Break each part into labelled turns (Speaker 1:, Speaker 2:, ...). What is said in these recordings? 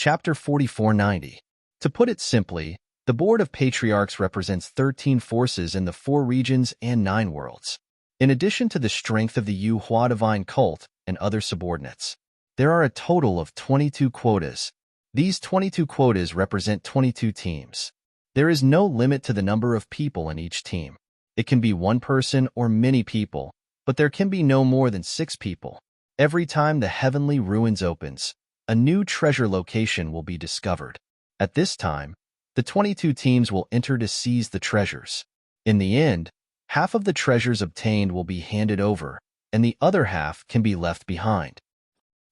Speaker 1: Chapter 4490. To put it simply, the Board of Patriarchs represents 13 forces in the 4 regions and 9 worlds. In addition to the strength of the Yu-Hua divine cult and other subordinates, there are a total of 22 quotas. These 22 quotas represent 22 teams. There is no limit to the number of people in each team. It can be one person or many people, but there can be no more than 6 people. Every time the Heavenly Ruins opens, a new treasure location will be discovered. At this time, the 22 teams will enter to seize the treasures. In the end, half of the treasures obtained will be handed over, and the other half can be left behind.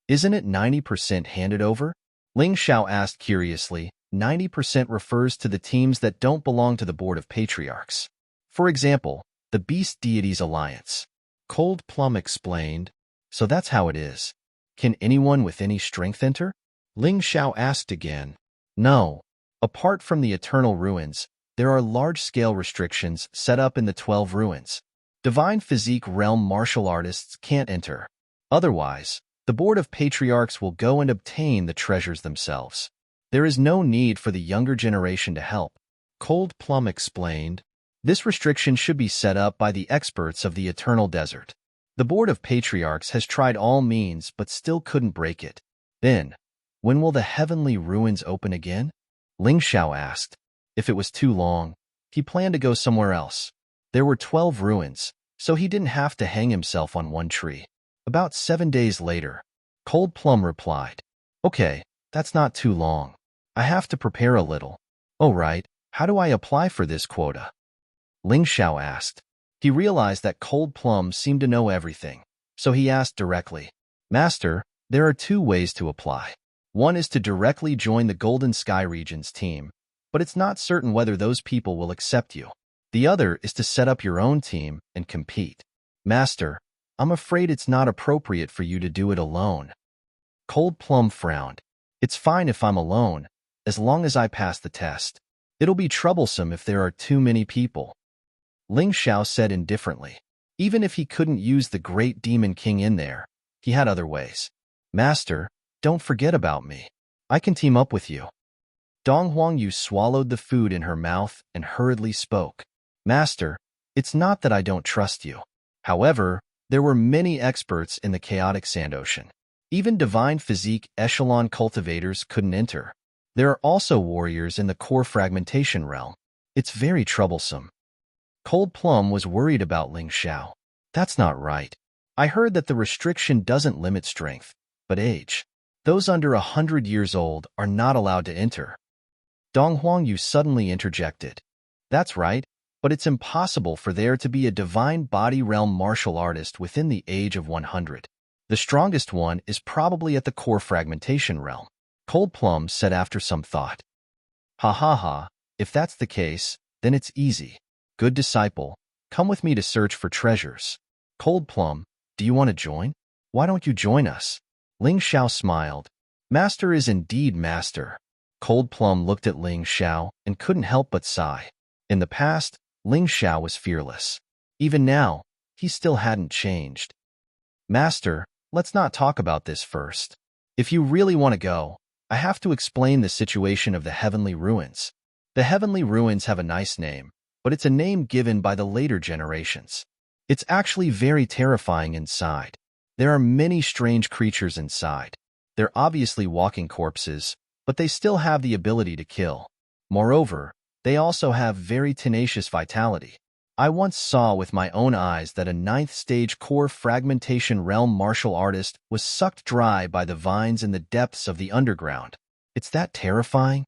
Speaker 1: Isn't it 90% handed over? Ling Xiao asked curiously. 90% refers to the teams that don't belong to the Board of Patriarchs. For example, the Beast Deities Alliance. Cold Plum explained. So that's how it is. Can anyone with any strength enter? Ling Xiao asked again. No. Apart from the Eternal Ruins, there are large-scale restrictions set up in the 12 ruins. Divine Physique Realm martial artists can't enter. Otherwise, the Board of Patriarchs will go and obtain the treasures themselves. There is no need for the younger generation to help. Cold Plum explained. This restriction should be set up by the experts of the Eternal Desert. The Board of Patriarchs has tried all means but still couldn't break it. Then, when will the Heavenly Ruins open again? Ling Xiao asked. If it was too long, he planned to go somewhere else. There were 12 ruins, so he didn't have to hang himself on one tree. About 7 days later, Cold Plum replied. Okay, that's not too long. I have to prepare a little. Oh right, how do I apply for this quota? Ling Xiao asked. He realized that Cold Plum seemed to know everything, so he asked directly. Master, there are 2 ways to apply. One is to directly join the Golden Sky Region's team, but it's not certain whether those people will accept you. The other is to set up your own team and compete. Master, I'm afraid it's not appropriate for you to do it alone. Cold Plum frowned. It's fine if I'm alone, as long as I pass the test. It'll be troublesome if there are too many people. Ling Xiao said indifferently. Even if he couldn't use the Great Demon King in there, he had other ways. Master, don't forget about me. I can team up with you. Dong Huangyu swallowed the food in her mouth and hurriedly spoke. Master, it's not that I don't trust you. However, there were many experts in the chaotic sand ocean. Even divine physique echelon cultivators couldn't enter. There are also warriors in the core fragmentation realm. It's very troublesome. Cold Plum was worried about Ling Xiao. That's not right. I heard that the restriction doesn't limit strength, but age. Those under 100 years old are not allowed to enter. Dong Huangyu suddenly interjected. That's right, but it's impossible for there to be a divine body realm martial artist within the age of 100. The strongest one is probably at the core fragmentation realm. Cold Plum said after some thought. Ha ha ha, if that's the case, then it's easy. Good disciple, come with me to search for treasures. Cold Plum, do you want to join? Why don't you join us? Ling Xiao smiled. Master is indeed master. Cold Plum looked at Ling Xiao and couldn't help but sigh. In the past, Ling Xiao was fearless. Even now, he still hadn't changed. Master, let's not talk about this first. If you really want to go, I have to explain the situation of the Heavenly Ruins. The Heavenly Ruins have a nice name, but it's a name given by the later generations. It's actually very terrifying inside. There are many strange creatures inside. They're obviously walking corpses, but they still have the ability to kill. Moreover, they also have very tenacious vitality. I once saw with my own eyes that a 9th stage core fragmentation realm martial artist was sucked dry by the vines in the depths of the underground. It's that terrifying?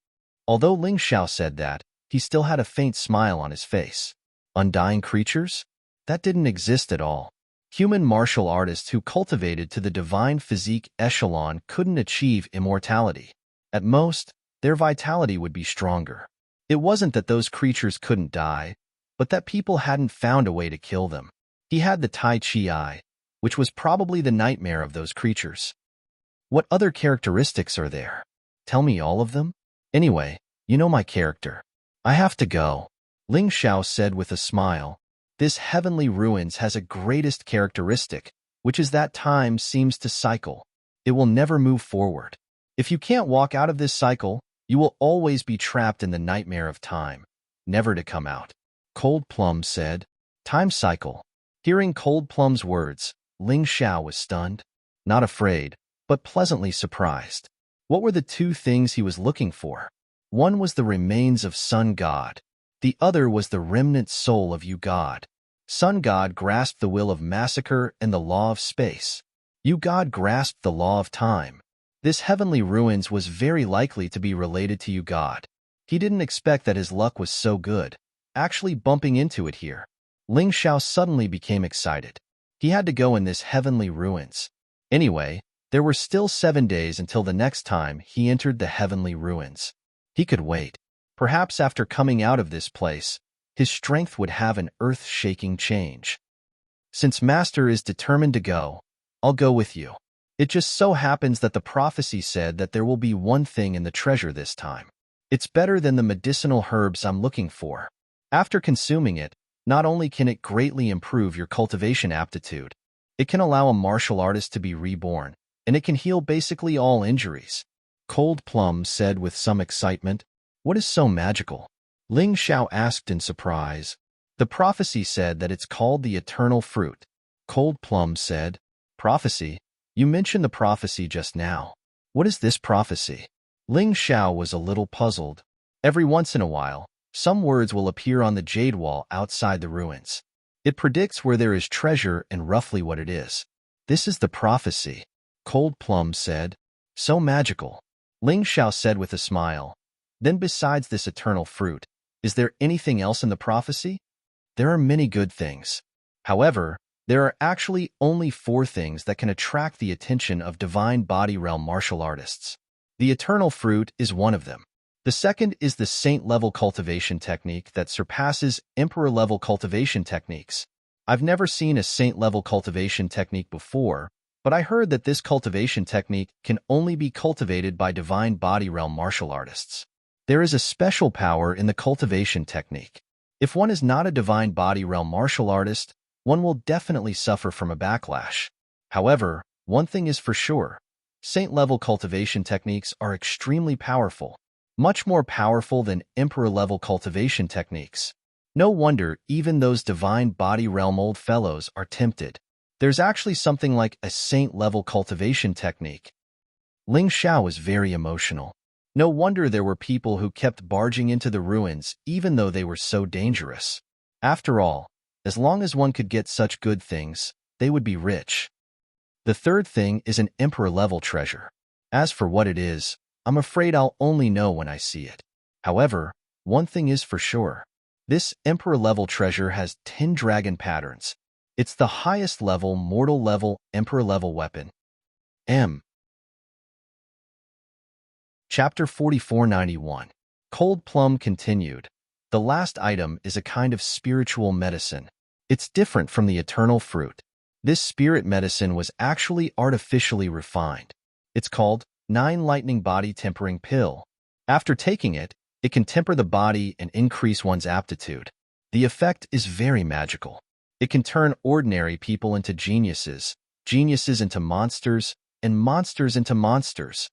Speaker 1: Although Ling Xiao said that, he still had a faint smile on his face. Undying creatures? That didn't exist at all. Human martial artists who cultivated to the divine physique echelon couldn't achieve immortality. At most, their vitality would be stronger. It wasn't that those creatures couldn't die, but that people hadn't found a way to kill them. He had the Tai Chi Eye, which was probably the nightmare of those creatures. What other characteristics are there? Tell me all of them? Anyway, you know my character. I have to go. Ling Xiao said with a smile. This Heavenly Ruins has a greatest characteristic, which is that time seems to cycle. It will never move forward. If you can't walk out of this cycle, you will always be trapped in the nightmare of time, never to come out. Cold Plum said. Time cycle. Hearing Cold Plum's words, Ling Xiao was stunned, not afraid, but pleasantly surprised. What were the two things he was looking for? One was the remains of Sun God. The other was the remnant soul of Yu God. Sun God grasped the will of massacre and the law of space. Yu God grasped the law of time. This heavenly ruins was very likely to be related to Yu God. He didn't expect that his luck was so good, actually bumping into it here. Ling Xiao suddenly became excited. He had to go in this heavenly ruins. Anyway, there were still 7 days until the next time he entered the heavenly ruins. He could wait. Perhaps after coming out of this place, his strength would have an earth-shaking change. Since Master is determined to go, I'll go with you. It just so happens that the prophecy said that there will be one thing in the treasure this time. It's better than the medicinal herbs I'm looking for. After consuming it, not only can it greatly improve your cultivation aptitude, it can allow a martial artist to be reborn, and it can heal basically all injuries. Cold Plum said with some excitement. What is so magical? Ling Xiao asked in surprise. The prophecy said that it's called the eternal fruit. Cold Plum said. Prophecy? You mentioned the prophecy just now. What is this prophecy? Ling Xiao was a little puzzled. Every once in a while, some words will appear on the jade wall outside the ruins. It predicts where there is treasure and roughly what it is. This is the prophecy. Cold Plum said. So magical. Ling Xiao said with a smile. Then besides this eternal fruit, is there anything else in the prophecy? There are many good things. However, there are actually only 4 things that can attract the attention of divine body realm martial artists. The eternal fruit is one of them. The second is the saint-level cultivation technique that surpasses emperor-level cultivation techniques. I've never seen a saint-level cultivation technique before, but I heard that this cultivation technique can only be cultivated by divine body realm martial artists. There is a special power in the cultivation technique. If one is not a divine body realm martial artist, one will definitely suffer from a backlash. However, one thing is for sure. Saint-level cultivation techniques are extremely powerful, much more powerful than emperor-level cultivation techniques. No wonder even those divine body realm old fellows are tempted. There's actually something like a saint-level cultivation technique. Ling Xiao was very emotional. No wonder there were people who kept barging into the ruins even though they were so dangerous. After all, as long as one could get such good things, they would be rich. The third thing is an emperor-level treasure. As for what it is, I'm afraid I'll only know when I see it. However, one thing is for sure. This emperor-level treasure has 10 dragon patterns. It's the highest level, mortal-level, emperor-level weapon. Chapter 4491. Cold Plum continued. The last item is a kind of spiritual medicine. It's different from the eternal fruit. This spirit medicine was actually artificially refined. It's called 9 Lightning Body Tempering Pill. After taking it, it can temper the body and increase one's aptitude. The effect is very magical. It can turn ordinary people into geniuses, geniuses into monsters, and monsters into monsters.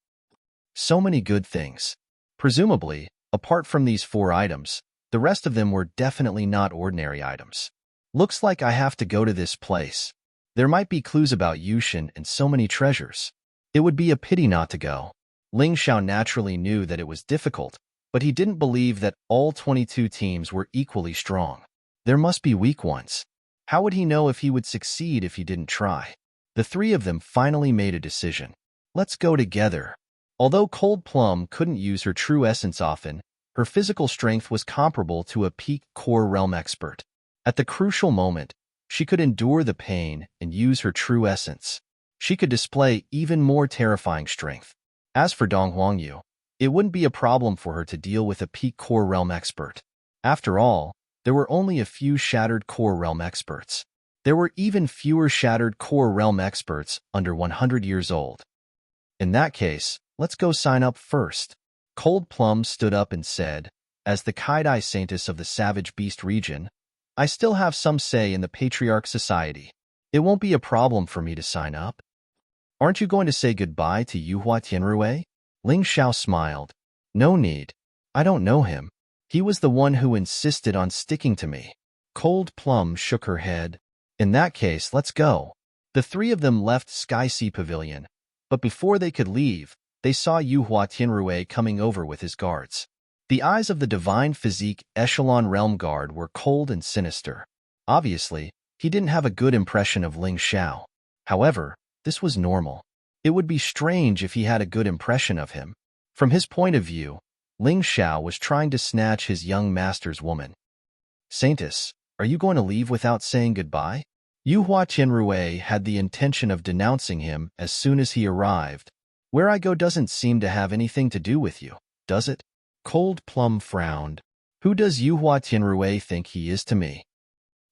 Speaker 1: So many good things. Presumably, apart from these 4 items, the rest of them were definitely not ordinary items. Looks like I have to go to this place. There might be clues about Yushin and so many treasures. It would be a pity not to go. Ling Xiao naturally knew that it was difficult, but he didn't believe that all 22 teams were equally strong. There must be weak ones. How would he know if he would succeed if he didn't try? The 3 of them finally made a decision. Let's go together. Although Cold Plum couldn't use her true essence often, her physical strength was comparable to a peak core realm expert. At the crucial moment, she could endure the pain and use her true essence. She could display even more terrifying strength. As for Dong Huangyu, it wouldn't be a problem for her to deal with a peak core realm expert. After all, there were only a few shattered core realm experts. There were even fewer shattered core realm experts under 100 years old. In that case, let's go sign up first. Cold Plum stood up and said, as the Kaidai Saintess of the Savage Beast region, I still have some say in the Patriarch Society. It won't be a problem for me to sign up. Aren't you going to say goodbye to Yuhua Tianrui? Ling Xiao smiled. No need. I don't know him. He was the one who insisted on sticking to me. Cold Plum shook her head. In that case, let's go. The three of them left Sky Sea Pavilion, but before they could leave, they saw Yuhua Tianrui coming over with his guards. The eyes of the divine physique Echelon Realm Guard were cold and sinister. Obviously, he didn't have a good impression of Ling Xiao. However, this was normal. It would be strange if he had a good impression of him. From his point of view, Ling Xiao was trying to snatch his young master's woman. Saintess, are you going to leave without saying goodbye? Yuhua Tianrui had the intention of denouncing him as soon as he arrived. Where I go doesn't seem to have anything to do with you, does it? Cold Plum frowned. Who does Yuhua Tianrui think he is to me?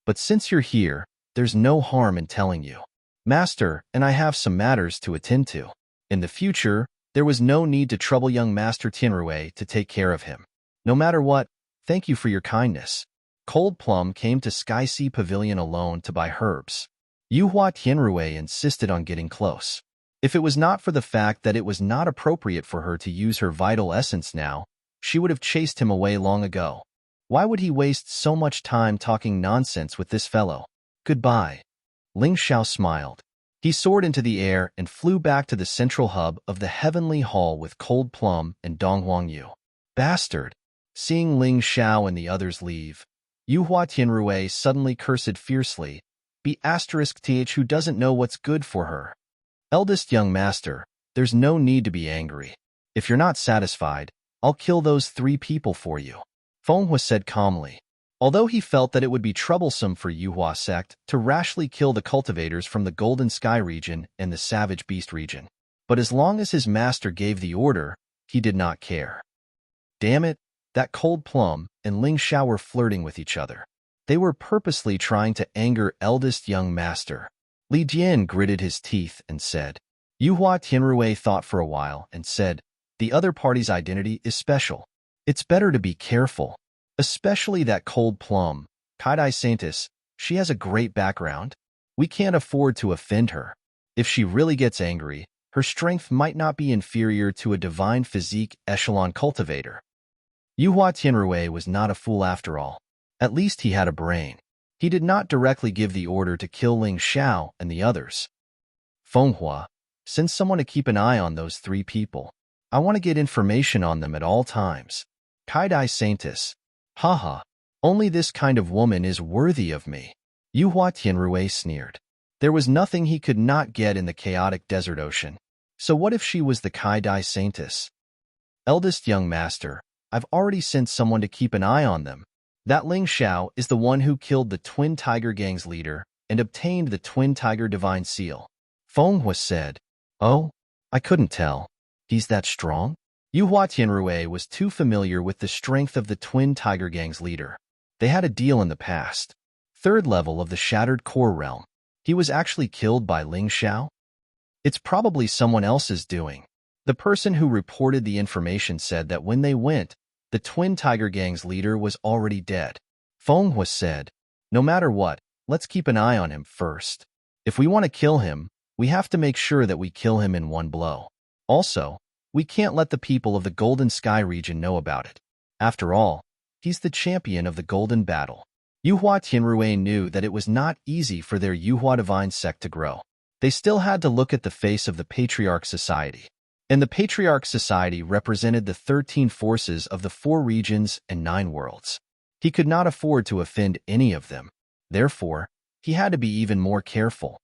Speaker 1: But since you're here, there's no harm in telling you. Master and I have some matters to attend to. In the future, there was no need to trouble young Master Tianrui to take care of him. No matter what, thank you for your kindness. Cold Plum came to Sky Sea Pavilion alone to buy herbs. Yuhua Tianrui insisted on getting close. If it was not for the fact that it was not appropriate for her to use her vital essence now, she would have chased him away long ago. Why would he waste so much time talking nonsense with this fellow? Goodbye. Ling Xiao smiled. He soared into the air and flew back to the central hub of the heavenly hall with Cold Plum and Dong Huangyu. Bastard! Seeing Ling Xiao and the others leave, Yuhua Tianrui suddenly cursed fiercely. *th who doesn't know what's good for her. Eldest young master, there's no need to be angry. If you're not satisfied, I'll kill those 3 people for you. Fenghua said calmly. Although he felt that it would be troublesome for Yuhua sect to rashly kill the cultivators from the Golden Sky region and the Savage Beast region. But as long as his master gave the order, he did not care. Damn it, that Cold Plum and Ling Xiao were flirting with each other. They were purposely trying to anger eldest young master. Li Jian gritted his teeth and said. Yuhua Tianrui thought for a while and said, the other party's identity is special. It's better to be careful. Especially that Cold Plum, Kaidai Saintess, she has a great background. We can't afford to offend her. If she really gets angry, her strength might not be inferior to a divine physique echelon cultivator. Yuhua Tianrui was not a fool after all. At least he had a brain. He did not directly give the order to kill Ling Xiao and the others. Fenghua, send someone to keep an eye on those 3 people. I want to get information on them at all times. Kaidai Saintess. Haha, only this kind of woman is worthy of me. Yuhua Tianrui sneered. There was nothing he could not get in the chaotic desert ocean. So what if she was the Kaidai Saintess? Eldest young master, I've already sent someone to keep an eye on them. That Ling Xiao is the one who killed the Twin Tiger Gang's leader and obtained the Twin Tiger Divine Seal. Fenghua said. Oh, I couldn't tell. He's that strong? Yuhua Tianrui was too familiar with the strength of the Twin Tiger Gang's leader. They had a deal in the past. 3rd level of the Shattered Core Realm. He was actually killed by Ling Xiao? It's probably someone else's doing. The person who reported the information said that when they went, the Twin Tiger Gang's leader was already dead. Fenghua said, no matter what, let's keep an eye on him first. If we want to kill him, we have to make sure that we kill him in one blow. Also, we can't let the people of the Golden Sky region know about it. After all, he's the champion of the Golden Battle. Yuhua Tianrui knew that it was not easy for their Yuhua Divine sect to grow. They still had to look at the face of the Patriarch Society. And the Patriarch Society represented the 13 forces of the 4 regions and 9 worlds. He could not afford to offend any of them. Therefore, he had to be even more careful.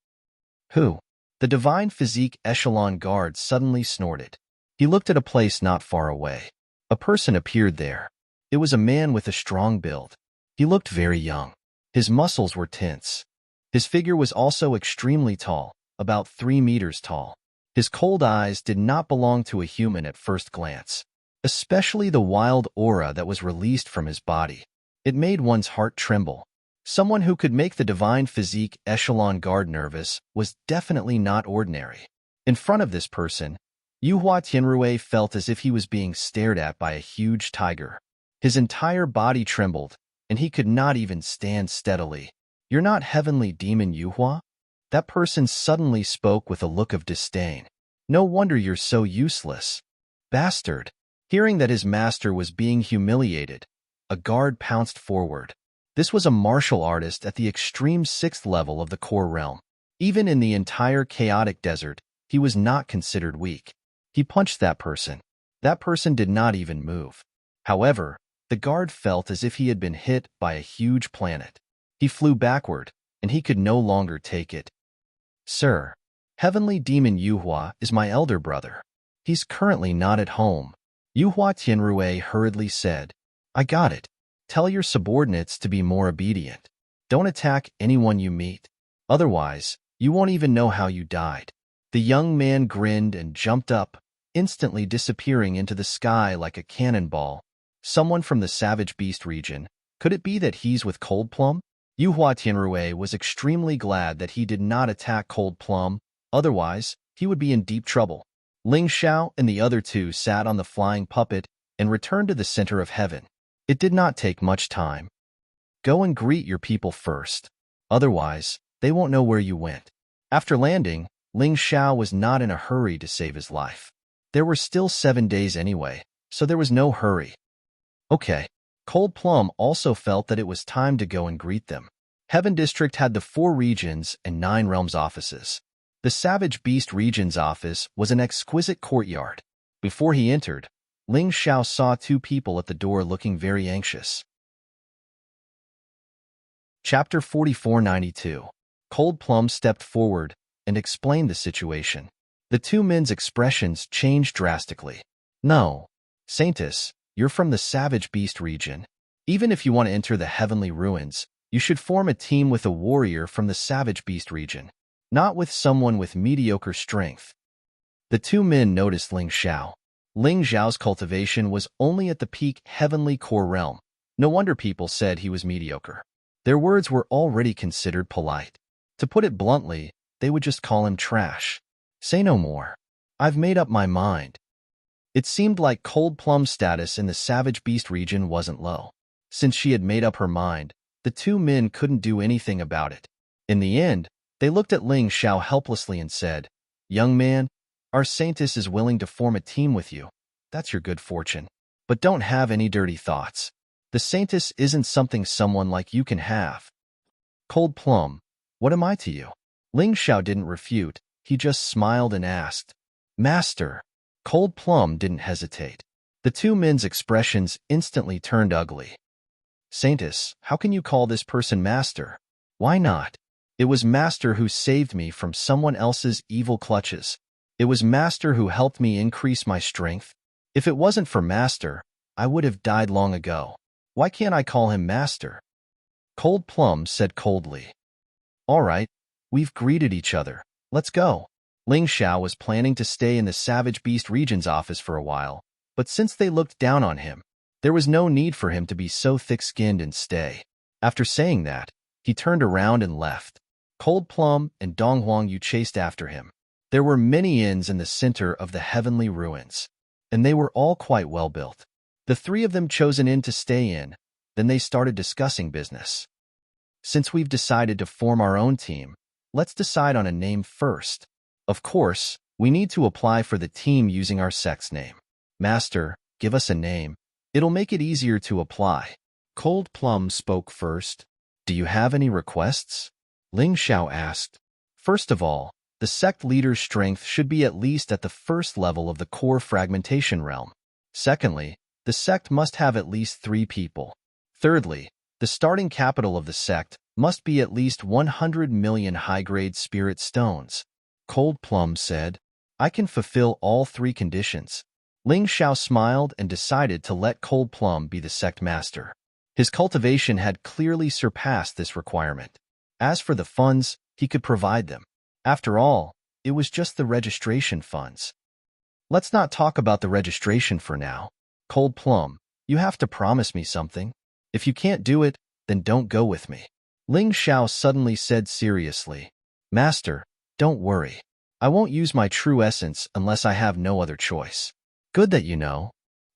Speaker 1: Who? The Divine Physique Echelon Guard suddenly snorted. He looked at a place not far away. A person appeared there. It was a man with a strong build. He looked very young. His muscles were tense. His figure was also extremely tall, about 3 meters tall. His cold eyes did not belong to a human at first glance, especially the wild aura that was released from his body. It made one's heart tremble. Someone who could make the Divine Physique Echelon Guard nervous was definitely not ordinary. In front of this person, Yuhua Tianrui felt as if he was being stared at by a huge tiger. His entire body trembled, and he could not even stand steadily. You're not heavenly demon Yuhua? That person suddenly spoke with a look of disdain. No wonder you're so useless. Bastard! Hearing that his master was being humiliated, a guard pounced forward. This was a martial artist at the extreme 6th level of the core realm. Even in the entire chaotic desert, he was not considered weak. He punched that person. That person did not even move. However, the guard felt as if he had been hit by a huge planet. He flew backward, and he could no longer take it. Sir, Heavenly Demon Yuhua is my elder brother. He's currently not at home. Yuhua Tianrue hurriedly said, I got it. Tell your subordinates to be more obedient. Don't attack anyone you meet. Otherwise, you won't even know how you died. The young man grinned and jumped up, instantly disappearing into the sky like a cannonball. Someone from the Savage Beast region. Could it be that he's with Cold Plum? Yuhua Tianrue was extremely glad that he did not attack Cold Plum, otherwise, he would be in deep trouble. Ling Xiao and the other two sat on the flying puppet and returned to the center of heaven. It did not take much time. Go and greet your people first. Otherwise, they won't know where you went. After landing, Ling Xiao was not in a hurry to save his life. There were still 7 days anyway, so there was no hurry. Okay. Cold Plum also felt that it was time to go and greet them. Heaven District had the 4 regions and 9 realms offices. The Savage Beast region's office was an exquisite courtyard. Before he entered, Ling Xiao saw 2 people at the door looking very anxious. Chapter 4492. Cold Plum stepped forward and explained the situation. The 2 men's expressions changed drastically. No, Saintus, you're from the Savage Beast region. Even if you want to enter the Heavenly Ruins, you should form a team with a warrior from the Savage Beast region, not with someone with mediocre strength. The 2 men noticed Ling Xiao. Ling Xiao's cultivation was only at the peak Heavenly Core realm. No wonder people said he was mediocre. Their words were already considered polite. To put it bluntly, they would just call him trash. Say no more. I've made up my mind. It seemed like Cold Plum's status in the Savage Beast region wasn't low. Since she had made up her mind, the 2 men couldn't do anything about it. In the end, they looked at Ling Xiao helplessly and said, Young man, our Saintus is willing to form a team with you. That's your good fortune. But don't have any dirty thoughts. The Saintus isn't something someone like you can have. Cold Plum, what am I to you? Ling Xiao didn't refute. He just smiled and asked, Master. Cold Plum didn't hesitate. The 2 men's expressions instantly turned ugly. Saintus, how can you call this person master? Why not? It was master who saved me from someone else's evil clutches. It was master who helped me increase my strength. If it wasn't for master, I would have died long ago. Why can't I call him master? Cold Plum said coldly. All right, we've greeted each other. Let's go. Ling Xiao was planning to stay in the Savage Beast region's office for a while, but since they looked down on him, there was no need for him to be so thick-skinned and stay. After saying that, he turned around and left. Cold Plum and Dong Huangyu chased after him. There were many inns in the center of the Heavenly Ruins, and they were all quite well built. The 3 of them chose an inn to stay in, then they started discussing business. Since we've decided to form our own team, let's decide on a name first. Of course, we need to apply for the team using our sect's name. Master, give us a name. It'll make it easier to apply. Cold Plum spoke first. Do you have any requests? Ling Xiao asked. First of all, the sect leader's strength should be at least at the 1st level of the core fragmentation realm. Secondly, the sect must have at least 3 people. Thirdly, the starting capital of the sect must be at least 100 million high-grade spirit stones. Cold Plum said, I can fulfill all 3 conditions. Ling Xiao smiled and decided to let Cold Plum be the sect master. His cultivation had clearly surpassed this requirement. As for the funds, he could provide them. After all, it was just the registration funds. Let's not talk about the registration for now. Cold Plum, you have to promise me something. If you can't do it, then don't go with me. Ling Xiao suddenly said seriously, Master, don't worry. I won't use my true essence unless I have no other choice. Good that you know.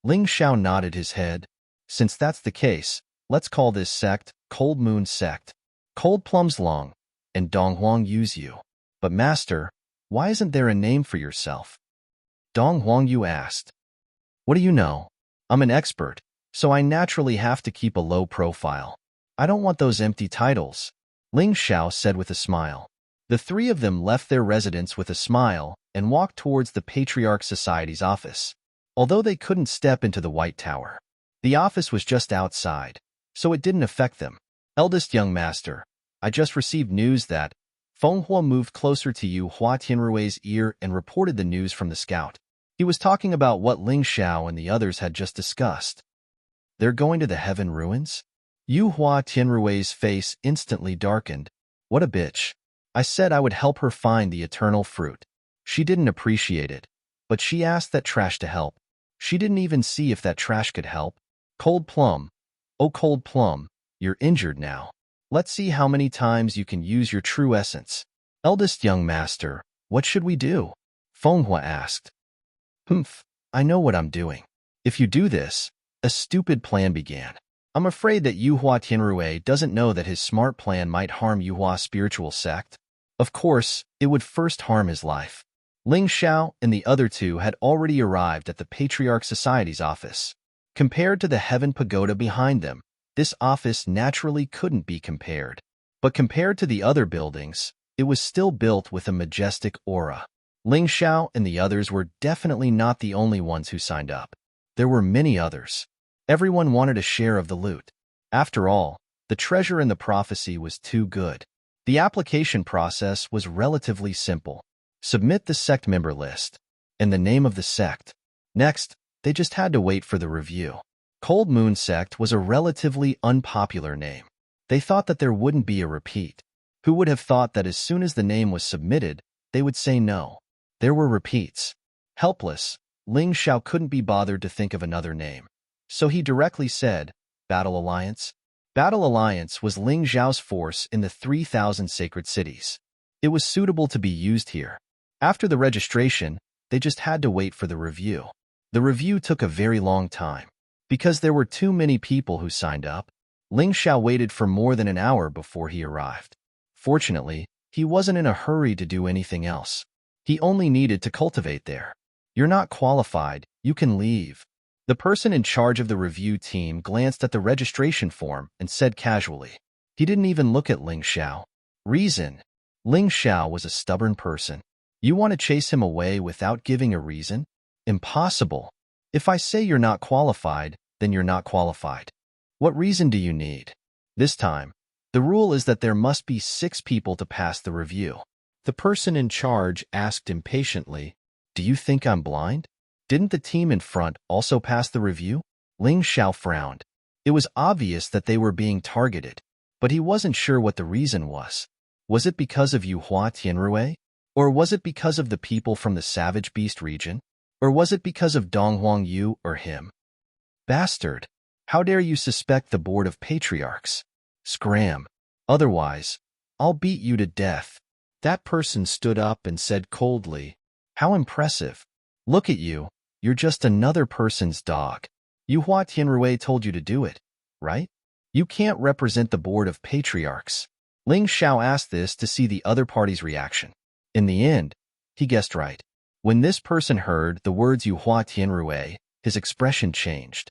Speaker 1: Ling Xiao nodded his head. Since that's the case, let's call this sect Cold Moon Sect. Cold Plum's Long, and Dong Huangyu's Yu. But Master, why isn't there a name for yourself? Dong Huangyu asked. What do you know? I'm an expert, so I naturally have to keep a low profile. I don't want those empty titles, Ling Xiao said with a smile. The three of them left their residence with a smile and walked towards the Patriarch Society's office. Although they couldn't step into the White Tower, the office was just outside, so it didn't affect them. Eldest young master, I just received news that Feng Hua moved closer to Yu Hua Tianrui's ear and reported the news from the scout. He was talking about what Ling Xiao and the others had just discussed. They're going to the Heaven Ruins? Yu Hua Tianrui's face instantly darkened. What a bitch. I said I would help her find the eternal fruit. She didn't appreciate it, but she asked that trash to help. She didn't even see if that trash could help. Cold Plum. Oh, Cold Plum, you're injured now. Let's see how many times you can use your true essence. Eldest young master, what should we do? Feng Hua asked. Humph, I know what I'm doing. If you do this, a stupid plan began. I'm afraid that Yu Hua Tianrui doesn't know that his smart plan might harm Yu Hua spiritual sect. Of course, it would first harm his life. Ling Xiao and the other two had already arrived at the Patriarch Society's office. Compared to the Heaven Pagoda behind them, this office naturally couldn't be compared. But compared to the other buildings, it was still built with a majestic aura. Ling Xiao and the others were definitely not the only ones who signed up. There were many others. Everyone wanted a share of the loot. After all, the treasure in the prophecy was too good. The application process was relatively simple. Submit the sect member list and the name of the sect. Next, they just had to wait for the review. Cold Moon Sect was a relatively unpopular name. They thought that there wouldn't be a repeat. Who would have thought that as soon as the name was submitted, they would say no? There were repeats. Helpless, Ling Xiao couldn't be bothered to think of another name. So he directly said, Battle Alliance. Battle Alliance was Ling Xiao's force in the 3,000 sacred cities. It was suitable to be used here. After the registration, they just had to wait for the review. The review took a very long time. Because there were too many people who signed up, Ling Xiao waited for more than an hour before he arrived. Fortunately, he wasn't in a hurry to do anything else. He only needed to cultivate there. You're not qualified, you can leave. The person in charge of the review team glanced at the registration form and said casually. He didn't even look at Ling Xiao. Reason. Ling Xiao was a stubborn person. You want to chase him away without giving a reason? Impossible. If I say you're not qualified, then you're not qualified. What reason do you need? This time, the rule is that there must be 6 people to pass the review. The person in charge asked impatiently, Do you think I'm blind? Didn't the team in front also pass the review? Ling Xiao frowned. It was obvious that they were being targeted, but he wasn't sure what the reason was. Was it because of Yu Hua Tianrui? Or was it because of the people from the Savage Beast region? Or was it because of Donghuang Yu or him? Bastard! How dare you suspect the Board of Patriarchs? Scram. Otherwise, I'll beat you to death. That person stood up and said coldly, How impressive. Look at you. You're just another person's dog. Yu Hua Tianrui told you to do it, right? You can't represent the Board of Patriarchs. Ling Xiao asked this to see the other party's reaction. In the end, he guessed right. When this person heard the words Yu Hua Tianrui, his expression changed.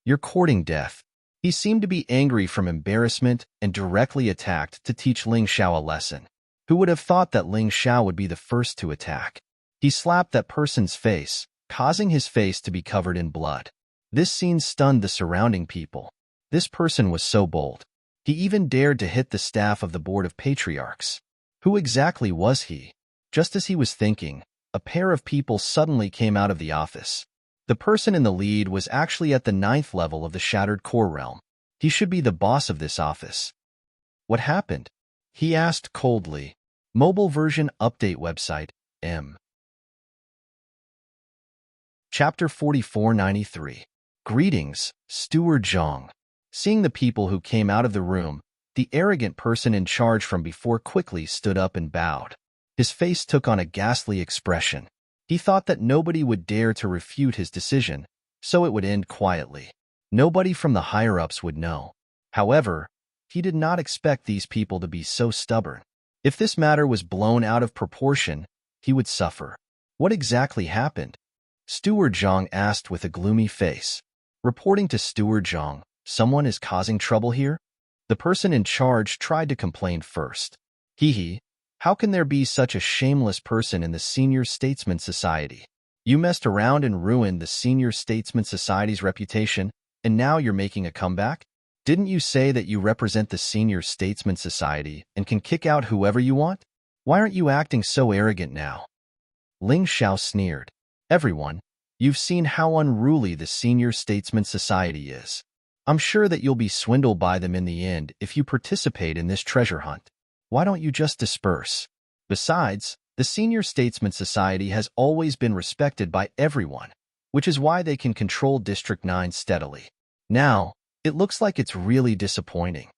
Speaker 1: You're courting death. He seemed to be angry from embarrassment and directly attacked to teach Ling Xiao a lesson. Who would have thought that Ling Xiao would be the first to attack? He slapped that person's face, causing his face to be covered in blood. This scene stunned the surrounding people. This person was so bold. He even dared to hit the staff of the Board of Patriarchs. Who exactly was he? Just as he was thinking, a pair of people suddenly came out of the office. The person in the lead was actually at the 9th level of the Shattered Core Realm. He should be the boss of this office. What happened? He asked coldly. Mobile version update website, M. Chapter 4493. Greetings, Steward Zhang. Seeing the people who came out of the room, the arrogant person in charge from before quickly stood up and bowed. His face took on a ghastly expression. He thought that nobody would dare to refute his decision, so it would end quietly. Nobody from the higher-ups would know. However, he did not expect these people to be so stubborn. If this matter was blown out of proportion, he would suffer. What exactly happened? Steward Zhang asked with a gloomy face. Reporting to Steward Zhang, someone is causing trouble here? The person in charge tried to complain first. Hee, how can there be such a shameless person in the Senior Statesman Society? You messed around and ruined the Senior Statesman Society's reputation, and now you're making a comeback? Didn't you say that you represent the Senior Statesman Society and can kick out whoever you want? Why aren't you acting so arrogant now? Ling Xiao sneered. Everyone, you've seen how unruly the Senior Statesman Society is. I'm sure that you'll be swindled by them in the end if you participate in this treasure hunt. Why don't you just disperse? Besides, the Senior Statesman Society has always been respected by everyone, which is why they can control District 9 steadily. Now, it looks like it's really disappointing.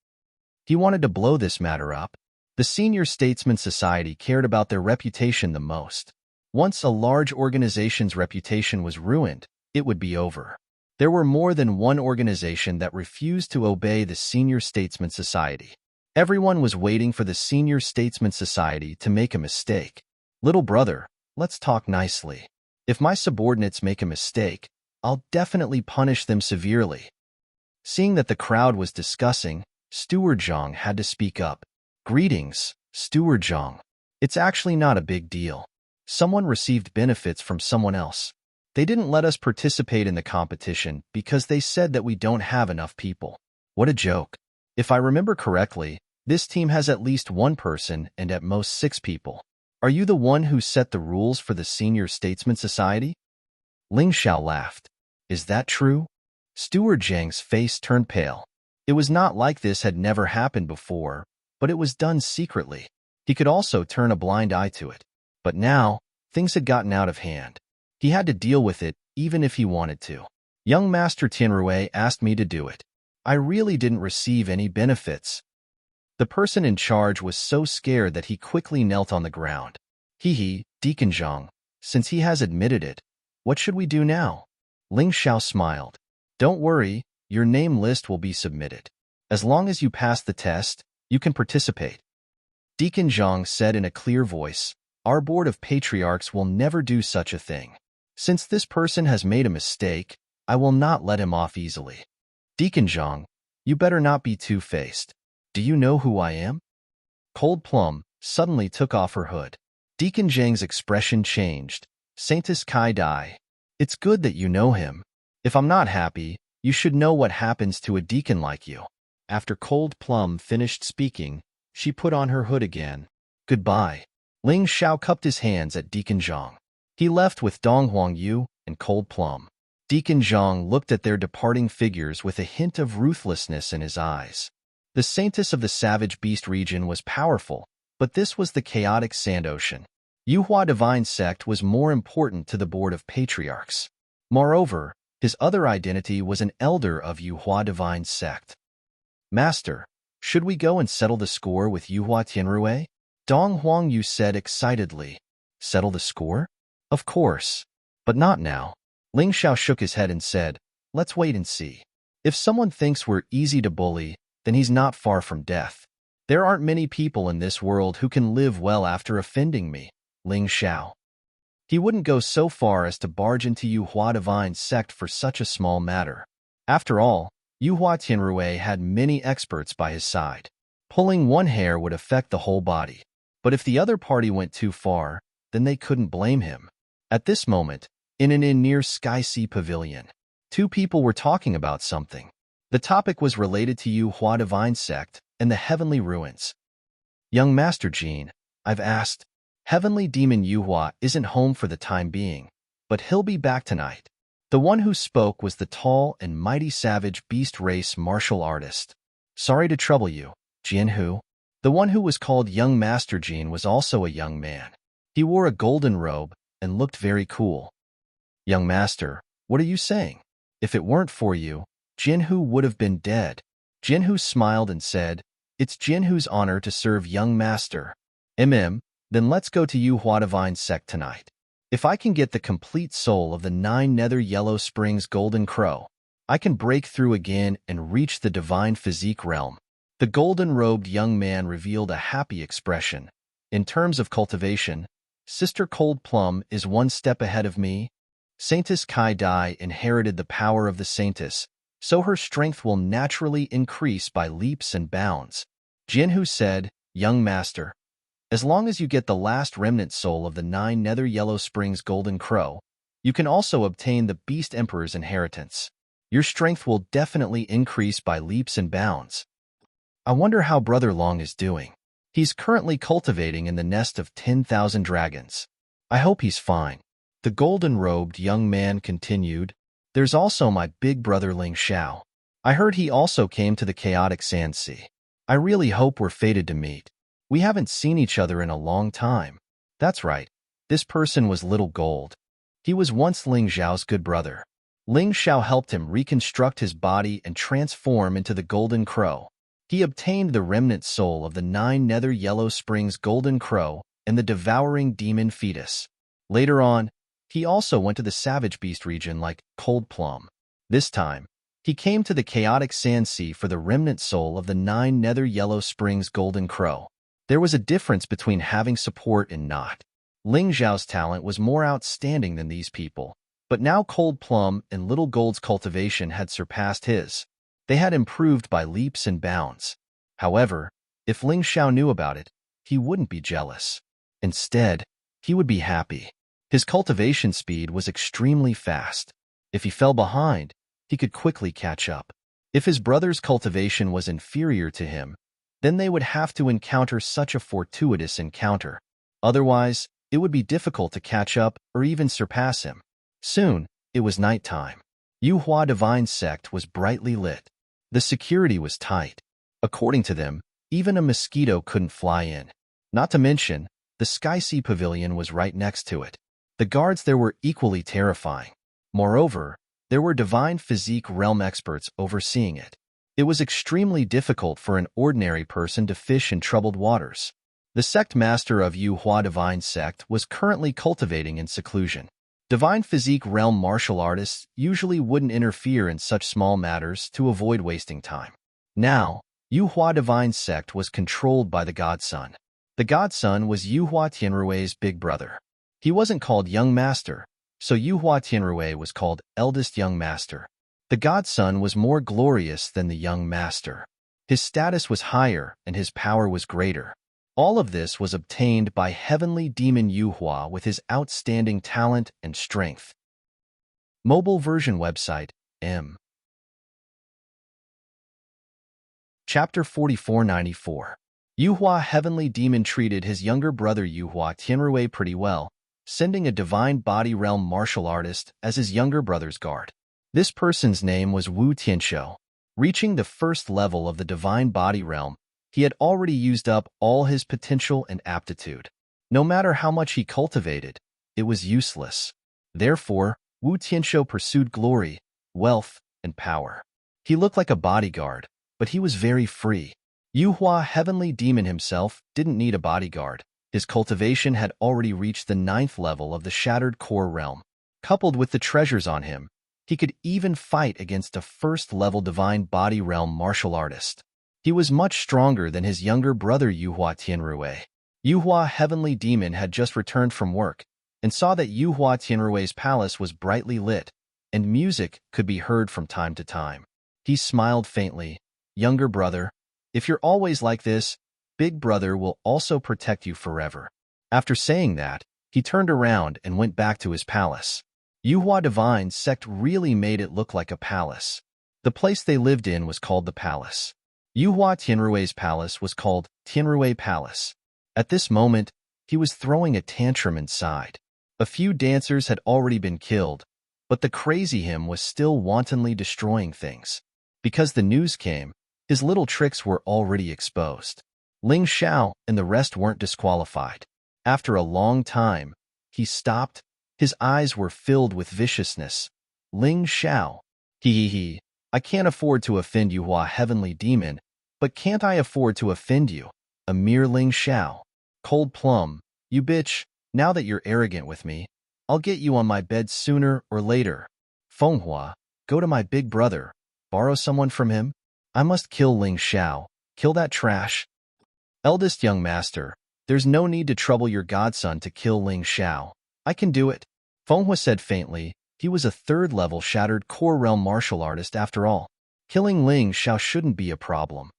Speaker 1: He wanted to blow this matter up. The Senior Statesman Society cared about their reputation the most. Once a large organization's reputation was ruined, it would be over. There were more than one organization that refused to obey the Senior Statesman Society. Everyone was waiting for the Senior Statesman Society to make a mistake. Little brother, let's talk nicely. If my subordinates make a mistake, I'll definitely punish them severely. Seeing that the crowd was discussing, Steward Zhang had to speak up. Greetings, Steward Zhang. It's actually not a big deal. Someone received benefits from someone else. They didn't let us participate in the competition because they said that we don't have enough people. What a joke. If I remember correctly, this team has at least one person and at most 6 people. Are you the one who set the rules for the Senior Statesman Society? Ling Xiao laughed. Is that true? Steward Zhang's face turned pale. It was not like this had never happened before, but it was done secretly. He could also turn a blind eye to it. But now, things had gotten out of hand. He had to deal with it, even if he wanted to. Young Master Tianrui asked me to do it. I really didn't receive any benefits. The person in charge was so scared that he quickly knelt on the ground. Deacon Zhang, since he has admitted it, what should we do now? Ling Xiao smiled. Don't worry, your name list will be submitted. As long as you pass the test, you can participate. Deacon Zhang said in a clear voice, our board of patriarchs will never do such a thing. Since this person has made a mistake, I will not let him off easily. Deacon Zhang, you better not be two-faced. Do you know who I am? Cold Plum suddenly took off her hood. Deacon Zhang's expression changed. Saintus Kai Dai. It's good that you know him. If I'm not happy, you should know what happens to a deacon like you. After Cold Plum finished speaking, she put on her hood again. Goodbye. Ling Xiao cupped his hands at Deacon Zhang. He left with Dong Huangyu and Cold Plum. Deacon Zhang looked at their departing figures with a hint of ruthlessness in his eyes. The Saintess of the Savage Beast region was powerful, but this was the chaotic Sand Ocean. Yuhua Divine Sect was more important to the Board of Patriarchs. Moreover, his other identity was an elder of Yuhua Divine Sect. Master, should we go and settle the score with Yuhua Tianrui? Dong Huangyu said excitedly. Settle the score? Of course. But not now. Ling Xiao shook his head and said, let's wait and see. If someone thinks we're easy to bully, then he's not far from death. There aren't many people in this world who can live well after offending me, Ling Xiao. He wouldn't go so far as to barge into Yuhua Divine Sect for such a small matter. After all, Yuhua Tianrui had many experts by his side. Pulling one hair would affect the whole body. But if the other party went too far, then they couldn't blame him. At this moment, in an inn near Sky Sea Pavilion, 2 people were talking about something. The topic was related to Yuhua Divine Sect and the Heavenly Ruins. Young Master Jean, I've asked. Heavenly Demon Yuhua isn't home for the time being, but he'll be back tonight. The one who spoke was the tall and mighty savage beast race martial artist. Sorry to trouble you, Jianhu. The one who was called Young Master Jean was also a young man. He wore a golden robe and looked very cool. Young Master, what are you saying? If it weren't for you, Jianhu would have been dead. Jianhu smiled and said, it's Jianhu's honor to serve Young Master. Then let's go to Yuhua Divine Sect tonight. If I can get the complete soul of the 9 Nether Yellow Springs Golden Crow, I can break through again and reach the Divine Physique realm. The golden-robed young man revealed a happy expression. In terms of cultivation, Sister Cold Plum is 1 step ahead of me. Saintess Kai Dai inherited the power of the Saintess, so her strength will naturally increase by leaps and bounds. Jinhu said, "Young master, as long as you get the last remnant soul of the 9 Nether Yellow Springs Golden Crow, you can also obtain the Beast Emperor's inheritance. Your strength will definitely increase by leaps and bounds." I wonder how Brother Long is doing. He's currently cultivating in the nest of 10,000 dragons. I hope he's fine. The golden-robed young man continued, "There's also my big brother Ling Xiao. I heard he also came to the chaotic sand sea. I really hope we're fated to meet. We haven't seen each other in a long time." That's right. This person was Little Gold. He was once Ling Xiao's good brother. Ling Xiao helped him reconstruct his body and transform into the Golden Crow. He obtained the remnant soul of the 9 Nether Yellow Springs Golden Crow and the devouring demon fetus. Later on, he also went to the Savage Beast region like Cold Plum. This time, he came to the chaotic sand sea for the remnant soul of the 9 Nether Yellow Springs Golden Crow. There was a difference between having support and not. Ling Xiao's talent was more outstanding than these people, but now Cold Plum and Little Gold's cultivation had surpassed his. They had improved by leaps and bounds. However, if Ling Xiao knew about it, he wouldn't be jealous. Instead, he would be happy. His cultivation speed was extremely fast. If he fell behind, he could quickly catch up. If his brother's cultivation was inferior to him, then they would have to encounter such a fortuitous encounter. Otherwise, it would be difficult to catch up or even surpass him. Soon, it was nighttime. Yuhua Divine Sect was brightly lit. The security was tight. According to them, even a mosquito couldn't fly in. Not to mention, the Sky Sea Pavilion was right next to it. The guards there were equally terrifying. Moreover, there were divine physique realm experts overseeing it. It was extremely difficult for an ordinary person to fish in troubled waters. The sect master of Yuhua Divine Sect was currently cultivating in seclusion. Divine physique realm martial artists usually wouldn't interfere in such small matters to avoid wasting time. Now, Yuhua Divine Sect was controlled by the Godson. The Godson was Yuhua Tianrui's big brother. He wasn't called Young Master, so Yuhua Tianrui was called Eldest Young Master. The Godson was more glorious than the Young Master. His status was higher and his power was greater. All of this was obtained by heavenly demon Yuhua with his outstanding talent and strength. Mobile version website, M. Chapter 4494. Yuhua Heavenly Demon treated his younger brother Yuhua Tianrui pretty well, sending a divine body realm martial artist as his younger brother's guard. This person's name was Wu Tianshou. Reaching the first level of the divine body realm, he had already used up all his potential and aptitude. No matter how much he cultivated, it was useless. Therefore, Wu Tianshou pursued glory, wealth, and power. He looked like a bodyguard, but he was very free. Yuhua Heavenly Demon himself didn't need a bodyguard. His cultivation had already reached the 9th level of the Shattered Core realm. Coupled with the treasures on him, he could even fight against a 1st-level divine body realm martial artist. He was much stronger than his younger brother Yuhua Tianrui. Yuhua Heavenly Demon had just returned from work and saw that Yuhua Tianrui's palace was brightly lit, and music could be heard from time to time. He smiled faintly. "Younger brother, if you're always like this, Big Brother will also protect you forever." After saying that, he turned around and went back to his palace. Yuhua Divine Sect really made it look like a palace. The place they lived in was called the palace. Yuhua Tianrui's palace was called Tianrui Palace. At this moment, he was throwing a tantrum inside. A few dancers had already been killed, but the crazy him was still wantonly destroying things. Because the news came, his little tricks were already exposed. Ling Xiao and the rest weren't disqualified. After a long time, he stopped. His eyes were filled with viciousness. "Ling Xiao. He. I can't afford to offend Yuhua Heavenly Demon, but can't I afford to offend you? A mere Ling Xiao. Cold Plum, you bitch, now that you're arrogant with me, I'll get you on my bed sooner or later. Fenghua, go to my big brother, borrow someone from him. I must kill Ling Xiao, kill that trash." "Eldest Young Master, there's no need to trouble your godson to kill Ling Xiao. I can do it," Fenghua said faintly. He was a third-level Shattered Core Realm martial artist after all. Killing Ling Xiao shouldn't be a problem.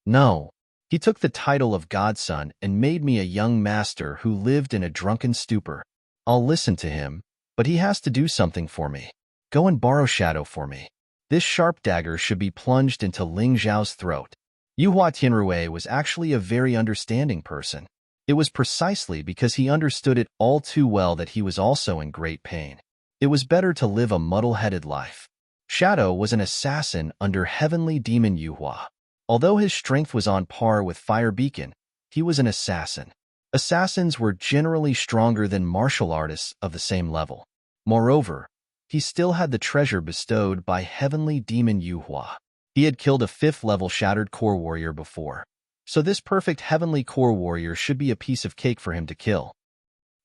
Speaker 1: No. He took the title of Godson and made me a young master who lived in a drunken stupor. I'll listen to him, but he has to do something for me. Go and borrow shadow for me. This sharp dagger should be plunged into Ling Xiao's throat. Yuhua Tianrui was actually a very understanding person. It was precisely because he understood it all too well that he was also in great pain. It was better to live a muddle-headed life. Shadow was an assassin under Heavenly Demon Yuhua. Although his strength was on par with Fire Beacon, he was an assassin. Assassins were generally stronger than martial artists of the same level. Moreover, he still had the treasure bestowed by Heavenly Demon Yuhua. He had killed a 5th-level Shattered Core Warrior before, so this perfect Heavenly Core Warrior should be a piece of cake for him to kill.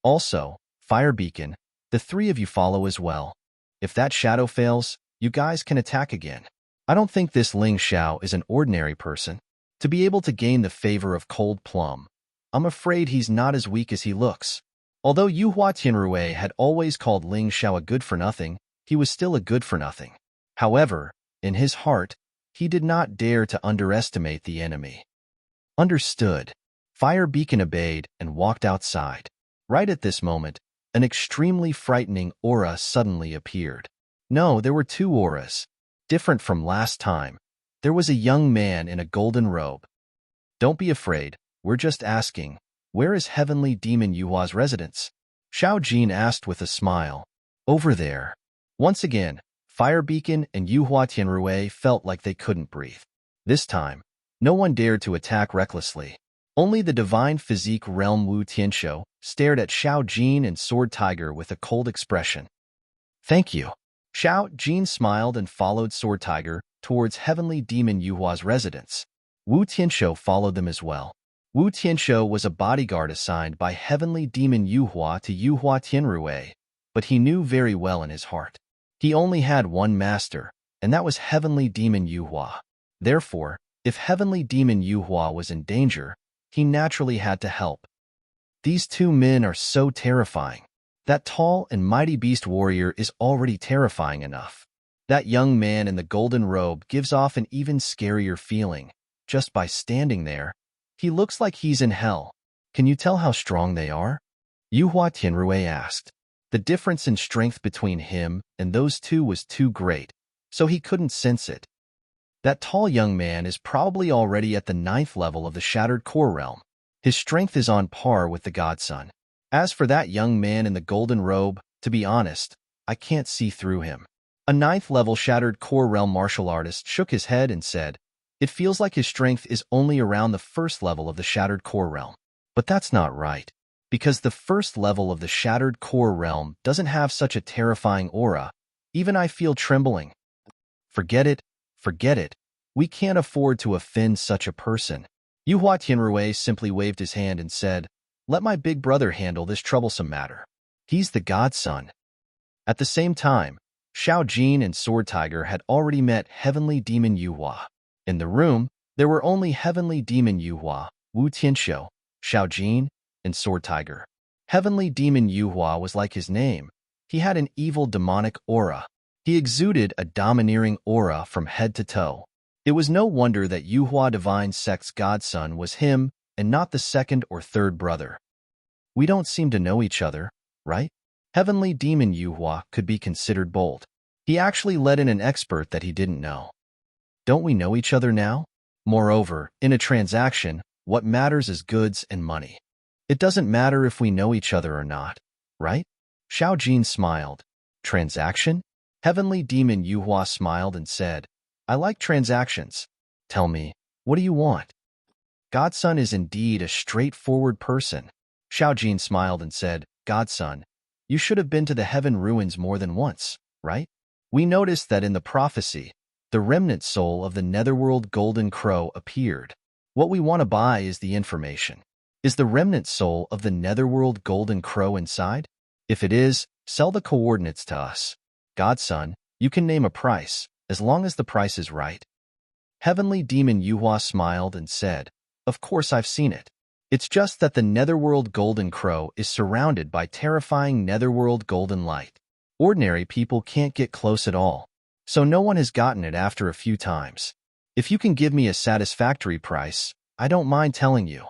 Speaker 1: Also, Fire Beacon, the 3 of you follow as well. If that shadow fails, you guys can attack again. I don't think this Ling Xiao is an ordinary person. To be able to gain the favor of Cold Plum, I'm afraid he's not as weak as he looks. Although Yuhua Tianrui had always called Ling Xiao a good-for-nothing, he was still a good-for-nothing. However, in his heart, he did not dare to underestimate the enemy. Understood. Fire Beacon obeyed and walked outside. Right at this moment, an extremely frightening aura suddenly appeared. No, there were 2 auras. Different from last time, there was a young man in a golden robe. Don't be afraid, we're just asking, where is Heavenly Demon Yuhua's residence? Xiao Jin asked with a smile. Over there. Once again, Fire Beacon and Yuhua Tianrui felt like they couldn't breathe. This time, no one dared to attack recklessly. Only the divine physique realm Wu Tianshou stared at Xiao Jin and Sword Tiger with a cold expression. Thank you. Xiao Jin smiled and followed Sword Tiger towards Heavenly Demon Yuhua's residence. Wu Tianshou followed them as well. Wu Tianshou was a bodyguard assigned by Heavenly Demon Yuhua to Yuhua Tianrui, but he knew very well in his heart. He only had one master, and that was Heavenly Demon Yuhua. Therefore, if Heavenly Demon Yuhua was in danger, he naturally had to help. These 2 men are so terrifying. That tall and mighty beast warrior is already terrifying enough. That young man in the golden robe gives off an even scarier feeling. Just by standing there, he looks like he's in hell. Can you tell how strong they are? Yuhua Tianrui asked. The difference in strength between him and those 2 was too great, so he couldn't sense it. That tall young man is probably already at the 9th level of the Shattered Core Realm. His strength is on par with the Godson. As for that young man in the golden robe, to be honest, I can't see through him. A 9th level Shattered Core Realm martial artist shook his head and said, it feels like his strength is only around the 1st level of the Shattered Core Realm. But that's not right, because the 1st level of the Shattered Core Realm doesn't have such a terrifying aura. Even I feel trembling. Forget it. Forget it. We can't afford to offend such a person. Yuhua Tianrui simply waved his hand and said, let my big brother handle this troublesome matter. He's the Godson. At the same time, Xiao Jin and Sword Tiger had already met Heavenly Demon Yuhua. In the room, there were only Heavenly Demon Yuhua, Wu Tianshou, Xiao Jin, and Sword Tiger. Heavenly Demon Yuhua was like his name. He had an evil demonic aura. He exuded a domineering aura from head to toe. It was no wonder that Yuhua Divine Sect's godson was him and not the 2nd or 3rd brother. We don't seem to know each other, right? Heavenly Demon Yuhua could be considered bold. He actually let in an expert that he didn't know. Don't we know each other now? Moreover, in a transaction, what matters is goods and money. It doesn't matter if we know each other or not, right? Xiao Jin smiled. Transaction? Heavenly Demon Yuhua smiled and said, I like transactions. Tell me, what do you want? Godson is indeed a straightforward person. Xiao Jin smiled and said, Godson, you should have been to the heaven ruins more than once, right? We noticed that in the prophecy, the remnant soul of the netherworld golden crow appeared. What we want to buy is the information. Is the remnant soul of the netherworld golden crow inside? If it is, sell the coordinates to us. Godson, you can name a price, as long as the price is right. Heavenly Demon Yuhua smiled and said, Of course I've seen it. It's just that the netherworld golden crow is surrounded by terrifying netherworld golden light. Ordinary people can't get close at all, so no one has gotten it after a few times. If you can give me a satisfactory price, I don't mind telling you.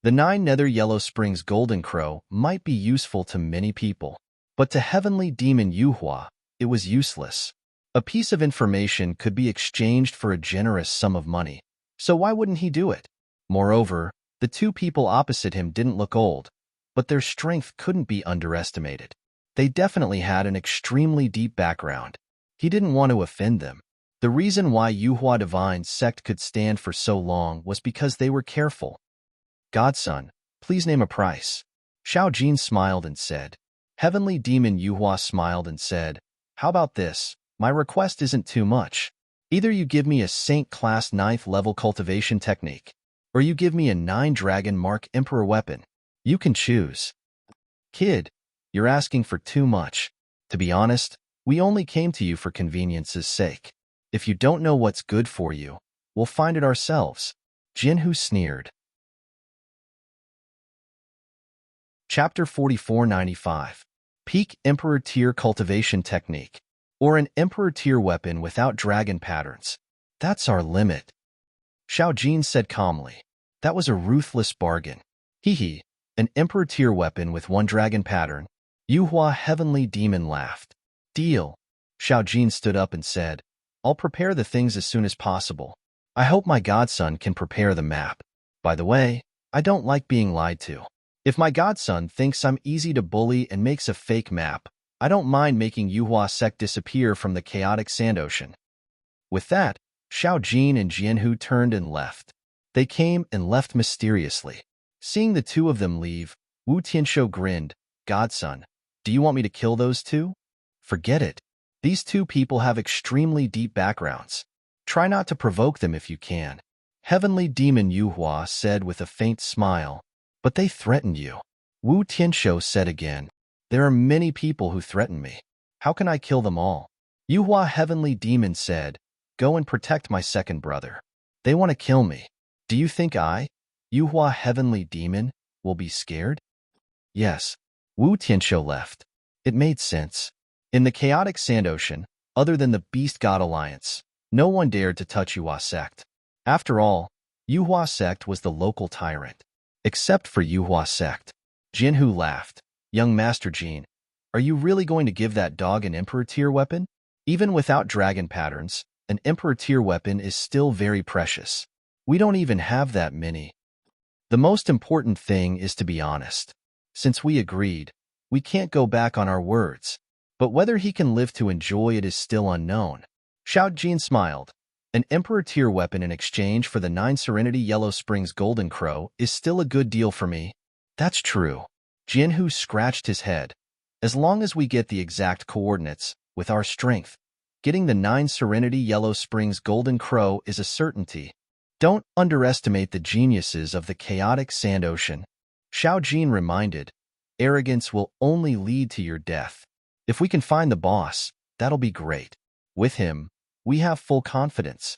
Speaker 1: The 9 Nether Yellow Springs Golden Crow might be useful to many people, but to Heavenly Demon Yuhua, it was useless. A piece of information could be exchanged for a generous sum of money, so why wouldn't he do it? Moreover, the two people opposite him didn't look old, but their strength couldn't be underestimated. They definitely had an extremely deep background. He didn't want to offend them. The reason why Yuhua Divine Sect could stand for so long was because they were careful. Godson, please name a price. Xiao Jin smiled and said. Heavenly Demon Yuhua smiled and said, how about this? My request isn't too much. Either you give me a Saint Class 9th level cultivation technique, or you give me a 9 Dragon Mark Emperor weapon. You can choose. Kid, you're asking for too much. To be honest, we only came to you for convenience's sake. If you don't know what's good for you, we'll find it ourselves. Jinhu sneered. Chapter 4495. Peak Emperor Tier Cultivation Technique, or an Emperor Tier weapon without dragon patterns. That's our limit. Xiao Jin said calmly. That was a ruthless bargain. Hee, an Emperor Tier weapon with 1 dragon pattern. Yuhua Heavenly Demon laughed. Deal. Xiao Jin stood up and said, I'll prepare the things as soon as possible. I hope my godson can prepare the map. By the way, I don't like being lied to. If my godson thinks I'm easy to bully and makes a fake map, I don't mind making Yuhua Sect disappear from the chaotic sand ocean. With that, Xiao Jin and Jianhu turned and left. They came and left mysteriously. Seeing the two of them leave, Wu Tianshou grinned. Godson, do you want me to kill those two? Forget it. These two people have extremely deep backgrounds. Try not to provoke them if you can. Heavenly Demon Yuhua said with a faint smile. But they threatened you. Wu Tianshou said again. There are many people who threaten me. How can I kill them all? Yuhua Heavenly Demon said, Go and protect my second brother. They want to kill me. Do you think I, Yuhua Heavenly Demon, will be scared? Yes. Wu Tianshou left. It made sense. In the chaotic sand ocean, other than the Beast God Alliance, no one dared to touch Yuhua Sect. After all, Yuhua Sect was the local tyrant. Except for Yuhua Sect. Jinhu laughed. Young Master Jin, are you really going to give that dog an Emperor Tier weapon? Even without dragon patterns, an Emperor Tier weapon is still very precious. We don't even have that many. The most important thing is to be honest. Since we agreed, we can't go back on our words. But whether he can live to enjoy it is still unknown. Xiao Jin smiled. An Emperor Tier weapon in exchange for the 9 Serenity Yellow Springs Golden Crow is still a good deal for me. That's true. Jinhu scratched his head. As long as we get the exact coordinates, with our strength, getting the 9 Serenity Yellow Springs Golden Crow is a certainty. Don't underestimate the geniuses of the chaotic sand ocean. Xiao Jin reminded, arrogance will only lead to your death. If we can find the boss, that'll be great. With him, we have full confidence.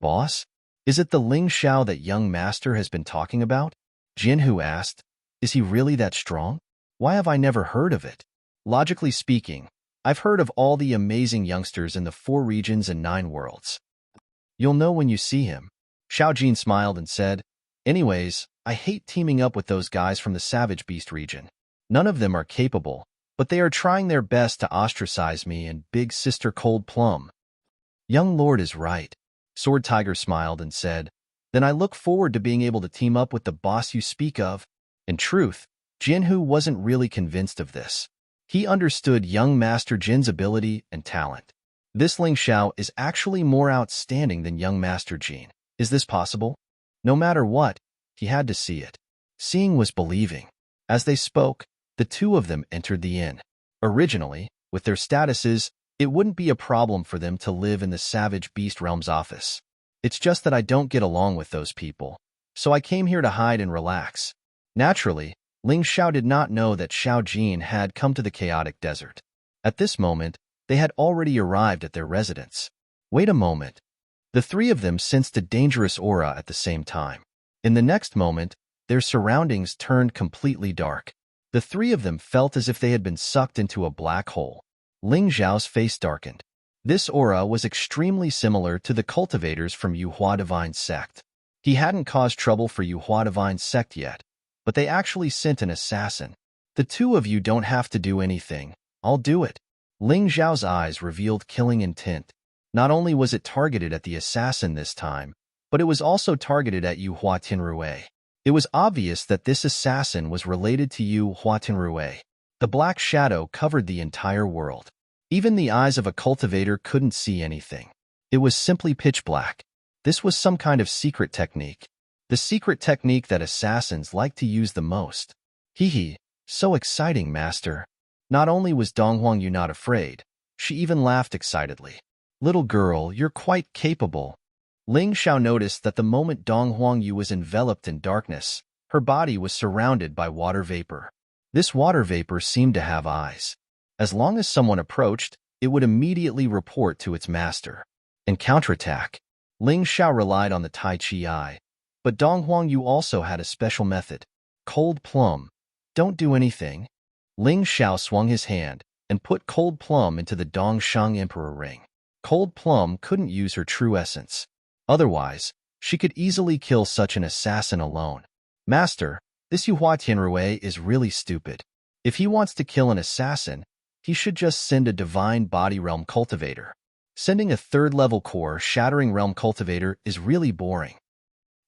Speaker 1: Boss? Is it the Ling Xiao that young master has been talking about? Jinhu asked. Is he really that strong? Why have I never heard of it? Logically speaking, I've heard of all the amazing youngsters in the 4 regions and 9 worlds. You'll know when you see him. Xiao Jin smiled and said, anyways, I hate teaming up with those guys from the Savage Beast region. None of them are capable, but they are trying their best to ostracize me and Big Sister Cold Plum. Young Lord is right. Sword Tiger smiled and said, then I look forward to being able to team up with the boss you speak of. In truth, Jinhu wasn't really convinced of this. He understood young Master Jin's ability and talent. This Ling Xiao is actually more outstanding than young Master Jin. Is this possible? No matter what, he had to see it. Seeing was believing. As they spoke, the two of them entered the inn. Originally, with their statuses, it wouldn't be a problem for them to live in the Savage Beast Realm's office. It's just that I don't get along with those people, so I came here to hide and relax. Naturally, Ling Xiao did not know that Xiao Jin had come to the chaotic desert. At this moment, they had already arrived at their residence. Wait a moment. The three of them sensed a dangerous aura at the same time. In the next moment, their surroundings turned completely dark. The three of them felt as if they had been sucked into a black hole. Ling Zhao's face darkened. This aura was extremely similar to the cultivators from Yuhua Divine Sect. He hadn't caused trouble for Yuhua Divine Sect yet, but they actually sent an assassin. The two of you don't have to do anything. I'll do it. Ling Zhao's eyes revealed killing intent. Not only was it targeted at the assassin this time, but it was also targeted at Yuhua Tianrui. It was obvious that this assassin was related to Yuhua Tianrui. The black shadow covered the entire world. Even the eyes of a cultivator couldn't see anything. It was simply pitch black. This was some kind of secret technique. The secret technique that assassins like to use the most. Hee hee, so exciting, master. Not only was Dong Huangyu not afraid, she even laughed excitedly. Little girl, you're quite capable. Ling Xiao noticed that the moment Dong Huangyu was enveloped in darkness, her body was surrounded by water vapor. This water vapor seemed to have eyes. As long as someone approached, it would immediately report to its master. And counterattack. Ling Xiao relied on the Tai Chi Eye, but Dong Huangyu also had a special method. Cold Plum. Don't do anything. Ling Xiao swung his hand and put Cold Plum into the Dongshang Emperor ring. Cold Plum couldn't use her true essence. Otherwise, she could easily kill such an assassin alone. Master, this Yuhua Tianrui is really stupid. If he wants to kill an assassin, he should just send a divine body realm cultivator. Sending a third-level core shattering realm cultivator is really boring.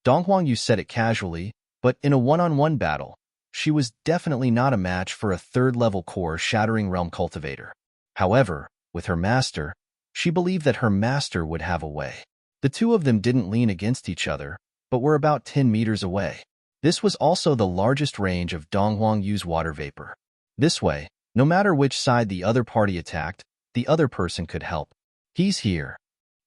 Speaker 1: Dong Huangyu said it casually, but in a one-on-one battle, she was definitely not a match for a third-level core shattering realm cultivator. However, with her master, she believed that her master would have a way. The two of them didn't lean against each other, but were about 10 meters away. This was also the largest range of Dong Huangyu's water vapor. This way, no matter which side the other party attacked, the other person could help. He's here.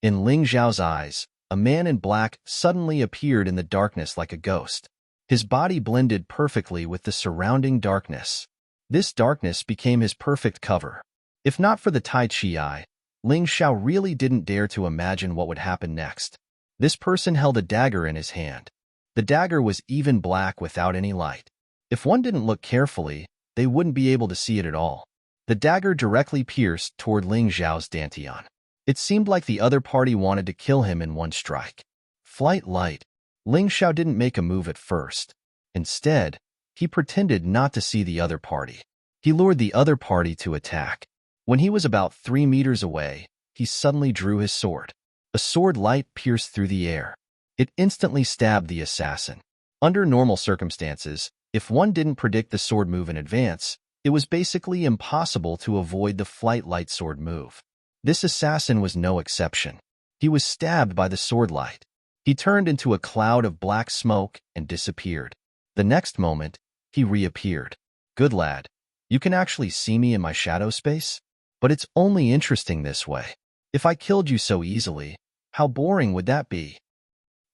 Speaker 1: In Ling Zhao's eyes, a man in black suddenly appeared in the darkness like a ghost. His body blended perfectly with the surrounding darkness. This darkness became his perfect cover. If not for the Tai Chi Eye, Ling Xiao really didn't dare to imagine what would happen next. This person held a dagger in his hand. The dagger was even black without any light. If one didn't look carefully, they wouldn't be able to see it at all. The dagger directly pierced toward Ling Zhao's dantian. It seemed like the other party wanted to kill him in one strike. Flight light. Ling Xiao didn't make a move at first. Instead, he pretended not to see the other party. He lured the other party to attack. When he was about 3 meters away, he suddenly drew his sword. A sword light pierced through the air. It instantly stabbed the assassin. Under normal circumstances, if one didn't predict the sword move in advance, it was basically impossible to avoid the flight light sword move. This assassin was no exception. He was stabbed by the sword light. He turned into a cloud of black smoke and disappeared. The next moment, he reappeared. Good lad, you can actually see me in my shadow space? But it's only interesting this way. If I killed you so easily, how boring would that be?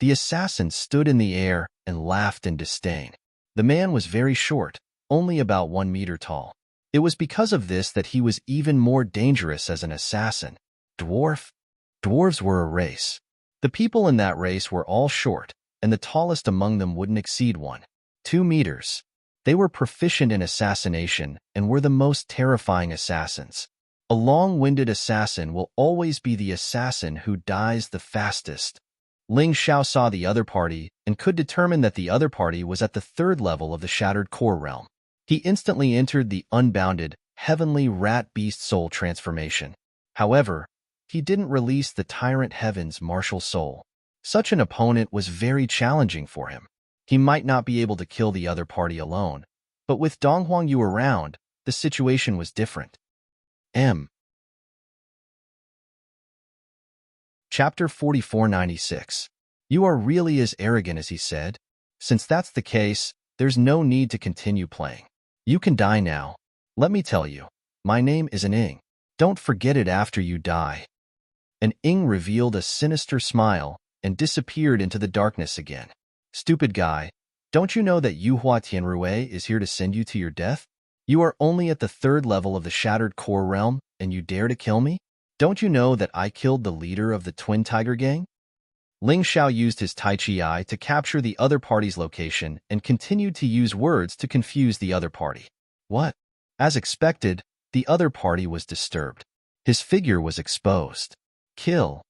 Speaker 1: The assassin stood in the air and laughed in disdain. The man was very short, only about 1 meter tall. It was because of this that he was even more dangerous as an assassin. Dwarves were a race. The people in that race were all short, and the tallest among them wouldn't exceed 1.2 meters. They were proficient in assassination and were the most terrifying assassins. A long-winded assassin will always be the assassin who dies the fastest. Ling Xiao saw the other party and could determine that the other party was at the 3rd level of the Shattered Core Realm. He instantly entered the unbounded, heavenly rat-beast soul transformation. However, he didn't release the Tyrant Heaven's martial soul. Such an opponent was very challenging for him. He might not be able to kill the other party alone, but with Dong Huangyu around, the situation was different. Chapter 4496. You are really as arrogant as he said? Since that's the case, there's no need to continue playing. You can die now. Let me tell you, my name is an Ing. Don't forget it after you die. An Ing revealed a sinister smile and disappeared into the darkness again. Stupid guy, don't you know that Yuhua Tianrui is here to send you to your death? You are only at the 3rd level of the Shattered Core Realm, and you dare to kill me? Don't you know that I killed the leader of the Twin Tiger Gang? Ling Xiao used his Tai Chi Eye to capture the other party's location and continued to use words to confuse the other party. What? As expected, The other party was disturbed. His figure was exposed. Kill.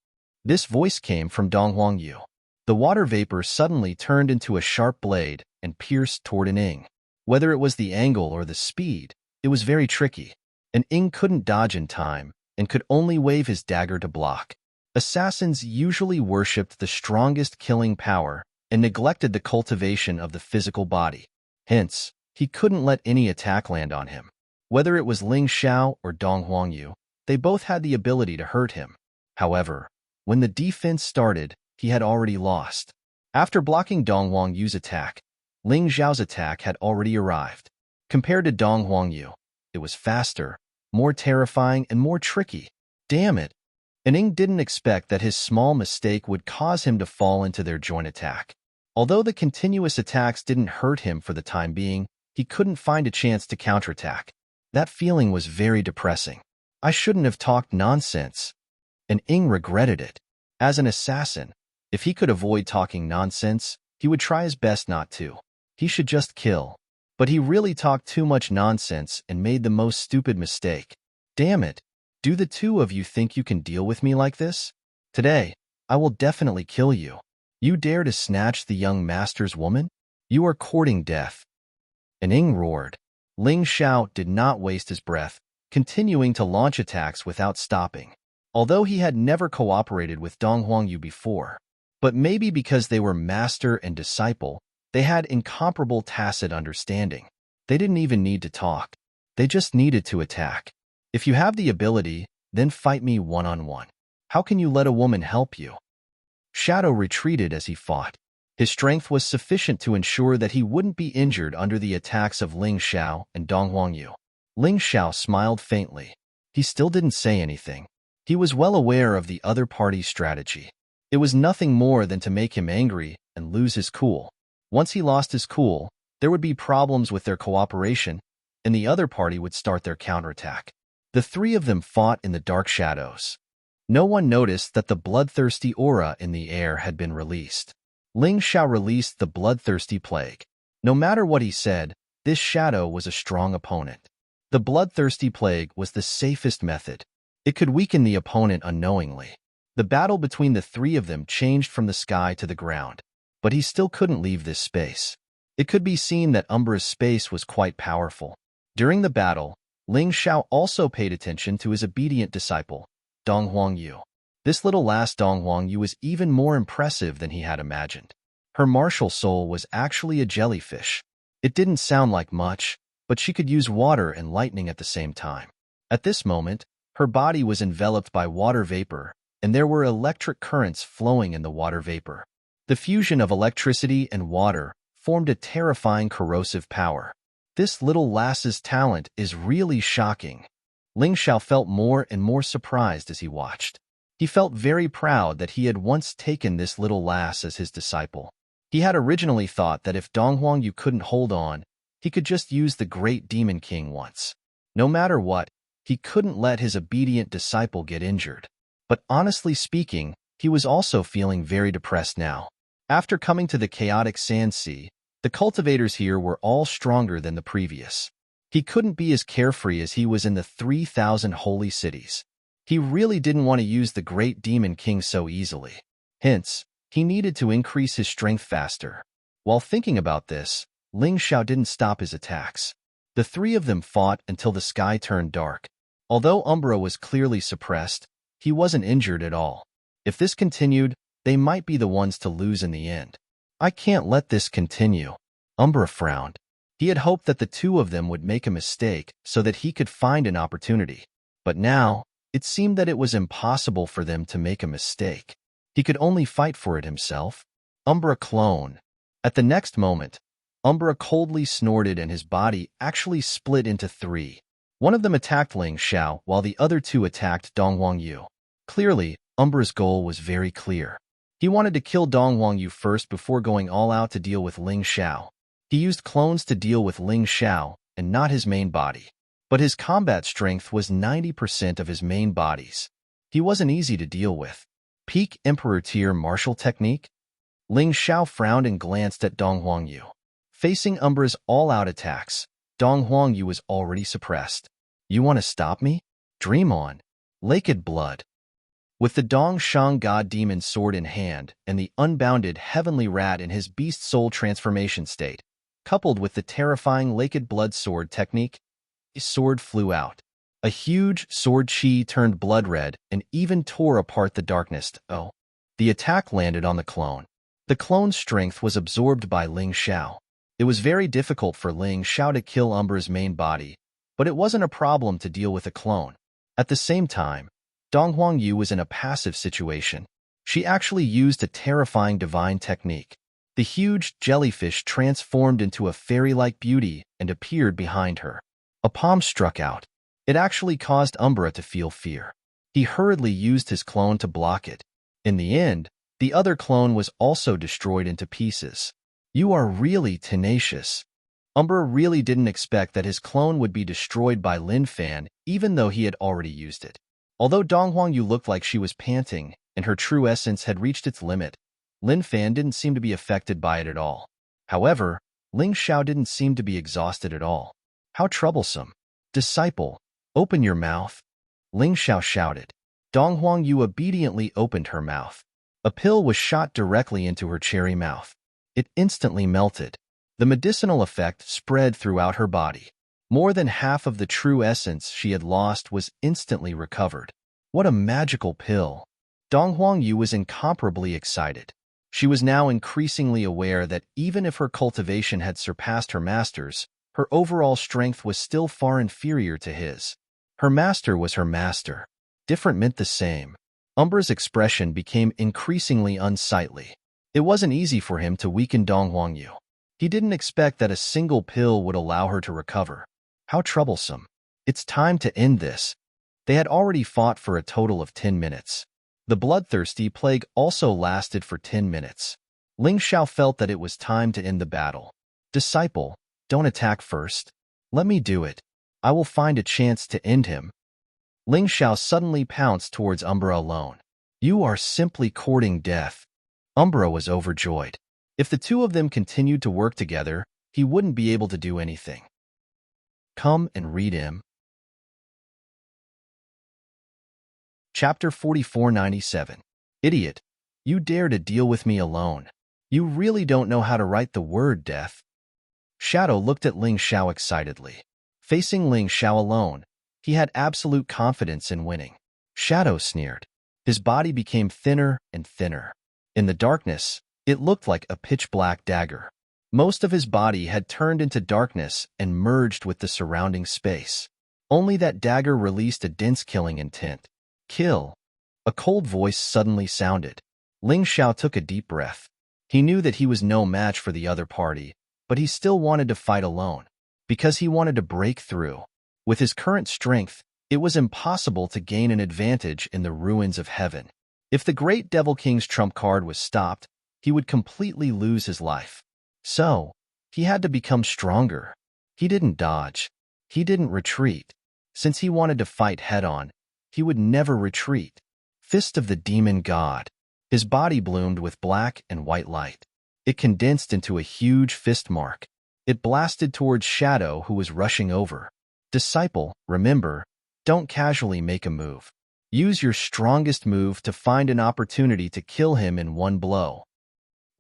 Speaker 1: This voice came from Dong Huangyu. The water vapor suddenly turned into a sharp blade and pierced toward an Ing. Whether it was the angle or the speed, it was very tricky. An Ing couldn't dodge in time and could only wave his dagger to block. Assassins usually worshipped the strongest killing power and neglected the cultivation of the physical body. Hence, he couldn't let any attack land on him. Whether it was Ling Xiao or Dong Huangyu, they both had the ability to hurt him. However, when the defense started, he had already lost. After blocking Dong Huangyu's attack, Ling Xiao's attack had already arrived. Compared to Dong Huangyu, it was faster, more terrifying, and more tricky. Damn it! And Ing didn't expect that his small mistake would cause him to fall into their joint attack. Although the continuous attacks didn't hurt him for the time being, he couldn't find a chance to counterattack. That feeling was very depressing. I shouldn't have talked nonsense. And Ing regretted it. As an assassin, if he could avoid talking nonsense, he would try his best not to. He should just kill. But he really talked too much nonsense and made the most stupid mistake. Damn it! Do the two of you think you can deal with me like this? Today, I will definitely kill you. You dare to snatch the young master's woman? You are courting death. And Ing roared. Ling Xiao did not waste his breath, continuing to launch attacks without stopping. Although he had never cooperated with Dong Huangyu before, but maybe because they were master and disciple, they had incomparable tacit understanding. They didn't even need to talk. They just needed to attack. If you have the ability, then fight me one-on-one. How can you let a woman help you? Shadow retreated as he fought. His strength was sufficient to ensure that he wouldn't be injured under the attacks of Ling Xiao and Dong Huangyu. Ling Xiao smiled faintly. He still didn't say anything. He was well aware of the other party's strategy. It was nothing more than to make him angry and lose his cool. Once he lost his cool, there would be problems with their cooperation, and the other party would start their counterattack. The three of them fought in the dark shadows. No one noticed that the bloodthirsty aura in the air had been released. Ling Xiao released the bloodthirsty plague. No matter what he said, this shadow was a strong opponent. The bloodthirsty plague was the safest method. It could weaken the opponent unknowingly. The battle between the three of them changed from the sky to the ground, but he still couldn't leave this space. It could be seen that Umbra's space was quite powerful. During the battle, Ling Xiao also paid attention to his obedient disciple, Dong Huangyu. This little lass Dong Huangyu was even more impressive than he had imagined. Her martial soul was actually a jellyfish. It didn't sound like much, but she could use water and lightning at the same time. At this moment, her body was enveloped by water vapor, and there were electric currents flowing in the water vapor. The fusion of electricity and water formed a terrifying corrosive power. This little lass's talent is really shocking. Ling Xiao felt more and more surprised as he watched. He felt very proud that he had once taken this little lass as his disciple. He had originally thought that if Dong Huangyu couldn't hold on, he could just use the Great Demon King once. No matter what, he couldn't let his obedient disciple get injured. But honestly speaking, he was also feeling very depressed now. After coming to the chaotic sand sea, the cultivators here were all stronger than the previous. He couldn't be as carefree as he was in the 3,000 holy cities. He really didn't want to use the Great Demon King so easily. Hence, he needed to increase his strength faster. While thinking about this, Ling Xiao didn't stop his attacks. The three of them fought until the sky turned dark. Although Umbra was clearly suppressed, he wasn't injured at all. If this continued, they might be the ones to lose in the end. I can't let this continue. Umbra frowned. He had hoped that the two of them would make a mistake so that he could find an opportunity. But now, it seemed that it was impossible for them to make a mistake. He could only fight for it himself. Umbra clone. At the next moment, Umbra coldly snorted and his body actually split into three. One of them attacked Ling Xiao while the other two attacked Dong Huangyu. Clearly, Umbra's goal was very clear. He wanted to kill Dong Huangyu first before going all out to deal with Ling Xiao. He used clones to deal with Ling Xiao and not his main body. But his combat strength was 90% of his main bodies. He wasn't easy to deal with. Peak Emperor tier martial technique? Ling Xiao frowned and glanced at Dong Huangyu. Facing Umbra's all-out attacks, Dong Huangyu was already suppressed. You want to stop me? Dream on. Naked blood. With the Dong-Shang god demon sword in hand and the unbounded heavenly rat in his beast soul transformation state, coupled with the terrifying naked blood sword technique, his sword flew out. A huge sword chi turned blood red and even tore apart the darkness. Oh. The attack landed on the clone. The clone's strength was absorbed by Ling Xiao. It was very difficult for Ling Xiao to kill Umbra's main body, but it wasn't a problem to deal with a clone. At the same time, Dong Huangyu was in a passive situation. She actually used a terrifying divine technique. The huge jellyfish transformed into a fairy-like beauty and appeared behind her. A palm struck out. It actually caused Umbra to feel fear. He hurriedly used his clone to block it. In the end, the other clone was also destroyed into pieces. You are really tenacious. Umbra really didn't expect that his clone would be destroyed by Lin Fan, even though he had already used it. Although Dong Huangyu looked like she was panting and her true essence had reached its limit, Lin Fan didn't seem to be affected by it at all. However, Ling Xiao didn't seem to be exhausted at all. How troublesome. Disciple, open your mouth. Ling Xiao shouted. Dong Huangyu obediently opened her mouth. A pill was shot directly into her cherry mouth. It instantly melted. The medicinal effect spread throughout her body. More than half of the true essence she had lost was instantly recovered. What a magical pill! Dong Huangyu was incomparably excited. She was now increasingly aware that even if her cultivation had surpassed her master's, her overall strength was still far inferior to his. Her master was her master. Different meant the same. Umbra's expression became increasingly unsightly. It wasn't easy for him to weaken Dong Huangyu. He didn't expect that a single pill would allow her to recover. How troublesome. It's time to end this. They had already fought for a total of 10 minutes. The bloodthirsty plague also lasted for 10 minutes. Ling Xiao felt that it was time to end the battle. Disciple, don't attack first. Let me do it. I will find a chance to end him. Ling Xiao suddenly pounced towards Umbra alone. You are simply courting death. Umbra was overjoyed. If the two of them continued to work together, he wouldn't be able to do anything. Come and read him. Chapter 4497. Idiot, you dare to deal with me alone. You really don't know how to write the word death. Shadow looked at Ling Xiao excitedly. Facing Ling Xiao alone, he had absolute confidence in winning. Shadow sneered. His body became thinner and thinner. In the darkness, it looked like a pitch-black dagger. Most of his body had turned into darkness and merged with the surrounding space. Only that dagger released a dense killing intent. Kill. A cold voice suddenly sounded. Ling Xiao took a deep breath. He knew that he was no match for the other party, but he still wanted to fight alone, because he wanted to break through. With his current strength, it was impossible to gain an advantage in the ruins of heaven. If the great Devil King's trump card was stopped, he would completely lose his life. So, he had to become stronger. He didn't dodge. He didn't retreat. Since he wanted to fight head-on, he would never retreat. Fist of the Demon God. His body bloomed with black and white light. It condensed into a huge fist mark. It blasted towards Shadow, who was rushing over. Disciple, remember, don't casually make a move. Use your strongest move to find an opportunity to kill him in one blow.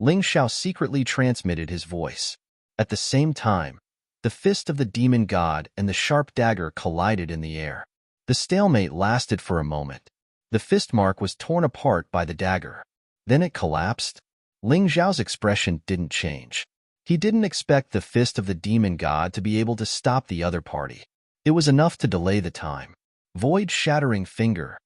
Speaker 1: Ling Xiao secretly transmitted his voice. At the same time, the fist of the demon god and the sharp dagger collided in the air. The stalemate lasted for a moment. The fist mark was torn apart by the dagger. Then it collapsed. Ling Xiao's expression didn't change. He didn't expect the fist of the demon god to be able to stop the other party. It was enough to delay the time. Void-shattering finger.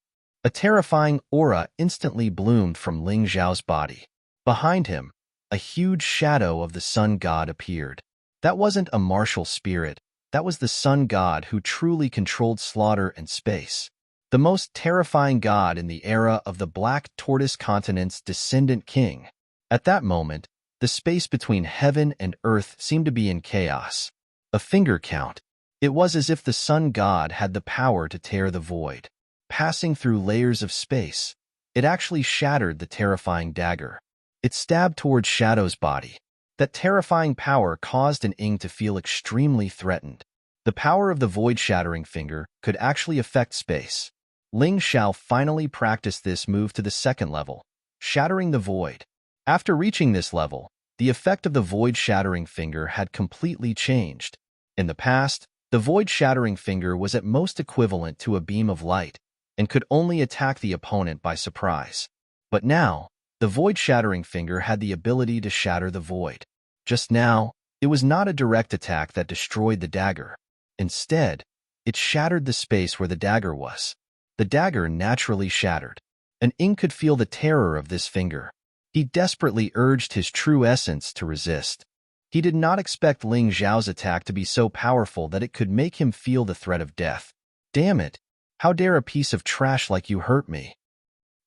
Speaker 1: A terrifying aura instantly bloomed from Ling Xiao's body. Behind him, a huge shadow of the sun god appeared. That wasn't a martial spirit. That was the sun god who truly controlled slaughter and space. The most terrifying god in the era of the Black Tortoise Continent's descendant king. At that moment, the space between heaven and earth seemed to be in chaos. A finger count. It was as if the sun god had the power to tear the void. Passing through layers of space, it actually shattered the terrifying dagger. It stabbed towards Shadow's body. That terrifying power caused an Ing to feel extremely threatened. The power of the void-shattering finger could actually affect space. Ling Xiao finally practiced this move to the second level, shattering the void. After reaching this level, the effect of the void-shattering finger had completely changed. In the past, the void-shattering finger was at most equivalent to a beam of light and could only attack the opponent by surprise. But now, the void-shattering finger had the ability to shatter the void. Just now, it was not a direct attack that destroyed the dagger. Instead, it shattered the space where the dagger was. The dagger naturally shattered. And Ing could feel the terror of this finger. He desperately urged his true essence to resist. He did not expect Ling Xiao's attack to be so powerful that it could make him feel the threat of death. Damn it! How dare a piece of trash like you hurt me?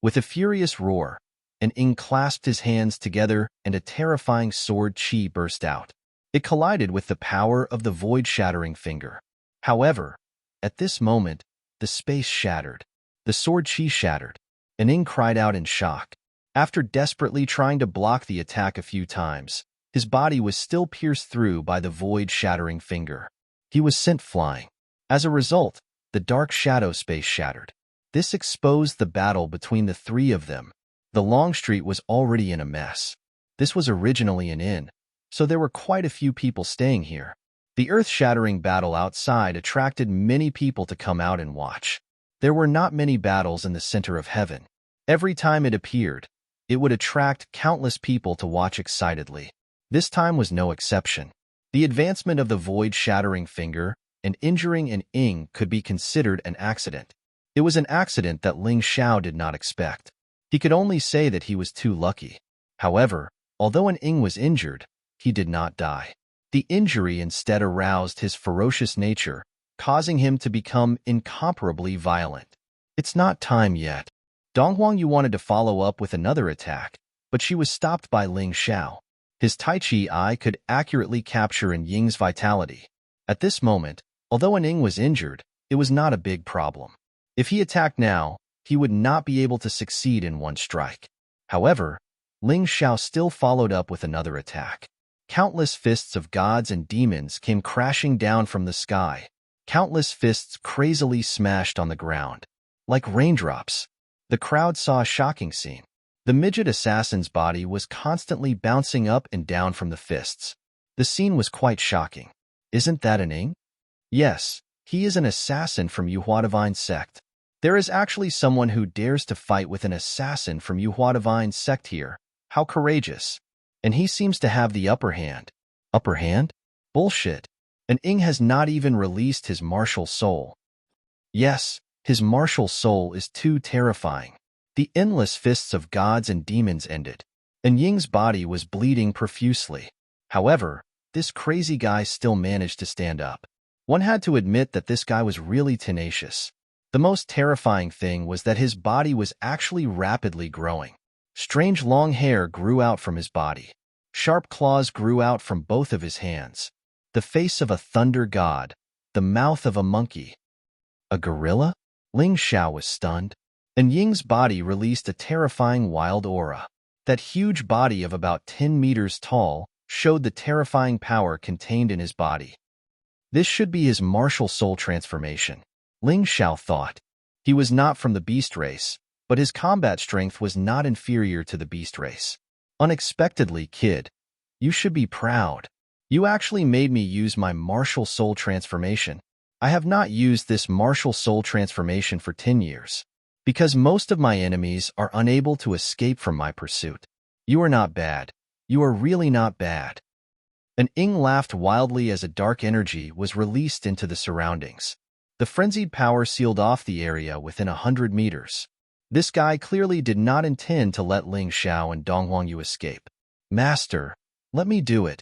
Speaker 1: With a furious roar, and Ing clasped his hands together and a terrifying sword chi burst out. It collided with the power of the void-shattering finger. However, at this moment, the space shattered. The sword chi shattered, and Ing cried out in shock. After desperately trying to block the attack a few times, his body was still pierced through by the void-shattering finger. He was sent flying. As a result, the dark shadow space shattered. This exposed the battle between the three of them. The long street was already in a mess. This was originally an inn, so there were quite a few people staying here. The earth-shattering battle outside attracted many people to come out and watch. There were not many battles in the center of heaven. Every time it appeared, it would attract countless people to watch excitedly. This time was no exception. The advancement of the void-shattering finger and injuring an Ing could be considered an accident. It was an accident that Ling Xiao did not expect. He could only say that he was too lucky. However, although an Ing was injured, he did not die. The injury instead aroused his ferocious nature, causing him to become incomparably violent. It's not time yet. Donghuang Yu wanted to follow up with another attack, but she was stopped by Ling Xiao. His Tai Chi eye could accurately capture an Ying's vitality. At this moment, although an Ing was injured, it was not a big problem. If he attacked now, he would not be able to succeed in one strike. However, Ling Xiao still followed up with another attack. Countless fists of gods and demons came crashing down from the sky. Countless fists crazily smashed on the ground. Like raindrops. The crowd saw a shocking scene. The midget assassin's body was constantly bouncing up and down from the fists. The scene was quite shocking. Isn't that an Ing? Yes, he is an assassin from Yuhua Divine Sect. There is actually someone who dares to fight with an assassin from Yuhua Divine Sect here. How courageous. And he seems to have the upper hand. Upper hand? Bullshit. And Ing has not even released his martial soul. Yes, his martial soul is too terrifying. The endless fists of gods and demons ended, and Ying's body was bleeding profusely. However, this crazy guy still managed to stand up. One had to admit that this guy was really tenacious. The most terrifying thing was that his body was actually rapidly growing. Strange long hair grew out from his body. Sharp claws grew out from both of his hands. The face of a thunder god. The mouth of a monkey. A gorilla? Ling Xiao was stunned. And Ying's body released a terrifying wild aura. That huge body of about 10 meters tall showed the terrifying power contained in his body. This should be his martial soul transformation. Ling Xiao thought. He was not from the beast race, but his combat strength was not inferior to the beast race. Unexpectedly, kid. You should be proud. You actually made me use my martial soul transformation. I have not used this martial soul transformation for 10 years. Because most of my enemies are unable to escape from my pursuit. You are not bad. You are really not bad. An Ing laughed wildly as a dark energy was released into the surroundings. The frenzied power sealed off the area within 100 meters. This guy clearly did not intend to let Ling Xiao and Donghuang Yu escape. Master, let me do it.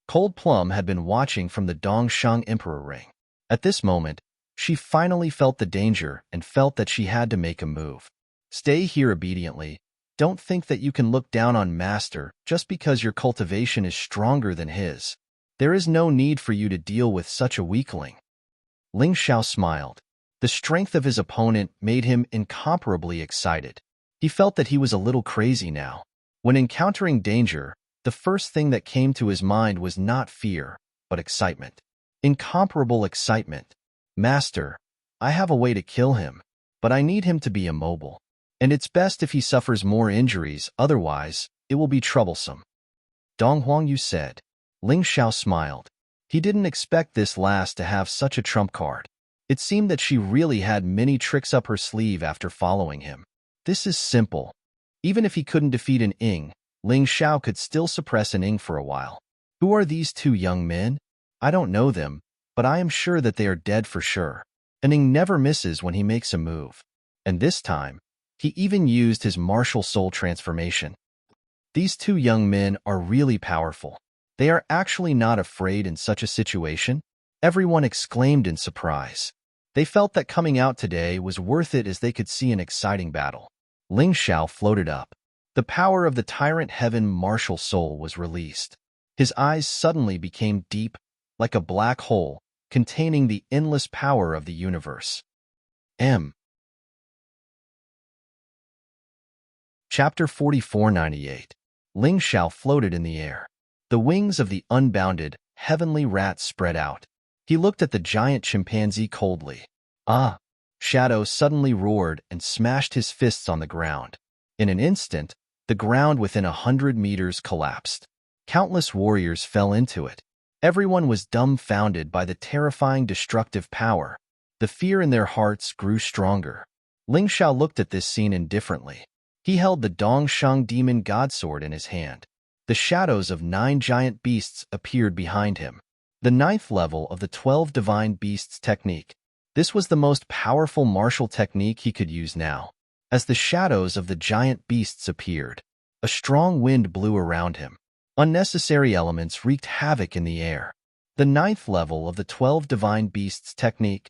Speaker 1: Cold Plum had been watching from the Dongshang Emperor Ring. At this moment, she finally felt the danger and felt that she had to make a move. Stay here obediently. Don't think that you can look down on Master just because your cultivation is stronger than his. There is no need for you to deal with such a weakling. Ling Xiao smiled. The strength of his opponent made him incomparably excited. He felt that he was a little crazy now. When encountering danger, the first thing that came to his mind was not fear, but excitement. Incomparable excitement. Master, I have a way to kill him, but I need him to be immobile. And it's best if he suffers more injuries, otherwise, it will be troublesome. Dong Huangyu said. Ling Xiao smiled. He didn't expect this last to have such a trump card. It seemed that she really had many tricks up her sleeve after following him. This is simple. Even if he couldn't defeat an Ing, Ling Xiao could still suppress an Ing for a while. Who are these two young men? I don't know them, but I am sure that they are dead for sure. An Ing never misses when he makes a move. And this time, he even used his martial soul transformation. These two young men are really powerful. They are actually not afraid in such a situation. Everyone exclaimed in surprise. They felt that coming out today was worth it as they could see an exciting battle. Ling Xiao floated up. The power of the Tyrant Heaven martial soul was released. His eyes suddenly became deep, like a black hole, containing the endless power of the universe. Chapter 4498. Ling Xiao floated in the air. The wings of the unbounded, heavenly rat spread out. He looked at the giant chimpanzee coldly. Ah! Shadow suddenly roared and smashed his fists on the ground. In an instant, the ground within 100 meters collapsed. Countless warriors fell into it. Everyone was dumbfounded by the terrifying destructive power. The fear in their hearts grew stronger. Ling Xiao looked at this scene indifferently. He held the Dongsheng Demon Godsword in his hand. The shadows of 9 giant beasts appeared behind him. The 9th level of the 12 Divine Beasts technique. This was the most powerful martial technique he could use now. As the shadows of the giant beasts appeared, a strong wind blew around him. Unnecessary elements wreaked havoc in the air. The 9th level of the 12 Divine Beasts technique.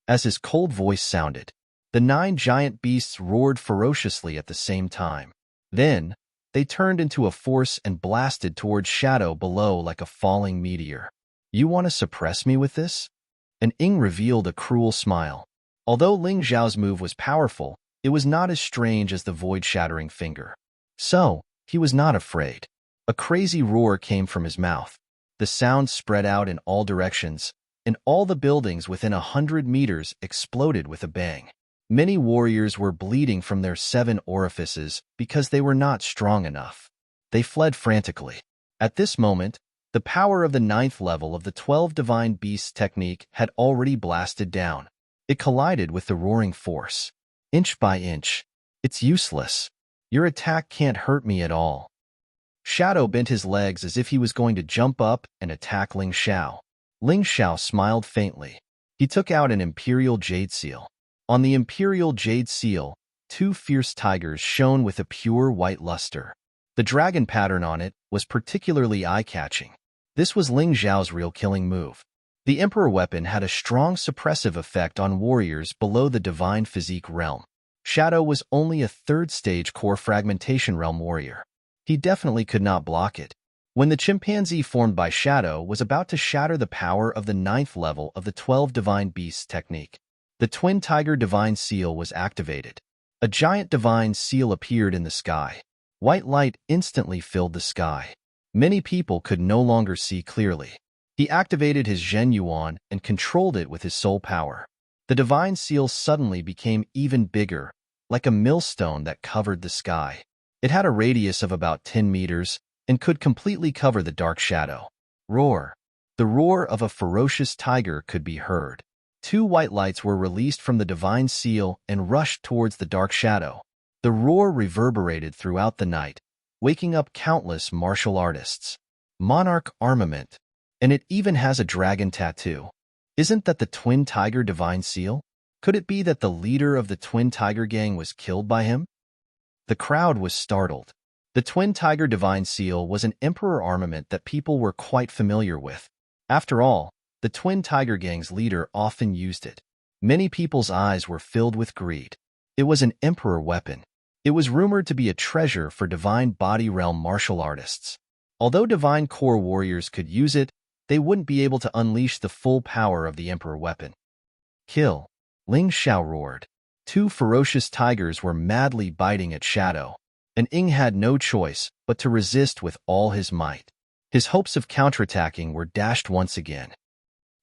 Speaker 1: As his cold voice sounded, the 9 giant beasts roared ferociously at the same time. Then, they turned into a force and blasted towards Shadow below like a falling meteor. You want to suppress me with this? An Ing revealed a cruel smile. Although Ling Xiao's move was powerful, it was not as strange as the void-shattering finger. So, he was not afraid. A crazy roar came from his mouth. The sound spread out in all directions, and all the buildings within 100 meters exploded with a bang. Many warriors were bleeding from their 7 orifices because they were not strong enough. They fled frantically. At this moment, the power of the 9th level of the 12 Divine Beasts technique had already blasted down. It collided with the roaring force. Inch by inch. It's useless. Your attack can't hurt me at all. Shadow bent his legs as if he was going to jump up and attack Ling Xiao. Ling Xiao smiled faintly. He took out an Imperial Jade Seal. On the Imperial Jade Seal, 2 fierce tigers shone with a pure white luster. The dragon pattern on it was particularly eye-catching. This was Ling Xiao's real killing move. The Emperor weapon had a strong suppressive effect on warriors below the Divine Physique realm. Shadow was only a 3rd-stage core fragmentation realm warrior. He definitely could not block it. When the chimpanzee formed by Shadow was about to shatter the power of the 9th level of the 12 Divine Beasts technique, the Twin Tiger Divine Seal was activated. A giant Divine Seal appeared in the sky. White light instantly filled the sky. Many people could no longer see clearly. He activated his Zhen Yuan and controlled it with his soul power. The Divine Seal suddenly became even bigger, like a millstone that covered the sky. It had a radius of about 10 meters and could completely cover the dark shadow. Roar. The roar of a ferocious tiger could be heard. 2 white lights were released from the Divine Seal and rushed towards the dark shadow. The roar reverberated throughout the night, waking up countless martial artists. Monarch armament. And it even has a dragon tattoo. Isn't that the Twin Tiger Divine Seal? Could it be that the leader of the Twin Tiger gang was killed by him? The crowd was startled. The Twin Tiger Divine Seal was an emperor armament that people were quite familiar with. After all, the Twin Tiger gang's leader often used it. Many people's eyes were filled with greed. It was an emperor weapon. It was rumored to be a treasure for Divine Body Realm martial artists. Although Divine Core warriors could use it, they wouldn't be able to unleash the full power of the emperor weapon. Kill. Ling Xiao roared. 2 ferocious tigers were madly biting at Shadow, and Ing had no choice but to resist with all his might. His hopes of counterattacking were dashed once again.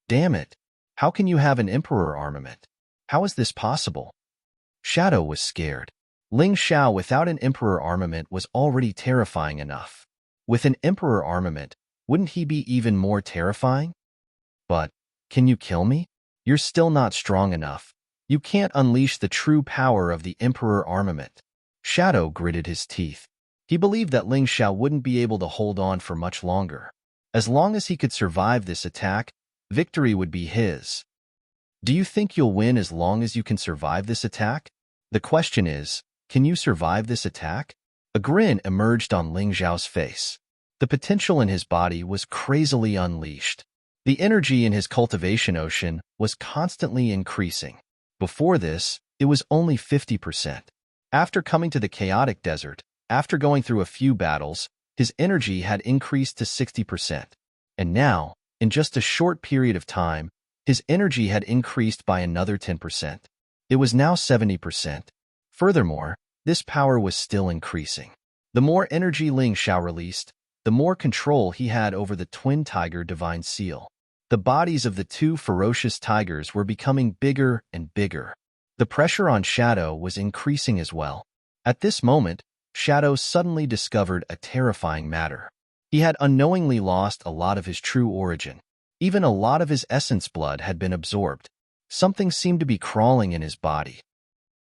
Speaker 1: Damn it! How can you have an Emperor armament? How is this possible? Shadow was scared. Ling Xiao without an Emperor armament was already terrifying enough. With an Emperor armament, wouldn't he be even more terrifying? But, can you kill me? You're still not strong enough. You can't unleash the true power of the Emperor armament. Shadow gritted his teeth. He believed that Ling Xiao wouldn't be able to hold on for much longer. As long as he could survive this attack, victory would be his. Do you think you'll win as long as you can survive this attack? The question is, can you survive this attack? A grin emerged on Ling Xiao's face. The potential in his body was crazily unleashed. The energy in his cultivation ocean was constantly increasing. Before this, it was only 50%. After coming to the chaotic desert, after going through a few battles, his energy had increased to 60%. And now, in just a short period of time, his energy had increased by another 10%. It was now 70%. Furthermore, this power was still increasing. The more energy Ling Xiao released, the more control he had over the twin tiger divine seal. The bodies of the two ferocious tigers were becoming bigger and bigger. The pressure on Shadow was increasing as well. At this moment, Shadow suddenly discovered a terrifying matter. He had unknowingly lost a lot of his true origin. Even a lot of his essence blood had been absorbed. Something seemed to be crawling in his body.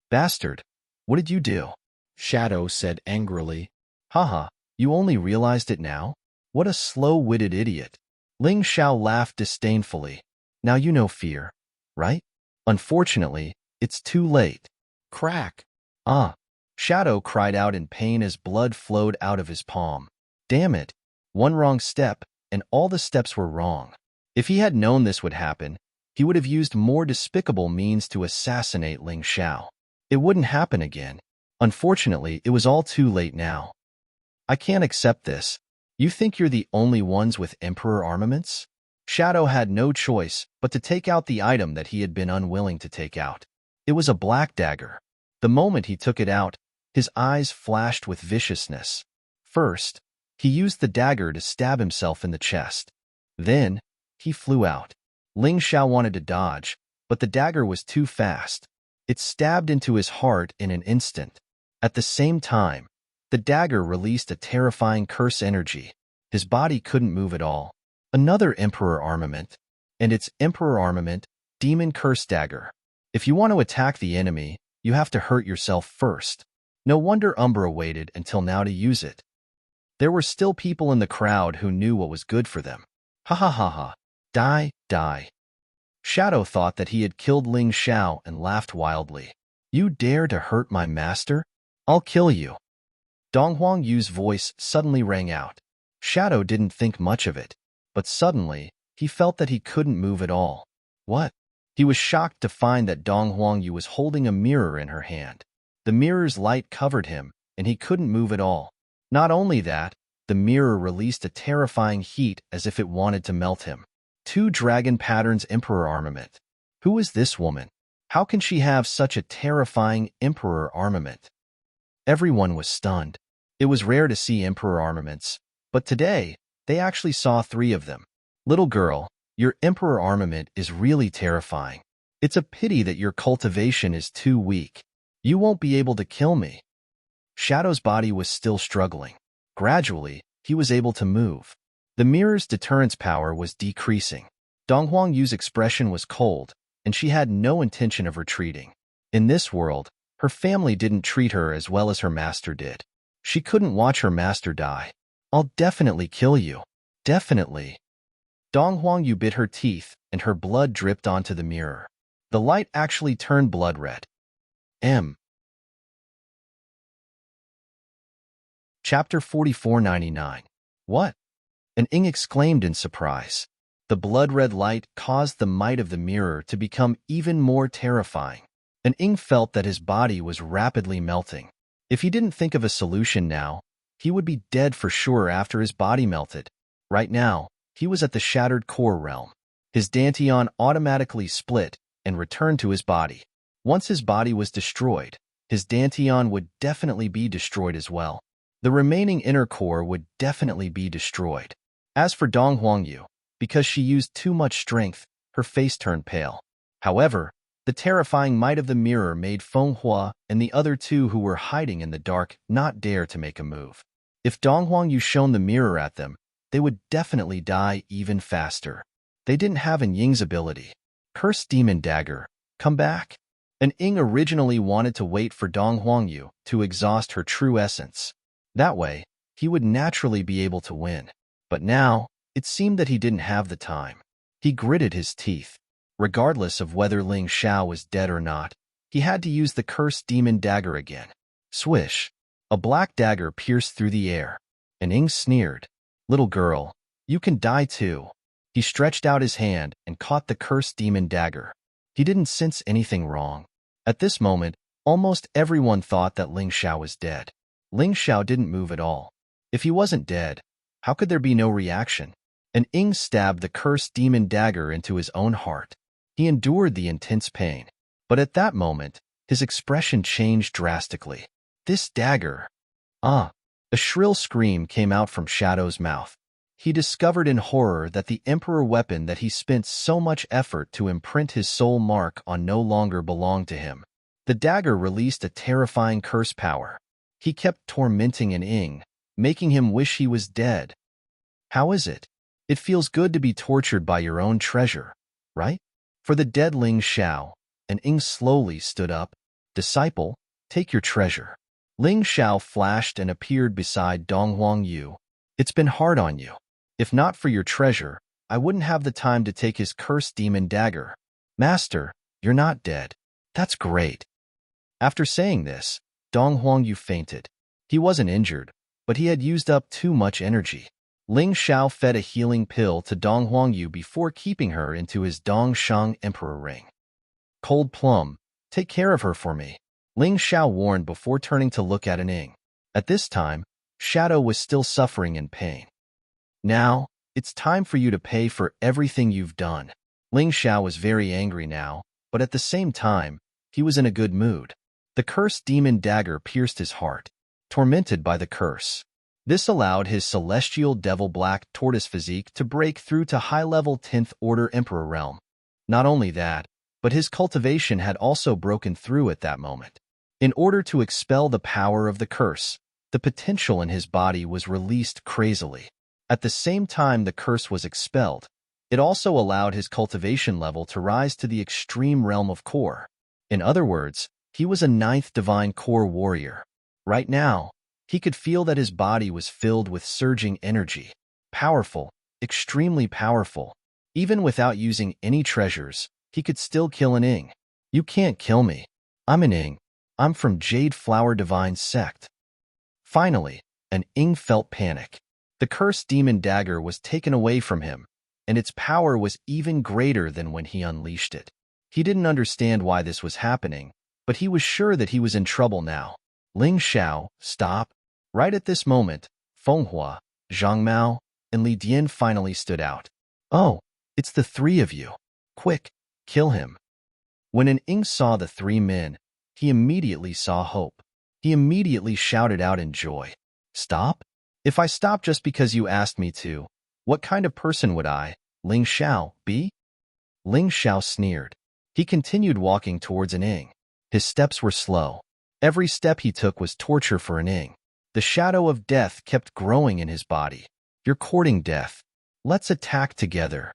Speaker 1: Bastard, what did you do? Shadow said angrily. Haha, you only realized it now? What a slow-witted idiot. Ling Xiao laughed disdainfully. Now you know fear, right? Unfortunately, it's too late. Crack. Ah. Shadow cried out in pain as blood flowed out of his palm. Damn it. One wrong step, and all the steps were wrong. If he had known this would happen, he would have used more despicable means to assassinate Ling Xiao. It wouldn't happen again. Unfortunately, it was all too late now. I can't accept this. You think you're the only ones with Emperor armaments? Shadow had no choice but to take out the item that he had been unwilling to take out. It was a black dagger. The moment he took it out, his eyes flashed with viciousness. First, he used the dagger to stab himself in the chest. Then, he flew out. Ling Xiao wanted to dodge, but the dagger was too fast. It stabbed into his heart in an instant. At the same time, the dagger released a terrifying curse energy. His body couldn't move at all. Another Emperor armament, and its Emperor armament, Demon Curse Dagger. If you want to attack the enemy, you have to hurt yourself first. No wonder Umbra waited until now to use it. There were still people in the crowd who knew what was good for them. Ha ha ha ha. Die, die. Shadow thought that he had killed Ling Xiao and laughed wildly. You dare to hurt my master? I'll kill you. Donghuang Yu's voice suddenly rang out. Shadow didn't think much of it, but suddenly, he felt that he couldn't move at all. What? He was shocked to find that Donghuang Yu was holding a mirror in her hand. The mirror's light covered him, and he couldn't move at all. Not only that, the mirror released a terrifying heat as if it wanted to melt him. 2 Dragon Patterns Emperor Armament. Who is this woman? How can she have such a terrifying Emperor armament? Everyone was stunned. It was rare to see Emperor armaments, but today, they actually saw 3 of them. Little girl, your Emperor armament is really terrifying. It's a pity that your cultivation is too weak. You won't be able to kill me. Shadow's body was still struggling. Gradually, he was able to move. The mirror's deterrence power was decreasing. Donghuang Yu's expression was cold, and she had no intention of retreating. In this world, her family didn't treat her as well as her master did. She couldn't watch her master die. I'll definitely kill you. Definitely. Donghuang Yu bit her teeth, and her blood dripped onto the mirror. The light actually turned blood red. Chapter 4499. What? An Ing exclaimed in surprise. The blood-red light caused the might of the mirror to become even more terrifying. An Ing felt that his body was rapidly melting. If he didn't think of a solution now, he would be dead for sure after his body melted. Right now, he was at the shattered core realm. His Dantian automatically split and returned to his body. Once his body was destroyed, his Dantian would definitely be destroyed as well. The remaining inner core would definitely be destroyed. As for Donghuang Yu, because she used too much strength, her face turned pale. However, the terrifying might of the mirror made Feng Hua and the other two who were hiding in the dark not dare to make a move. If Dong Huangyu shone the mirror at them, they would definitely die even faster. They didn't have An Ying's ability. Cursed Demon Dagger, come back. An Ying originally wanted to wait for Dong Huangyu to exhaust her true essence. That way, he would naturally be able to win. But now, it seemed that he didn't have the time. He gritted his teeth. Regardless of whether Ling Xiao was dead or not, he had to use the cursed demon dagger again. Swish! A black dagger pierced through the air. An Ying sneered. Little girl, you can die too. He stretched out his hand and caught the cursed demon dagger. He didn't sense anything wrong. At this moment, almost everyone thought that Ling Xiao was dead. Ling Xiao didn't move at all. If he wasn't dead, how could there be no reaction? An Ying stabbed the cursed demon dagger into his own heart. He endured the intense pain. But at that moment, his expression changed drastically. This dagger! Ah! A shrill scream came out from Shadow's mouth. He discovered in horror that the emperor weapon that he spent so much effort to imprint his soul mark on no longer belonged to him. The dagger released a terrifying curse power. He kept tormenting An Ying, making him wish he was dead. How is it? It feels good to be tortured by your own treasure, right? For the dead Ling Xiao, An Ying slowly stood up. Disciple, take your treasure. Ling Xiao flashed and appeared beside Dong Huangyu. It's been hard on you. If not for your treasure, I wouldn't have the time to take his cursed demon dagger. Master, you're not dead. That's great. After saying this, Dong Huangyu fainted. He wasn't injured, but he had used up too much energy. Ling Xiao fed a healing pill to Dong Huangyu before keeping her into his Dongshang Emperor ring. Cold Plum, take care of her for me, Ling Xiao warned before turning to look at An Ying. At this time, Shadow was still suffering in pain. Now, it's time for you to pay for everything you've done. Ling Xiao was very angry now, but at the same time, he was in a good mood. The cursed demon dagger pierced his heart, tormented by the curse. This allowed his celestial devil black tortoise physique to break through to high-level 10th Order Emperor realm. Not only that, but his cultivation had also broken through at that moment. In order to expel the power of the curse, the potential in his body was released crazily. At the same time the curse was expelled, it also allowed his cultivation level to rise to the extreme realm of core. In other words, he was a 9th divine core warrior. Right now, he could feel that his body was filled with surging energy. Powerful, extremely powerful. Even without using any treasures, he could still kill An Ying. You can't kill me. I'm An Ying. I'm from Jade Flower Divine Sect. Finally, An Ying felt panic. The cursed demon dagger was taken away from him, and its power was even greater than when he unleashed it. He didn't understand why this was happening, but he was sure that he was in trouble now. Ling Xiao, stop. Right at this moment, Feng Hua, Zhang Mao, and Li Dian finally stood out. Oh, it's the three of you. Quick, kill him. When An Ying saw the three men, he immediately saw hope. He immediately shouted out in joy. Stop? If I stop just because you asked me to, what kind of person would I, Ling Xiao, be? Ling Xiao sneered. He continued walking towards An Ying. His steps were slow. Every step he took was torture for An Ying. The shadow of death kept growing in his body. You're courting death. Let's attack together.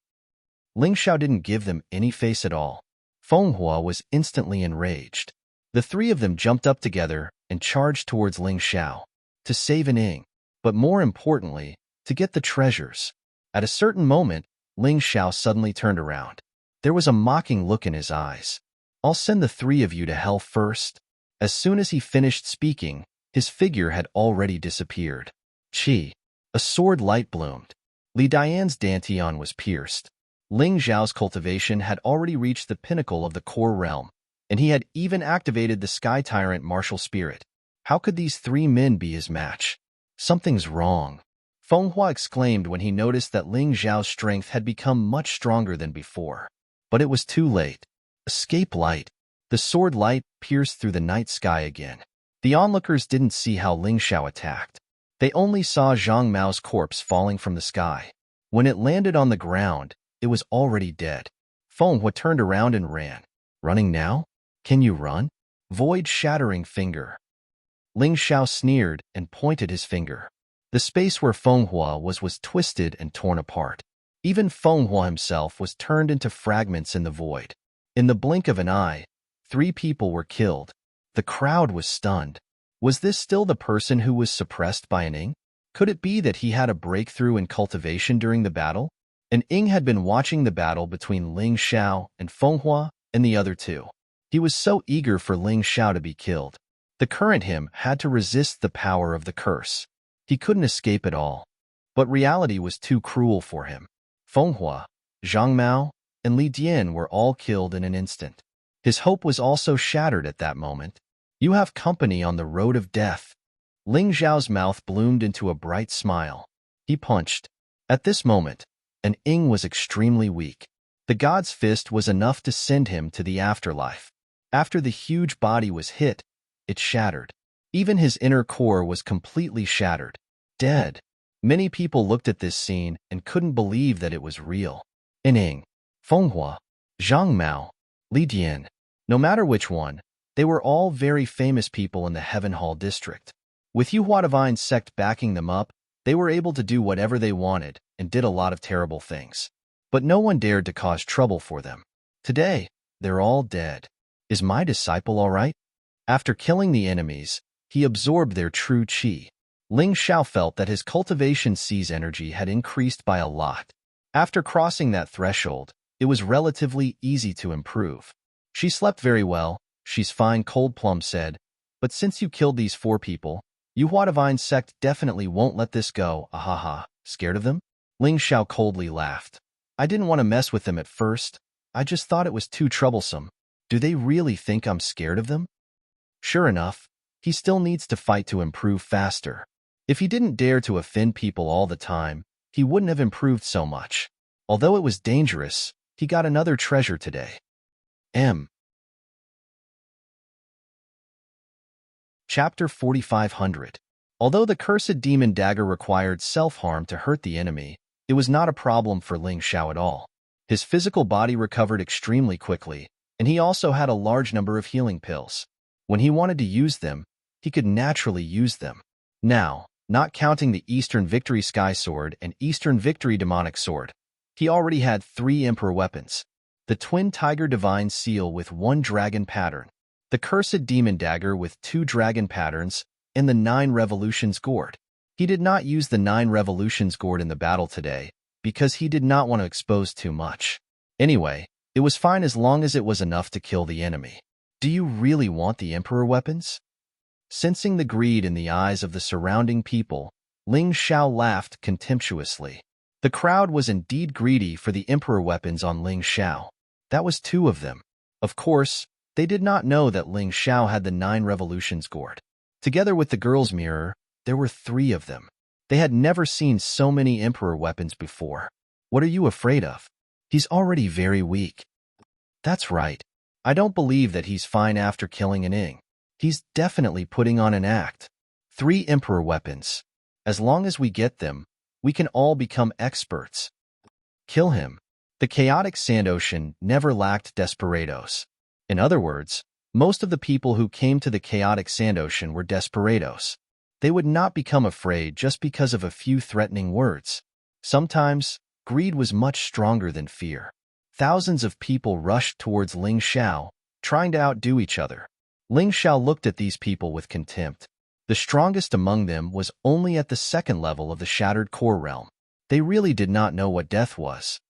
Speaker 1: Ling Xiao didn't give them any face at all. Feng Hua was instantly enraged. The three of them jumped up together and charged towards Ling Xiao to save An Ying, but more importantly, to get the treasures. At a certain moment, Ling Xiao suddenly turned around. There was a mocking look in his eyes. I'll send the three of you to hell first. As soon as he finished speaking, his figure had already disappeared. Chi. A sword light bloomed. Li Dian's dantian was pierced. Ling Xiao's cultivation had already reached the pinnacle of the core realm, and he had even activated the Sky Tyrant martial spirit. How could these three men be his match? Something's wrong. Feng Hua exclaimed when he noticed that Ling Xiao's strength had become much stronger than before. But it was too late. Escape light. The sword light pierced through the night sky again. The onlookers didn't see how Ling Xiao attacked. They only saw Zhang Mao's corpse falling from the sky. When it landed on the ground, it was already dead. Fenghua turned around and ran. Running now? Can you run? Void-shattering finger. Ling Xiao sneered and pointed his finger. The space where Fenghua was twisted and torn apart. Even Fenghua himself was turned into fragments in the void. In the blink of an eye, 3 people were killed. The crowd was stunned. Was this still the person who was suppressed by an Ing? Could it be that he had a breakthrough in cultivation during the battle? An Ing had been watching the battle between Ling Xiao and Fenghua and the other 2. He was so eager for Ling Xiao to be killed. The current him had to resist the power of the curse. He couldn't escape it all. But reality was too cruel for him. Fenghua, Zhang Mao, and Li Dian were all killed in an instant. His hope was also shattered at that moment. You have company on the road of death. Ling Xiao's mouth bloomed into a bright smile. He punched. At this moment, an Ing was extremely weak. The god's fist was enough to send him to the afterlife. After the huge body was hit, it shattered. Even his inner core was completely shattered. Dead. Many people looked at this scene and couldn't believe that it was real. An Ing, Fenghua, Zhang Mao, Li Dian. No matter which one, they were all very famous people in the Heaven Hall district. With Yuhua Divine sect backing them up, they were able to do whatever they wanted and did a lot of terrible things. But no one dared to cause trouble for them. Today, they're all dead. Is my disciple all right? After killing the enemies, he absorbed their true qi. Ling Xiao felt that his cultivation C's energy had increased by a lot. After crossing that threshold, it was relatively easy to improve. She slept very well. She's fine, Cold Plum said. But since you killed these 4 people, Yuhua Divine sect definitely won't let this go. Ahaha. Scared of them? Ling Xiao coldly laughed. I didn't want to mess with them at first. I just thought it was too troublesome. Do they really think I'm scared of them? Sure enough, he still needs to fight to improve faster. If he didn't dare to offend people all the time, he wouldn't have improved so much. Although it was dangerous, he got another treasure today. Chapter 4500. Although the cursed demon dagger required self-harm to hurt the enemy, it was not a problem for Ling Xiao at all. His physical body recovered extremely quickly, and he also had a large number of healing pills. When he wanted to use them, he could naturally use them. Now, not counting the Eastern Victory Sky Sword and Eastern Victory Demonic Sword, he already had 3 Emperor weapons. The Twin Tiger Divine Seal with 1 dragon pattern, the Cursed Demon Dagger with 2 dragon patterns, and the 9 Revolutions Gourd. He did not use the 9 Revolutions Gourd in the battle today because he did not want to expose too much. Anyway, it was fine as long as it was enough to kill the enemy. Do you really want the Emperor weapons? Sensing the greed in the eyes of the surrounding people, Ling Xiao laughed contemptuously. The crowd was indeed greedy for the Emperor weapons on Ling Xiao. That was 2 of them. Of course, they did not know that Ling Xiao had the 9 Revolutions Gourd. Together with the girl's mirror, there were 3 of them. They had never seen so many Emperor weapons before. What are you afraid of? He's already very weak. That's right. I don't believe that he's fine after killing an Ing. He's definitely putting on an act. 3 Emperor weapons. As long as we get them, we can all become experts. Kill him. The chaotic Sand Ocean never lacked desperados. In other words, most of the people who came to the chaotic Sand Ocean were desperados. They would not become afraid just because of a few threatening words. Sometimes, greed was much stronger than fear. Thousands of people rushed towards Ling Xiao, trying to outdo each other. Ling Xiao looked at these people with contempt. The strongest among them was only at the 2nd level of the Shattered Core Realm. They really did not know what death was.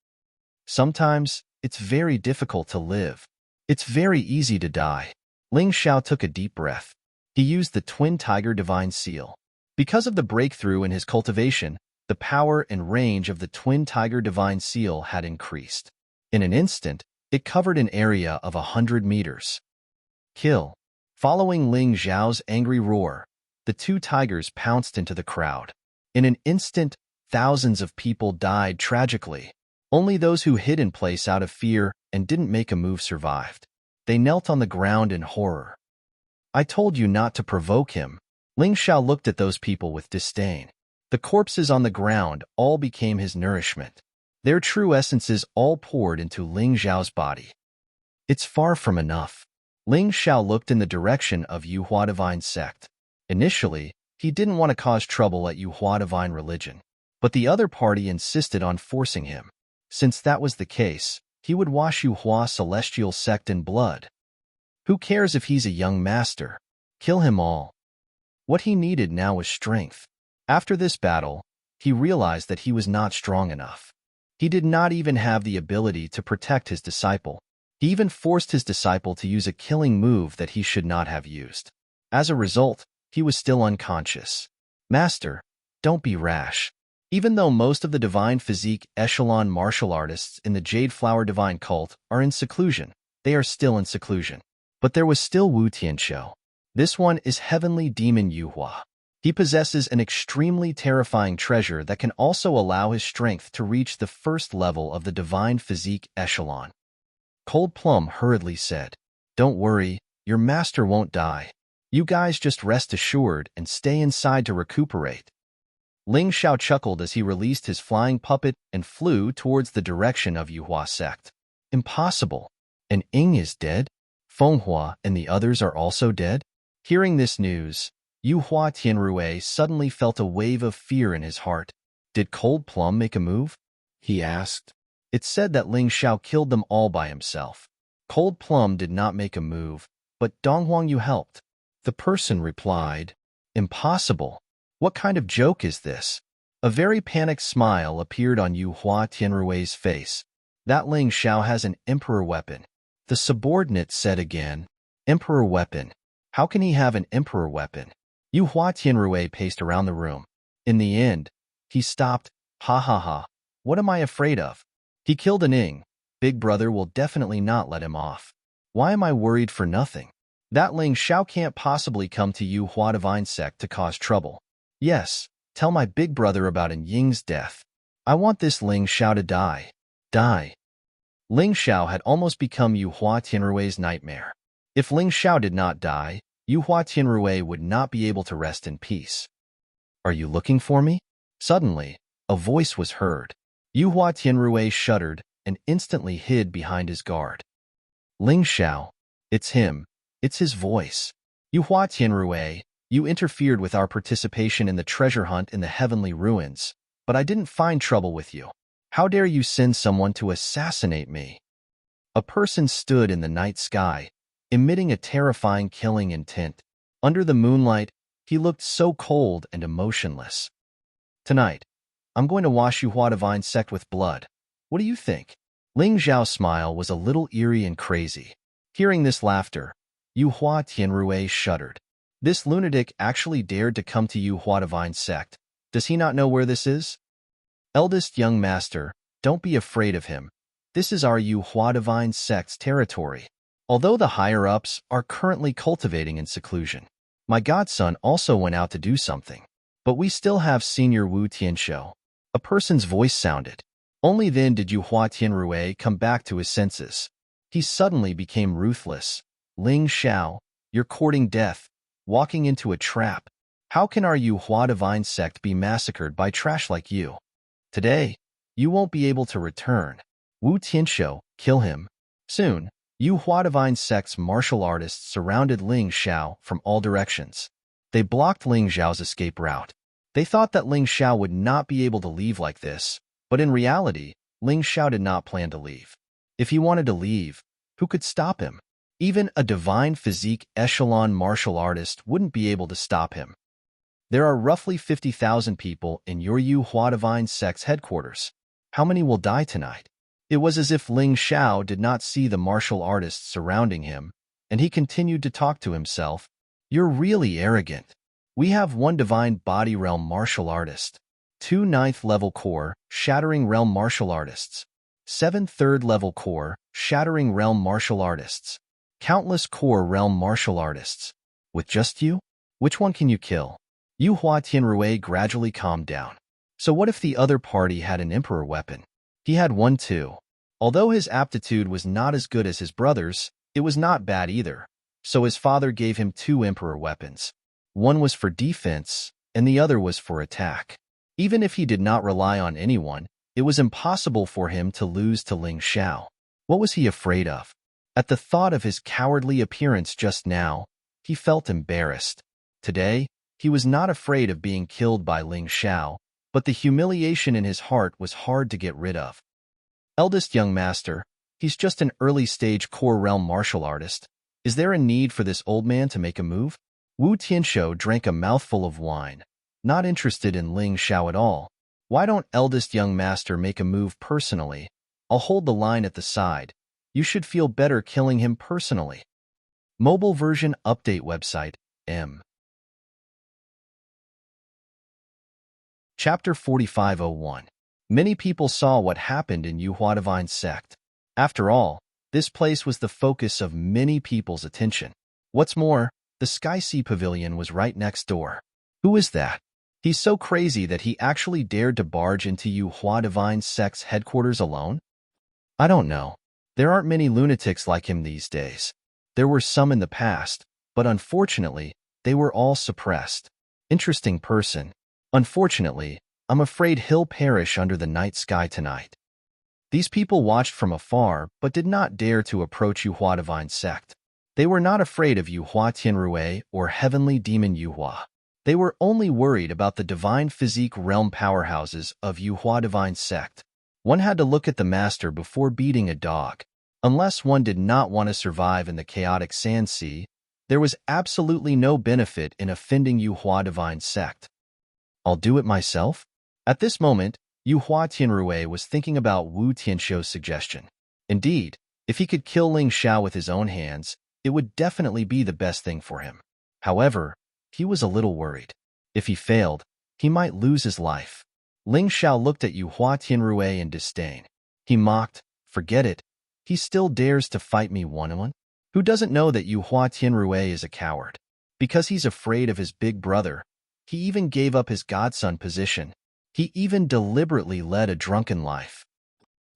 Speaker 1: Sometimes, it's very difficult to live. It's very easy to die. Ling Xiao took a deep breath. He used the Twin Tiger Divine Seal. Because of the breakthrough in his cultivation, the power and range of the Twin Tiger Divine Seal had increased. In an instant, it covered an area of 100 meters. Kill. Following Ling Xiao's angry roar, the 2 tigers pounced into the crowd. In an instant, thousands of people died tragically. Only those who hid in place out of fear and didn't make a move survived. They knelt on the ground in horror. I told you not to provoke him. Ling Xiao looked at those people with disdain. The corpses on the ground all became his nourishment. Their true essences all poured into Ling Xiao's body. It's far from enough. Ling Xiao looked in the direction of Yuhua Divine Sect. Initially, he didn't want to cause trouble at Yuhua Divine Religion, but the other party insisted on forcing him. Since that was the case, he would wash Yuhua Celestial Sect in blood. Who cares if he's a young master? Kill him all. What he needed now was strength. After this battle, he realized that he was not strong enough. He did not even have the ability to protect his disciple. He even forced his disciple to use a killing move that he should not have used. As a result, he was still unconscious. Master, don't be rash. Even though most of the divine physique echelon martial artists in the Jade Flower Divine Cult are in seclusion, they are still in seclusion. But there was still Wu Tianqiu. This one is Heavenly Demon Yuhua. He possesses an extremely terrifying treasure that can also allow his strength to reach the first level of the divine physique echelon. Cold Plum hurriedly said, "Don't worry, your master won't die. You guys just rest assured and stay inside to recuperate." Ling Xiao chuckled as he released his flying puppet and flew towards the direction of Yuhua sect. Impossible. And Ying is dead? Fenghua and the others are also dead? Hearing this news, Yuhua Tianrui suddenly felt a wave of fear in his heart. Did Cold Plum make a move? He asked. It said that Ling Xiao killed them all by himself. Cold Plum did not make a move, but Dong Huangyu helped. The person replied, "Impossible. What kind of joke is this?" A very panicked smile appeared on Yuhua Tianrui's face. That Ling Xiao has an emperor weapon. The subordinate said again, "Emperor weapon. How can he have an emperor weapon?" Yuhua Tianrui paced around the room. In the end, he stopped. Ha ha ha. What am I afraid of? He killed an Ying. Big brother will definitely not let him off. Why am I worried for nothing? That Ling Xiao can't possibly come to Yuhua Divine Sect to cause trouble. Yes, tell my big brother about an Ying's death. I want this Ling Xiao to die. Die. Ling Xiao had almost become Yuhua Tianrui's nightmare. If Ling Xiao did not die, Yuhua Tianrui would not be able to rest in peace. Are you looking for me? Suddenly, a voice was heard. Yuhua Tianrui shuddered and instantly hid behind his guard. Ling Xiao. It's him. It's his voice. Yuhua Tianrui, you interfered with our participation in the treasure hunt in the heavenly ruins, but I didn't find trouble with you. How dare you send someone to assassinate me? A person stood in the night sky, emitting a terrifying killing intent. Under the moonlight, he looked so cold and emotionless. Tonight, I'm going to wash Yuhua Divine Sect with blood. What do you think? Ling Xiao's smile was a little eerie and crazy. Hearing this laughter, Yuhua Tianrui shuddered. This lunatic actually dared to come to Yuhua Divine Sect. Does he not know where this is? Eldest young master, don't be afraid of him. This is our Yuhua Divine Sect's territory. Although the higher-ups are currently cultivating in seclusion, my godson also went out to do something. But we still have Senior Wu Tianqiu. A person's voice sounded. Only then did Yuhua Tianrui come back to his senses. He suddenly became ruthless. Ling Xiao, you're courting death, walking into a trap. How can our Yuhua Divine Sect be massacred by trash like you? Today, you won't be able to return. Wu Tianqiu, kill him. Soon, Yuhua Divine Sect's martial artists surrounded Ling Xiao from all directions. They blocked Ling Xiao's escape route. They thought that Ling Xiao would not be able to leave like this, but in reality, Ling Xiao did not plan to leave. If he wanted to leave, who could stop him? Even a divine physique echelon martial artist wouldn't be able to stop him. There are roughly 50,000 people in your Yuhua Divine Sect's headquarters. How many will die tonight? It was as if Ling Xiao did not see the martial artists surrounding him, and he continued to talk to himself. You're really arrogant. We have one divine body realm martial artist, 2 9th level core, shattering realm martial artists, 7 3rd level core, shattering realm martial artists, countless core realm martial artists. With just you? Which one can you kill? Yuhua Tianrui gradually calmed down. So what if the other party had an emperor weapon? He had one too. Although his aptitude was not as good as his brother's, it was not bad either. So his father gave him 2 emperor weapons. One was for defense, and the other was for attack. Even if he did not rely on anyone, It was impossible for him to lose to Ling Xiao. What was he afraid of? At the thought of his cowardly appearance just now, he felt embarrassed. Today, he was not afraid of being killed by Ling Xiao, but the humiliation in his heart was hard to get rid of. Eldest young master, he's just an early-stage core realm martial artist. Is there a need for this old man to make a move? Wu Tianshou drank a mouthful of wine, not interested in Ling Xiao at all. Why don't eldest young master make a move personally? I'll hold the line at the side. You should feel better killing him personally. Mobile version update website, M. Chapter 4501. Many people saw what happened in Yuhua Divine Sect. After all, this place was the focus of many people's attention. What's more, the Sky Sea Pavilion was right next door. Who is that? He's so crazy that he actually dared to barge into Yuhua Divine Sect's headquarters alone? I don't know. There aren't many lunatics like him these days. There were some in the past, but unfortunately, they were all suppressed. Interesting person. Unfortunately, I'm afraid he'll perish under the night sky tonight. These people watched from afar but did not dare to approach Yuhua Divine Sect. They were not afraid of Yuhua Tianrui or Heavenly Demon Yuhua. They were only worried about the divine physique realm powerhouses of Yuhua Divine Sect. One had to look at the master before beating a dog. Unless one did not want to survive in the chaotic sand sea, there was absolutely no benefit in offending Yuhua Divine Sect. I'll do it myself? At this moment, Yuhua Tianrui was thinking about Wu Tianshou's suggestion. Indeed, if he could kill Ling Xiao with his own hands, it would definitely be the best thing for him. However, he was a little worried. If he failed, he might lose his life. Ling Xiao looked at Yuhua Tianrui in disdain. He mocked, "Forget it. He still dares to fight me one-on-one? Who doesn't know that Yuhua Tianrui is a coward? Because he's afraid of his big brother, he even gave up his godson position. He even deliberately led a drunken life."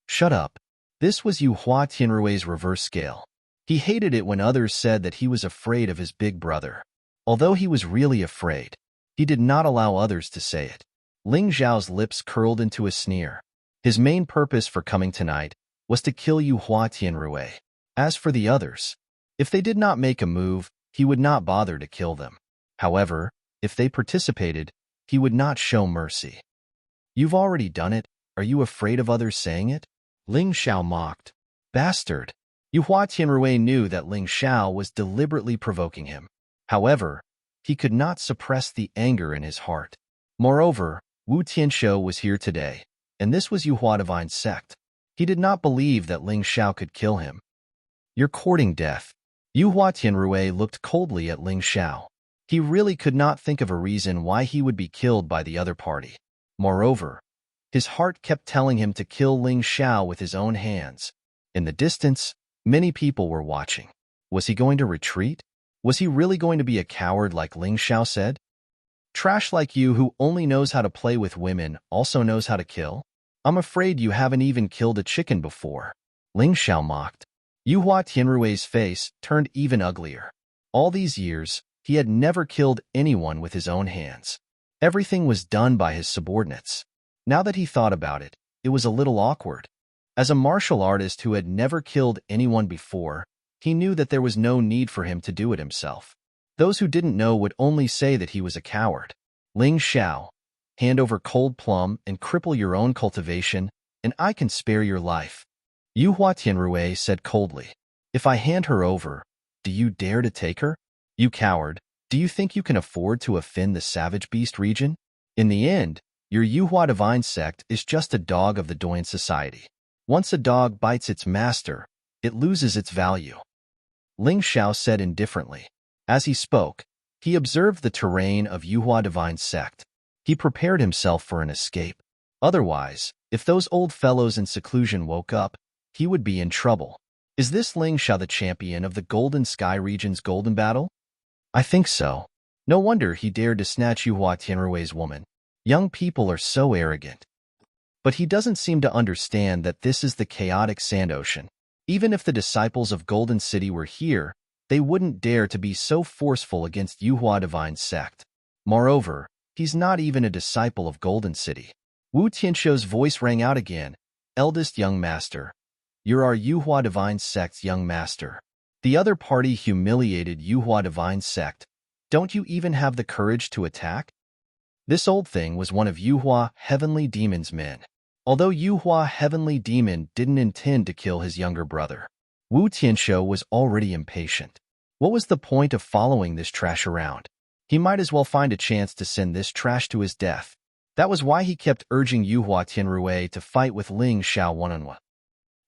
Speaker 1: Shut up. This was Yuhua Tianrui's reverse scale. He hated it when others said that he was afraid of his big brother. Although he was really afraid, he did not allow others to say it. Ling Xiao's lips curled into a sneer. His main purpose for coming tonight was to kill Yuhua Tianrui. As for the others, if they did not make a move, he would not bother to kill them. However, if they participated, he would not show mercy. You've already done it. Are you afraid of others saying it? Ling Xiao mocked. Bastard. Yuhua Tianrui knew that Ling Xiao was deliberately provoking him. However, he could not suppress the anger in his heart. Moreover, Wu Tianshou was here today, and this was Yuhua Divine Sect. He did not believe that Ling Xiao could kill him. You're courting death. Yuhua Tianrui looked coldly at Ling Xiao. He really could not think of a reason why he would be killed by the other party. Moreover, his heart kept telling him to kill Ling Xiao with his own hands. In the distance, many people were watching. Was he going to retreat? Was he really going to be a coward like Ling Xiao said? Trash like you who only knows how to play with women also knows how to kill? I'm afraid you haven't even killed a chicken before. Ling Xiao mocked. Yuhua Tianrui's face turned even uglier. All these years, he had never killed anyone with his own hands. Everything was done by his subordinates. Now that he thought about it, it was a little awkward. As a martial artist who had never killed anyone before, he knew that there was no need for him to do it himself. Those who didn't know would only say that he was a coward. Ling Xiao, hand over cold plum and cripple your own cultivation, and I can spare your life. Yuhua Tianrui said coldly. If I hand her over, do you dare to take her? You coward, do you think you can afford to offend the Savage Beast region? In the end, your Yuhua Divine Sect is just a dog of the Doyan Society. Once a dog bites its master, it loses its value. Ling Xiao said indifferently. As he spoke, he observed the terrain of Yuhua Divine Sect. He prepared himself for an escape. Otherwise, if those old fellows in seclusion woke up, he would be in trouble. Is this Ling Xiao the champion of the Golden Sky region's Golden Battle? I think so. No wonder he dared to snatch Yuhua Tianrui's woman. Young people are so arrogant. But he doesn't seem to understand that this is the chaotic sand ocean. Even if the disciples of Golden City were here, they wouldn't dare to be so forceful against Yuhua Divine Sect. Moreover, he's not even a disciple of Golden City. Wu Tianshou's voice rang out again. Eldest young master. You're our Yuhua Divine Sect's young master. The other party humiliated Yuhua Divine Sect. Don't you even have the courage to attack? This old thing was one of Yuhua Heavenly Demon's men. Although Yuhua Heavenly Demon didn't intend to kill his younger brother, Wu Tianshou was already impatient. What was the point of following this trash around? He might as well find a chance to send this trash to his death. That was why he kept urging Yuhua Tianrui to fight with Ling Xiao one-on-one.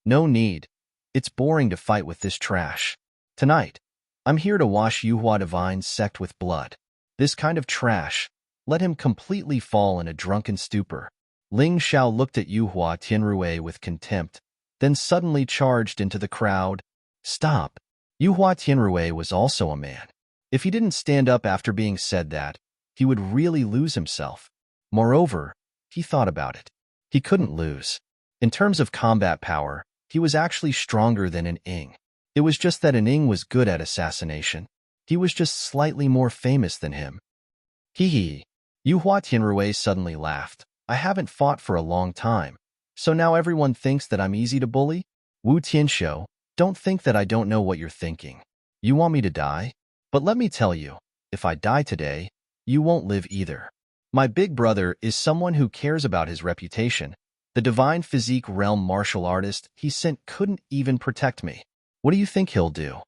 Speaker 1: No need. It's boring to fight with this trash. Tonight, I'm here to wash Yuhua Divine Sect with blood. This kind of trash, let him completely fall in a drunken stupor. Ling Xiao looked at Yuhua Tianrui with contempt, then suddenly charged into the crowd. Stop. Yuhua Tianrui was also a man. If he didn't stand up after being said that, he would really lose himself. Moreover, he thought about it. He couldn't lose. In terms of combat power, he was actually stronger than an Ing. It was just that an Ing was good at assassination. He was just slightly more famous than him. Hee hee. Yuhua Tianrui suddenly laughed. I haven't fought for a long time, so now everyone thinks that I'm easy to bully? Wu Tianshou, don't think that I don't know what you're thinking. You want me to die? But let me tell you, if I die today, you won't live either. My big brother is someone who cares about his reputation. The divine physique realm martial artist he sent couldn't even protect me. What do you think he'll do?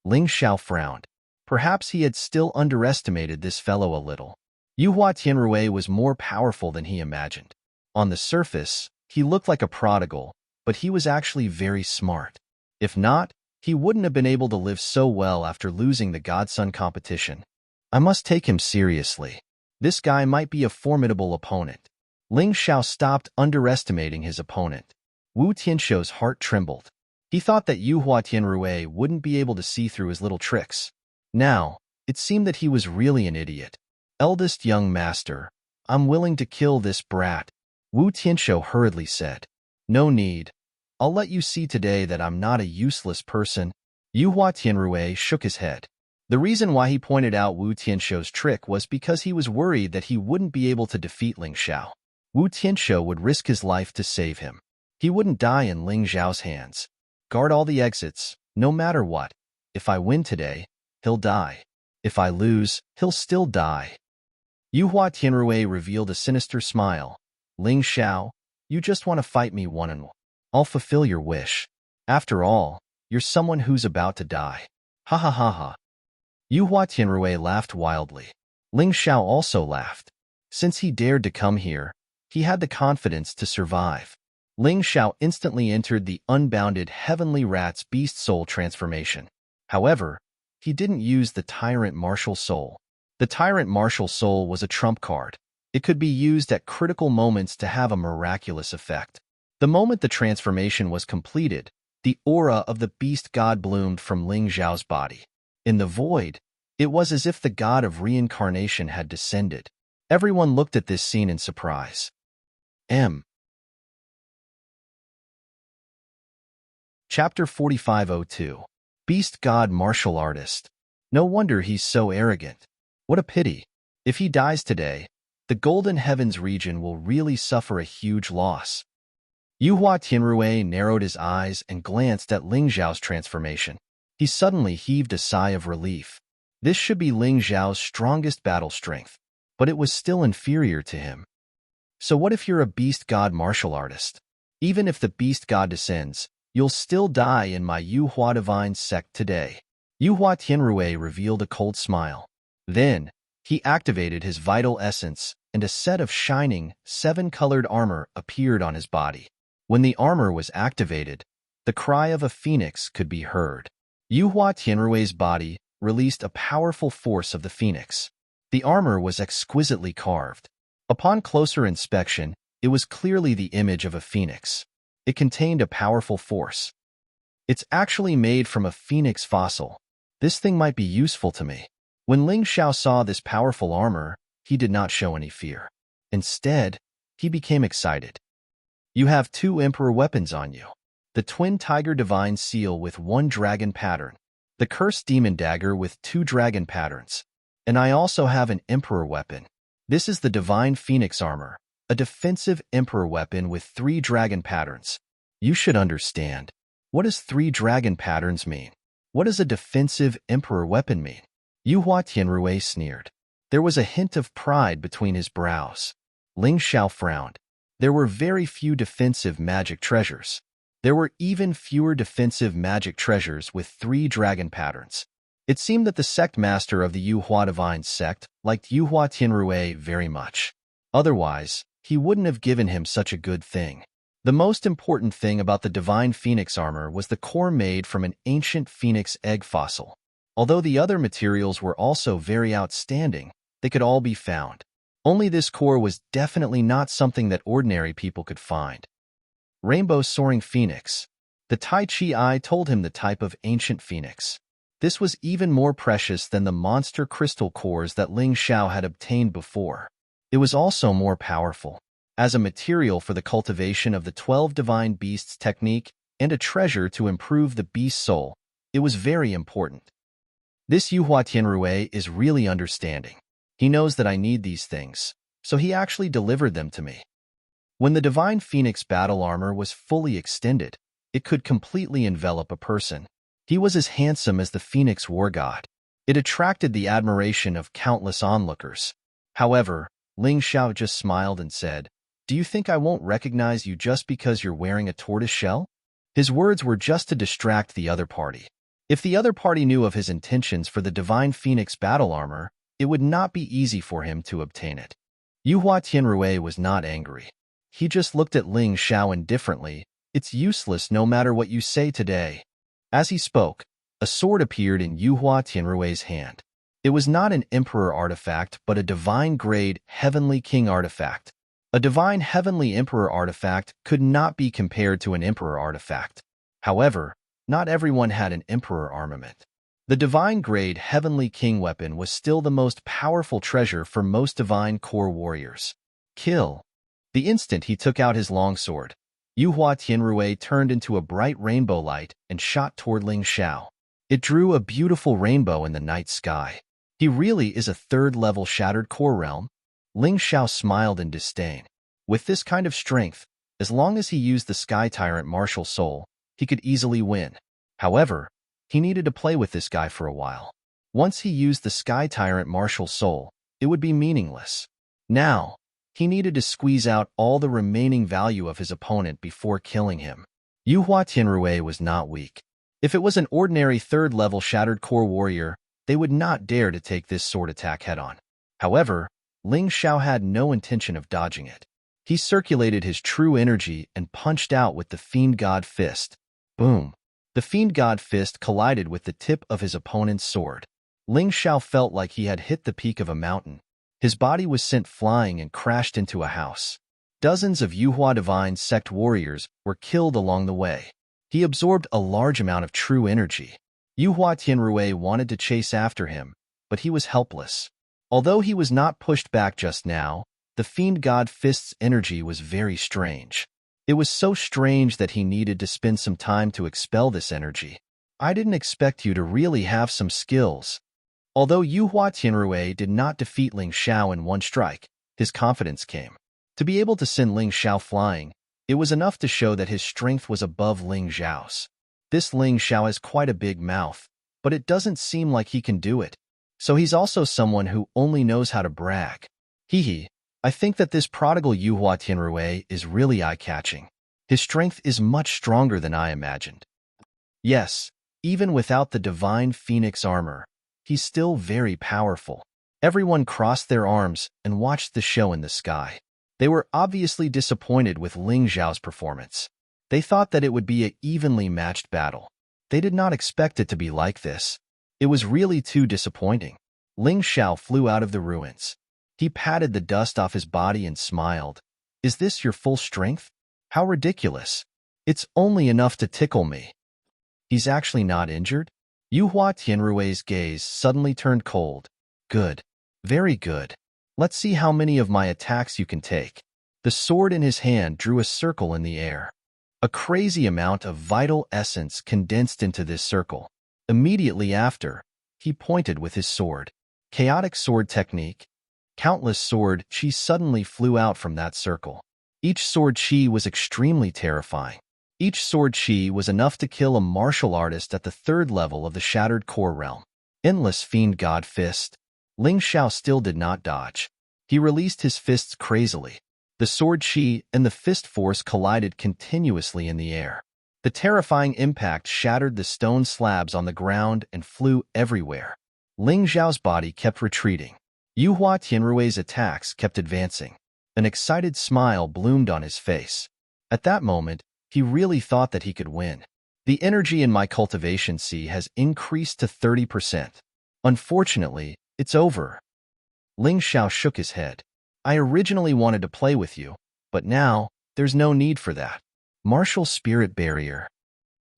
Speaker 1: Ling Xiao frowned. Perhaps he had still underestimated this fellow a little. Yuhua Tianrui was more powerful than he imagined. On the surface, he looked like a prodigal, but he was actually very smart. If not, he wouldn't have been able to live so well after losing the Godson competition. I must take him seriously. This guy might be a formidable opponent. Ling Xiao stopped underestimating his opponent. Wu Tianshou's heart trembled. He thought that Yuhua Tianrui wouldn't be able to see through his little tricks. Now, it seemed that he was really an idiot. Eldest young master, I'm willing to kill this brat, Wu Tianshou hurriedly said. No need. I'll let you see today that I'm not a useless person. Yuhua Tianrui shook his head. The reason why he pointed out Wu Tianshou's trick was because he was worried that he wouldn't be able to defeat Ling Xiao. Wu Tianshou would risk his life to save him. He wouldn't die in Ling Xiao's hands. Guard all the exits, no matter what. If I win today, he'll die. If I lose, he'll still die. Yuhua Tianrui revealed a sinister smile. Ling Xiao, you just want to fight me one-on-one. I'll fulfill your wish. After all, you're someone who's about to die. Ha ha ha ha. Yuhua Tianrui laughed wildly. Ling Xiao also laughed. Since he dared to come here, he had the confidence to survive. Ling Xiao instantly entered the unbounded Heavenly Rat's Beast Soul transformation. However, he didn't use the Tyrant Martial Soul. The Tyrant Martial Soul was a trump card. It could be used at critical moments to have a miraculous effect. The moment the transformation was completed, the aura of the Beast God bloomed from Ling Xiao's body. In the void, it was as if the god of reincarnation had descended. Everyone looked at this scene in surprise. Chapter 4502. Beast God Martial Artist. No wonder he's so arrogant. What a pity. If he dies today, the Golden Heavens region will really suffer a huge loss. Yuhua Tianrui narrowed his eyes and glanced at Ling Xiao's transformation. He suddenly heaved a sigh of relief. This should be Ling Xiao's strongest battle strength, but it was still inferior to him. So what if you're a beast god martial artist? Even if the beast god descends, you'll still die in my Yuhua Divine Sect today. Yuhua Tianrui revealed a cold smile. Then, he activated his vital essence, and a set of shining, 7-colored armor appeared on his body. When the armor was activated, the cry of a phoenix could be heard. Yuhua Tianrui's body released a powerful force of the phoenix. The armor was exquisitely carved. Upon closer inspection, it was clearly the image of a phoenix. It contained a powerful force. It's actually made from a phoenix fossil. This thing might be useful to me. When Ling Xiao saw this powerful armor, he did not show any fear. Instead, he became excited. You have 2 Emperor weapons on you. The Twin Tiger Divine Seal with 1 dragon pattern. The Cursed Demon Dagger with 2 dragon patterns. And I also have an Emperor weapon. This is the Divine Phoenix Armor. a defensive emperor weapon with 3 dragon patterns. You should understand. What does 3 dragon patterns mean? What does a defensive emperor weapon mean? Yuhua Tianrui sneered. There was a hint of pride between his brows. Ling Xiao frowned. There were very few defensive magic treasures. There were even fewer defensive magic treasures with 3 dragon patterns. It seemed that the sect master of the Yuhua Divine sect liked Yuhua Tianrui very much. Otherwise, he wouldn't have given him such a good thing. The most important thing about the Divine Phoenix armor was the core made from an ancient phoenix egg fossil. Although the other materials were also very outstanding, they could all be found. Only this core was definitely not something that ordinary people could find. Rainbow Soaring Phoenix. The Tai Chi Eye told him the type of ancient phoenix. This was even more precious than the monster crystal cores that Ling Xiao had obtained before. It was also more powerful. As a material for the cultivation of the 12 divine beasts technique and a treasure to improve the beast soul, it was very important. This Yuhua Tianrui is really understanding. He knows that I need these things, so he actually delivered them to me. When the Divine Phoenix battle armor was fully extended, it could completely envelop a person. He was as handsome as the Phoenix war god. It attracted the admiration of countless onlookers. However, Ling Xiao just smiled and said, "Do you think I won't recognize you just because you're wearing a tortoise shell?" His words were just to distract the other party. If the other party knew of his intentions for the Divine Phoenix battle armor, it would not be easy for him to obtain it. Yuhua Tianrui was not angry. He just looked at Ling Xiao indifferently. "It's useless no matter what you say today." As he spoke, a sword appeared in Yuhua Tianrui's hand. It was not an emperor artifact, but a divine-grade heavenly king artifact. A divine heavenly emperor artifact could not be compared to an emperor artifact. However, not everyone had an emperor armament. The divine-grade heavenly king weapon was still the most powerful treasure for most divine core warriors. Kill. The instant he took out his longsword, Yuhua Tianrui turned into a bright rainbow light and shot toward Ling Xiao. It drew a beautiful rainbow in the night sky. He really is a third-level shattered core realm? Ling Xiao smiled in disdain. With this kind of strength, as long as he used the Sky Tyrant martial soul, he could easily win. However, he needed to play with this guy for a while. Once he used the Sky Tyrant martial soul, it would be meaningless. Now, he needed to squeeze out all the remaining value of his opponent before killing him. Yuhua Tianrui was not weak. If it was an ordinary third-level shattered core warrior, they would not dare to take this sword attack head-on. However, Ling Xiao had no intention of dodging it. He circulated his true energy and punched out with the Fiend God Fist. Boom! The Fiend God Fist collided with the tip of his opponent's sword. Ling Xiao felt like he had hit the peak of a mountain. His body was sent flying and crashed into a house. Dozens of Yuhua Divine Sect warriors were killed along the way. He absorbed a large amount of true energy. Yuhua Tianrui wanted to chase after him, but he was helpless. Although he was not pushed back just now, the Fiend God Fist's energy was very strange. It was so strange that he needed to spend some time to expel this energy. "I didn't expect you to really have some skills." Although Yuhua Tianrui did not defeat Ling Xiao in one strike, his confidence came. To be able to send Ling Xiao flying, it was enough to show that his strength was above Ling Xiao's. This Ling Xiao has quite a big mouth, but it doesn't seem like he can do it. So he's also someone who only knows how to brag. Hee. I think that this prodigal Yuhua Tianrui is really eye-catching. His strength is much stronger than I imagined. Yes, even without the Divine Phoenix armor, he's still very powerful. Everyone crossed their arms and watched the show in the sky. They were obviously disappointed with Ling Xiao's performance. They thought that it would be an evenly matched battle. They did not expect it to be like this. It was really too disappointing. Ling Xiao flew out of the ruins. He patted the dust off his body and smiled. "Is this your full strength? How ridiculous. It's only enough to tickle me." He's actually not injured? Yuhua Tianrui's gaze suddenly turned cold. "Good. Very good. Let's see how many of my attacks you can take." The sword in his hand drew a circle in the air. A crazy amount of vital essence condensed into this circle. Immediately after, he pointed with his sword. Chaotic sword technique. Countless sword chi suddenly flew out from that circle. Each sword chi was extremely terrifying. Each sword chi was enough to kill a martial artist at the 3rd level of the Shattered Core realm. Endless Fiend God Fist. Ling Xiao still did not dodge. He released his fists crazily. The sword chi and the fist force collided continuously in the air. The terrifying impact shattered the stone slabs on the ground and flew everywhere. Ling Xiao's body kept retreating. Yuhua Tianrui's attacks kept advancing. An excited smile bloomed on his face. At that moment, he really thought that he could win. The energy in my cultivation sea has increased to 30%. Unfortunately, it's over. Ling Xiao shook his head. I originally wanted to play with you, but now, there's no need for that. Martial Spirit Barrier.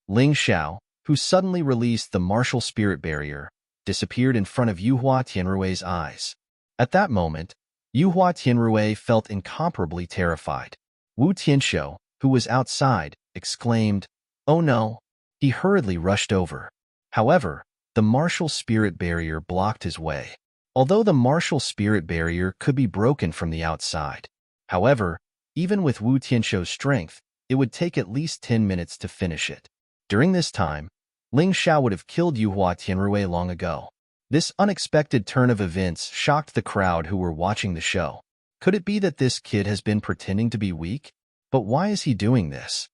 Speaker 1: Ling Xiao, who suddenly released the Martial Spirit Barrier, disappeared in front of Yuhua Tianrui's eyes. At that moment, Yuhua Tianrui felt incomparably terrified. Wu Tianxiu, who was outside, exclaimed, "Oh no!" He hurriedly rushed over. However, the martial spirit barrier blocked his way. Although the martial spirit barrier could be broken from the outside. However, even with Wu Tianxiu's strength, it would take at least 10 minutes to finish it. During this time, Ling Xiao would have killed Yuhua Tianrui long ago. This unexpected turn of events shocked the crowd who were watching the show. Could it be that this kid has been pretending to be weak? But why is he doing this?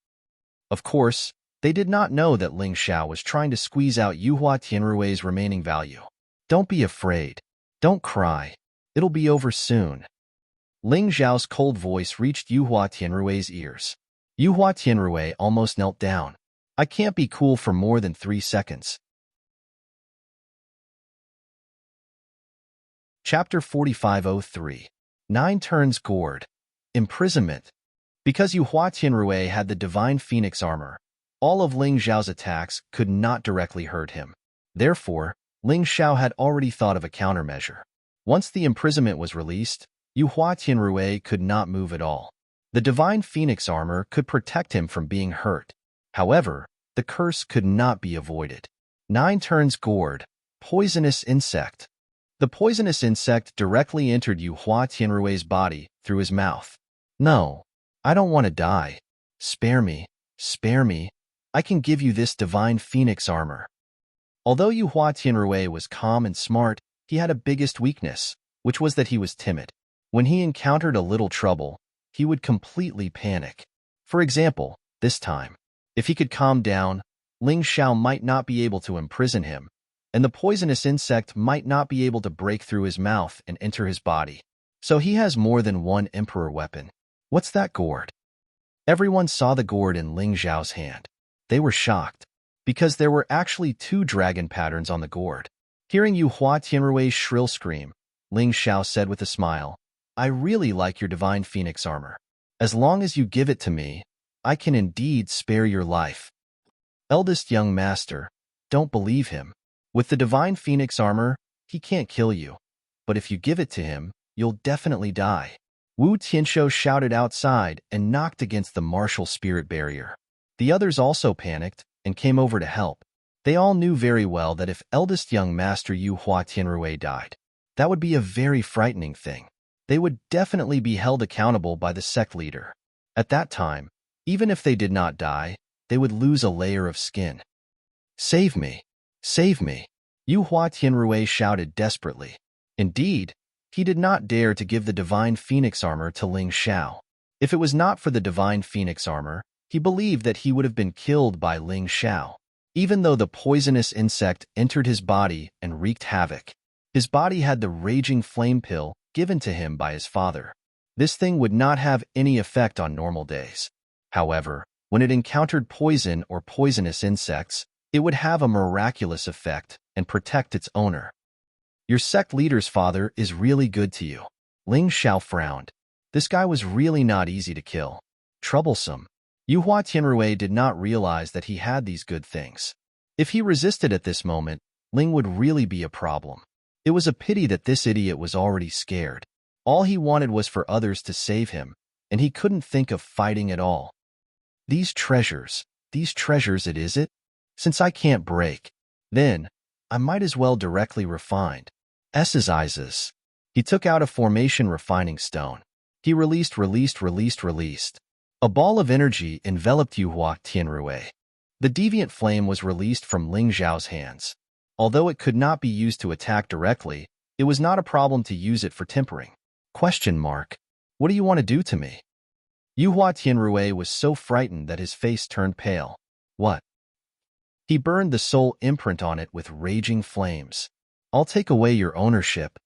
Speaker 1: Of course, they did not know that Ling Xiao was trying to squeeze out Yuhua Tianrui's remaining value. Don't be afraid. Don't cry. It'll be over soon. Ling Xiao's cold voice reached Yuhua Tianrui's ears. Yuhua Tianrui almost knelt down. I can't be cool for more than 3 seconds. Chapter 4503. 9 Turns Gourd. Imprisonment. Because Yuhua Tianrui had the Divine Phoenix armor, all of Ling Xiao's attacks could not directly hurt him. Therefore, Ling Xiao had already thought of a countermeasure. Once the imprisonment was released, Yuhua Tianrui could not move at all. The Divine Phoenix armor could protect him from being hurt. However, the curse could not be avoided. 9 Turns Gourd. Poisonous Insect. The poisonous insect directly entered Yuhua Tianrui's body through his mouth. No. I don't want to die. Spare me. Spare me. I can give you this Divine Phoenix armor. Although Yuhua Tianrui was calm and smart, he had a biggest weakness, which was that he was timid. When he encountered a little trouble, he would completely panic. For example, this time, if he could calm down, Ling Xiao might not be able to imprison him, and the poisonous insect might not be able to break through his mouth and enter his body. So he has more than one emperor weapon. What's that gourd? Everyone saw the gourd in Ling Xiao's hand. They were shocked, because there were actually 2 dragon patterns on the gourd. Hearing Yuhua Tianrui's shrill scream, Ling Xiao said with a smile, I really like your Divine Phoenix armor. As long as you give it to me, I can indeed spare your life. Eldest young master, don't believe him. With the Divine Phoenix armor, he can't kill you. But if you give it to him, you'll definitely die. Wu Tianxiu shouted outside and knocked against the martial spirit barrier. The others also panicked and came over to help. They all knew very well that if eldest young master Yuhua Tianrui died, that would be a very frightening thing. They would definitely be held accountable by the sect leader. At that time, even if they did not die, they would lose a layer of skin. Save me! Save me! Yuhua Tianrui shouted desperately. Indeed, he did not dare to give the Divine Phoenix armor to Ling Xiao. If it was not for the Divine Phoenix armor, he believed that he would have been killed by Ling Xiao. Even though the poisonous insect entered his body and wreaked havoc, his body had the raging flame pill given to him by his father. This thing would not have any effect on normal days. However, when it encountered poison or poisonous insects, it would have a miraculous effect and protect its owner. Your sect leader's father is really good to you. Ling Xiao frowned. This guy was really not easy to kill. Troublesome. Yuhua Tianrui did not realize that he had these good things. If he resisted at this moment, Ling would really be a problem. It was a pity that this idiot was already scared. All he wanted was for others to save him, and he couldn't think of fighting at all. These treasures it is it? Since I can't break, then I might as well directly refined. S's eyes. He took out a formation refining stone. He released. A ball of energy enveloped Yuhua Tianrui. The deviant flame was released from Ling Zhao's hands. Although it could not be used to attack directly, it was not a problem to use it for tempering. Question mark. What do you want to do to me? Yuhua Tianrui was so frightened that his face turned pale. What? He burned the soul imprint on it with raging flames. I'll take away your ownership.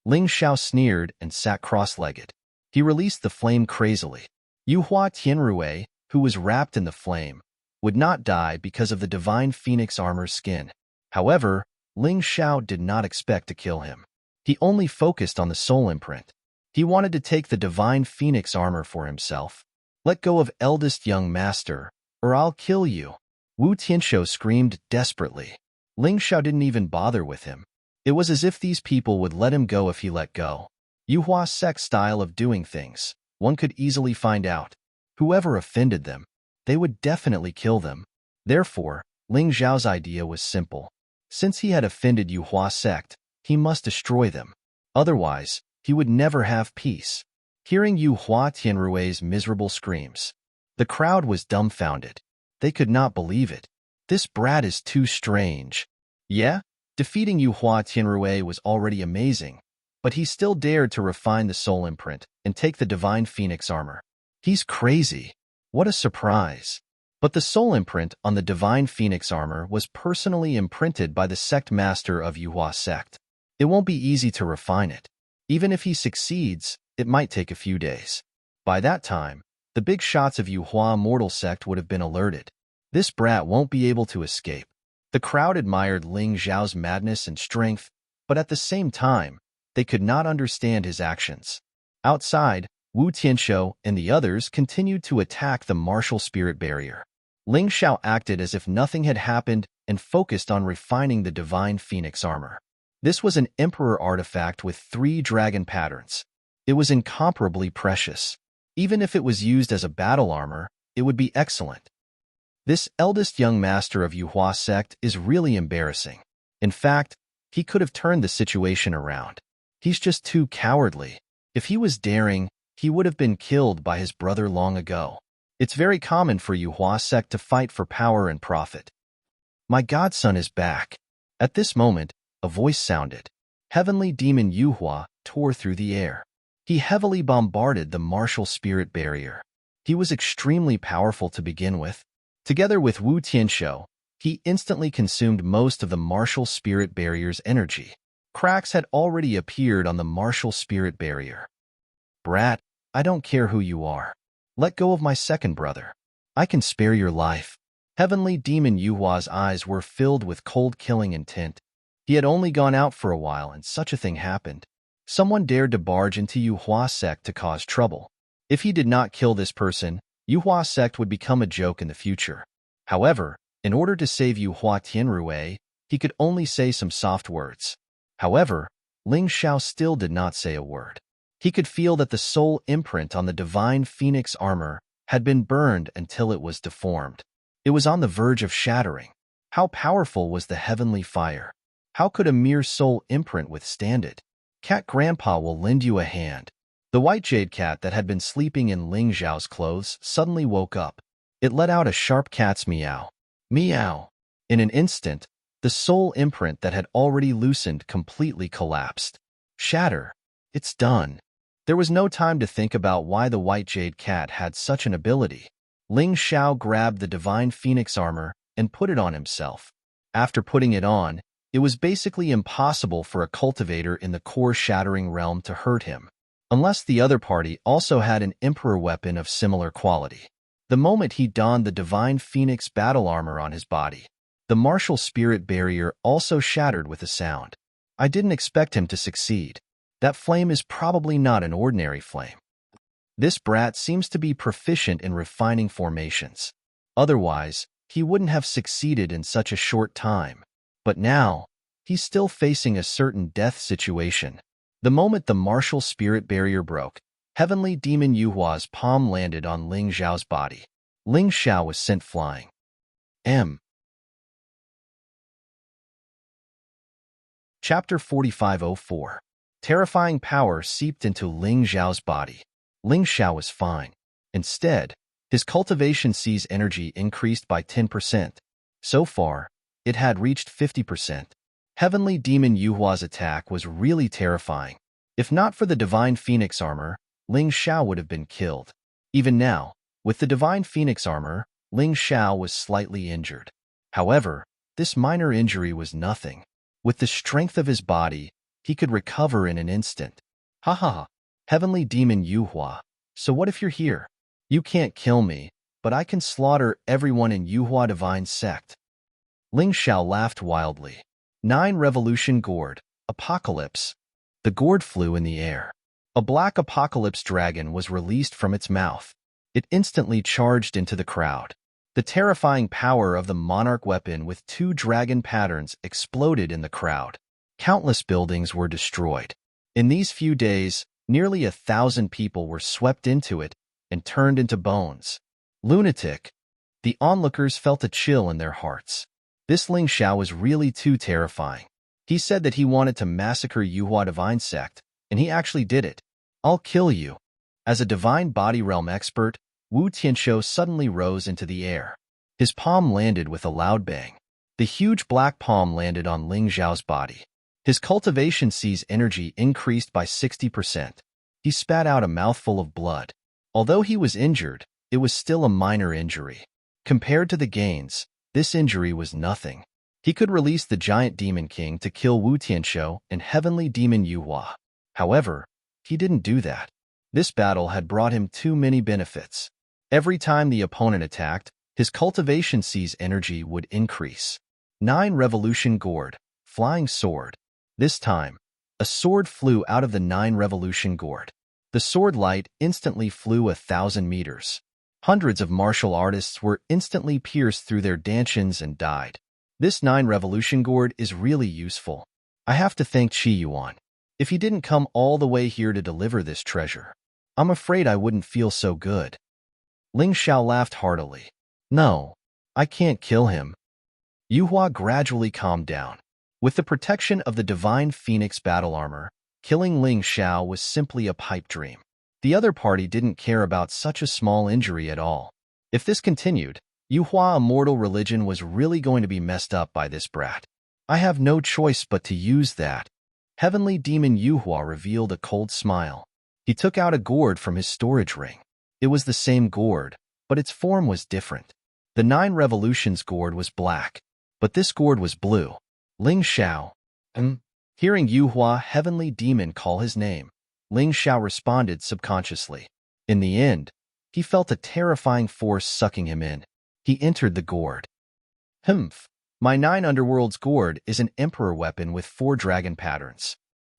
Speaker 1: Ling Zhao sneered and sat cross-legged. He released the flame crazily. Yuhua Tianrui, who was wrapped in the flame, would not die because of the divine phoenix armor's skin. However, Ling Zhao did not expect to kill him. He only focused on the soul imprint. He wanted to take the divine phoenix armor for himself. Let go of eldest young master, or I'll kill you. Wu Tianshou screamed desperately. Ling Zhao didn't even bother with him. It was as if these people would let him go if he let go. Yuhua's sect style of doing things, one could easily find out. Whoever offended them, they would definitely kill them. Therefore, Ling Zhao's idea was simple. Since he had offended Yuhua's sect, he must destroy them. Otherwise, he would never have peace. Hearing Yuhua Tianrui's miserable screams, the crowd was dumbfounded. They could not believe it. This brat is too strange. Yeah, defeating Yuhua Tianrui was already amazing, but he still dared to refine the soul imprint and take the divine phoenix armor. He's crazy. What a surprise. But the soul imprint on the divine phoenix armor was personally imprinted by the sect master of Yuhua sect. It won't be easy to refine it. Even if he succeeds, it might take a few days. By that time, the big shots of Yuhua mortal sect would have been alerted. This brat won't be able to escape. The crowd admired Ling Zhao's madness and strength, but at the same time, they could not understand his actions. Outside, Wu Tianshou and the others continued to attack the martial spirit barrier. Ling Zhao acted as if nothing had happened and focused on refining the divine phoenix armor. This was an emperor artifact with 3 dragon patterns. It was incomparably precious. Even if it was used as a battle armor, it would be excellent. This eldest young master of Yuhua sect is really embarrassing. In fact, he could have turned the situation around. He's just too cowardly. If he was daring, he would have been killed by his brother long ago. It's very common for Yuhua sect to fight for power and profit. My godson is back. At this moment, a voice sounded. Heavenly demon Yuhua tore through the air. He heavily bombarded the martial spirit barrier. He was extremely powerful to begin with. Together with Wu Tianshou, he instantly consumed most of the martial spirit barrier's energy. Cracks had already appeared on the martial spirit barrier. Brat, I don't care who you are. Let go of my second brother. I can spare your life. Heavenly demon Yuhua's eyes were filled with cold killing intent. He had only gone out for a while and such a thing happened. Someone dared to barge into Yuhua sect to cause trouble. If he did not kill this person, Yuhua sect would become a joke in the future. However, in order to save Yuhua Tianrui, he could only say some soft words. However, Ling Zhao still did not say a word. He could feel that the soul imprint on the divine phoenix armor had been burned until it was deformed. It was on the verge of shattering. How powerful was the heavenly fire? How could a mere soul imprint withstand it? Cat Grandpa will lend you a hand. The white jade cat that had been sleeping in Ling Zhao's clothes suddenly woke up. It let out a sharp cat's meow. Meow. In an instant, the soul imprint that had already loosened completely collapsed. Shatter. It's done. There was no time to think about why the white jade cat had such an ability. Ling Zhao grabbed the divine phoenix armor and put it on himself. After putting it on, it was basically impossible for a cultivator in the core-shattering realm to hurt him, unless the other party also had an emperor weapon of similar quality. The moment he donned the divine phoenix battle armor on his body, the martial spirit barrier also shattered with a sound. I didn't expect him to succeed. That flame is probably not an ordinary flame. This brat seems to be proficient in refining formations. Otherwise, he wouldn't have succeeded in such a short time. But now, he's still facing a certain death situation. The moment the martial spirit barrier broke, heavenly demon Yuhua's palm landed on Ling Zhao's body. Ling Zhao was sent flying. Chapter 4504. Terrifying power seeped into Ling Xiao's body. Ling Xiao was fine. Instead, his cultivation sees energy increased by 10%. So far, it had reached 50%. Heavenly Demon Yuhua's attack was really terrifying. If not for the Divine Phoenix armor, Ling Xiao would have been killed. Even now, with the Divine Phoenix armor, Ling Xiao was slightly injured. However, this minor injury was nothing. With the strength of his body, he could recover in an instant. Ha ha ha. Heavenly Demon Yuhua, so what if you're here? You can't kill me, but I can slaughter everyone in Yuhua Divine Sect. Ling Xiao laughed wildly. 9 Revolution Gourd. Apocalypse. The gourd flew in the air. A black apocalypse dragon was released from its mouth. It instantly charged into the crowd. The terrifying power of the monarch weapon with 2 dragon patterns exploded in the crowd. Countless buildings were destroyed. In these few days, nearly 1,000 people were swept into it and turned into bones. Lunatic. The onlookers felt a chill in their hearts. This Ling Xiao was really too terrifying. He said that he wanted to massacre Yuhua Divine Sect, and he actually did it. I'll kill you. As a divine body realm expert, Wu Tianshou suddenly rose into the air. His palm landed with a loud bang. The huge black palm landed on Ling Xiao's body. His cultivation sees energy increased by 60%. He spat out a mouthful of blood. Although he was injured, it was still a minor injury. Compared to the gains, this injury was nothing. He could release the giant demon king to kill Wu Tianshou and heavenly demon Yuhua. However, he didn't do that. This battle had brought him too many benefits. Every time the opponent attacked, his cultivation sees energy would increase. 9 Revolution Gourd. Flying Sword. This time, a sword flew out of the 9 Revolution Gourd. The sword light instantly flew 1,000 meters. Hundreds of martial artists were instantly pierced through their dantians and died. This 9 Revolution Gourd is really useful. I have to thank Qi Yuan. If he didn't come all the way here to deliver this treasure, I'm afraid I wouldn't feel so good. Ling Xiao laughed heartily. No, I can't kill him. Yuhua gradually calmed down. With the protection of the Divine Phoenix battle armor, killing Ling Xiao was simply a pipe dream. The other party didn't care about such a small injury at all. If this continued, Yuhua Immortal Religion was really going to be messed up by this brat. I have no choice but to use that. Heavenly Demon Yuhua revealed a cold smile. He took out a gourd from his storage ring. It was the same gourd, but its form was different. The 9 Revolutions gourd was black, but this gourd was blue. Ling Xiao. Hearing Yuhua Heavenly Demon call his name, Ling Xiao responded subconsciously. In the end, he felt a terrifying force sucking him in. He entered the gourd. My 9 Underworlds gourd is an emperor weapon with 4 dragon patterns.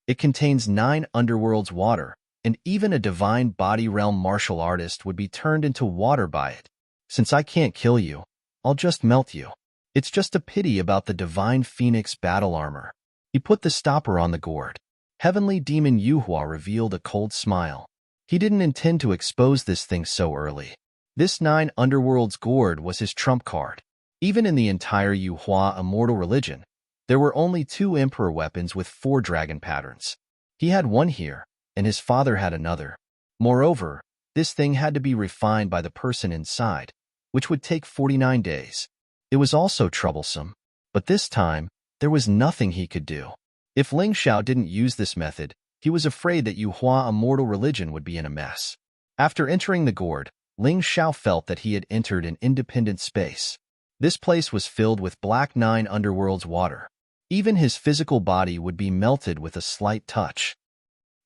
Speaker 1: It contains 9 Underworlds water, and even a divine body realm martial artist would be turned into water by it. Since I can't kill you, I'll just melt you. It's just a pity about the Divine Phoenix battle armor. He put the stopper on the gourd. Heavenly Demon Yuhua revealed a cold smile. He didn't intend to expose this thing so early. This 9 Underworlds gourd was his trump card. Even in the entire Yuhua Immortal Religion, there were only 2 emperor weapons with 4 dragon patterns. He had one here, and his father had another. Moreover, this thing had to be refined by the person inside, which would take 49 days. It was also troublesome, but this time, there was nothing he could do. If Ling Xiao didn't use this method, he was afraid that Yuhua Immortal Religion would be in a mess. After entering the gourd, Ling Xiao felt that he had entered an independent space. This place was filled with black 9 Underworlds water. Even his physical body would be melted with a slight touch.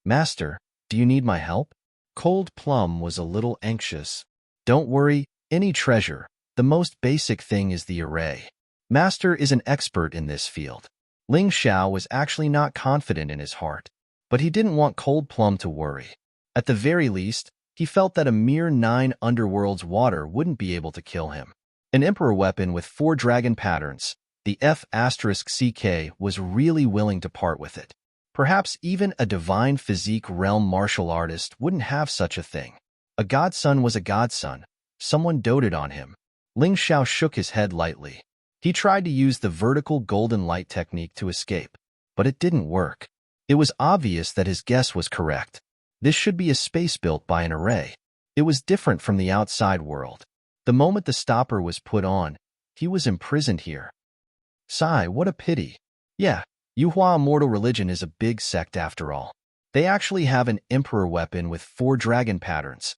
Speaker 1: Master, do you need my help? Cold Plum was a little anxious. Don't worry, any treasure. The most basic thing is the array. Master is an expert in this field. Ling Xiao was actually not confident in his heart, but he didn't want Cold Plum to worry. At the very least, he felt that a mere 9 Underworlds water wouldn't be able to kill him. An emperor weapon with 4 dragon patterns, the F***CK was really willing to part with it. Perhaps even a divine physique realm martial artist wouldn't have such a thing. A godson was a godson. Someone doted on him. Ling Xiao shook his head lightly. He tried to use the vertical golden light technique to escape, but it didn't work. It was obvious that his guess was correct. This should be a space built by an array. It was different from the outside world. The moment the stopper was put on, he was imprisoned here. Sigh, what a pity. Yeah, Yuhua Immortal Religion is a big sect after all. They actually have an emperor weapon with 4 dragon patterns.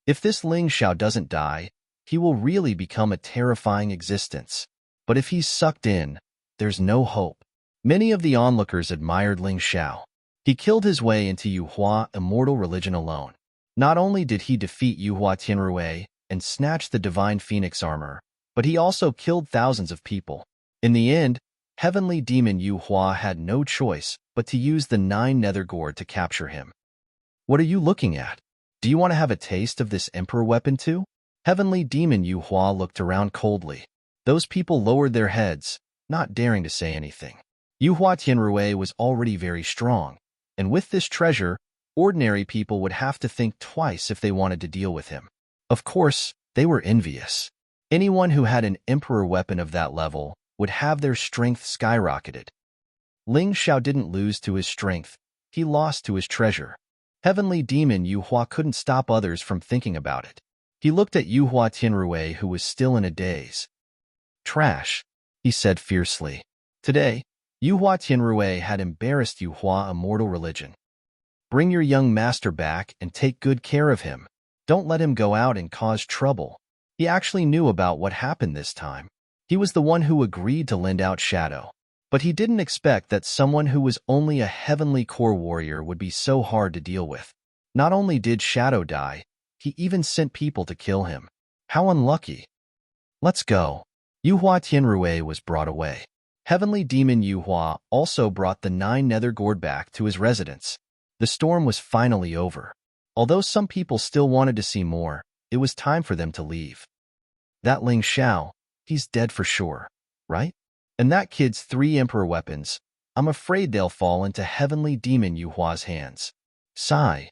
Speaker 1: If this Ling Xiao doesn't die, he will really become a terrifying existence. But if he's sucked in, there's no hope. Many of the onlookers admired Ling Xiao. He killed his way into Yuhua Immortal Religion alone. Not only did he defeat Yuhua Tianruwei and snatch the Divine Phoenix armor, but he also killed thousands of people. In the end, Heavenly Demon Yuhua had no choice but to use the 9 Nether Gourd to capture him. What are you looking at? Do you want to have a taste of this Emperor weapon too? Heavenly Demon Yuhua looked around coldly. Those people lowered their heads, not daring to say anything. Yuhua Tianruwei was already very strong, and with this treasure, ordinary people would have to think twice if they wanted to deal with him. Of course, they were envious. Anyone who had an Emperor weapon of that level would have their strength skyrocketed. Ling Xiao didn't lose to his strength, he lost to his treasure. Heavenly Demon Yuhua couldn't stop others from thinking about it. He looked at Yuhua Tianruwei, who was still in a daze. Trash, he said fiercely. Today, Yuhua Tianruwei had embarrassed Yuhua Immortal Religion. Bring your young master back and take good care of him. Don't let him go out and cause trouble. He actually knew about what happened this time. He was the one who agreed to lend out Shadow. But he didn't expect that someone who was only a heavenly core warrior would be so hard to deal with. Not only did Shadow die, he even sent people to kill him. How unlucky. Let's go. Yuhua Tianruwei was brought away. Heavenly Demon Yuhua also brought the 9 Nether Gourd back to his residence. The storm was finally over. Although some people still wanted to see more, it was time for them to leave. That Ling Xiao, he's dead for sure, right? And that kid's 3 Emperor weapons, I'm afraid they'll fall into Heavenly Demon Yuhua's hands. Sigh.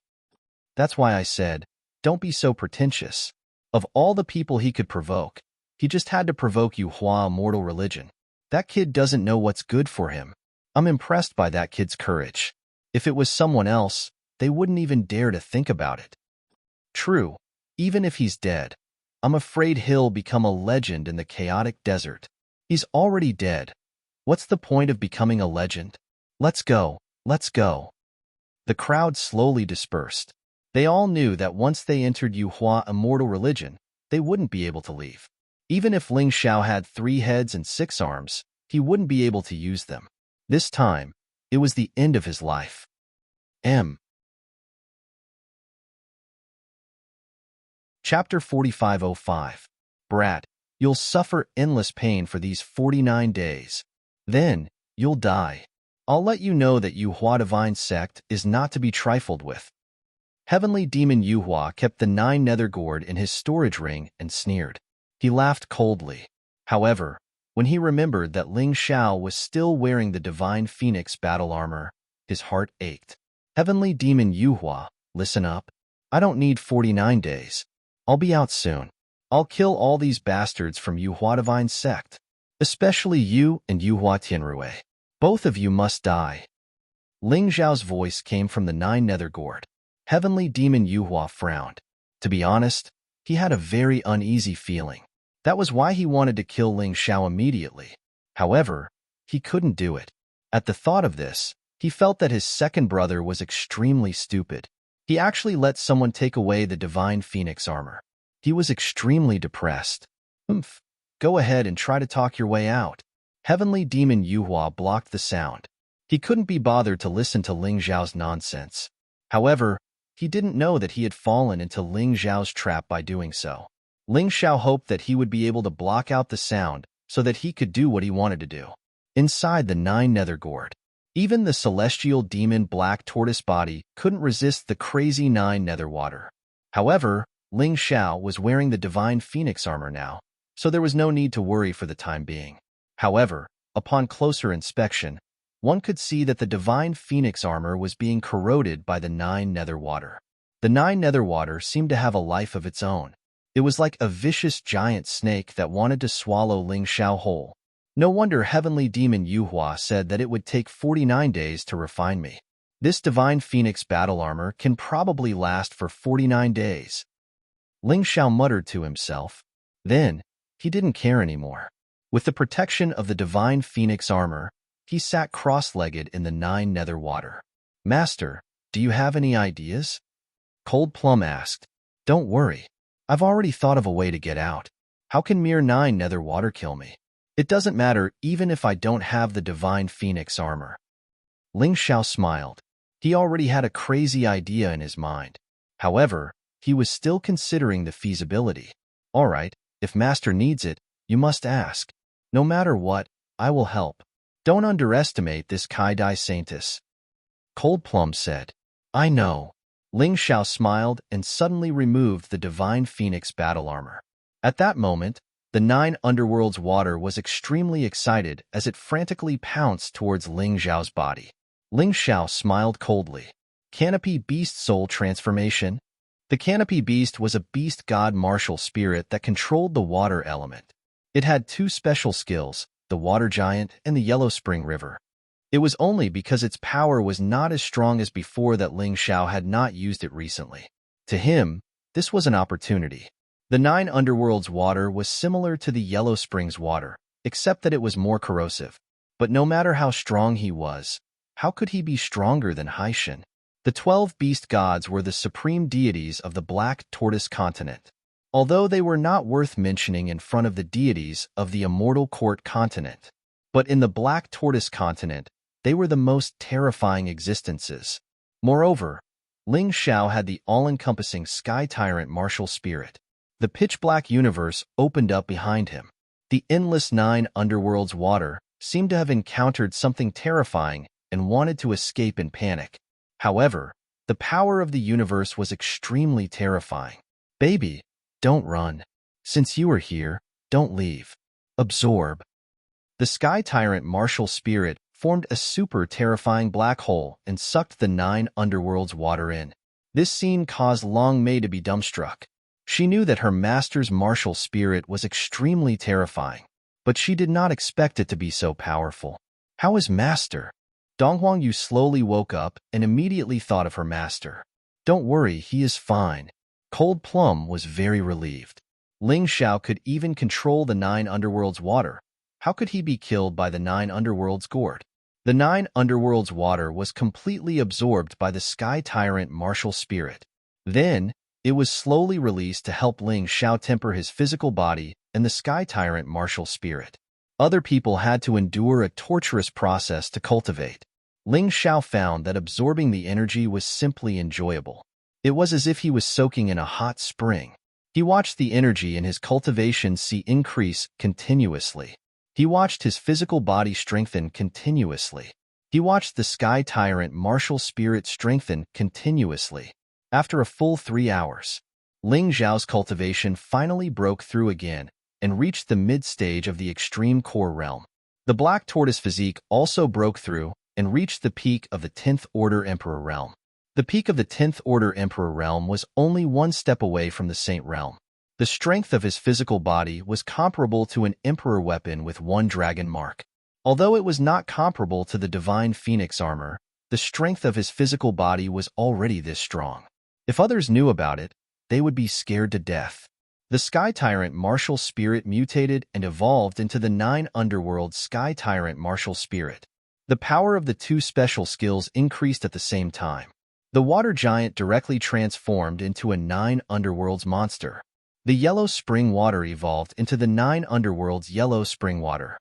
Speaker 1: That's why I said, don't be so pretentious. Of all the people he could provoke, he just had to provoke Yuhua Immortal Religion. That kid doesn't know what's good for him. I'm impressed by that kid's courage. If it was someone else, they wouldn't even dare to think about it. True, even if he's dead, I'm afraid he'll become a legend in the chaotic desert. He's already dead. What's the point of becoming a legend? Let's go, let's go. The crowd slowly dispersed. They all knew that once they entered Yuhua Immortal Religion, they wouldn't be able to leave. Even if Ling Xiao had 3 heads and 6 arms, he wouldn't be able to use them. This time, it was the end of his life. Chapter 4505. Brat, you'll suffer endless pain for these 49 days. Then, you'll die. I'll let you know that Yuhua Divine Sect is not to be trifled with. Heavenly Demon Yuhua kept the 9 Nether Gourd in his storage ring and sneered. He laughed coldly. However, when he remembered that Ling Xiao was still wearing the Divine Phoenix battle armor, his heart ached. Heavenly Demon Yuhua, listen up. I don't need 49 days. I'll be out soon. I'll kill all these bastards from Yuhua Divine Sect. Especially you and Yuhua Tianruwei. Both of you must die. Ling Xiao's voice came from the 9 Nether Gourd. Heavenly Demon Yuhua frowned. To be honest, he had a very uneasy feeling. That was why he wanted to kill Ling Xiao immediately. However, he couldn't do it. At the thought of this, he felt that his second brother was extremely stupid. He actually let someone take away the Divine Phoenix armor. He was extremely depressed. Go ahead and try to talk your way out. Heavenly Demon Yuhua blocked the sound. He couldn't be bothered to listen to Ling Xiao's nonsense. However, he didn't know that he had fallen into Ling Xiao's trap by doing so. Ling Xiao hoped that he would be able to block out the sound so that he could do what he wanted to do. Inside the 9 Nether Gourd, even the celestial demon Black Tortoise body couldn't resist the crazy 9 Nether Water. However, Ling Xiao was wearing the Divine Phoenix armor now, so there was no need to worry for the time being. However, upon closer inspection, one could see that the Divine Phoenix armor was being corroded by the 9 Nether Water. The 9 Nether Water seemed to have a life of its own. It was like a vicious giant snake that wanted to swallow Ling Xiao whole. No wonder heavenly demon Yuhua said that it would take 49 days to refine me. This divine phoenix battle armor can probably last for 49 days. Ling Xiao muttered to himself. Then, he didn't care anymore. With the protection of the divine phoenix armor, he sat cross-legged in the 9 nether water. Master, do you have any ideas? Cold Plum asked. Don't worry. I've already thought of a way to get out. How can mere 9 nether water kill me? It doesn't matter even if I don't have the divine phoenix armor. Ling Xiao smiled. He already had a crazy idea in his mind. However, he was still considering the feasibility. All right, if Master needs it, you must ask. No matter what, I will help. Don't underestimate this Kai-Dai Saintus. Cold Plum said. I know. Ling Xiao smiled and suddenly removed the divine phoenix battle armor. At that moment, the 9 underworld's water was extremely excited as it frantically pounced towards Ling Xiao's body. Ling Xiao smiled coldly. Canopy Beast Soul Transformation. The Canopy Beast was a beast god martial spirit that controlled the water element. It had 2 special skills, the Water Giant and the Yellow Spring River. It was only because its power was not as strong as before that Ling Xiao had not used it recently. To him, this was an opportunity. The 9 underworld's water was similar to the Yellow Spring's water, except that it was more corrosive. But no matter how strong he was, how could he be stronger than Haishin? The 12 beast gods were the supreme deities of the Black Tortoise continent. Although they were not worth mentioning in front of the deities of the Immortal Court continent. But in the Black Tortoise continent, they were the most terrifying existences. Moreover, Ling Xiao had the all-encompassing Sky Tyrant martial spirit. The pitch-black universe opened up behind him. The endless 9 underworld's water seemed to have encountered something terrifying and wanted to escape in panic. However, the power of the universe was extremely terrifying. Baby, don't run. Since you are here, don't leave. Absorb. The Sky Tyrant martial spirit formed a super terrifying black hole and sucked the 9 underworld's water in. This scene caused Long Mei to be dumbstruck. She knew that her master's martial spirit was extremely terrifying, but she did not expect it to be so powerful. How is Master? Donghuang Yu slowly woke up and immediately thought of her master. Don't worry, he is fine. Cold Plum was very relieved. Ling Xiao could even control the 9 underworld's water. How could he be killed by the 9 underworld's gourd? The 9 underworld's water was completely absorbed by the Sky Tyrant martial spirit. Then, it was slowly released to help Ling Xiao temper his physical body and the Sky Tyrant martial spirit. Other people had to endure a torturous process to cultivate. Ling Xiao found that absorbing the energy was simply enjoyable. It was as if he was soaking in a hot spring. He watched the energy in his cultivation increase continuously. He watched his physical body strengthen continuously. He watched the Sky Tyrant martial spirit strengthen continuously. After a full 3 hours, Ling Xiao's cultivation finally broke through again and reached the mid-stage of the extreme core realm. The Black Tortoise physique also broke through and reached the peak of the 10th Order Emperor realm. The peak of the 10th Order Emperor realm was only 1 step away from the Saint realm. The strength of his physical body was comparable to an Emperor weapon with 1 dragon mark. Although it was not comparable to the Divine Phoenix armor, the strength of his physical body was already this strong. If others knew about it, they would be scared to death. The Sky Tyrant martial spirit mutated and evolved into the 9 underworld Sky Tyrant martial spirit. The power of the 2 special skills increased at the same time. The Water Giant directly transformed into a 9 underworlds monster. The Yellow Spring Water evolved into the 9 underworlds Yellow Spring Water.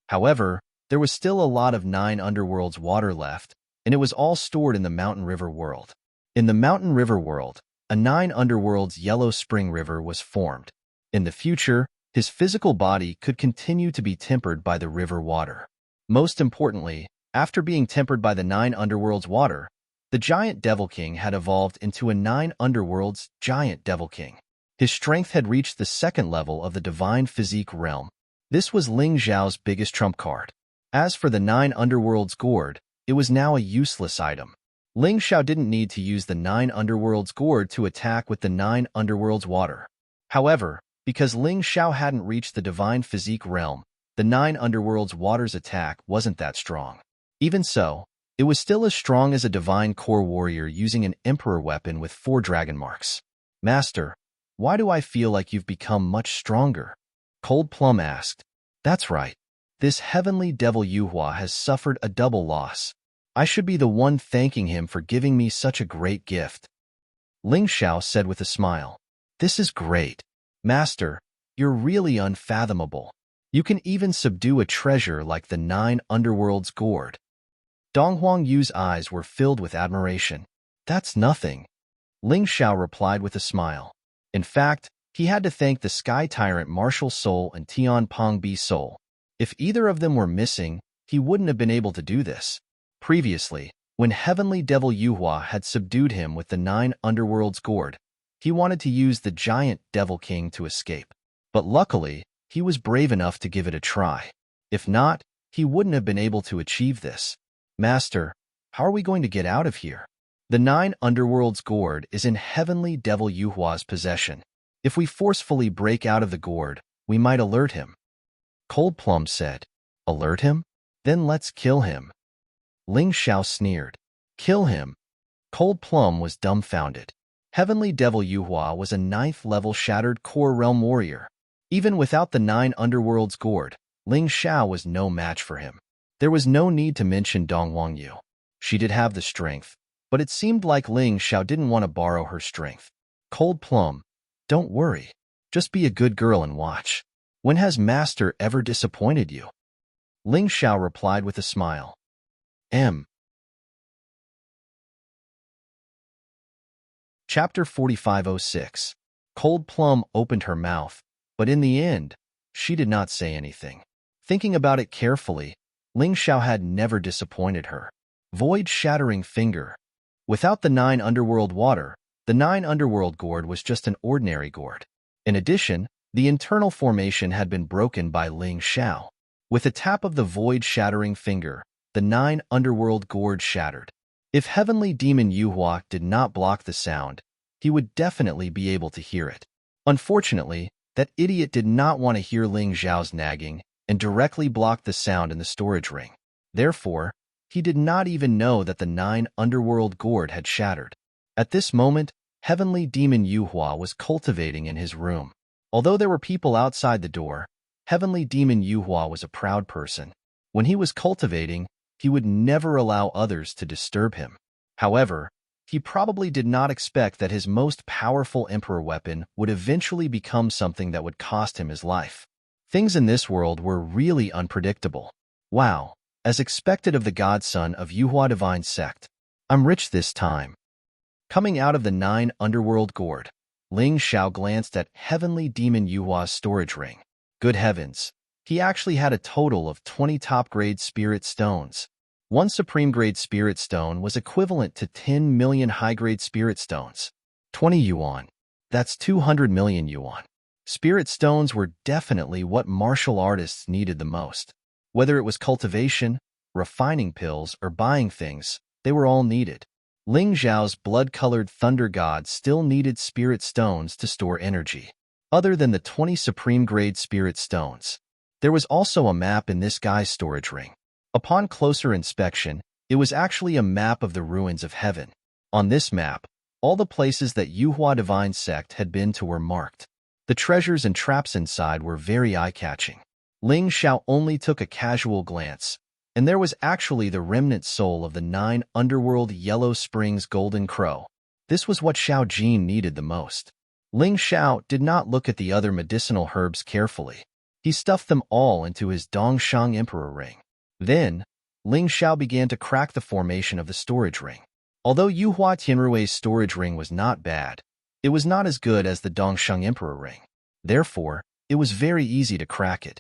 Speaker 1: However, there was still a lot of 9 underworlds water left, and it was all stored in the Mountain River world. In the Mountain River world, a 9 underworlds Yellow Spring River was formed. In the future, his physical body could continue to be tempered by the river water. Most importantly, after being tempered by the 9 underworlds water, the Giant Devil King had evolved into a 9 underworlds Giant Devil King. His strength had reached the 2nd level of the Divine Physique realm. This was Ling Xiao's biggest trump card. As for the 9 underworlds gourd, it was now a useless item. Ling Xiao didn't need to use the 9 underworlds gourd to attack with the 9 underworlds water. However, because Ling Xiao hadn't reached the Divine Physique realm, The 9 Underworld's water's attack wasn't that strong. Even so, it was still as strong as a divine core warrior using an emperor weapon with 4 dragon marks. Master, why do I feel like you've become much stronger? Cold Plum asked. That's right. This heavenly devil Yuhua has suffered a double loss. I should be the one thanking him for giving me such a great gift. Ling Xiao said with a smile. This is great. Master, you're really unfathomable. You can even subdue a treasure like the 9 Underworld's gourd. Dong Huangyu's eyes were filled with admiration. That's nothing. Ling Xiao replied with a smile. In fact, he had to thank the Sky Tyrant Martial Soul and Tian Pongbi Soul. If either of them were missing, he wouldn't have been able to do this. Previously, when Heavenly Devil Yuhua had subdued him with the 9 Underworld's gourd, he wanted to use the giant Devil King to escape. But luckily, he was brave enough to give it a try. If not, he wouldn't have been able to achieve this. Master, how are we going to get out of here? The 9 Underworld's gourd is in Heavenly Devil Yuhua's possession. If we forcefully break out of the gourd, we might alert him. Cold Plum said. Alert him? Then let's kill him. Ling Xiao sneered. Kill him? Cold Plum was dumbfounded. Heavenly Devil Yuhua was a 9th level Shattered Core Realm warrior. Even without the 9 Underworld's gourd, Ling Xiao was no match for him. There was no need to mention Dong Huangyu. She did have the strength, but it seemed like Ling Xiao didn't want to borrow her strength. Cold Plum, don't worry. Just be a good girl and watch. When has Master ever disappointed you? Ling Xiao replied with a smile. Chapter 4506. Cold Plum opened her mouth, but in the end, she did not say anything. Thinking about it carefully, Ling Xiao had never disappointed her. Void-shattering finger. Without the 9 Underworld water, the 9 Underworld gourd was just an ordinary gourd. In addition, the internal formation had been broken by Ling Xiao. With a tap of the void-shattering finger, the 9 Underworld gourd shattered. If Heavenly Demon Yuhua did not block the sound, he would definitely be able to hear it. Unfortunately, that idiot did not want to hear Ling Xiao's nagging and directly blocked the sound in the storage ring. Therefore, he did not even know that the 9 Underworld gourd had shattered. At this moment, Heavenly Demon Yuhua was cultivating in his room. Although there were people outside the door, Heavenly Demon Yuhua was a proud person. When he was cultivating, he would never allow others to disturb him. However, he probably did not expect that his most powerful emperor weapon would eventually become something that would cost him his life. Things in this world were really unpredictable. Wow, as expected of the godson of Yuhua Divine Sect. I'm rich this time. Coming out of the 9 Underworld gourd, Ling Xiao glanced at Heavenly Demon Yuhua's storage ring. Good heavens, he actually had a total of 20 top-grade spirit stones. One supreme-grade spirit stone was equivalent to 10 million high-grade spirit stones. 20 yuan. That's 200 million yuan. Spirit stones were definitely what martial artists needed the most. Whether it was cultivation, refining pills, or buying things, they were all needed. Ling Xiao's blood-colored thunder god still needed spirit stones to store energy. Other than the 20 supreme-grade spirit stones, there was also a map in this guy's storage ring. Upon closer inspection, it was actually a map of the ruins of heaven. On this map, all the places that Yuhua Divine Sect had been to were marked. The treasures and traps inside were very eye-catching. Ling Xiao only took a casual glance, and there was actually the remnant soul of the 9 Underworld Yellow Springs Golden Crow. This was what Xiao Jin needed the most. Ling Xiao did not look at the other medicinal herbs carefully. He stuffed them all into his Dongshang Emperor ring. Then, Ling Xiao began to crack the formation of the storage ring. Although Yuhua Tianrui's storage ring was not bad, it was not as good as the Dongsheng Emperor ring. Therefore, it was very easy to crack it.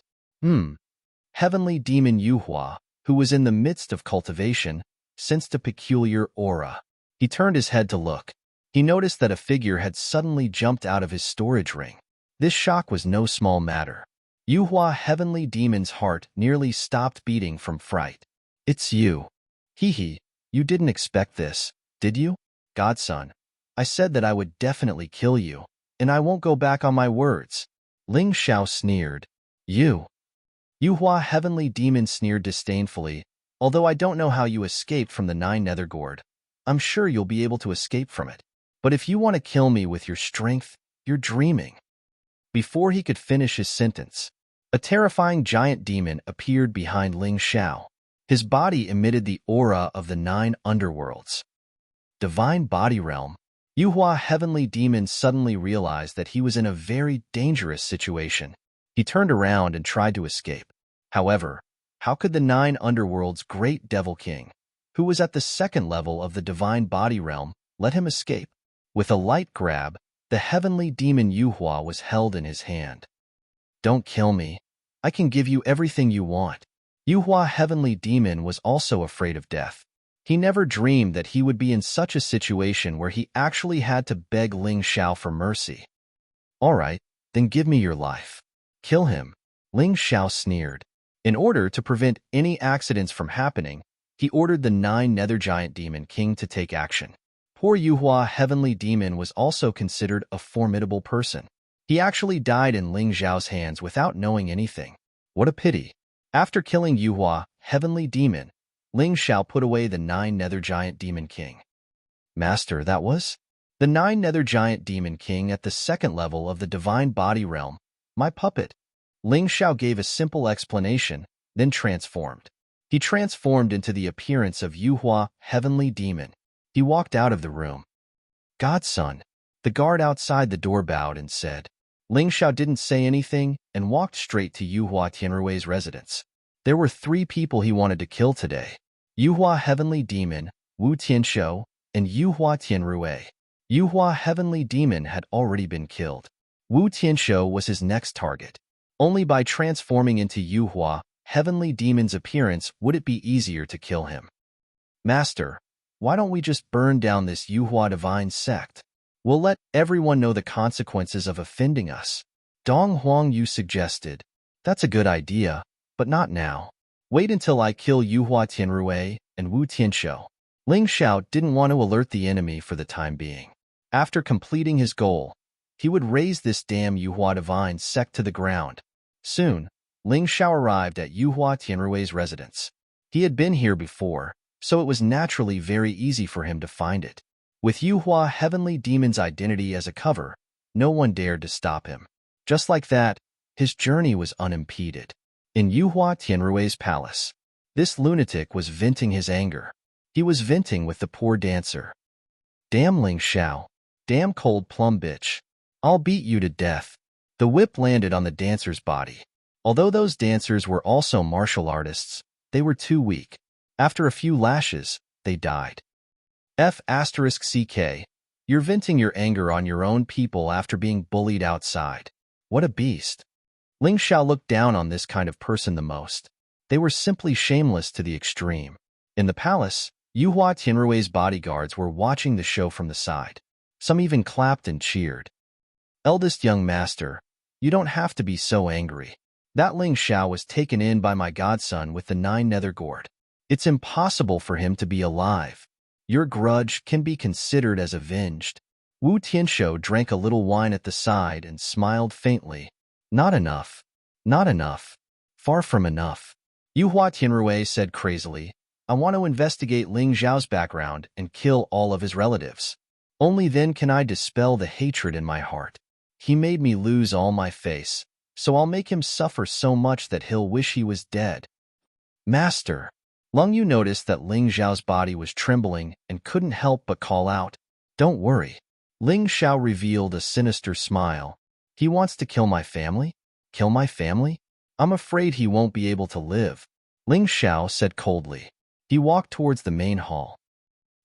Speaker 1: Heavenly Demon Yuhua, who was in the midst of cultivation, sensed a peculiar aura. He turned his head to look. He noticed that a figure had suddenly jumped out of his storage ring. This shock was no small matter. Yuhua Heavenly Demon's heart nearly stopped beating from fright. It's you. Hee, you didn't expect this, did you? Godson, I said that I would definitely kill you, and I won't go back on my words. Ling Xiao sneered. You. Yuhua Heavenly Demon sneered disdainfully. Although I don't know how you escaped from the Nine Nether Gourd, I'm sure you'll be able to escape from it. But if you want to kill me with your strength, you're dreaming. Before he could finish his sentence, a terrifying giant demon appeared behind Ling Xiao. His body emitted the aura of the 9 underworlds. Divine Body Realm. Yuhua Heavenly Demon suddenly realized that he was in a very dangerous situation. He turned around and tried to escape. However, how could the 9 underworlds' great Devil King, who was at the 2nd level of the Divine Body Realm, let him escape? With a light grab, the Heavenly Demon Yuhua was held in his hand. Don't kill me. I can give you everything you want. Yuhua Heavenly Demon was also afraid of death. He never dreamed that he would be in such a situation where he actually had to beg Ling Xiao for mercy. All right, then give me your life. Kill him. Ling Xiao sneered. In order to prevent any accidents from happening, he ordered the 9 Nether Giant Demon King to take action. Poor Yuhua Heavenly Demon was also considered a formidable person. He actually died in Ling Xiao's hands without knowing anything. What a pity. After killing Yuhua Heavenly Demon, Ling Xiao put away the 9 Nether Giant Demon King. Master, that was? The 9 Nether Giant Demon King at the 2nd level of the Divine Body Realm. My puppet. Ling Xiao gave a simple explanation, then transformed. He transformed into the appearance of Yuhua Heavenly Demon. He walked out of the room. Godson. The guard outside the door bowed and said. Ling Xiao didn't say anything and walked straight to Yuhua Tianrui's residence. There were 3 people he wanted to kill today. Yuhua Heavenly Demon, Wu Tianshou, and Yuhua Tianrui. Yuhua Heavenly Demon had already been killed. Wu Tianshou was his next target. Only by transforming into Yuhua Heavenly Demon's appearance would it be easier to kill him. Master, why don't we just burn down this Yuhua Divine sect? We'll let everyone know the consequences of offending us. Dong Huang Yu suggested. That's a good idea, but not now. Wait until I kill Yuhua Tianrui and Wu Tianshou. Ling Xiao didn't want to alert the enemy for the time being. After completing his goal, he would raise this damn Yuhua Divine sect to the ground. Soon, Ling Xiao arrived at Yuhua Tianrui's residence. He had been here before, so it was naturally very easy for him to find it. With Yuhua Heavenly Demon's identity as a cover, no one dared to stop him. Just like that, his journey was unimpeded. In Yuhua Tianrui's palace, this lunatic was venting his anger. He was venting with the poor dancer. Damn Ling Xiao. Damn cold plum bitch. I'll beat you to death. The whip landed on the dancer's body. Although those dancers were also martial artists, they were too weak. After a few lashes, they died. F***CK. You're venting your anger on your own people after being bullied outside. What a beast. Ling Xiao looked down on this kind of person the most. They were simply shameless to the extreme. In the palace, Yuhua Tianrui's bodyguards were watching the show from the side. Some even clapped and cheered. Eldest young master, you don't have to be so angry. That Ling Xiao was taken in by my godson with the 9 Nether Gourd. It's impossible for him to be alive. Your grudge can be considered as avenged. Wu Tianshou drank a little wine at the side and smiled faintly. Not enough. Not enough. Far from enough. Yuhua Tianrui said crazily, I want to investigate Ling Xiao's background and kill all of his relatives. Only then can I dispel the hatred in my heart. He made me lose all my face, so I'll make him suffer so much that he'll wish he was dead. Master. Lung Yu noticed that Ling Xiao's body was trembling and couldn't help but call out. Don't worry. Ling Xiao revealed a sinister smile. He wants to kill my family? Kill my family? I'm afraid he won't be able to live. Ling Xiao said coldly. He walked towards the main hall.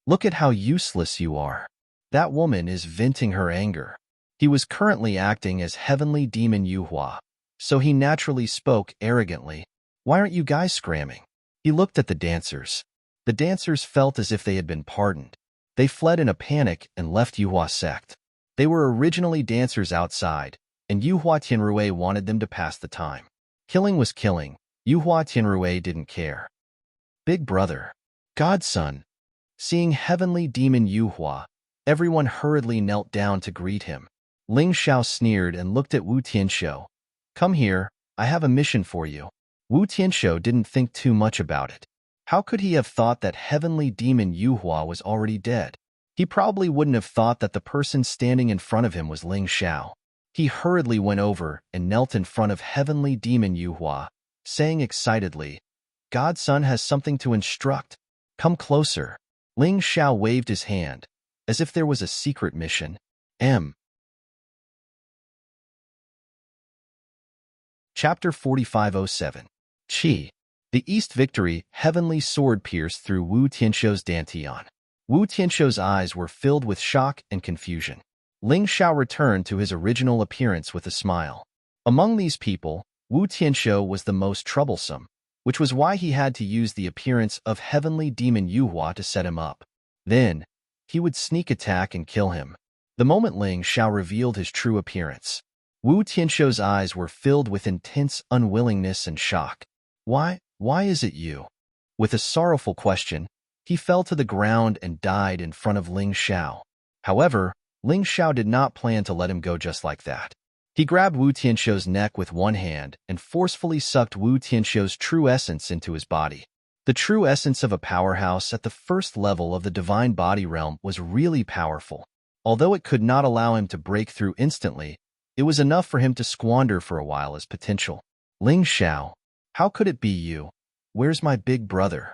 Speaker 1: Look at how useless you are. That woman is venting her anger. He was currently acting as Heavenly Demon Yuhua, so he naturally spoke arrogantly. Why aren't you guys scramming? He looked at the dancers. The dancers felt as if they had been pardoned. They fled in a panic and left Yuhua sect. They were originally dancers outside, and Yuhua Tianrui wanted them to pass the time. Killing was killing. Yuhua Tianrui didn't care. Big brother. Godson. Seeing Heavenly Demon Yuhua, everyone hurriedly knelt down to greet him. Ling Xiao sneered and looked at Wu Tianshou. Come here, I have a mission for you. Wu Tianxiu didn't think too much about it. How could he have thought that heavenly demon Yuhua was already dead? He probably wouldn't have thought that the person standing in front of him was Ling Xiao. He hurriedly went over and knelt in front of heavenly demon Yuhua, saying excitedly, "Godson has something to instruct. Come closer." Ling Xiao waved his hand, as if there was a secret mission. Chapter 4507. Qi. The East Victory heavenly sword pierced through Wu Tianxiu's dantian. Wu Tianxiu's eyes were filled with shock and confusion. Ling Xiao returned to his original appearance with a smile. Among these people, Wu Tianxiu was the most troublesome, which was why he had to use the appearance of heavenly demon Yuhua to set him up. Then, he would sneak attack and kill him. The moment Ling Xiao revealed his true appearance, Wu Tianxiu's eyes were filled with intense unwillingness and shock. Why is it you?" With a sorrowful question, he fell to the ground and died in front of Ling Xiao. However, Ling Xiao did not plan to let him go just like that. He grabbed Wu Tianxiu's neck with one hand and forcefully sucked Wu Tianxiu's true essence into his body. The true essence of a powerhouse at the first level of the divine body realm was really powerful. Although it could not allow him to break through instantly, it was enough for him to squander for a while as potential. "Ling Xiao, how could it be you? Where's my big brother?"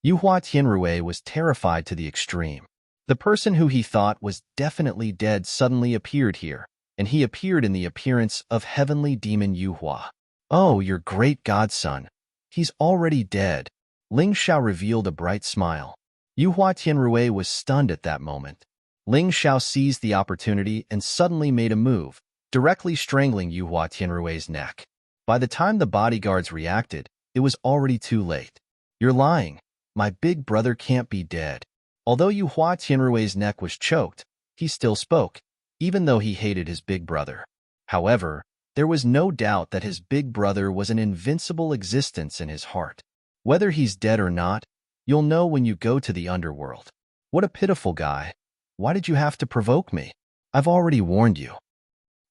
Speaker 1: Yuhua Tianrui was terrified to the extreme. The person who he thought was definitely dead suddenly appeared here, and he appeared in the appearance of heavenly demon Yuhua. "Oh, your great godson. He's already dead." Ling Xiao revealed a bright smile. Yuhua Tianrui was stunned at that moment. Ling Xiao seized the opportunity and suddenly made a move, directly strangling Yuhua Tianrui's neck. By the time the bodyguards reacted, it was already too late. "You're lying. My big brother can't be dead." Although Yuhua Tianrui's neck was choked, he still spoke, even though he hated his big brother. However, there was no doubt that his big brother was an invincible existence in his heart. "Whether he's dead or not, you'll know when you go to the underworld." "What a pitiful guy. Why did you have to provoke me? I've already warned you."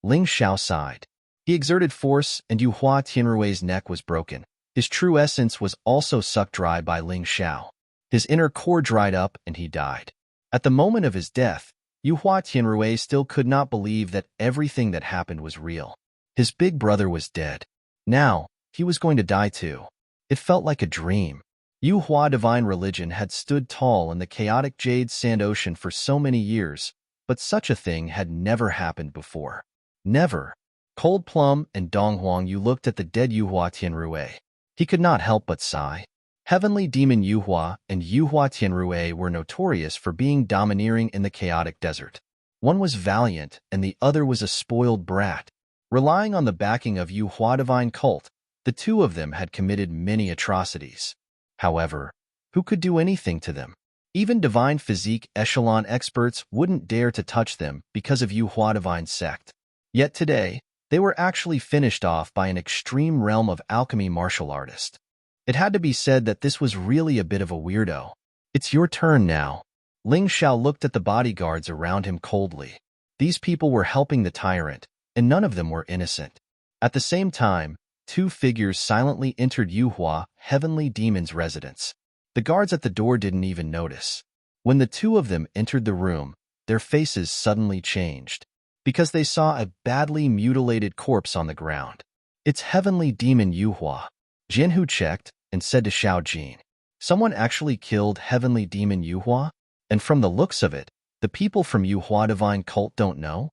Speaker 1: Ling Xiao sighed. He exerted force, and Yuhua Tianrui's neck was broken. His true essence was also sucked dry by Ling Xiao. His inner core dried up, and he died. At the moment of his death, Yuhua Tianrui still could not believe that everything that happened was real. His big brother was dead. Now, he was going to die too. It felt like a dream. Yuhua divine religion had stood tall in the chaotic jade sand ocean for so many years, but such a thing had never happened before. Never. Cold Plum and Donghuang Yu looked at the dead Yuhua Tianrui. He could not help but sigh. Heavenly demon Yuhua and Yuhua Tianrui were notorious for being domineering in the chaotic desert. One was valiant and the other was a spoiled brat. Relying on the backing of Yuhua divine cult, the two of them had committed many atrocities. However, who could do anything to them? Even divine physique echelon experts wouldn't dare to touch them because of Yuhua divine sect. Yet today, they were actually finished off by an extreme realm of alchemy martial artist. It had to be said that this was really a bit of a weirdo. "It's your turn now." Ling Xiao looked at the bodyguards around him coldly. These people were helping the tyrant, and none of them were innocent. At the same time, two figures silently entered Yuhua, heavenly demon's residence. The guards at the door didn't even notice. When the two of them entered the room, their faces suddenly changed, because they saw a badly mutilated corpse on the ground. "It's heavenly demon Yuhua." Jinhu checked and said to Xiao Jin, "Someone actually killed heavenly demon Yuhua? And from the looks of it, the people from Yuhua divine cult don't know?"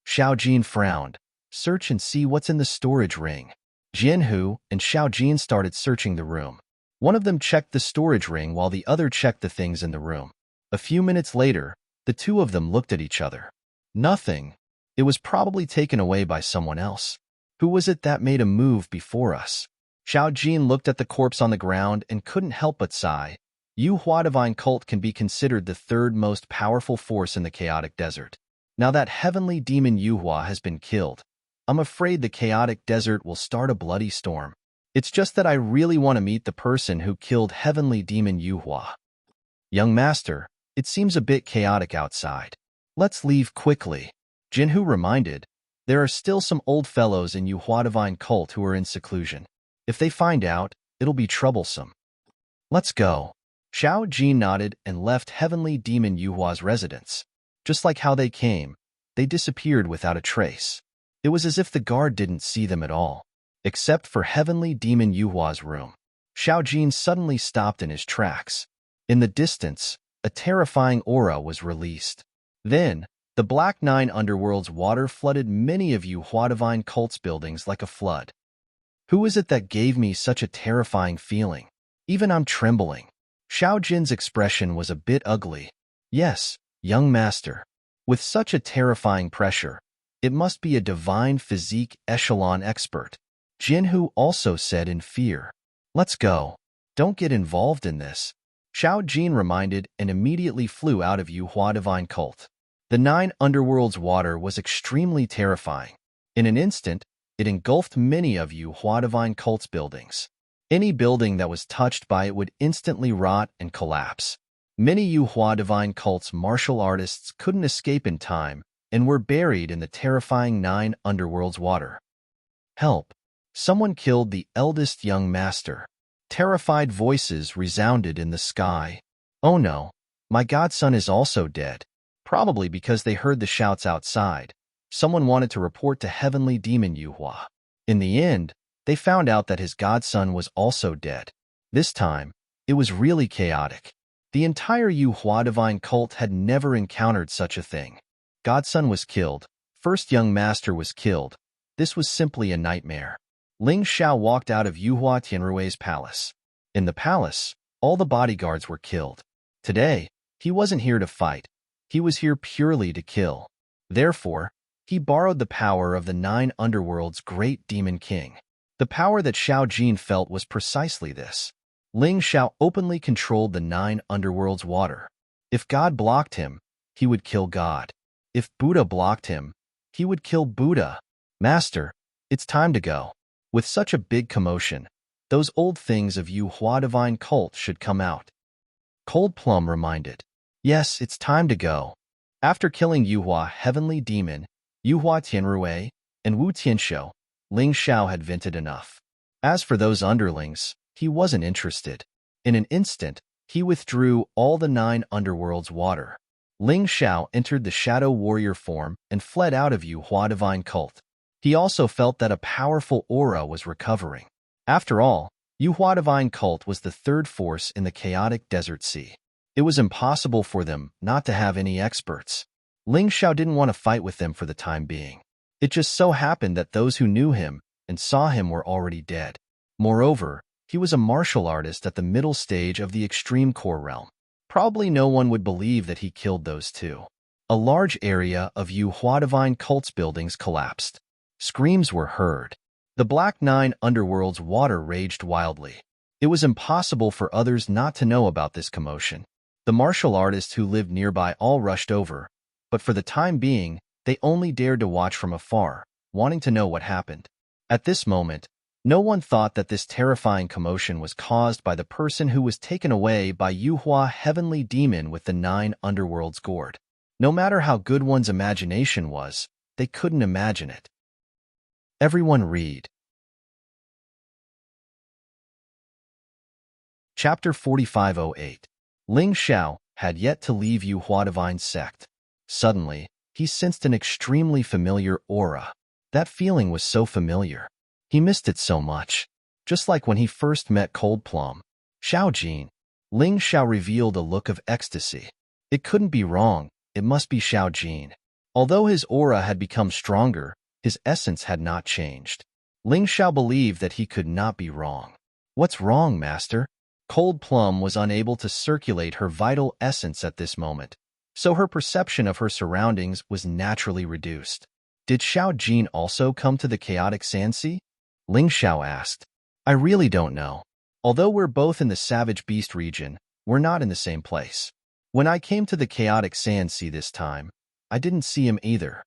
Speaker 1: Xiao Jin frowned. "Search and see what's in the storage ring." Jinhu and Xiao Jin started searching the room. One of them checked the storage ring while the other checked the things in the room. A few minutes later, the two of them looked at each other. Nothing. It was probably taken away by someone else. Who was it that made a move before us? Xiao Jin looked at the corpse on the ground and couldn't help but sigh. Yuhua divine cult can be considered the third most powerful force in the chaotic desert. Now that heavenly demon Yuhua has been killed, I'm afraid the chaotic desert will start a bloody storm. It's just that I really want to meet the person who killed heavenly demon Yuhua. Young master, it seems a bit chaotic outside. Let's leave quickly. Jinhu reminded, there are still some old fellows in Yuhua divine cult who are in seclusion. If they find out, it'll be troublesome. Let's go. Xiao Jin nodded and left Heavenly Demon Yuhua's residence. Just like how they came, they disappeared without a trace. It was as if the guard didn't see them at all. Except for Heavenly Demon Yuhua's room. Xiao Jin suddenly stopped in his tracks. In the distance, a terrifying aura was released. Then, the Black Nine Underworld's water flooded many of Yuhua Divine Cult's buildings like a flood. Who is it that gave me such a terrifying feeling? Even I'm trembling. Xiao Jin's expression was a bit ugly. Yes, young master. With such a terrifying pressure, it must be a divine physique echelon expert. Jinhu also said in fear. Let's go. Don't get involved in this. Xiao Jin reminded and immediately flew out of Yuhua Divine Cult. The Nine Underworld's water was extremely terrifying. In an instant, it engulfed many of Yuhua Divine Cult's buildings. Any building that was touched by it would instantly rot and collapse. Many Yuhua Divine Cult's martial artists couldn't escape in time and were buried in the terrifying Nine Underworld's water. Help! Someone killed the eldest young master. Terrified voices resounded in the sky. Oh no, my godson is also dead. Probably because they heard the shouts outside. Someone wanted to report to Heavenly Demon Yuhua. In the end, they found out that his godson was also dead. This time, it was really chaotic. The entire Yuhua Divine Cult had never encountered such a thing. Godson was killed. First young master was killed. This was simply a nightmare. Ling Xiao walked out of Yuhua Tianrui's palace. In the palace, all the bodyguards were killed. Today, he wasn't here to fight. He was here purely to kill. Therefore, he borrowed the power of the Nine Underworld's great demon king. The power that Xiao Jin felt was precisely this. Ling Xiao openly controlled the Nine Underworld's water. If God blocked him, he would kill God. If Buddha blocked him, he would kill Buddha. Master, it's time to go. With such a big commotion, those old things of Yuhua Divine Cult should come out. Cold Plum reminded. Yes, it's time to go. After killing Yuhua Heavenly Demon, Yuhua Tianrui, and Wu Tianshou, Ling Xiao had vented enough. As for those underlings, he wasn't interested. In an instant, he withdrew all the Nine Underworld's water. Ling Xiao entered the Shadow Warrior form and fled out of Yuhua Divine Cult. He also felt that a powerful aura was recovering. After all, Yuhua Divine Cult was the third force in the chaotic desert sea. It was impossible for them not to have any experts. Ling Xiao didn't want to fight with them for the time being. It just so happened that those who knew him and saw him were already dead. Moreover, he was a martial artist at the middle stage of the extreme core realm. Probably no one would believe that he killed those two. A large area of Yuhua Divine Cult's buildings collapsed. Screams were heard. The Black Nine Underworld's water raged wildly. It was impossible for others not to know about this commotion. The martial artists who lived nearby all rushed over, but for the time being, they only dared to watch from afar, wanting to know what happened. At this moment, no one thought that this terrifying commotion was caused by the person who was taken away by Yuhua Heavenly Demon with the Nine Underworld's gourd. No matter how good one's imagination was, they couldn't imagine it. Everyone read. Chapter 4508. Ling Xiao had yet to leave Yuhua Divine Sect. Suddenly, he sensed an extremely familiar aura. That feeling was so familiar. He missed it so much. Just like when he first met Cold Plum. Xiao Jin. Ling Xiao revealed a look of ecstasy. It couldn't be wrong. It must be Xiao Jin. Although his aura had become stronger, his essence had not changed. Ling Xiao believed that he could not be wrong. What's wrong, master? Cold Plum was unable to circulate her vital essence at this moment, so her perception of her surroundings was naturally reduced. Did Xiao Jin also come to the chaotic sand sea? Ling Xiao asked. I really don't know. Although we're both in the Savage Beast region, we're not in the same place. When I came to the chaotic sand sea this time, I didn't see him either.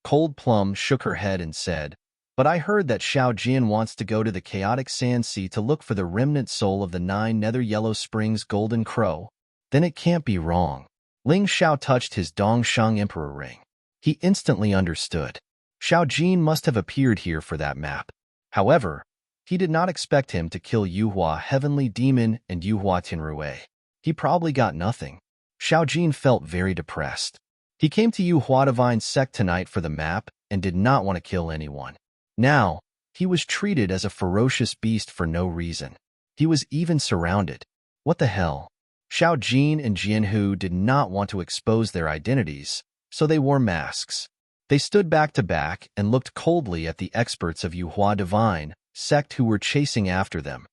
Speaker 1: Cold Plum shook her head and said, but I heard that Xiao Jin wants to go to the chaotic sand sea to look for the remnant soul of the 9 Nether Yellow Springs Golden Crow. Then it can't be wrong. Ling Xiao touched his Dongshang Emperor ring. He instantly understood. Xiao Jin must have appeared here for that map. However, He did not expect him to kill Yuhua Heavenly Demon and Yuhua Tianrui. He probably got nothing. Xiao Jin felt very depressed. He came to Yuhua Divine Sect tonight for the map and did not want to kill anyone. Now, he was treated as a ferocious beast for no reason. He was even surrounded. What the hell? Xiao Jin and Jianhu did not want to expose their identities, so they wore masks. They stood back to back and looked coldly at the experts of Yuhua Divine Sect who were chasing after them.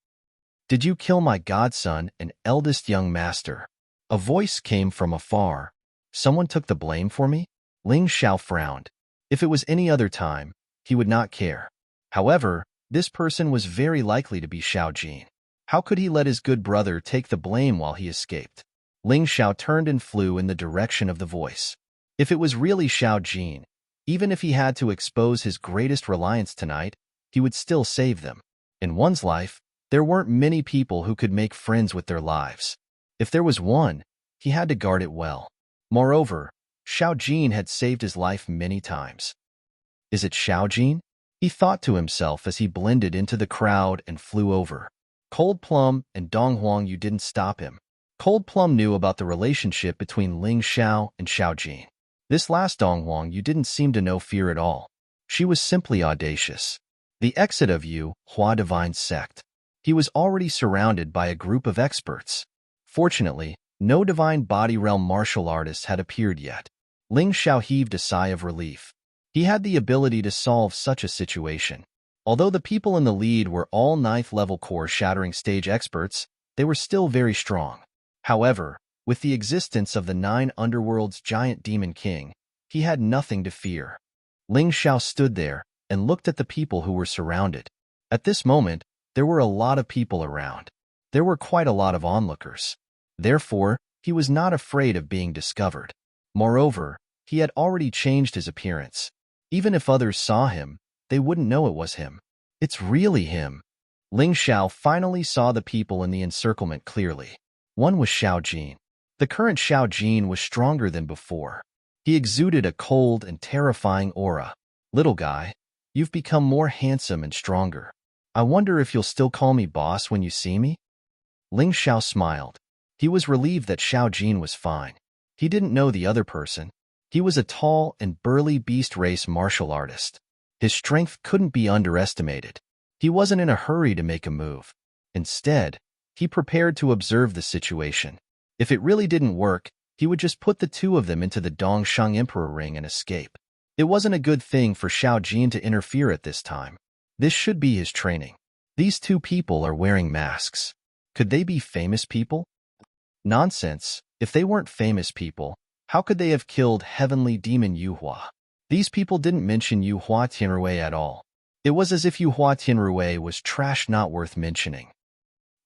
Speaker 1: "Did you kill my godson and eldest young master?" A voice came from afar. "Someone took the blame for me?" Ling Xiao frowned. If it was any other time, he would not care. However, this person was very likely to be Xiao Jin. How could he let his good brother take the blame while he escaped? Ling Xiao turned and flew in the direction of the voice. If it was really Xiao Jin, even if he had to expose his greatest reliance tonight, he would still save them. In one's life, there weren't many people who could make friends with their lives. If there was one, he had to guard it well. Moreover, Xiao Jin had saved his life many times. Is it Xiao Jin? He thought to himself as he blended into the crowd and flew over. Cold Plum and Dong Huang, you didn't stop him. Cold Plum knew about the relationship between Ling Xiao and Xiao Jin. This last Dong Huang, you didn't seem to know fear at all. She was simply audacious. The exit of Yuhua Divine Sect. He was already surrounded by a group of experts. Fortunately, no Divine Body Realm martial artists had appeared yet. Ling Xiao heaved a sigh of relief. He had the ability to solve such a situation. Although the people in the lead were all 9th level core shattering stage experts, they were still very strong. However, with the existence of the 9 underworld's giant demon king, he had nothing to fear. Ling Xiao stood there and looked at the people who were surrounded. At this moment, there were a lot of people around. There were quite a lot of onlookers. Therefore, he was not afraid of being discovered. Moreover, he had already changed his appearance. Even if others saw him, they wouldn't know it was him. It's really him. Ling Xiao finally saw the people in the encirclement clearly. One was Xiao Jin. The current Xiao Jin was stronger than before. He exuded a cold and terrifying aura. Little guy, you've become more handsome and stronger. I wonder if you'll still call me boss when you see me? Ling Xiao smiled. He was relieved that Xiao Jin was fine. He didn't know the other person. He was a tall and burly beast race martial artist. His strength couldn't be underestimated. He wasn't in a hurry to make a move. Instead, he prepared to observe the situation. If it really didn't work, he would just put the two of them into the Dongshang Emperor ring and escape. It wasn't a good thing for Xiao Jin to interfere at this time. This should be his training. These two people are wearing masks. Could they be famous people? Nonsense. If they weren't famous people, how could they have killed Heavenly Demon Yuhua? These people didn't mention Yuhua Tianrui at all. It was as if Yuhua Tianrui was trash not worth mentioning.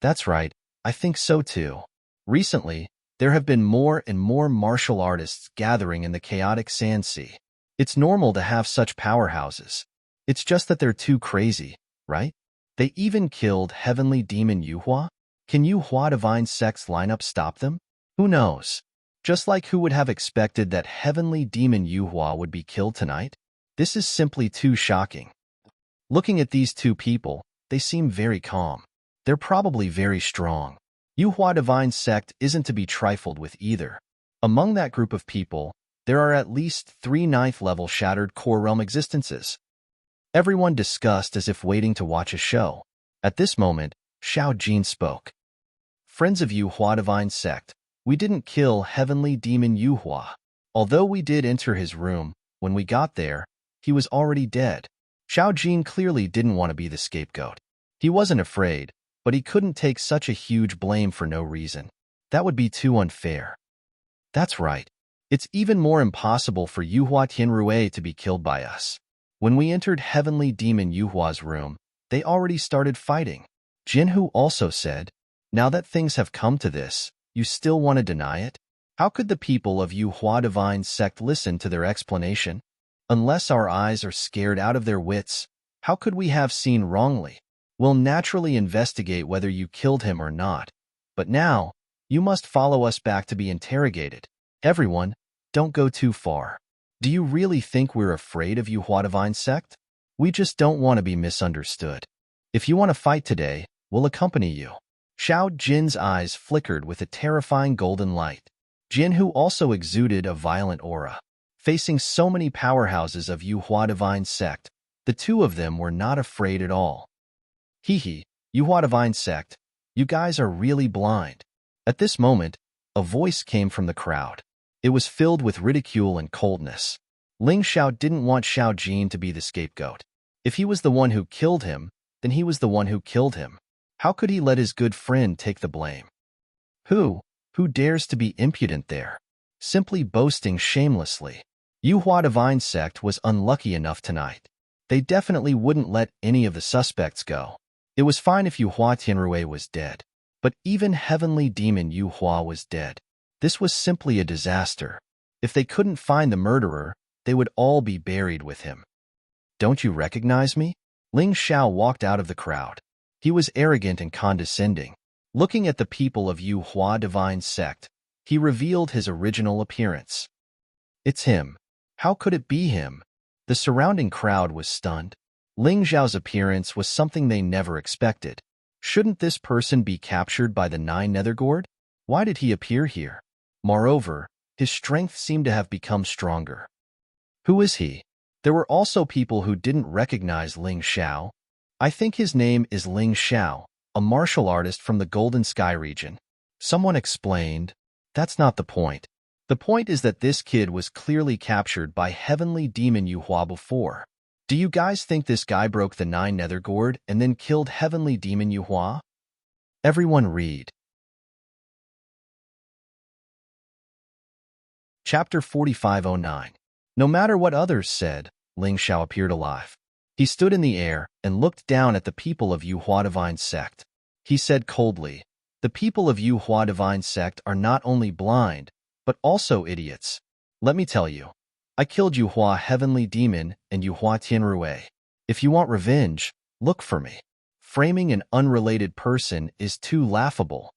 Speaker 1: That's right, I think so too. Recently, there have been more and more martial artists gathering in the chaotic Sand Sea. It's normal to have such powerhouses. It's just that they're too crazy, right? They even killed Heavenly Demon Yuhua? Can Yuhua Divine Sect's lineup stop them? Who knows? Just like who would have expected that Heavenly Demon Yuhua would be killed tonight? This is simply too shocking. Looking at these two people, they seem very calm. They're probably very strong. Yuhua Divine Sect isn't to be trifled with either. Among that group of people, there are at least 3 9th-level Shattered Core Realm existences. Everyone discussed as if waiting to watch a show. At this moment, Xiao Jin spoke. Friends of Yuhua Divine Sect, we didn't kill Heavenly Demon Yuhua. Although we did enter his room, when we got there, he was already dead. Xiao Jin clearly didn't want to be the scapegoat. He wasn't afraid, but he couldn't take such a huge blame for no reason. That would be too unfair. That's right. It's even more impossible for Yuhua Tianrui to be killed by us. When we entered Heavenly Demon Yuhua's room, they already started fighting. Jinhu also said, now that things have come to this, you still want to deny it? How could the people of Yuhua Divine Sect listen to their explanation? Unless our eyes are scared out of their wits, how could we have seen wrongly? We'll naturally investigate whether you killed him or not. But now, you must follow us back to be interrogated. Everyone, don't go too far. Do you really think we're afraid of Yuhua Divine Sect? We just don't want to be misunderstood. If you want to fight today, we'll accompany you. Xiao Jin's eyes flickered with a terrifying golden light. Jin, who also exuded a violent aura. Facing so many powerhouses of Yuhua Divine Sect, the two of them were not afraid at all. Hee, Yuhua Divine Sect, you guys are really blind. At this moment, a voice came from the crowd. It was filled with ridicule and coldness. Ling Xiao didn't want Xiao Jin to be the scapegoat. If he was the one who killed him, then he was the one who killed him. How could he let his good friend take the blame? Who dares to be impudent there? Simply boasting shamelessly. Yuhua Divine Sect was unlucky enough tonight. They definitely wouldn't let any of the suspects go. It was fine if Yuhua Tianrui was dead, but even Heavenly Demon Yuhua was dead. This was simply a disaster. If they couldn't find the murderer, they would all be buried with him. Don't you recognize me? Ling Xiao walked out of the crowd. He was arrogant and condescending. Looking at the people of Yuhua Divine Sect, he revealed his original appearance. It's him. How could it be him? The surrounding crowd was stunned. Ling Xiao's appearance was something they never expected. Shouldn't this person be captured by the Nine Nethergord? Why did he appear here? Moreover, his strength seemed to have become stronger. Who is he? There were also people who didn't recognize Ling Xiao. I think his name is Ling Xiao, a martial artist from the Golden Sky region. Someone explained, that's not the point. The point is that this kid was clearly captured by Heavenly Demon Yuhua before. Do you guys think this guy broke the Nine Nethergord and then killed Heavenly Demon Yuhua? Everyone read. Chapter 4509. No matter what others said, Ling Xiao appeared alive. He stood in the air and looked down at the people of Yuhua Divine Sect. He said coldly, the people of Yuhua Divine Sect are not only blind, but also idiots. Let me tell you, I killed Yuhua Heavenly Demon and Yuhua Tianrui. If you want revenge, look for me. Framing an unrelated person is too laughable.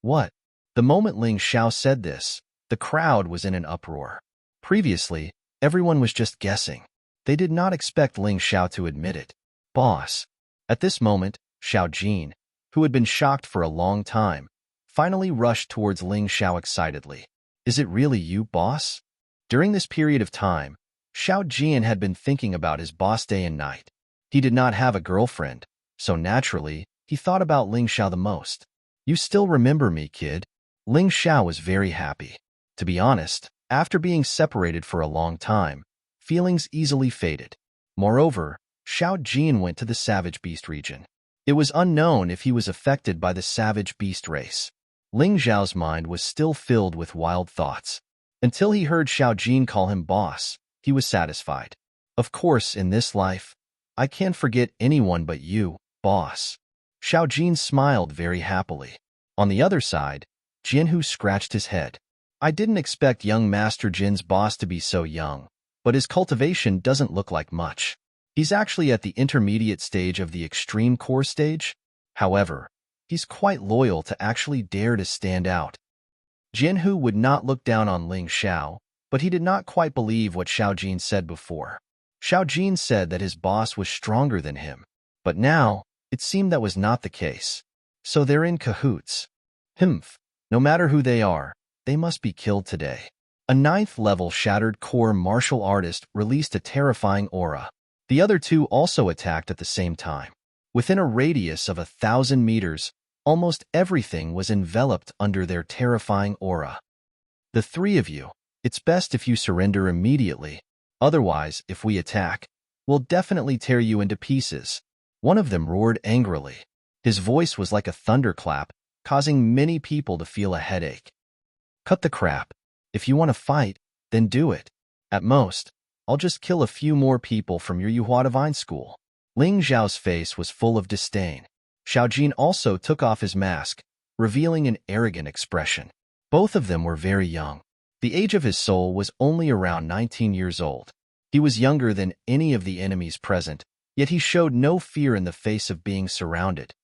Speaker 1: What? The moment Ling Xiao said this, the crowd was in an uproar. Previously, everyone was just guessing. They did not expect Ling Xiao to admit it. Boss. At this moment, Xiao Jin, who had been shocked for a long time, finally rushed towards Ling Xiao excitedly. Is it really you, boss? During this period of time, Xiao Jin had been thinking about his boss day and night. He did not have a girlfriend, so naturally, he thought about Ling Xiao the most. You still remember me, kid? Ling Xiao was very happy. To be honest, after being separated for a long time, feelings easily faded. Moreover, Xiao Jin went to the Savage Beast region. It was unknown if he was affected by the Savage Beast race. Ling Xiao's mind was still filled with wild thoughts. Until he heard Xiao Jin call him boss, he was satisfied. Of course, in this life, I can't forget anyone but you, boss. Xiao Jin smiled very happily. On the other side, Jinhu scratched his head. I didn't expect young Master Jin's boss to be so young, but his cultivation doesn't look like much. He's actually at the intermediate stage of the extreme core stage. However, he's quite loyal to actually dare to stand out. Jinhu would not look down on Ling Xiao, but he did not quite believe what Xiao Jin said before. Xiao Jin said that his boss was stronger than him, but now, it seemed that was not the case. So they're in cahoots. No matter who they are, they must be killed today. A 9th-level Shattered Core martial artist released a terrifying aura. The other two also attacked at the same time. Within a radius of 1,000 meters, almost everything was enveloped under their terrifying aura. The three of you, it's best if you surrender immediately. Otherwise, if we attack, we'll definitely tear you into pieces. One of them roared angrily. His voice was like a thunderclap, causing many people to feel a headache. Cut the crap. If you want to fight, then do it. At most, I'll just kill a few more people from your Yuhua Divine School. Ling Xiao's face was full of disdain. Xiao Jin also took off his mask, revealing an arrogant expression. Both of them were very young. The age of his soul was only around 19 years old. He was younger than any of the enemies present, yet he showed no fear in the face of being surrounded.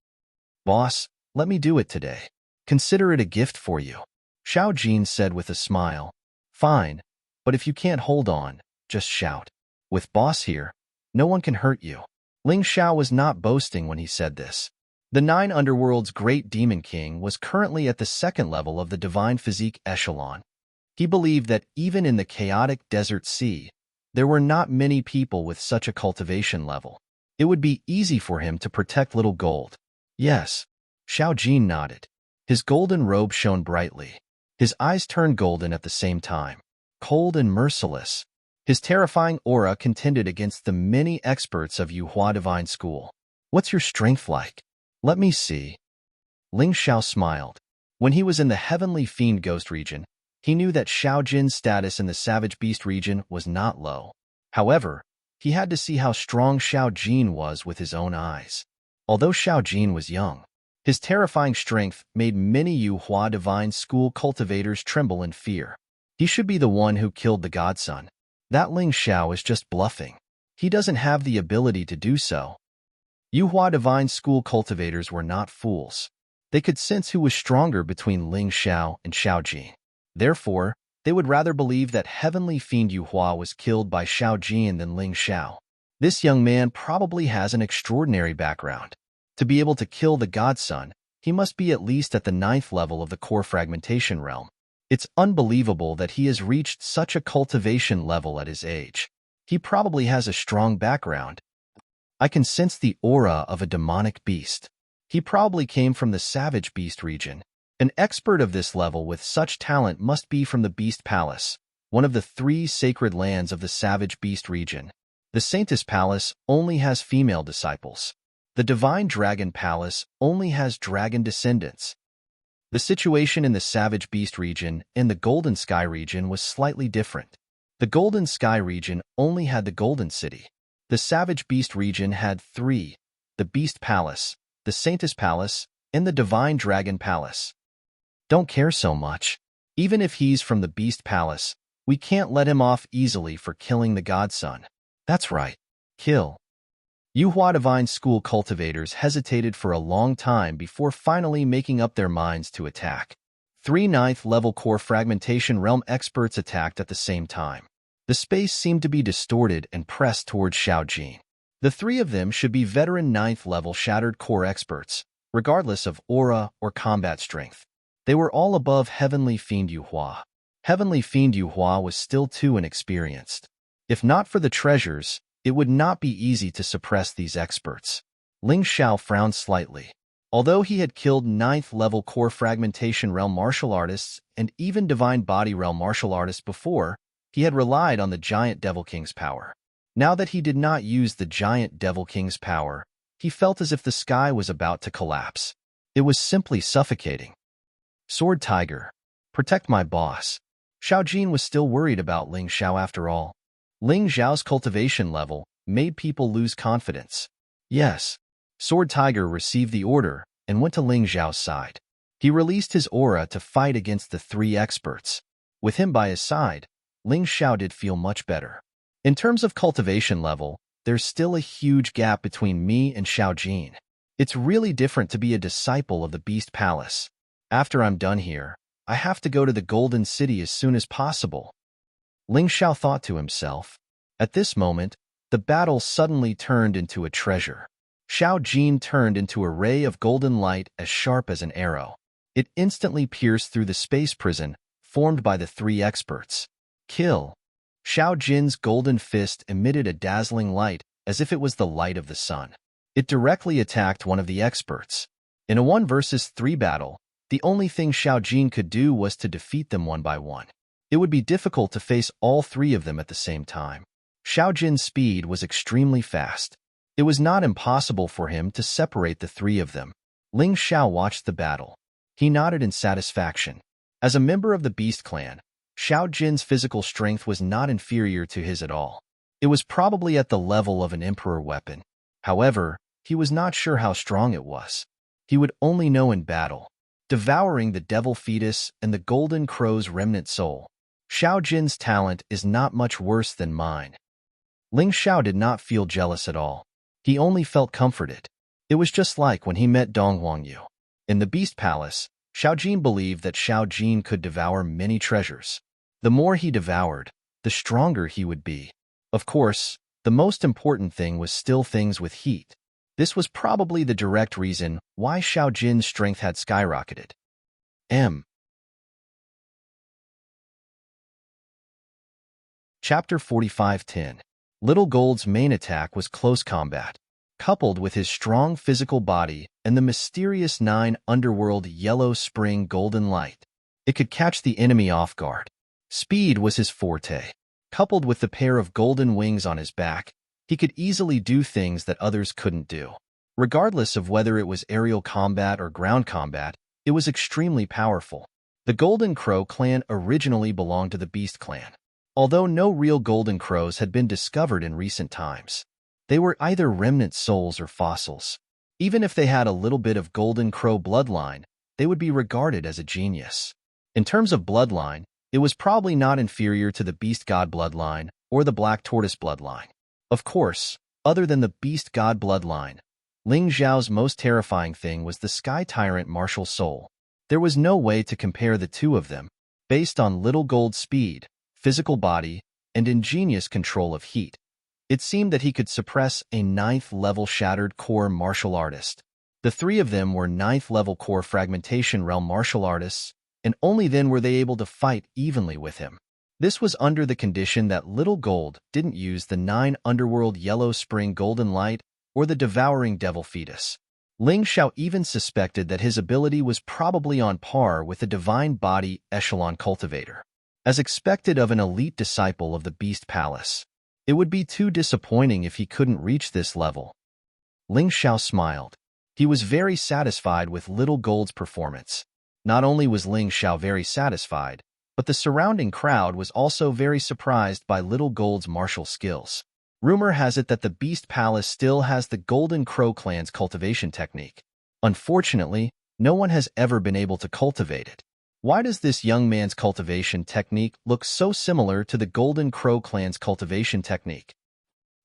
Speaker 1: Boss, let me do it today. Consider it a gift for you. Xiao Jin said with a smile. Fine, but if you can't hold on, just shout. With boss here, no one can hurt you. Ling Xiao was not boasting when he said this. The Nine Underworld's great demon king was currently at the second level of the divine physique echelon. He believed that even in the chaotic desert sea, there were not many people with such a cultivation level. It would be easy for him to protect little gold. Yes, Xiao Jin nodded. His golden robe shone brightly. His eyes turned golden at the same time, cold and merciless. His terrifying aura contended against the many experts of Yuhua Divine School. What's your strength like? Let me see. Ling Xiao smiled. When he was in the Heavenly Fiend Ghost region, he knew that Xiao Jin's status in the Savage Beast region was not low. However, he had to see how strong Xiao Jin was with his own eyes. Although Xiao Jin was young, his terrifying strength made many Yuhua Divine School cultivators tremble in fear. He should be the one who killed the godson. That Ling Xiao is just bluffing. He doesn't have the ability to do so. Yuhua Divine School cultivators were not fools. They could sense who was stronger between Ling Xiao and Xiao Jin. Therefore, they would rather believe that Heavenly Fiend Yuhua was killed by Xiao Jin than Ling Xiao. This young man probably has an extraordinary background. To be able to kill the godson, he must be at least at the 9th level of the core fragmentation realm. It's unbelievable that he has reached such a cultivation level at his age. He probably has a strong background. I can sense the aura of a demonic beast. He probably came from the Savage Beast region. An expert of this level with such talent must be from the Beast Palace, one of the 3 sacred lands of the Savage Beast region. The Saintess Palace only has female disciples. The Divine Dragon Palace only has dragon descendants. The situation in the Savage Beast region and the Golden Sky region was slightly different. The Golden Sky region only had the Golden City. The Savage Beast region had 3, the Beast Palace, the Saintess Palace, and the Divine Dragon Palace. Don't care so much. Even if he's from the Beast Palace, we can't let him off easily for killing the godson. That's right. Kill. Yuhua Divine School cultivators hesitated for a long time before finally making up their minds to attack. 3 9th-level core fragmentation realm experts attacked at the same time. The space seemed to be distorted and pressed towards Xiao Jin. The 3 of them should be veteran 9th-level shattered core experts, regardless of aura or combat strength. They were all above Heavenly Fiend Yuhua. Heavenly Fiend Yuhua was still too inexperienced. If not for the treasures, it would not be easy to suppress these experts. Ling Xiao frowned slightly. Although he had killed 9th-level core fragmentation realm martial artists and even divine body realm martial artists before, he had relied on the Giant Devil King's power. Now that he did not use the Giant Devil King's power, he felt as if the sky was about to collapse. It was simply suffocating. Sword Tiger, protect my boss. Xiao Jin was still worried about Ling Xiao after all. Ling Xiao's cultivation level made people lose confidence. Yes, Sword Tiger received the order and went to Ling Xiao's side. He released his aura to fight against the 3 experts. With him by his side, Ling Xiao did feel much better. In terms of cultivation level, there's still a huge gap between me and Xiao Jin. It's really different to be a disciple of the Beast Palace. After I'm done here, I have to go to the Golden City as soon as possible. Ling Xiao thought to himself. At this moment, the battle suddenly turned into a treasure. Xiao Jin turned into a ray of golden light as sharp as an arrow. It instantly pierced through the space prison formed by the 3 experts. Kill. Xiao Jin's golden fist emitted a dazzling light as if it was the light of the sun. It directly attacked one of the experts. In a 1 versus 3 battle, the only thing Xiao Jin could do was to defeat them one by one. It would be difficult to face all 3 of them at the same time. Xiao Jin's speed was extremely fast. It was not impossible for him to separate the 3 of them. Ling Xiao watched the battle. He nodded in satisfaction. As a member of the Beast Clan, Xiao Jin's physical strength was not inferior to his at all. It was probably at the level of an emperor weapon. However, he was not sure how strong it was. He would only know in battle. Devouring the devil fetus and the golden crow's remnant soul. Xiao Jin's talent is not much worse than mine. Ling Xiao did not feel jealous at all. He only felt comforted. It was just like when he met Dong Huangyu. In the Beast Palace, Xiao Jin believed that Xiao Jin could devour many treasures. The more he devoured, the stronger he would be. Of course, The most important thing was still things with heat. This was probably the direct reason why Xiao Jin's strength had skyrocketed. M. Chapter 45:10. Little Gold's main attack was close combat. Coupled with his strong physical body and the mysterious 9 underworld yellow spring golden light, it could catch the enemy off guard. Speed was his forte. Coupled with the pair of golden wings on his back, he could easily do things that others couldn't do. Regardless of whether it was aerial combat or ground combat, it was extremely powerful. The Golden Crow clan originally belonged to the Beast clan. Although no real Golden Crows had been discovered in recent times, they were either remnant souls or fossils. Even if they had a little bit of Golden Crow bloodline, they would be regarded as a genius. In terms of bloodline, it was probably not inferior to the Beast God bloodline or the Black Tortoise bloodline. Of course, other than the Beast God bloodline, Ling Xiao's most terrifying thing was the Sky Tyrant martial soul. There was no way to compare the two of them, based on Little Gold's speed, physical body, and ingenious control of heat. It seemed that he could suppress a 9th-level Shattered Core martial artist. The three of them were 9th-level Core Fragmentation Realm martial artists, and only then were they able to fight evenly with him. This was under the condition that Little Gold didn't use the 9 underworld yellow spring golden light or the devouring devil fetus. Ling Xiao even suspected that his ability was probably on par with the divine body echelon cultivator. As expected of an elite disciple of the Beast Palace, it would be too disappointing if he couldn't reach this level. Ling Xiao smiled. He was very satisfied with Little Gold's performance. Not only was Ling Xiao very satisfied, but the surrounding crowd was also very surprised by Little Gold's martial skills. Rumor has it that the Beast Palace still has the Golden Crow clan's cultivation technique. Unfortunately, no one has ever been able to cultivate it. Why does this young man's cultivation technique look so similar to the Golden Crow clan's cultivation technique?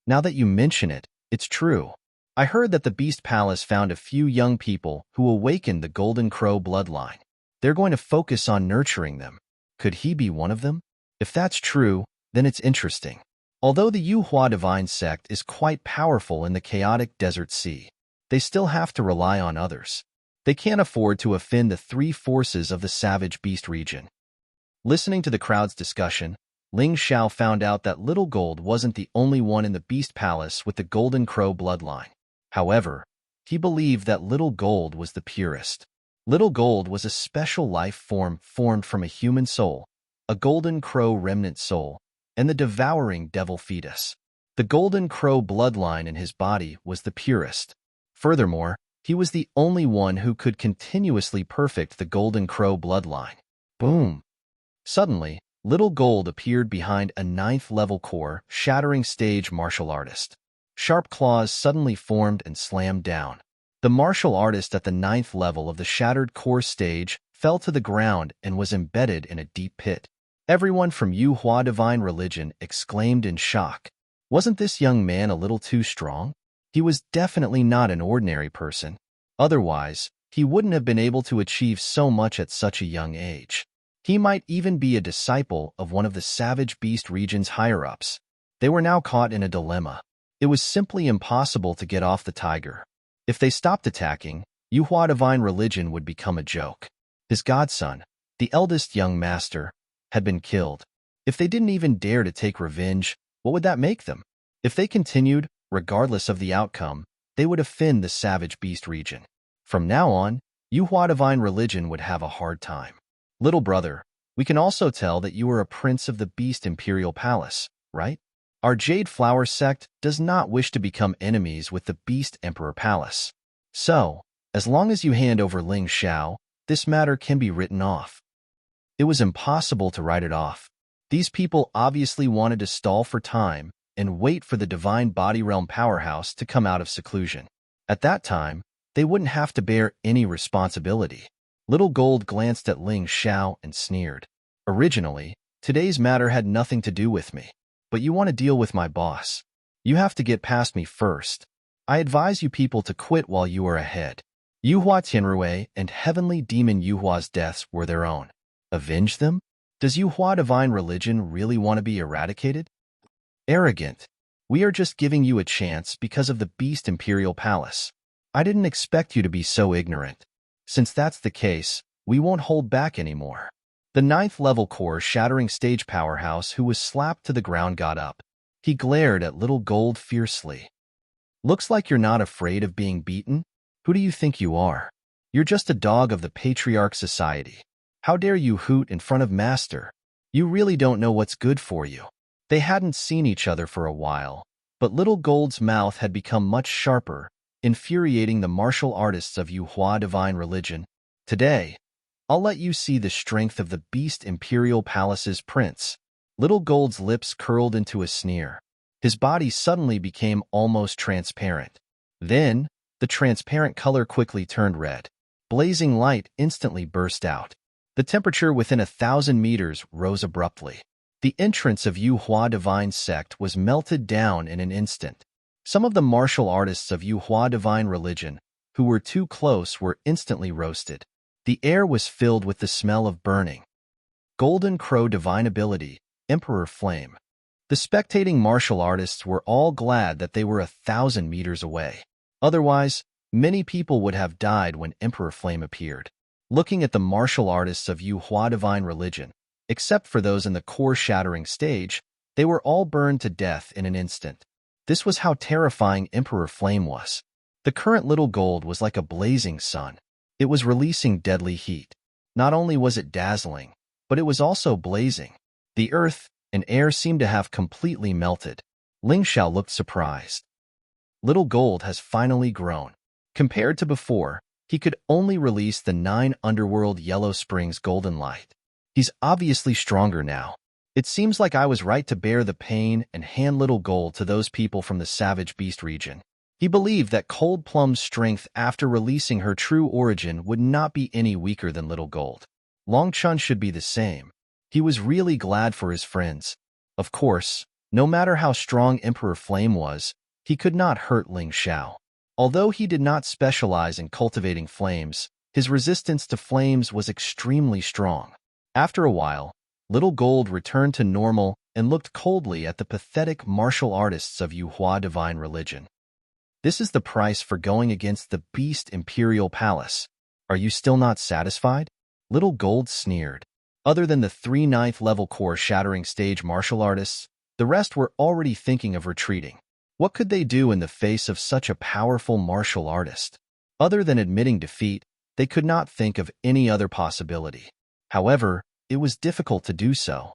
Speaker 1: Now that you mention it, it's true. I heard that the Beast Palace found a few young people who awakened the Golden Crow bloodline. They're going to focus on nurturing them. Could he be one of them? If that's true, then it's interesting. Although the Yuhua Divine Sect is quite powerful in the chaotic desert sea, they still have to rely on others. They can't afford to offend the 3 forces of the Savage Beast region. Listening to the crowd's discussion, Ling Xiao found out that Little Gold wasn't the only one in the Beast Palace with the Golden Crow bloodline. However, he believed that Little Gold was the purest. Little Gold was a special life form formed from a human soul, a Golden Crow remnant soul, and the devouring devil fetus. The Golden Crow bloodline in his body was the purest. Furthermore, he was the only one who could continuously perfect the Golden Crow bloodline. Boom! Suddenly, Little Gold appeared behind a 9th-level core, shattering stage martial artist. Sharp claws suddenly formed and slammed down. The martial artist at the 9th level of the shattered core stage fell to the ground and was embedded in a deep pit. Everyone from Yuhua Divine Religion exclaimed in shock. Wasn't this young man a little too strong? He was definitely not an ordinary person. Otherwise, he wouldn't have been able to achieve so much at such a young age. He might even be a disciple of one of the Savage Beast region's higher-ups. They were now caught in a dilemma. It was simply impossible to get off the tiger. If they stopped attacking, Yuhua Divine Religion would become a joke. His godson, the eldest young master, had been killed. If they didn't even dare to take revenge, what would that make them? If they continued, regardless of the outcome, they would offend the Savage Beast region. From now on, Yuhua Divine Religion would have a hard time. Little brother, we can also tell that you are a prince of the Beast Imperial Palace, right? Our Jade Flower sect does not wish to become enemies with the Beast Emperor Palace. So, as long as you hand over Ling Xiao, this matter can be written off. It was impossible to write it off. These people obviously wanted to stall for time and wait for the Divine Body Realm powerhouse to come out of seclusion. At that time, they wouldn't have to bear any responsibility. Little Gold glanced at Ling Xiao and sneered. Originally, today's matter had nothing to do with me. But you want to deal with my boss. You have to get past me first. I advise you people to quit while you are ahead. Yuhua Tianrui and Heavenly Demon Yuhua's deaths were their own. Avenge them? Does Yuhua Divine Religion really want to be eradicated? Arrogant. We are just giving you a chance because of the Beast Imperial Palace. I didn't expect you to be so ignorant. Since that's the case, we won't hold back anymore. The ninth-level core shattering stage powerhouse who was slapped to the ground got up. He glared at Little Gold fiercely. Looks like you're not afraid of being beaten? Who do you think you are? You're just a dog of the Patriarch Society. How dare you hoot in front of Master? You really don't know what's good for you. They hadn't seen each other for a while, but Little Gold's mouth had become much sharper, infuriating the martial artists of Yuhua divine religion. Today, I'll let you see the strength of the Beast Imperial Palace's prince. Little Gold's lips curled into a sneer. His body suddenly became almost transparent. Then, the transparent color quickly turned red. Blazing light instantly burst out. The temperature within 1,000 meters rose abruptly. The entrance of Yuhua Divine Sect was melted down in an instant. Some of the martial artists of Yuhua Divine Religion, who were too close, were instantly roasted. The air was filled with the smell of burning. Golden Crow Divine Ability, Emperor Flame. The spectating martial artists were all glad that they were 1,000 meters away. Otherwise, many people would have died when Emperor Flame appeared. Looking at the martial artists of Yuhua Divine Religion, except for those in the core-shattering stage, they were all burned to death in an instant. This was how terrifying Emperor Flame was. The current Little Gold was like a blazing sun. It was releasing deadly heat. Not only was it dazzling, but it was also blazing. The earth and air seemed to have completely melted. Ling Xiao looked surprised. Little Gold has finally grown. Compared to before, he could only release the 9 Underworld Yellow Springs Golden Light. He's obviously stronger now. It seems like I was right to bear the pain and hand Little Gold to those people from the Savage Beast region. He believed that Cold Plum's strength after releasing her true origin would not be any weaker than Little Gold. Long Chun should be the same. He was really glad for his friends. Of course, no matter how strong Emperor Flame was, he could not hurt Ling Xiao. Although he did not specialize in cultivating flames, his resistance to flames was extremely strong. After a while, Little Gold returned to normal and looked coldly at the pathetic martial artists of Yuhua Divine Religion. This is the price for going against the Beast Imperial Palace. Are you still not satisfied? Little Gold sneered. Other than the 3 9th-level core shattering stage martial artists, the rest were already thinking of retreating. What could they do in the face of such a powerful martial artist? Other than admitting defeat, they could not think of any other possibility. However, it was difficult to do so.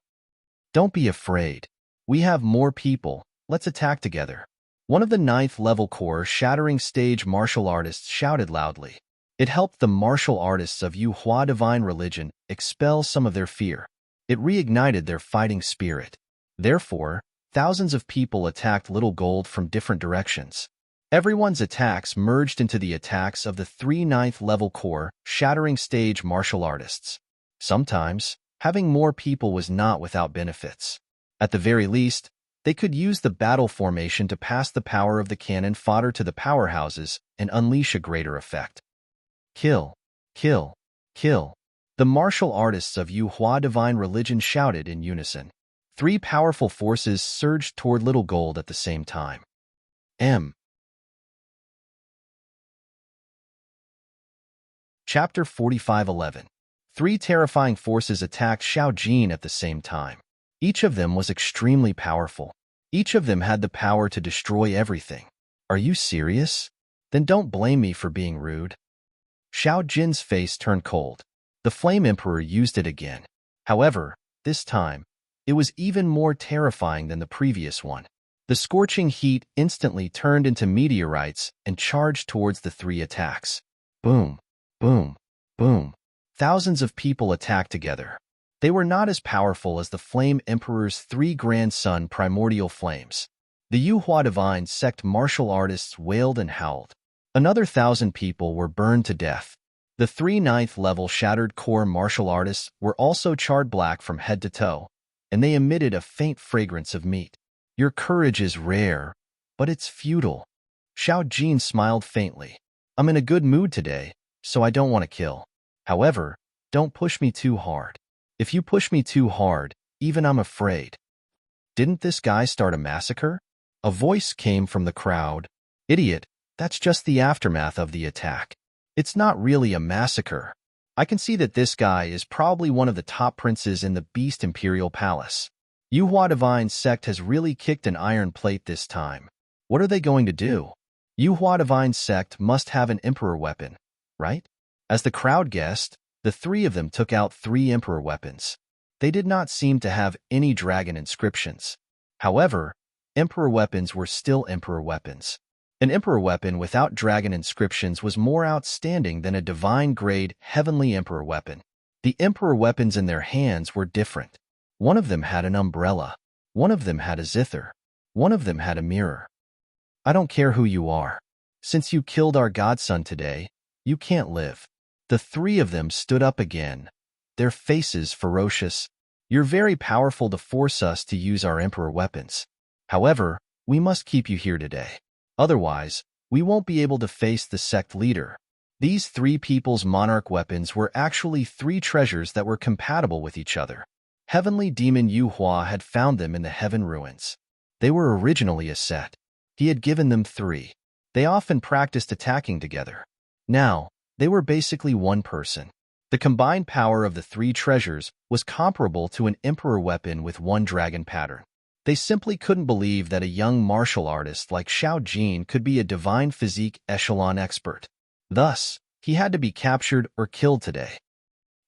Speaker 1: Don't be afraid. We have more people. Let's attack together. One of the 9th-level core shattering stage martial artists shouted loudly. It helped the martial artists of Yuhua Divine Religion expel some of their fear. It reignited their fighting spirit. Therefore, thousands of people attacked Little Gold from different directions. Everyone's attacks merged into the attacks of the 3 9th-level core shattering stage martial artists. Sometimes, having more people was not without benefits. At the very least, they could use the battle formation to pass the power of the cannon fodder to the powerhouses and unleash a greater effect. Kill, kill, kill. The martial artists of Yuhua Divine Religion shouted in unison. 3 powerful forces surged toward Little Gold at the same time. Chapter 45:11. 3 terrifying forces attacked Xiao Jin at the same time. Each of them was extremely powerful. Each of them had the power to destroy everything. Are you serious? Then don't blame me for being rude. Xiao Jin's face turned cold. The Flame Emperor used it again. However, this time, it was even more terrifying than the previous one. The scorching heat instantly turned into meteorites and charged towards the 3 attacks. Boom, boom, boom. Thousands of people attacked together. They were not as powerful as the Flame Emperor's 3 grandson primordial flames. The Yuhua Divine Sect martial artists wailed and howled. Another 1,000 people were burned to death. The 3 9th-level shattered core martial artists were also charred black from head to toe, and they emitted a faint fragrance of meat. Your courage is rare, but it's futile. Xiao Jin smiled faintly. I'm in a good mood today, so I don't want to kill. However, don't push me too hard. If you push me too hard, even I'm afraid. Didn't this guy start a massacre? A voice came from the crowd. Idiot, that's just the aftermath of the attack. It's not really a massacre. I can see that this guy is probably one of the top princes in the Beast Imperial Palace. Yuhua Divine Sect has really kicked an iron plate this time. What are they going to do? Yuhua Divine Sect must have an Emperor weapon, right? As the crowd guessed, the three of them took out 3 Emperor weapons. They did not seem to have any dragon inscriptions. However, Emperor weapons were still Emperor weapons. An Emperor weapon without dragon inscriptions was more outstanding than a divine-grade heavenly Emperor weapon. The Emperor weapons in their hands were different. One of them had an umbrella. One of them had a zither. One of them had a mirror. I don't care who you are. Since you killed our godson today, you can't live. The 3 of them stood up again, their faces ferocious. You're very powerful to force us to use our Emperor weapons. However, we must keep you here today. Otherwise, we won't be able to face the sect leader. These 3 people's monarch weapons were actually 3 treasures that were compatible with each other. Heavenly Demon Yuhua had found them in the Heaven Ruins. They were originally a set. He had given them 3. They often practiced attacking together. Now, they were basically one person. The combined power of the 3 treasures was comparable to an Emperor weapon with 1 dragon pattern. They simply couldn't believe that a young martial artist like Xiao Jin could be a divine physique echelon expert. Thus, he had to be captured or killed today.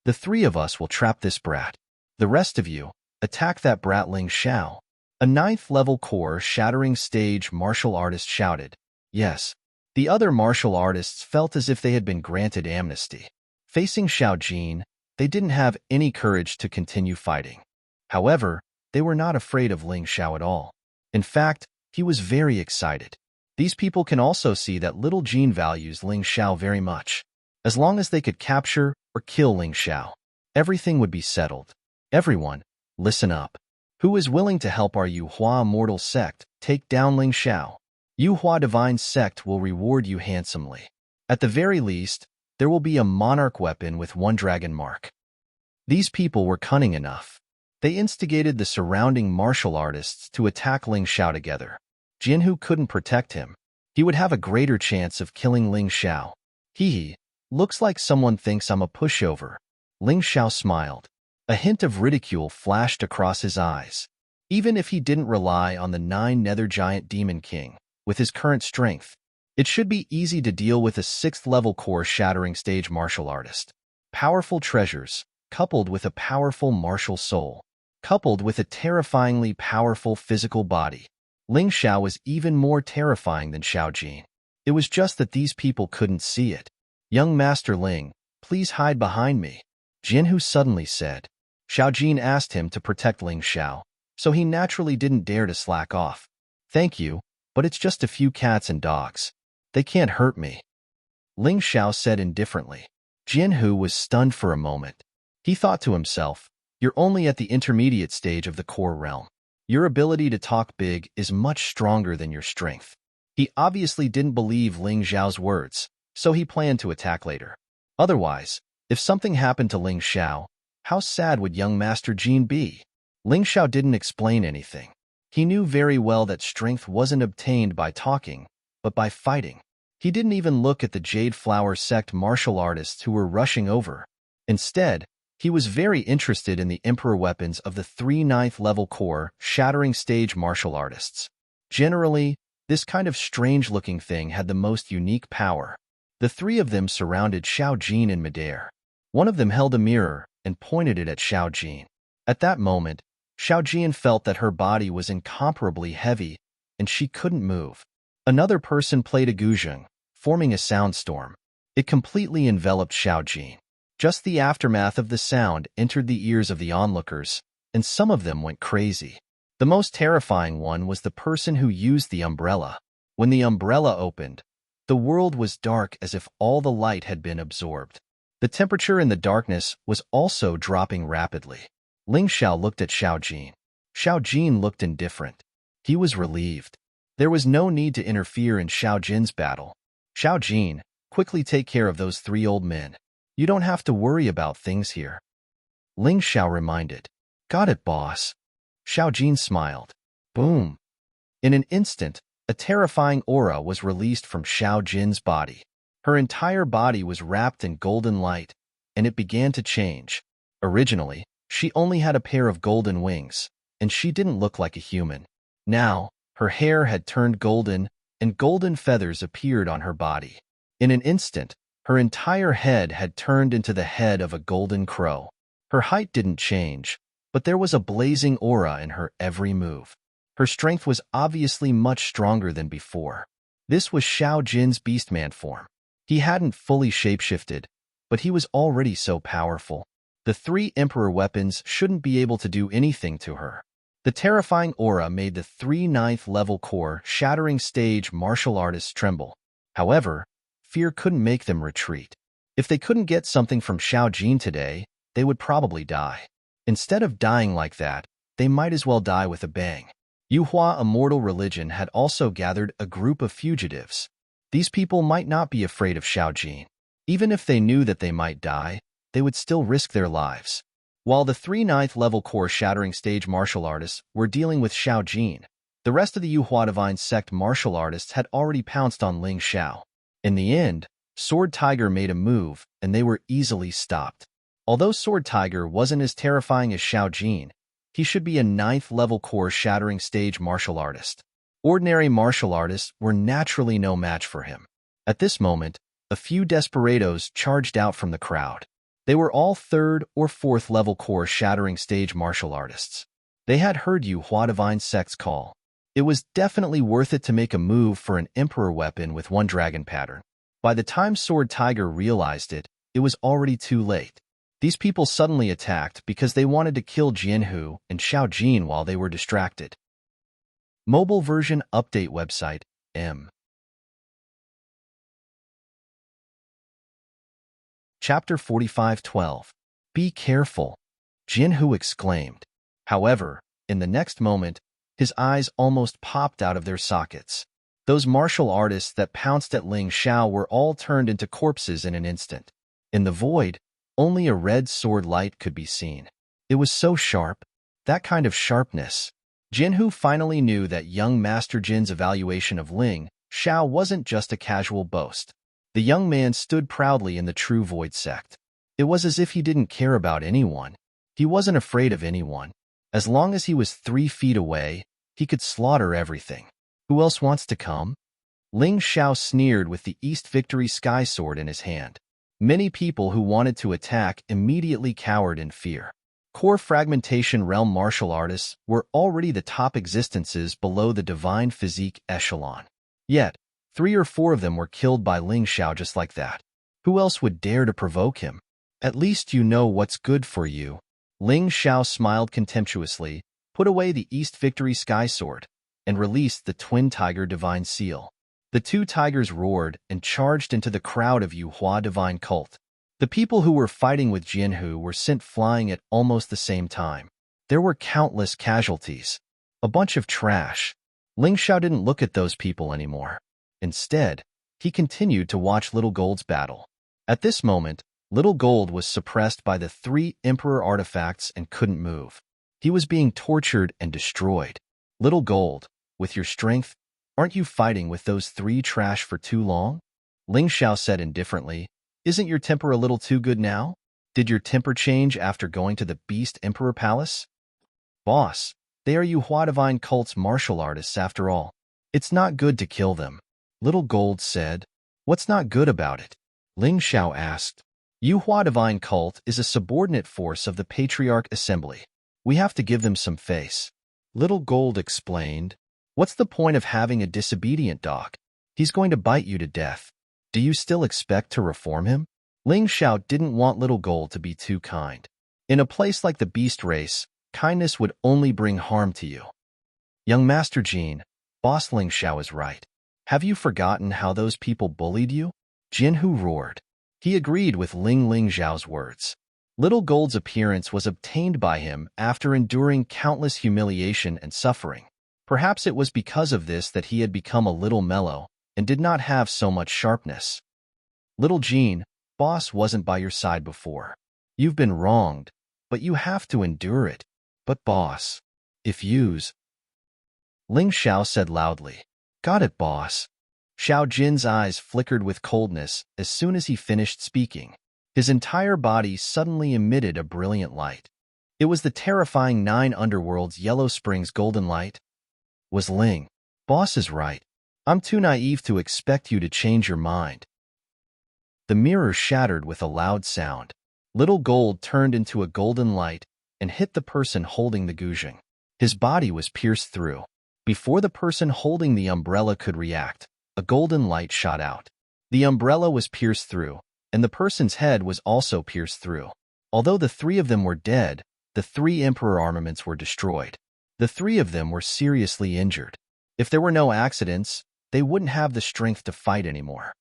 Speaker 1: The 3 of us will trap this brat. The rest of you, attack that brat Ling Xiao. A 9th level core shattering stage martial artist shouted. Yes, the other martial artists felt as if they had been granted amnesty. Facing Xiao Jin, they didn't have any courage to continue fighting. However, they were not afraid of Ling Xiao at all. In fact, he was very excited. These people can also see that little Jin values Ling Xiao very much. As long as they could capture or kill Ling Xiao, everything would be settled. Everyone, listen up. Who is willing to help our Yuhua Mortal Sect take down Ling Xiao? Yuhua Divine Sect will reward you handsomely. At the very least, there will be a monarch weapon with 1 dragon mark. These people were cunning enough. They instigated the surrounding martial artists to attack Ling Xiao together. Jinhu couldn't protect him. He would have a greater chance of killing Ling Xiao. Looks like someone thinks I'm a pushover. Ling Xiao smiled. A hint of ridicule flashed across his eyes. Even if he didn't rely on the 9 Nether Giant Demon King, with his current strength, it should be easy to deal with a 6th level core shattering stage martial artist. Powerful treasures, coupled with a powerful martial soul, coupled with a terrifyingly powerful physical body. Ling Xiao was even more terrifying than Xiao Jin. It was just that these people couldn't see it. Young Master Ling, please hide behind me, Jinhu suddenly said. Xiao Jin asked him to protect Ling Xiao, so he naturally didn't dare to slack off. Thank you, but it's just a few cats and dogs. They can't hurt me, Ling Xiao said indifferently. Jinhu was stunned for a moment. He thought to himself, you're only at the intermediate stage of the core realm. Your ability to talk big is much stronger than your strength. He obviously didn't believe Ling Xiao's words, so he planned to attack later. Otherwise, if something happened to Ling Xiao, how sad would young Master Jin be? Ling Xiao didn't explain anything. He knew very well that strength wasn't obtained by talking, but by fighting. He didn't even look at the Jade Flower Sect martial artists who were rushing over. Instead, he was very interested in the Emperor weapons of the 3 9th level core shattering stage martial artists. Generally, this kind of strange-looking thing had the most unique power. The 3 of them surrounded Xiao Jin in midair. One of them held a mirror and pointed it at Xiao Jin. At that moment, Xiao Jin felt that her body was incomparably heavy and she couldn't move. Another person played a guzheng, forming a soundstorm. It completely enveloped Xiao Jin. Just the aftermath of the sound entered the ears of the onlookers, and some of them went crazy. The most terrifying one was the person who used the umbrella. When the umbrella opened, the world was dark as if all the light had been absorbed. The temperature in the darkness was also dropping rapidly. Ling Xiao looked at Xiao Jin. Xiao Jin looked indifferent. He was relieved. There was no need to interfere in Xiao Jin's battle. Xiao Jin, quickly take care of those 3 old men. You don't have to worry about things here, Ling Xiao reminded. Got it, boss. Xiao Jin smiled. Boom. In an instant, a terrifying aura was released from Xiao Jin's body. Her entire body was wrapped in golden light, and it began to change. Originally, she only had a pair of golden wings, and she didn't look like a human. Now, her hair had turned golden, and golden feathers appeared on her body. In an instant, her entire head had turned into the head of a golden crow. Her height didn't change, but there was a blazing aura in her every move. Her strength was obviously much stronger than before. This was Xiao Jin's beastman form. He hadn't fully shapeshifted, but he was already so powerful. The 3 Emperor weapons shouldn't be able to do anything to her. The terrifying aura made the 3 9th level core shattering stage martial artists tremble. However, fear couldn't make them retreat. If they couldn't get something from Xiao Jin today, they would probably die. Instead of dying like that, they might as well die with a bang. Yuhua Immortal Religion had also gathered a group of fugitives. These people might not be afraid of Xiao Jin. Even if they knew that they might die, they would still risk their lives. While the 3 9th level core shattering stage martial artists were dealing with Xiao Jin, the rest of the Yuhua Divine Sect martial artists had already pounced on Ling Xiao. In the end, Sword Tiger made a move, and they were easily stopped. Although Sword Tiger wasn't as terrifying as Xiao Jin, he should be a 9th level core shattering stage martial artist. Ordinary martial artists were naturally no match for him. At this moment, a few desperados charged out from the crowd. They were all 3rd or 4th level core shattering stage martial artists. They had heard Yuhua Divine Sect's call. It was definitely worth it to make a move for an Emperor weapon with 1 dragon pattern. By the time Sword Tiger realized it, it was already too late. These people suddenly attacked because they wanted to kill Jianhu and Xiao Jin while they were distracted. Mobile version update website, M. Chapter 45:12. Be careful, Jianhu exclaimed. However, in the next moment, his eyes almost popped out of their sockets. Those martial artists that pounced at Ling Xiao were all turned into corpses in an instant. In the void, only a red sword light could be seen. It was so sharp, that kind of sharpness. Jianhu finally knew that young Master Jin's evaluation of Ling Xiao wasn't just a casual boast. The young man stood proudly in the true void sect. It was as if he didn't care about anyone. He wasn't afraid of anyone. As long as he was 3 feet away, he could slaughter everything. Who else wants to come? Ling Xiao sneered with the East Victory Sky Sword in his hand. Many people who wanted to attack immediately cowered in fear. Core Fragmentation Realm martial artists were already the top existences below the Divine Physique echelon. Yet, 3 or 4 of them were killed by Ling Xiao just like that. Who else would dare to provoke him? At least you know what's good for you. Ling Xiao smiled contemptuously, put away the East Victory Sky Sword, and released the Twin Tiger Divine Seal. The 2 tigers roared and charged into the crowd of Yuhua Divine Cult. The people who were fighting with Jianhu were sent flying at almost the same time. There were countless casualties. A bunch of trash. Ling Xiao didn't look at those people anymore. Instead, he continued to watch Little Gold's battle. At this moment, Little Gold was suppressed by the 3 Emperor artifacts and couldn't move. He was being tortured and destroyed. Little Gold, with your strength, aren't you fighting with those 3 trash for too long? Ling Xiao said indifferently, isn't your temper a little too good now? Did your temper change after going to the Beast Emperor Palace? Boss, they are Yuhua Divine Cult's martial artists after all. It's not good to kill them. Little Gold said. What's not good about it? Ling Xiao asked. Yuhua Divine Cult is a subordinate force of the Patriarch Assembly. We have to give them some face. Little Gold explained. What's the point of having a disobedient dog? He's going to bite you to death. Do you still expect to reform him? Ling Xiao didn't want Little Gold to be too kind. In a place like the Beast Race, kindness would only bring harm to you. Young Master Jin, Boss Ling Xiao is right. Have you forgotten how those people bullied you? Jianhu roared. He agreed with Ling Xiao's words. Little Gold's appearance was obtained by him after enduring countless humiliation and suffering. Perhaps it was because of this that he had become a little mellow and did not have so much sharpness. Little Jin, Boss wasn't by your side before. You've been wronged, but you have to endure it. But Boss, if yous... Ling Xiao said loudly. Got it, boss. Xiao Jin's eyes flickered with coldness as soon as he finished speaking. His entire body suddenly emitted a brilliant light. It was the terrifying 9 underworlds Yellow Springs golden light. Was Ling. Boss is right. I'm too naive to expect you to change your mind. The mirror shattered with a loud sound. Little Gold turned into a golden light and hit the person holding the guzheng. His body was pierced through. Before the person holding the umbrella could react, a golden light shot out. The umbrella was pierced through, and the person's head was also pierced through. Although the 3 of them were dead, the 3 Emperor armaments were destroyed. The 3 of them were seriously injured. If there were no accidents, they wouldn't have the strength to fight anymore.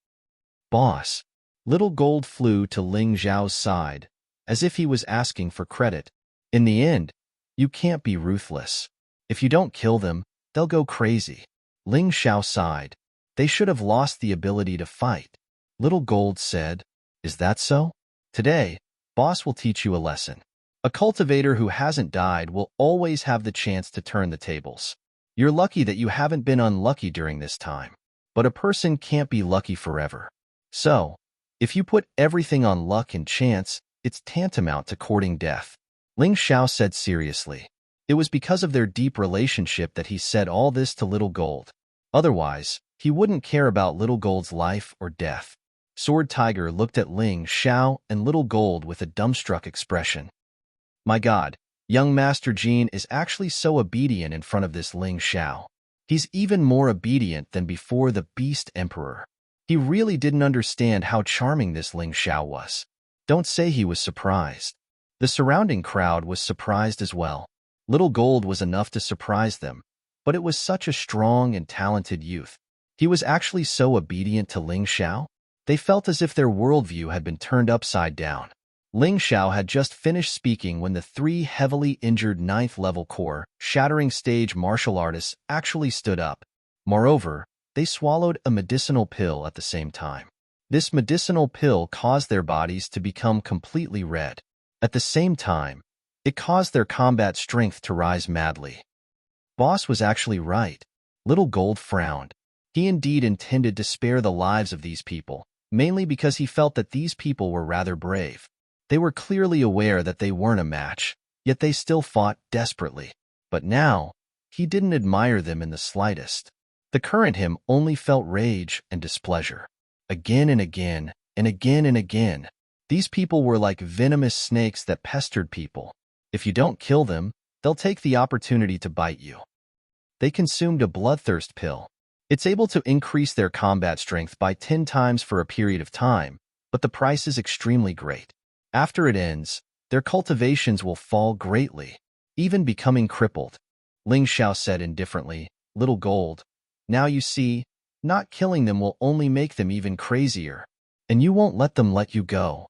Speaker 1: Boss. Little Gold flew to Ling Xiao's side, as if he was asking for credit. In the end, you can't be ruthless. If you don't kill them, they'll go crazy. Ling Xiao sighed. They should have lost the ability to fight. Little Gold said, Is that so? Today, Boss will teach you a lesson. A cultivator who hasn't died will always have the chance to turn the tables. You're lucky that you haven't been unlucky during this time. But a person can't be lucky forever. So, if you put everything on luck and chance, it's tantamount to courting death. Ling Xiao said seriously. It was because of their deep relationship that he said all this to Little Gold. Otherwise, he wouldn't care about Little Gold's life or death. Sword Tiger looked at Ling Xiao and Little Gold with a dumbstruck expression. My God, young Master Jean is actually so obedient in front of this Ling Xiao. He's even more obedient than before the Beast Emperor. He really didn't understand how charming this Ling Xiao was. Don't say he was surprised. The surrounding crowd was surprised as well. Little Gold was enough to surprise them, but it was such a strong and talented youth. He was actually so obedient to Ling Xiao. They felt as if their worldview had been turned upside down. Ling Xiao had just finished speaking when the 3 heavily injured 9th level core, shattering stage martial artists actually stood up. Moreover, they swallowed a medicinal pill at the same time. This medicinal pill caused their bodies to become completely red. At the same time, it caused their combat strength to rise madly. Boss was actually right. Little Gold frowned. He indeed intended to spare the lives of these people, mainly because he felt that these people were rather brave. They were clearly aware that they weren't a match, yet they still fought desperately. But now, he didn't admire them in the slightest. The current him only felt rage and displeasure. Again and again, and again and again, these people were like venomous snakes that pestered people. If you don't kill them, they'll take the opportunity to bite you. They consumed a bloodthirst pill. It's able to increase their combat strength by 10 times for a period of time, but the price is extremely great. After it ends, their cultivations will fall greatly, even becoming crippled. Ling Xiao said indifferently, Little Gold, now you see, not killing them will only make them even crazier, and you won't let them let you go.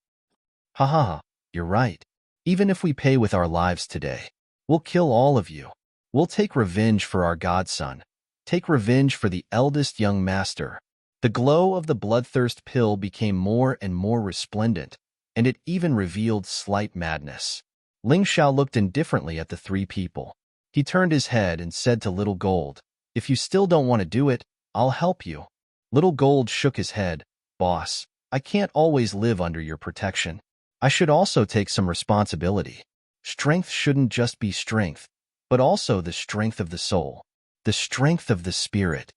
Speaker 1: Ha ha ha, you're right. Even if we pay with our lives today, we'll kill all of you. We'll take revenge for our godson. Take revenge for the eldest young master. The glow of the bloodthirst pill became more and more resplendent, and it even revealed slight madness. Ling Xiao looked indifferently at the 3 people. He turned his head and said to Little Gold, If you still don't want to do it, I'll help you. Little Gold shook his head. Boss, I can't always live under your protection. I should also take some responsibility. Strength shouldn't just be strength, but also the strength of the soul, the strength of the spirit.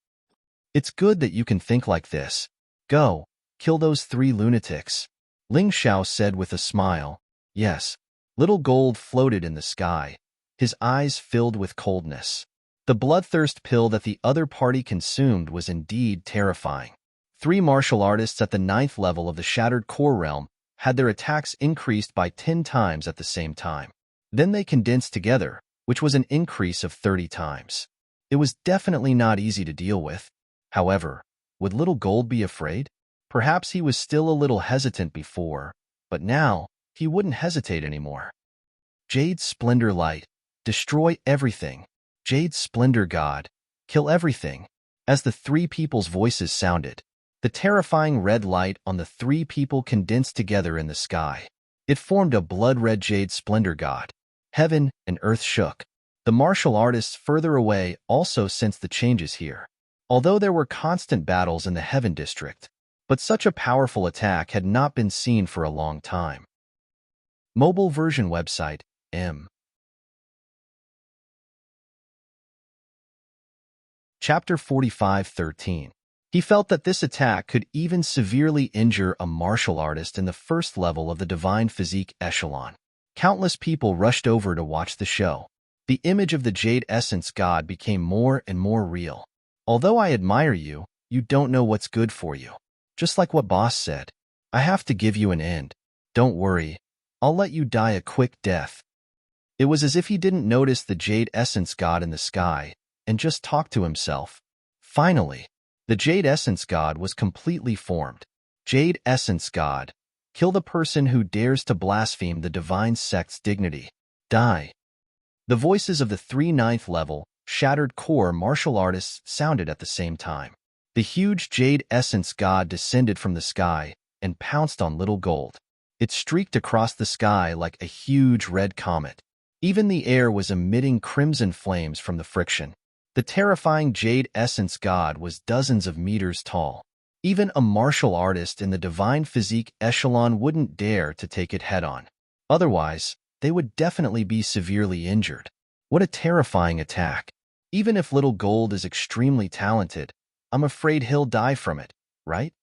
Speaker 1: It's good that you can think like this. Go, kill those 3 lunatics. Ling Xiao said with a smile. Yes. Little Gold floated in the sky, his eyes filled with coldness. The bloodthirst pill that the other party consumed was indeed terrifying. 3 martial artists at the 9th level of the Shattered Core Realm had their attacks increased by 10 times at the same time. Then they condensed together, which was an increase of 30 times. It was definitely not easy to deal with. However, would Little Gold be afraid? Perhaps he was still a little hesitant before, but now he wouldn't hesitate anymore. Jade Splendor Light, destroy everything. Jade Splendor God, kill everything. As the 3 people's voices sounded, the terrifying red light on the 3 people condensed together in the sky. It formed a blood-red Jade Splendor God. Heaven and earth shook. The martial artists further away also sensed the changes here. Although there were constant battles in the Heaven District, but such a powerful attack had not been seen for a long time. Mobile version website, M. Chapter 45:13. He felt that this attack could even severely injure a martial artist in the first level of the divine physique echelon. Countless people rushed over to watch the show. The image of the Jade Essence God became more and more real. Although I admire you, you don't know what's good for you. Just like what Boss said. I have to give you an end. Don't worry. I'll let you die a quick death. It was as if he didn't notice the Jade Essence God in the sky and just talked to himself. Finally, the Jade Essence God was completely formed. Jade Essence God. Kill the person who dares to blaspheme the divine sect's dignity. Die. The voices of the 3 ninth level, shattered core martial artists sounded at the same time. The huge Jade Essence God descended from the sky and pounced on Little Gold. It streaked across the sky like a huge red comet. Even the air was emitting crimson flames from the friction. The terrifying Jade Essence God was dozens of meters tall. Even a martial artist in the divine physique echelon wouldn't dare to take it head-on. Otherwise, they would definitely be severely injured. What a terrifying attack. Even if Little Gold is extremely talented, I'm afraid he'll die from it, right?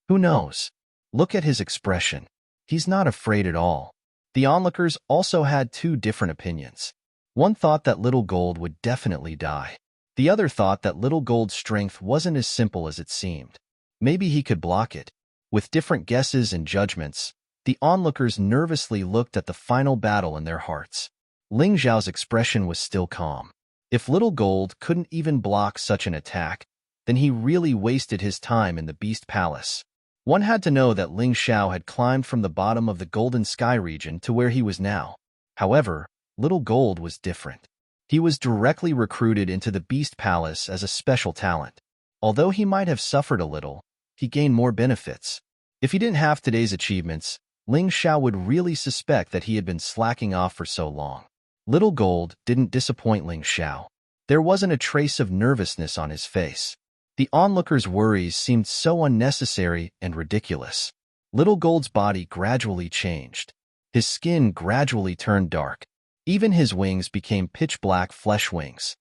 Speaker 1: Who knows? Look at his expression. He's not afraid at all. The onlookers also had 2 different opinions. One thought that Little Gold would definitely die. The other thought that Little Gold's strength wasn't as simple as it seemed. Maybe he could block it. With different guesses and judgments, the onlookers nervously looked at the final battle in their hearts. Ling Zhao's expression was still calm. If Little Gold couldn't even block such an attack, then he really wasted his time in the Beast Palace. One had to know that Ling Zhao had climbed from the bottom of the Golden Sky region to where he was now. However, Little Gold was different. He was directly recruited into the Beast Palace as a special talent. Although he might have suffered a little, he gained more benefits. If he didn't have today's achievements, Ling Zhao would really suspect that he had been slacking off for so long. Little Gold didn't disappoint Ling Zhao. There wasn't a trace of nervousness on his face. The onlookers' worries seemed so unnecessary and ridiculous. Little Gold's body gradually changed. His skin gradually turned dark. Even his wings became pitch-black flesh wings.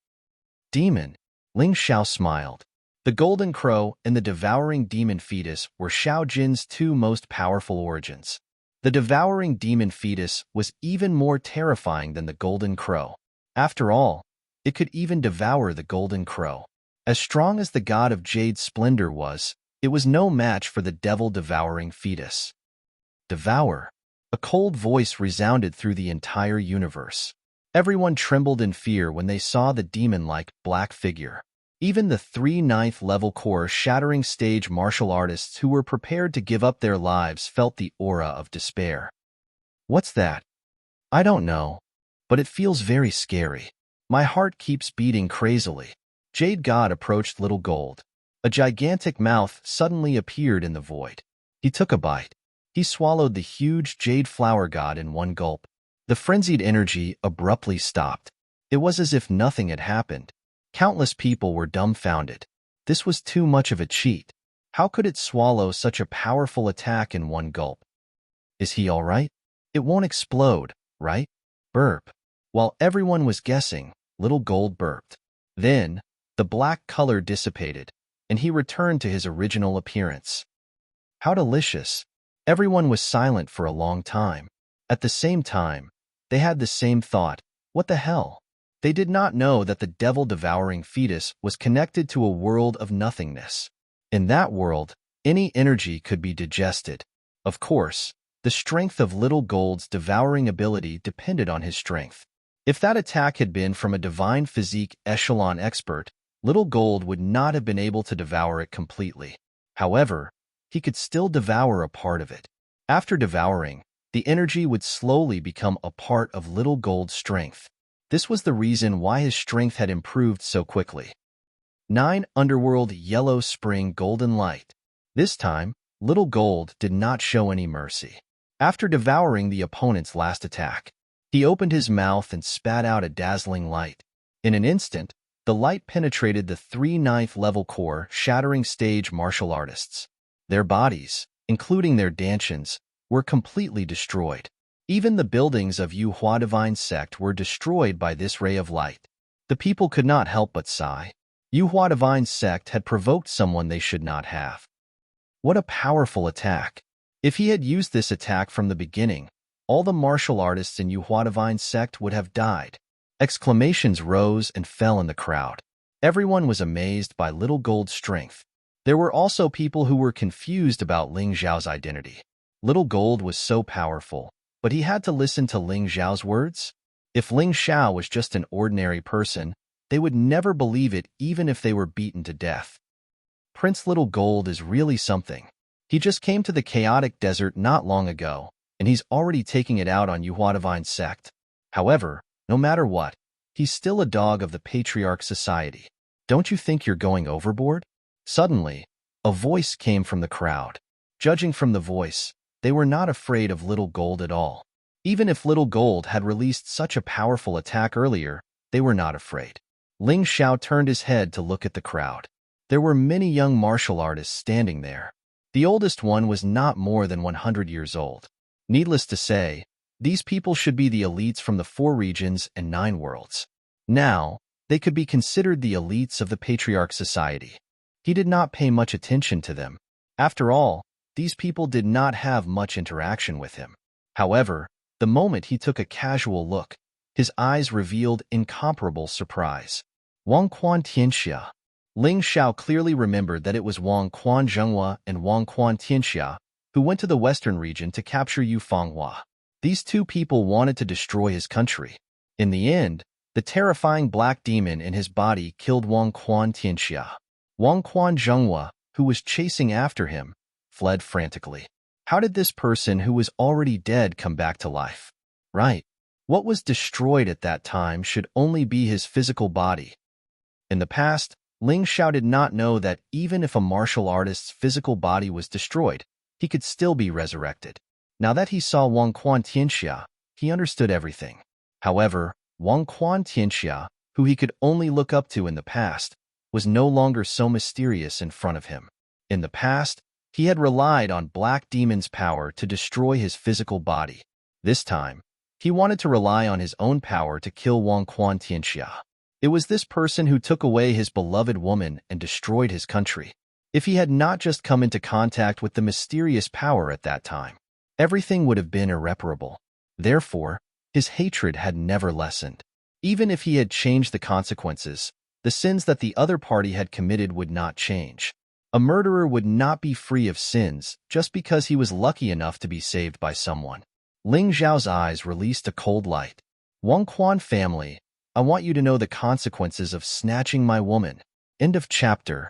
Speaker 1: Demon. Ling Zhao smiled. The Golden Crow and the Devouring Demon Fetus were Xiao Jin's 2 most powerful origins. The Devouring Demon Fetus was even more terrifying than the Golden Crow. After all, it could even devour the Golden Crow. As strong as the God of Jade Splendor was, it was no match for the Devil-Devouring Fetus. Devour. A cold voice resounded through the entire universe. Everyone trembled in fear when they saw the demon-like black figure. Even the 3 ninth level core shattering stage martial artists who were prepared to give up their lives felt the aura of despair. What's that? I don't know, but it feels very scary. My heart keeps beating crazily. Jade God approached Little Gold. A gigantic mouth suddenly appeared in the void. He took a bite. He swallowed the huge Jade Flower God in one gulp. The frenzied energy abruptly stopped. It was as if nothing had happened. Countless people were dumbfounded. This was too much of a cheat. How could it swallow such a powerful attack in one gulp? Is he all right? It won't explode, right? Burp. While everyone was guessing, Little Gold burped. Then, the black color dissipated, and he returned to his original appearance. How delicious. Everyone was silent for a long time. At the same time, they had the same thought. What the hell? They did not know that the devil-devouring fetus was connected to a world of nothingness. In that world, any energy could be digested. Of course, the strength of Little Gold's devouring ability depended on his strength. If that attack had been from a divine physique echelon expert, Little Gold would not have been able to devour it completely. However, he could still devour a part of it. After devouring, the energy would slowly become a part of Little Gold's strength. This was the reason why his strength had improved so quickly. 9 Underworld Yellow Spring Golden Light. This time, Little Gold did not show any mercy. After devouring the opponent's last attack, He opened his mouth and spat out a dazzling light. In an instant, the light penetrated the 3 ninth level core, shattering stage martial artists. Their bodies, including their dantians, were completely destroyed. Even the buildings of Yu Hua Divine Sect were destroyed by this ray of light. The people could not help but sigh. Yu Hua Divine Sect had provoked someone they should not have. What a powerful attack! If he had used this attack from the beginning, all the martial artists in Yu Hua Divine Sect would have died. Exclamations rose and fell in the crowd. Everyone was amazed by Little Gold's strength. There were also people who were confused about Ling Xiao's identity. Little Gold was so powerful, but he had to listen to Ling Xiao's words? If Ling Xiao was just an ordinary person, they would never believe it even if they were beaten to death. Prince Little Gold is really something. He just came to the chaotic desert not long ago, and he's already taking it out on Yu Hua Divine Sect. However, no matter what, he's still a dog of the Patriarch Society. Don't you think you're going overboard? Suddenly, a voice came from the crowd. Judging from the voice, they were not afraid of Little Gold at all. Even if Little Gold had released such a powerful attack earlier, they were not afraid. Ling Xiao turned his head to look at the crowd. There were many young martial artists standing there. The oldest one was not more than 100 years old. Needless to say, these people should be the elites from the 4 regions and 9 worlds. Now, they could be considered the elites of the Patriarch Society. He did not pay much attention to them. After all, these people did not have much interaction with him. However, the moment he took a casual look, his eyes revealed incomparable surprise. Wang Quan Tianxia. Ling Xiao clearly remembered that it was Wang Quan Zhenghua and Wang Quan Tianxia who went to the western region to capture Yu Fanghua. These 2 people wanted to destroy his country. In the end, the terrifying black demon in his body killed Wang Quan Tianxia. Wang Quan Zhenghua, who was chasing after him, fled frantically. How did this person who was already dead come back to life? Right. What was destroyed at that time should only be his physical body. In the past, Ling Xiao did not know that even if a martial artist's physical body was destroyed, he could still be resurrected. Now that he saw Wang Quan Tianxia, he understood everything. However, Wang Quan Tianxia, who he could only look up to in the past, was no longer so mysterious in front of him. In the past, he had relied on Black Demon's power to destroy his physical body. This time, he wanted to rely on his own power to kill Wang Quan Tianxia. It was this person who took away his beloved woman and destroyed his country. If he had not just come into contact with the mysterious power at that time, everything would have been irreparable. Therefore, his hatred had never lessened. Even if he had changed the consequences, the sins that the other party had committed would not change. A murderer would not be free of sins just because he was lucky enough to be saved by someone. Ling Xiao's eyes released a cold light. Wang Quan family, I want you to know the consequences of snatching my woman. End of chapter.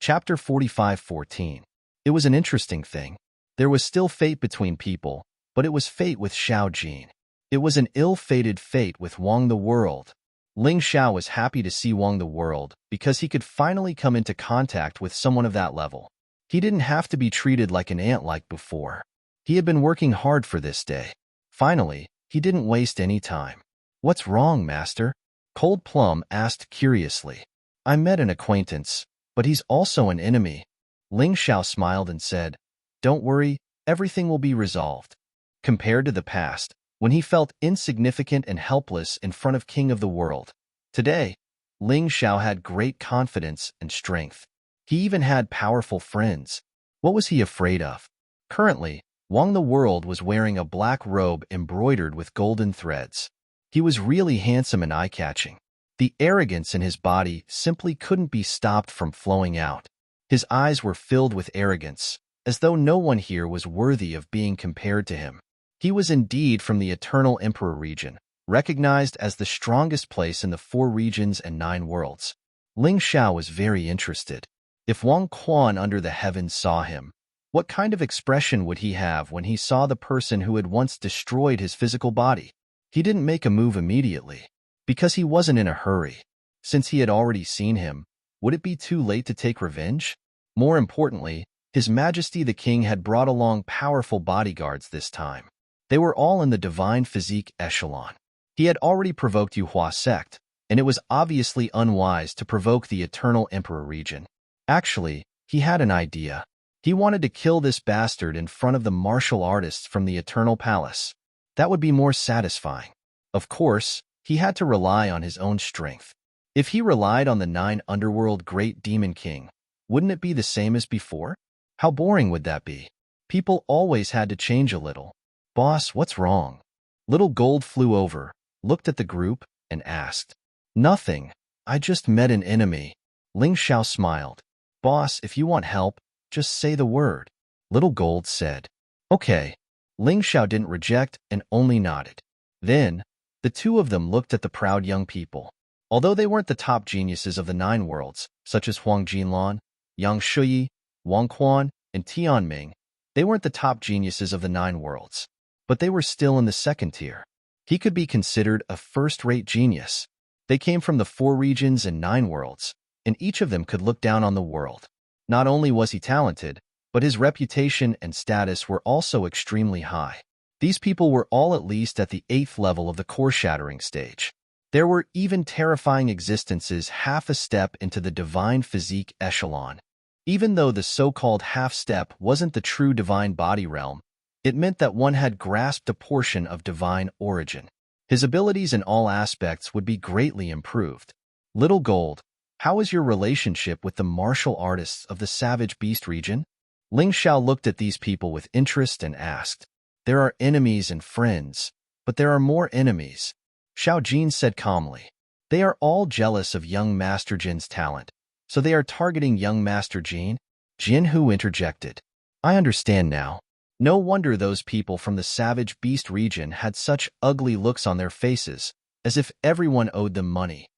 Speaker 1: Chapter 45:14. It was an interesting thing. There was still fate between people, but it was fate with Xiao Jin. It was an ill-fated fate with Wang the World. Ling Xiao was happy to see Wang the World because he could finally come into contact with someone of that level. He didn't have to be treated like an ant like before. He had been working hard for this day. Finally, he didn't waste any time. What's wrong, master? Cold Plum asked curiously. I met an acquaintance, but he's also an enemy. Ling Xiao smiled and said, Don't worry, everything will be resolved. Compared to the past, when he felt insignificant and helpless in front of King of the World, today, Ling Xiao had great confidence and strength. He even had powerful friends. What was he afraid of? Currently, Wang the World was wearing a black robe embroidered with golden threads. He was really handsome and eye-catching. The arrogance in his body simply couldn't be stopped from flowing out. His eyes were filled with arrogance, as though no one here was worthy of being compared to him. He was indeed from the Eternal Emperor region, recognized as the strongest place in the 4 regions and 9 worlds. Ling Xiao was very interested. If Wang Quan under the heavens saw him, what kind of expression would he have when he saw the person who had once destroyed his physical body? He didn't make a move immediately, because he wasn't in a hurry. Since he had already seen him, would it be too late to take revenge? More importantly, His Majesty the King had brought along powerful bodyguards this time. They were all in the divine physique echelon. He had already provoked Yuhua sect, and it was obviously unwise to provoke the Eternal Emperor region. Actually, he had an idea. He wanted to kill this bastard in front of the martial artists from the Eternal Palace. That would be more satisfying. Of course, he had to rely on his own strength. If he relied on the 9 Underworld Great Demon King, wouldn't it be the same as before? How boring would that be? People always had to change a little. Boss, what's wrong? Little Gold flew over, looked at the group, and asked. Nothing. I just met an enemy. Ling Xiao smiled. Boss, if you want help, just say the word. Little Gold said. Okay. Ling Xiao didn't reject and only nodded. Then, the two of them looked at the proud young people. Although they weren't the top geniuses of the 9 worlds, such as Huang Jinlan, Yang Shuyi, Wang Quan, and Tianming, they weren't the top geniuses of the 9 worlds. But they were still in the second tier. He could be considered a first-rate genius. They came from the 4 regions and 9 worlds, and each of them could look down on the world. Not only was he talented, but his reputation and status were also extremely high. These people were all at least at the 8th level of the core-shattering stage. There were even terrifying existences half a step into the divine physique echelon. Even though the so-called half-step wasn't the true divine body realm, it meant that one had grasped a portion of divine origin. His abilities in all aspects would be greatly improved. Little Gold, how is your relationship with the martial artists of the Savage Beast region? Ling Xiao looked at these people with interest and asked. There are enemies and friends, but there are more enemies. Xiao Jin said calmly. They are all jealous of young Master Jin's talent, so they are targeting young Master Jin. Jin Hu interjected. I understand now. No wonder those people from the Savage Beast region had such ugly looks on their faces, as if everyone owed them money.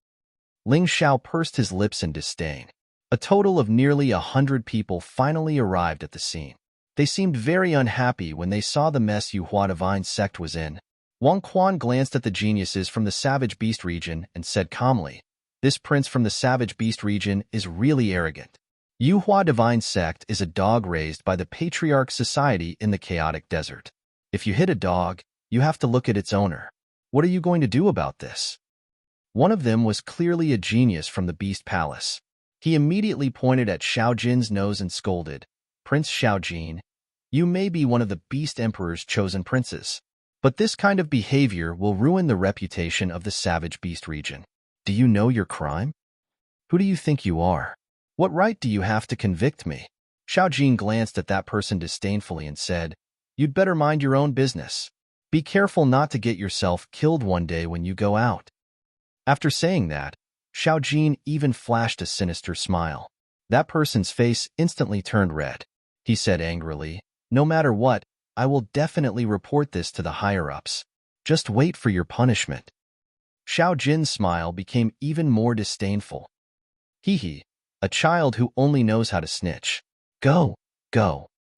Speaker 1: Ling Xiao pursed his lips in disdain. A total of nearly 100 people finally arrived at the scene. They seemed very unhappy when they saw the mess Yuhua Divine Sect was in. Wang Quan glanced at the geniuses from the Savage Beast region and said calmly, This prince from the Savage Beast region is really arrogant. Yuhua Divine Sect is a dog raised by the Patriarch Society in the Chaotic Desert. If you hit a dog, you have to look at its owner. What are you going to do about this? One of them was clearly a genius from the Beast Palace. He immediately pointed at Xiao Jin's nose and scolded, Prince Xiao Jin, you may be one of the Beast Emperor's chosen princes, but this kind of behavior will ruin the reputation of the Savage Beast region. Do you know your crime? Who do you think you are? What right do you have to convict me? Xiao Jin glanced at that person disdainfully and said, You'd better mind your own business. Be careful not to get yourself killed one day when you go out. After saying that, Xiao Jin even flashed a sinister smile. That person's face instantly turned red. He said angrily, No matter what, I will definitely report this to the higher-ups. Just wait for your punishment. Xiao Jin's smile became even more disdainful. Hee, a child who only knows how to snitch. Go.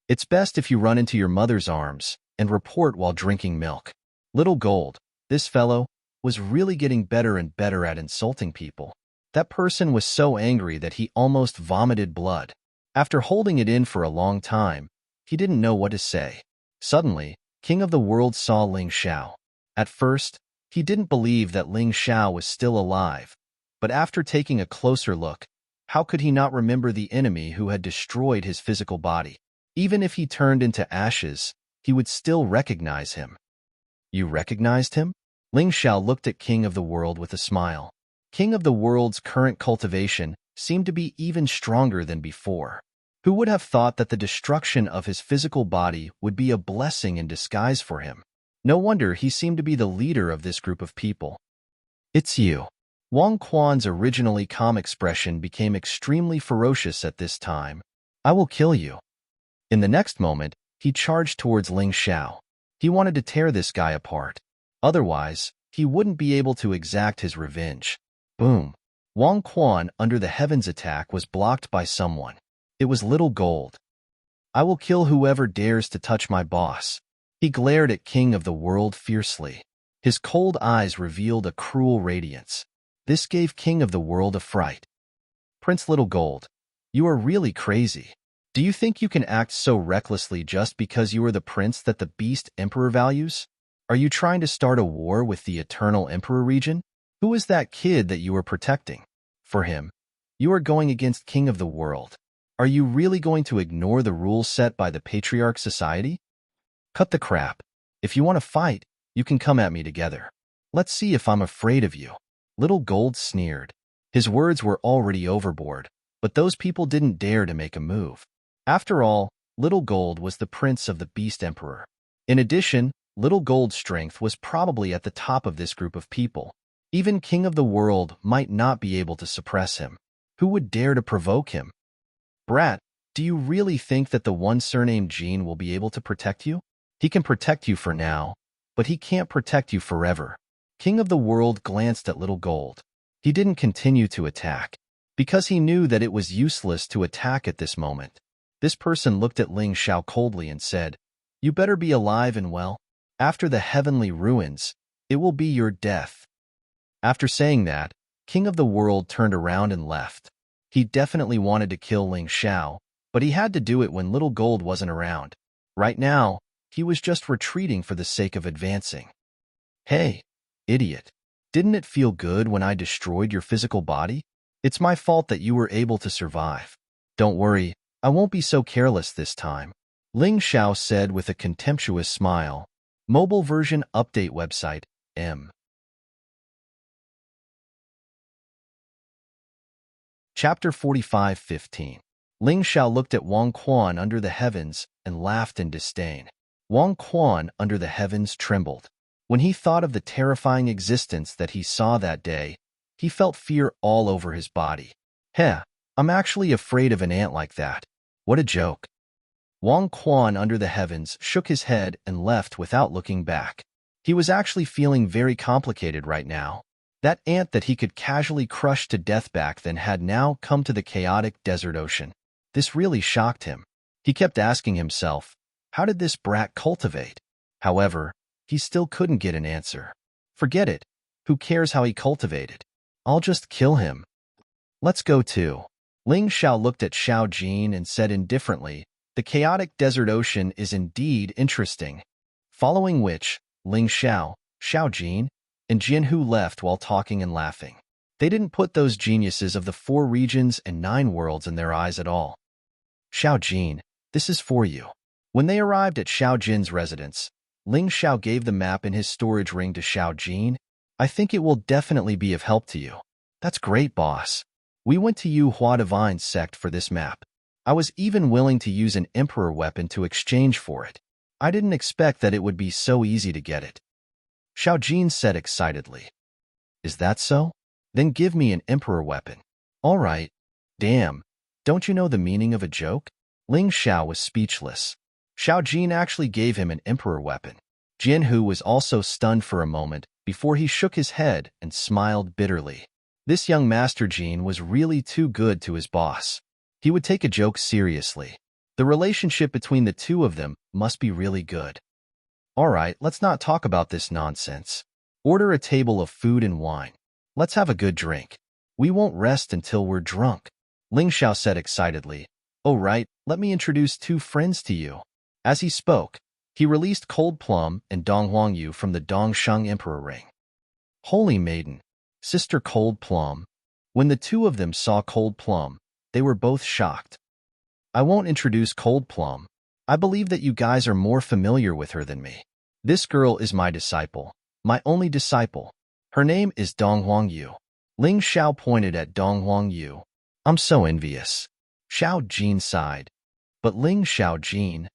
Speaker 1: It's best if you run into your mother's arms and report while drinking milk. Little Gold, this fellow, was really getting better and better at insulting people. That person was so angry that he almost vomited blood. After holding it in for a long time, he didn't know what to say. Suddenly, King of the World saw Ling Xiao. At first, he didn't believe that Ling Xiao was still alive, but after taking a closer look, how could he not remember the enemy who had destroyed his physical body? Even if he turned into ashes, he would still recognize him. You recognized him? Ling Xiao looked at King of the World with a smile. King of the World's current cultivation seemed to be even stronger than before. Who would have thought that the destruction of his physical body would be a blessing in disguise for him? No wonder he seemed to be the leader of this group of people. It's you. Wang Quan's originally calm expression became extremely ferocious at this time. I will kill you. In the next moment, he charged towards Ling Xiao. He wanted to tear this guy apart. Otherwise, he wouldn't be able to exact his revenge. Boom. Wang Quan under the heavens attack was blocked by someone. It was Little Gold. I will kill whoever dares to touch my boss. He glared at King of the World fiercely. His cold eyes revealed a cruel radiance. This gave King of the World a fright. Prince Little Gold, you are really crazy. Do you think you can act so recklessly just because you are the prince that the Beast Emperor values? Are you trying to start a war with the Eternal Emperor region? Who is that kid that you are protecting? For him, you are going against King of the World. Are you really going to ignore the rules set by the Patriarch Society? Cut the crap. If you want to fight, you can come at me together. Let's see if I'm afraid of you. Little Gold sneered. His words were already overboard, but those people didn't dare to make a move. After all, Little Gold was the prince of the Beast Emperor. In addition, Little Gold's strength was probably at the top of this group of people. Even King of the World might not be able to suppress him. Who would dare to provoke him? Brat, do you really think that the one surnamed Jean will be able to protect you? He can protect you for now, but he can't protect you forever. King of the World glanced at Little Gold. He didn't continue to attack, because he knew that it was useless to attack at this moment. This person looked at Ling Xiao coldly and said, "You better be alive and well. After the heavenly ruins, it will be your death." After saying that, King of the World turned around and left. He definitely wanted to kill Ling Xiao, but he had to do it when Little Gold wasn't around. Right now, he was just retreating for the sake of advancing. Hey, idiot. Didn't it feel good when I destroyed your physical body? It's my fault that you were able to survive. Don't worry, I won't be so careless this time. Ling Xiao said with a contemptuous smile. Mobile version update website, M. Chapter 45:15. Ling Xiao looked at Wang Quan under the heavens and laughed in disdain. Wang Quan under the heavens trembled. When he thought of the terrifying existence that he saw that day, he felt fear all over his body. Heh, I'm actually afraid of an ant like that. What a joke. Wang Quan under the heavens shook his head and left without looking back. He was actually feeling very complicated right now. That ant that he could casually crush to death back then had now come to the chaotic desert ocean. This really shocked him. He kept asking himself, how did this brat cultivate? However, he still couldn't get an answer. Forget it. Who cares how he cultivated? I'll just kill him. Let's go too. Ling Xiao looked at Xiao Jin and said indifferently, the chaotic desert ocean is indeed interesting. Following which, Ling Xiao, Xiao Jin, and Jianhu left while talking and laughing. They didn't put those geniuses of the 4 regions and 9 worlds in their eyes at all. Xiao Jin, this is for you. When they arrived at Xiao Jin's residence, Ling Xiao gave the map in his storage ring to Xiao Jin. I think it will definitely be of help to you. That's great, boss. We went to Yu Hua Divine Sect for this map. I was even willing to use an Emperor weapon to exchange for it. I didn't expect that it would be so easy to get it. Xiao Jin said excitedly. Is that so? Then give me an Emperor weapon. All right. Damn, don't you know the meaning of a joke? Ling Xiao was speechless. Xiao Jin actually gave him an Emperor weapon. Jianhu was also stunned for a moment before he shook his head and smiled bitterly. This young Master Jin was really too good to his boss. He would take a joke seriously. The relationship between the two of them must be really good. All right, let's not talk about this nonsense. Order a table of food and wine. Let's have a good drink. We won't rest until we're drunk. Ling Xiao said excitedly. Oh right, let me introduce 2 friends to you. As he spoke, he released Cold Plum and Dong Huangyu from the Dongsheng Emperor ring. Holy Maiden, Sister Cold Plum. When the 2 of them saw Cold Plum, they were both shocked. I won't introduce Cold Plum. I believe that you guys are more familiar with her than me. This girl is my disciple, my only disciple. Her name is Dong Huangyu. Ling Xiao pointed at Dong Huangyu. I'm so envious. Xiao Jin sighed. But Ling Xiao Jin.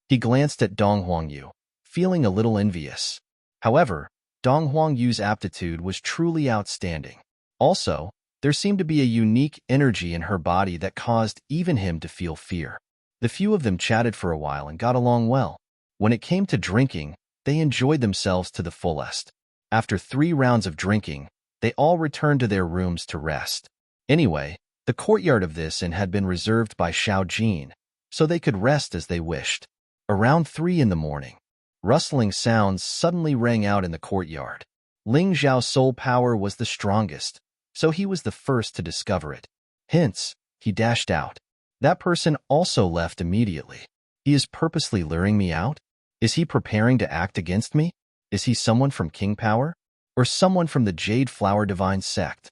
Speaker 1: He glanced at Dong Huangyu, feeling a little envious. However, Dong Huangyu's aptitude was truly outstanding. Also, there seemed to be a unique energy in her body that caused even him to feel fear. The few of them chatted for a while and got along well. When it came to drinking, they enjoyed themselves to the fullest. After 3 rounds of drinking, they all returned to their rooms to rest. Anyway, the courtyard of this inn had been reserved by Xiao Jin, so they could rest as they wished. Around 3 in the morning, rustling sounds suddenly rang out in the courtyard. Ling Xiao's soul power was the strongest, so he was the first to discover it. Hence, he dashed out. That person also left immediately. He is purposely luring me out? Is he preparing to act against me? Is he someone from King Power? Or someone from the Jade Flower Divine sect?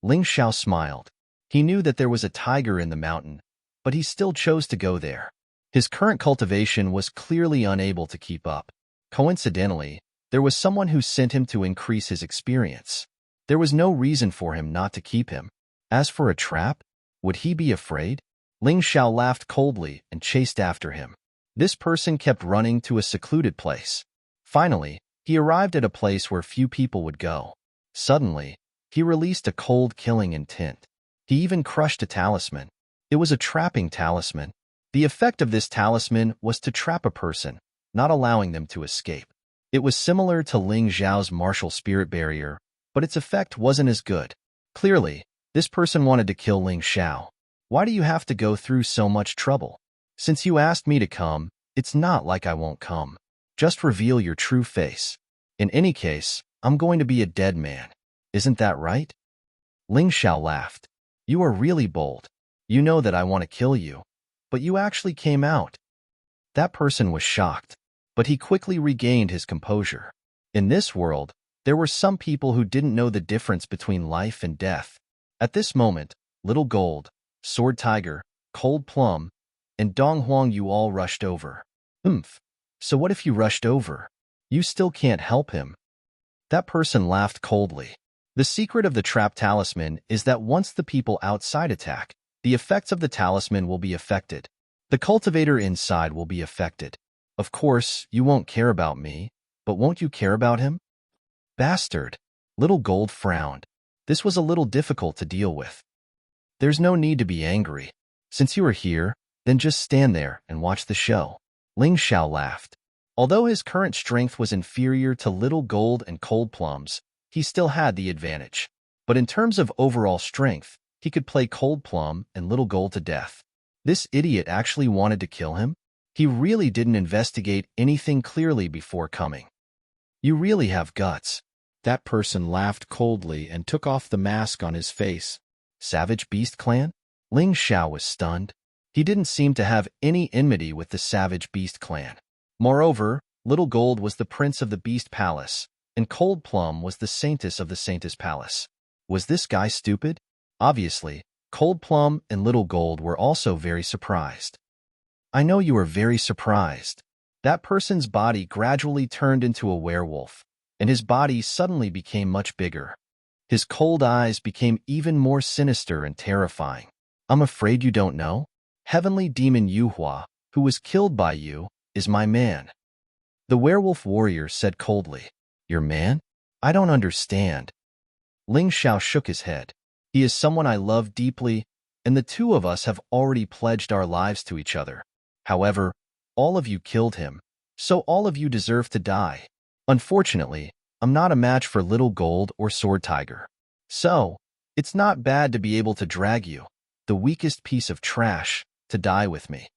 Speaker 1: Ling Xiao smiled. He knew that there was a tiger in the mountain, but he still chose to go there. His current cultivation was clearly unable to keep up. Coincidentally, there was someone who sent him to increase his experience. There was no reason for him not to keep him. As for a trap, would he be afraid? Ling Xiao laughed coldly and chased after him. This person kept running to a secluded place. Finally, he arrived at a place where few people would go. Suddenly, he released a cold killing intent. He even crushed a talisman. It was a trapping talisman. The effect of this talisman was to trap a person, not allowing them to escape. It was similar to Ling Xiao's martial spirit barrier, but its effect wasn't as good. Clearly, this person wanted to kill Ling Xiao. Why do you have to go through so much trouble? Since you asked me to come, it's not like I won't come. Just reveal your true face. In any case, I'm going to be a dead man. Isn't that right? Ling Xiao laughed. You are really bold. You know that I want to kill you, but you actually came out. That person was shocked, but he quickly regained his composure. In this world, there were some people who didn't know the difference between life and death. At this moment, Little Gold, Sword Tiger, Cold Plum, and Dong Huang Yu all rushed over. So what if you rushed over? You still can't help him. That person laughed coldly. The secret of the trap talisman is that once the people outside attack, the effects of the talisman will be affected. The cultivator inside will be affected. Of course, you won't care about me, but won't you care about him? Bastard. Little Gold frowned. This was a little difficult to deal with. There's no need to be angry. Since you are here, then just stand there and watch the show. Ling Xiao laughed. Although his current strength was inferior to Little Gold and Cold Plums, he still had the advantage. But in terms of overall strength, he could play Cold Plum and Little Gold to death. This idiot actually wanted to kill him? He really didn't investigate anything clearly before coming. You really have guts. That person laughed coldly and took off the mask on his face. Savage Beast Clan? Ling Xiao was stunned. He didn't seem to have any enmity with the Savage Beast Clan. Moreover, Little Gold was the prince of the Beast Palace, and Cold Plum was the saintess of the Saintess Palace. Was this guy stupid? Obviously, Cold Plum and Little Gold were also very surprised. I know you are very surprised. That person's body gradually turned into a werewolf, and his body suddenly became much bigger. His cold eyes became even more sinister and terrifying. I'm afraid you don't know? Heavenly Demon Yuhua, who was killed by you, is my man. The werewolf warrior said coldly. Your man? I don't understand. Ling Xiao shook his head. He is someone I love deeply, and the two of us have already pledged our lives to each other. However, all of you killed him, so all of you deserve to die. Unfortunately, I'm not a match for Little Gold or Sword Tiger. So, it's not bad to be able to drag you, the weakest piece of trash, to die with me.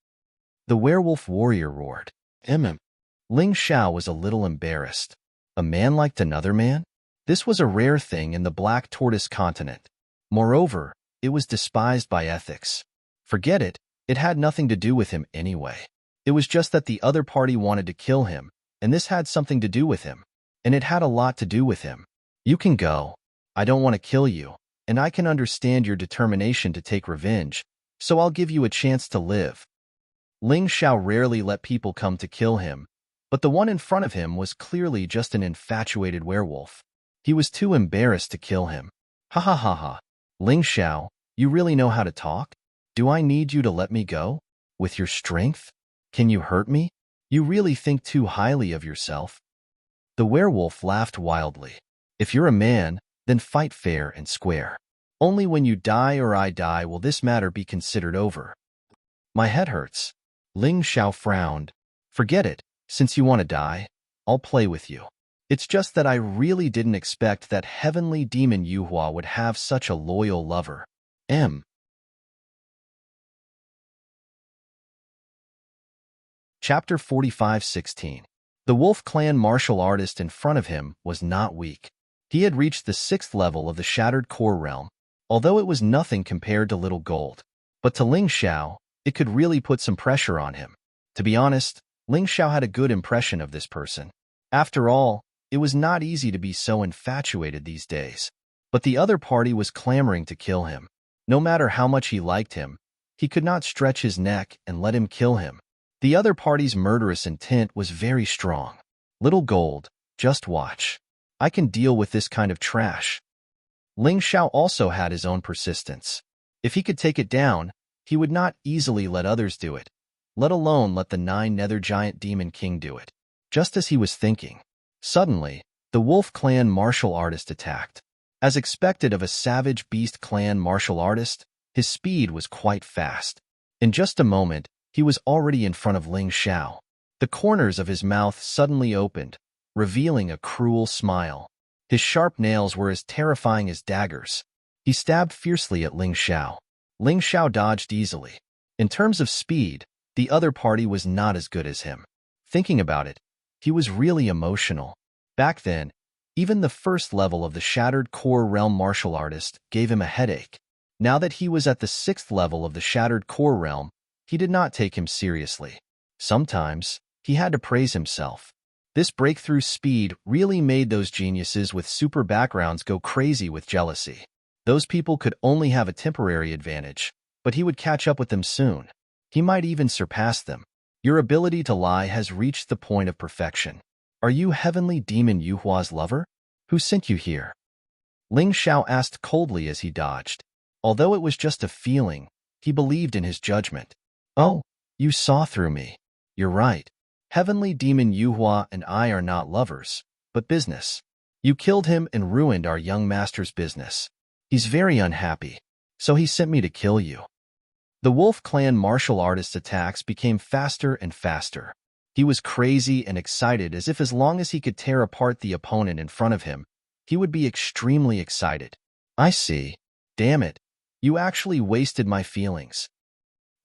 Speaker 1: The werewolf warrior roared. Ling Xiao was a little embarrassed. A man liked another man? This was a rare thing in the Black Tortoise continent. Moreover, it was despised by ethics. Forget it, it had nothing to do with him anyway. It was just that the other party wanted to kill him, and this had something to do with him. And it had a lot to do with him. You can go. I don't want to kill you, and I can understand your determination to take revenge, so I'll give you a chance to live. Ling Xiao rarely let people come to kill him, but the one in front of him was clearly just an infatuated werewolf. He was too embarrassed to kill him. Ha ha ha ha. Ling Xiao, you really know how to talk? Do I need you to let me go? With your strength? Can you hurt me? You really think too highly of yourself. The werewolf laughed wildly. If you're a man, then fight fair and square. Only when you die or I die will this matter be considered over. My head hurts. Ling Xiao frowned. Forget it. Since you want to die, I'll play with you. It's just that I really didn't expect that Heavenly Demon Yuhua would have such a loyal lover. Chapter 45:16. The Wolf Clan martial artist in front of him was not weak. He had reached the 6th level of the Shattered Core Realm, although it was nothing compared to Little Gold. But to Ling Xiao, it could really put some pressure on him. To be honest, Ling Xiao had a good impression of this person. After all, it was not easy to be so infatuated these days. But the other party was clamoring to kill him. No matter how much he liked him, he could not stretch his neck and let him kill him. The other party's murderous intent was very strong. Little Gold, just watch. I can deal with this kind of trash. Ling Xiao also had his own persistence. If he could take it down, he would not easily let others do it, let alone let the 9 Nether Giant Demon King do it. Just as he was thinking, suddenly, the Wolf Clan martial artist attacked. As expected of a Savage Beast Clan martial artist, his speed was quite fast. In just a moment, he was already in front of Ling Xiao. The corners of his mouth suddenly opened, revealing a cruel smile. His sharp nails were as terrifying as daggers. He stabbed fiercely at Ling Xiao. Ling Xiao dodged easily. In terms of speed, the other party was not as good as him. Thinking about it, he was really emotional. Back then, even the first level of the Shattered Core Realm martial artist gave him a headache. Now that he was at the 6th level of the Shattered Core Realm, he did not take him seriously. Sometimes, he had to praise himself. This breakthrough speed really made those geniuses with super backgrounds go crazy with jealousy. Those people could only have a temporary advantage, but he would catch up with them soon. He might even surpass them. Your ability to lie has reached the point of perfection. Are you Heavenly Demon Yuhua's lover? Who sent you here? Ling Xiao asked coldly as he dodged. Although it was just a feeling, he believed in his judgment. Oh, you saw through me. You're right. Heavenly Demon Yuhua and I are not lovers, but business. You killed him and ruined our young master's business. He's very unhappy, so he sent me to kill you. The Wolf Clan martial artist's attacks became faster and faster. He was crazy and excited as if as long as he could tear apart the opponent in front of him, he would be extremely excited. I see. Damn it. You actually wasted my feelings.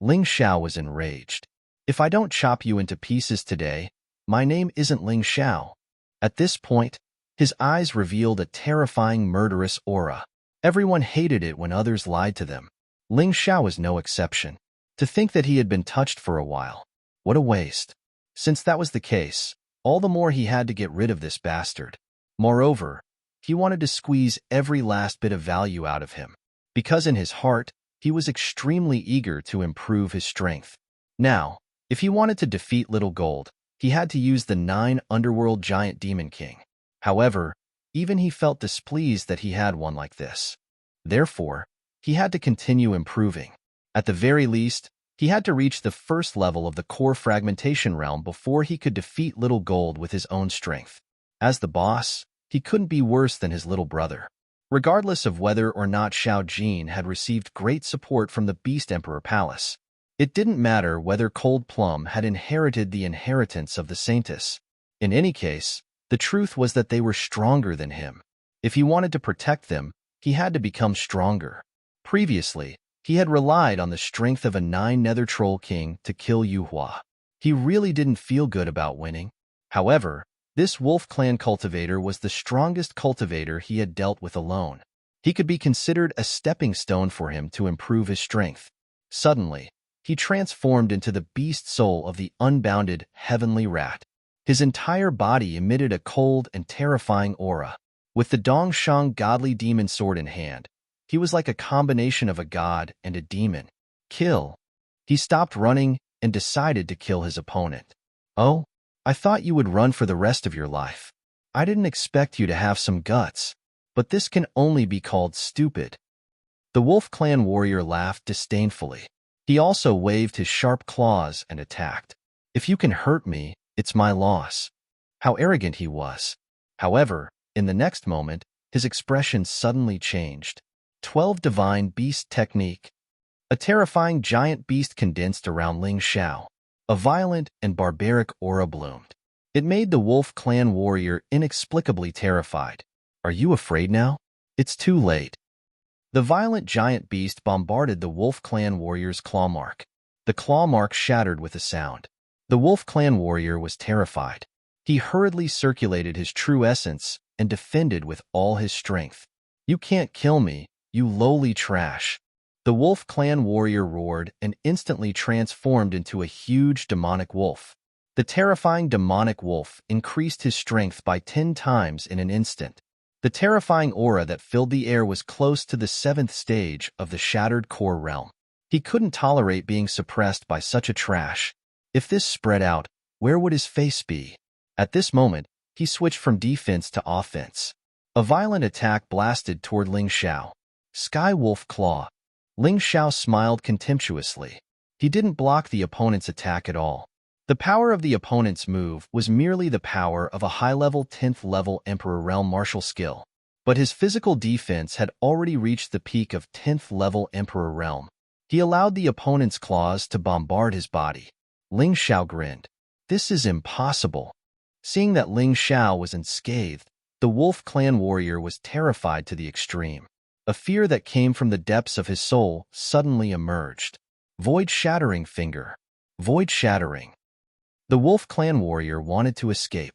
Speaker 1: Ling Xiao was enraged. If I don't chop you into pieces today, my name isn't Ling Xiao. At this point, his eyes revealed a terrifying murderous aura. Everyone hated it when others lied to them. Ling Xiao was no exception. To think that he had been touched for a while. What a waste. Since that was the case, all the more he had to get rid of this bastard. Moreover, he wanted to squeeze every last bit of value out of him. Because in his heart, he was extremely eager to improve his strength. Now, if he wanted to defeat Little Gold, he had to use the 9 Underworld Giant Demon King. However, even he felt displeased that he had one like this. Therefore, he had to continue improving. At the very least, he had to reach the 1st level of the Core Fragmentation Realm before he could defeat Little Gold with his own strength. As the boss, he couldn't be worse than his little brother. Regardless of whether or not Xiao Jin had received great support from the Beast Emperor Palace, it didn't matter whether Cold Plum had inherited the inheritance of the Saintess. In any case, the truth was that they were stronger than him. If he wanted to protect them, he had to become stronger. Previously, he had relied on the strength of a 9 Nether Troll King to kill Yuhua. He really didn't feel good about winning. However, this Wolf Clan cultivator was the strongest cultivator he had dealt with alone. He could be considered a stepping stone for him to improve his strength. Suddenly, he transformed into the beast soul of the unbounded heavenly rat. His entire body emitted a cold and terrifying aura. With the Dongshang godly demon sword in hand, he was like a combination of a god and a demon. Kill. He stopped running and decided to kill his opponent. Oh, I thought you would run for the rest of your life. I didn't expect you to have some guts, but this can only be called stupid. The Wolf Clan warrior laughed disdainfully. He also waved his sharp claws and attacked. If you can hurt me, it's my loss. How arrogant he was. However, in the next moment, his expression suddenly changed. 12 Divine Beast Technique. A terrifying giant beast condensed around Ling Xiao. A violent and barbaric aura bloomed. It made the Wolf Clan warrior inexplicably terrified. Are you afraid now? It's too late. The violent giant beast bombarded the Wolf Clan warrior's claw mark. The claw mark shattered with a sound. The Wolf Clan warrior was terrified. He hurriedly circulated his true essence and defended with all his strength. You can't kill me, you lowly trash. The wolf clan warrior roared and instantly transformed into a huge demonic wolf. The terrifying demonic wolf increased his strength by 10 times in an instant. The terrifying aura that filled the air was close to the 7th stage of the Shattered Core realm. He couldn't tolerate being suppressed by such a trash. If this spread out, where would his face be? At this moment, he switched from defense to offense. A violent attack blasted toward Ling Xiao. Sky Wolf Claw. Ling Xiao smiled contemptuously. He didn't block the opponent's attack at all. The power of the opponent's move was merely the power of a high-level 10th-level Emperor Realm martial skill. But his physical defense had already reached the peak of 10th-level Emperor Realm. He allowed the opponent's claws to bombard his body. Ling Xiao grinned. This is impossible. Seeing that Ling Xiao was unscathed, the Wolf Clan warrior was terrified to the extreme. A fear that came from the depths of his soul suddenly emerged. Void-shattering finger. Void-shattering. The Wolf Clan warrior wanted to escape,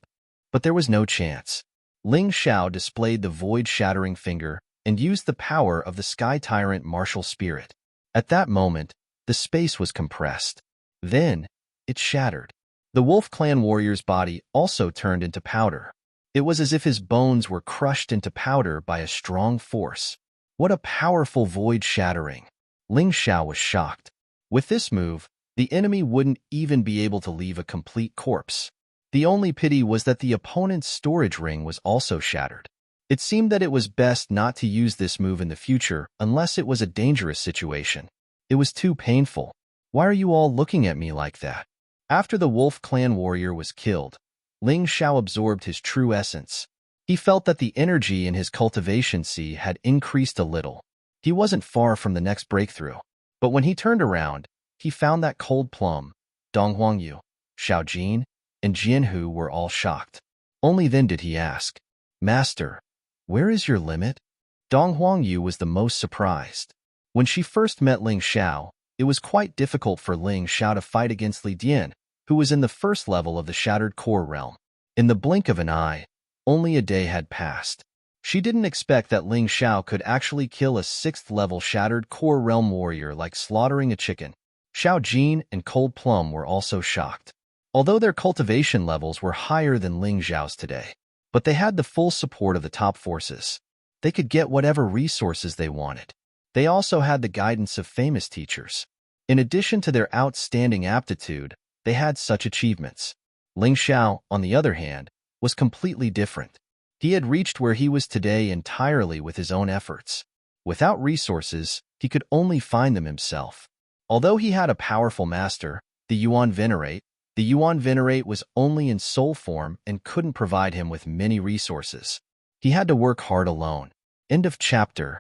Speaker 1: but there was no chance. Ling Xiao displayed the void-shattering finger and used the power of the Sky Tyrant martial spirit. At that moment, the space was compressed. Then, it shattered. The Wolf Clan warrior's body also turned into powder. It was as if his bones were crushed into powder by a strong force. What a powerful void-shattering! Ling Xiao was shocked. With this move, the enemy wouldn't even be able to leave a complete corpse. The only pity was that the opponent's storage ring was also shattered. It seemed that it was best not to use this move in the future unless it was a dangerous situation. It was too painful. Why are you all looking at me like that? After the Wolf Clan warrior was killed, Ling Xiao absorbed his true essence. He felt that the energy in his cultivation sea had increased a little. He wasn't far from the next breakthrough. But when he turned around, he found that Cold Plum, Dong Huangyu, Xiao Jin, and Jianhu were all shocked. Only then did he ask, Master, where is your limit? Dong Huangyu was the most surprised. When she first met Ling Xiao, it was quite difficult for Ling Xiao to fight against Li Dian, who was in the first level of the Shattered Core realm. In the blink of an eye, only a day had passed. She didn't expect that Ling Xiao could actually kill a 6th-level Shattered Core realm warrior like slaughtering a chicken. Xiao Jin and Cold Plum were also shocked. Although their cultivation levels were higher than Ling Xiao's today, but they had the full support of the top forces. They could get whatever resources they wanted. They also had the guidance of famous teachers. In addition to their outstanding aptitude, they had such achievements. Ling Xiao, on the other hand, was completely different. He had reached where he was today entirely with his own efforts. Without resources, he could only find them himself. Although he had a powerful master, the Yuan Venerate was only in soul form and couldn't provide him with many resources. He had to work hard alone. End of chapter.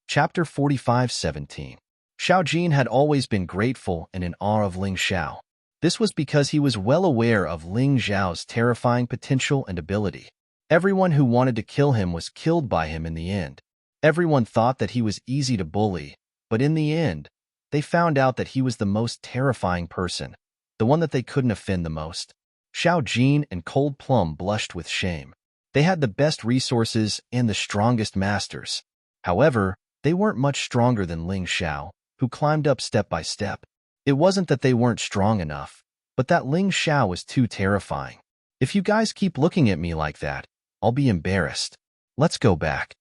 Speaker 1: Chapter 45:17. Xiao Jin had always been grateful and in awe of Ling Xiao. This was because he was well aware of Ling Xiao's terrifying potential and ability. Everyone who wanted to kill him was killed by him in the end. Everyone thought that he was easy to bully, but in the end, they found out that he was the most terrifying person, the one that they couldn't offend the most. Xiao Jin and Cold Plum blushed with shame. They had the best resources and the strongest masters. However, they weren't much stronger than Ling Xiao, who climbed up step by step. It wasn't that they weren't strong enough, but that Ling Xiao was too terrifying. If you guys keep looking at me like that, I'll be embarrassed. Let's go back.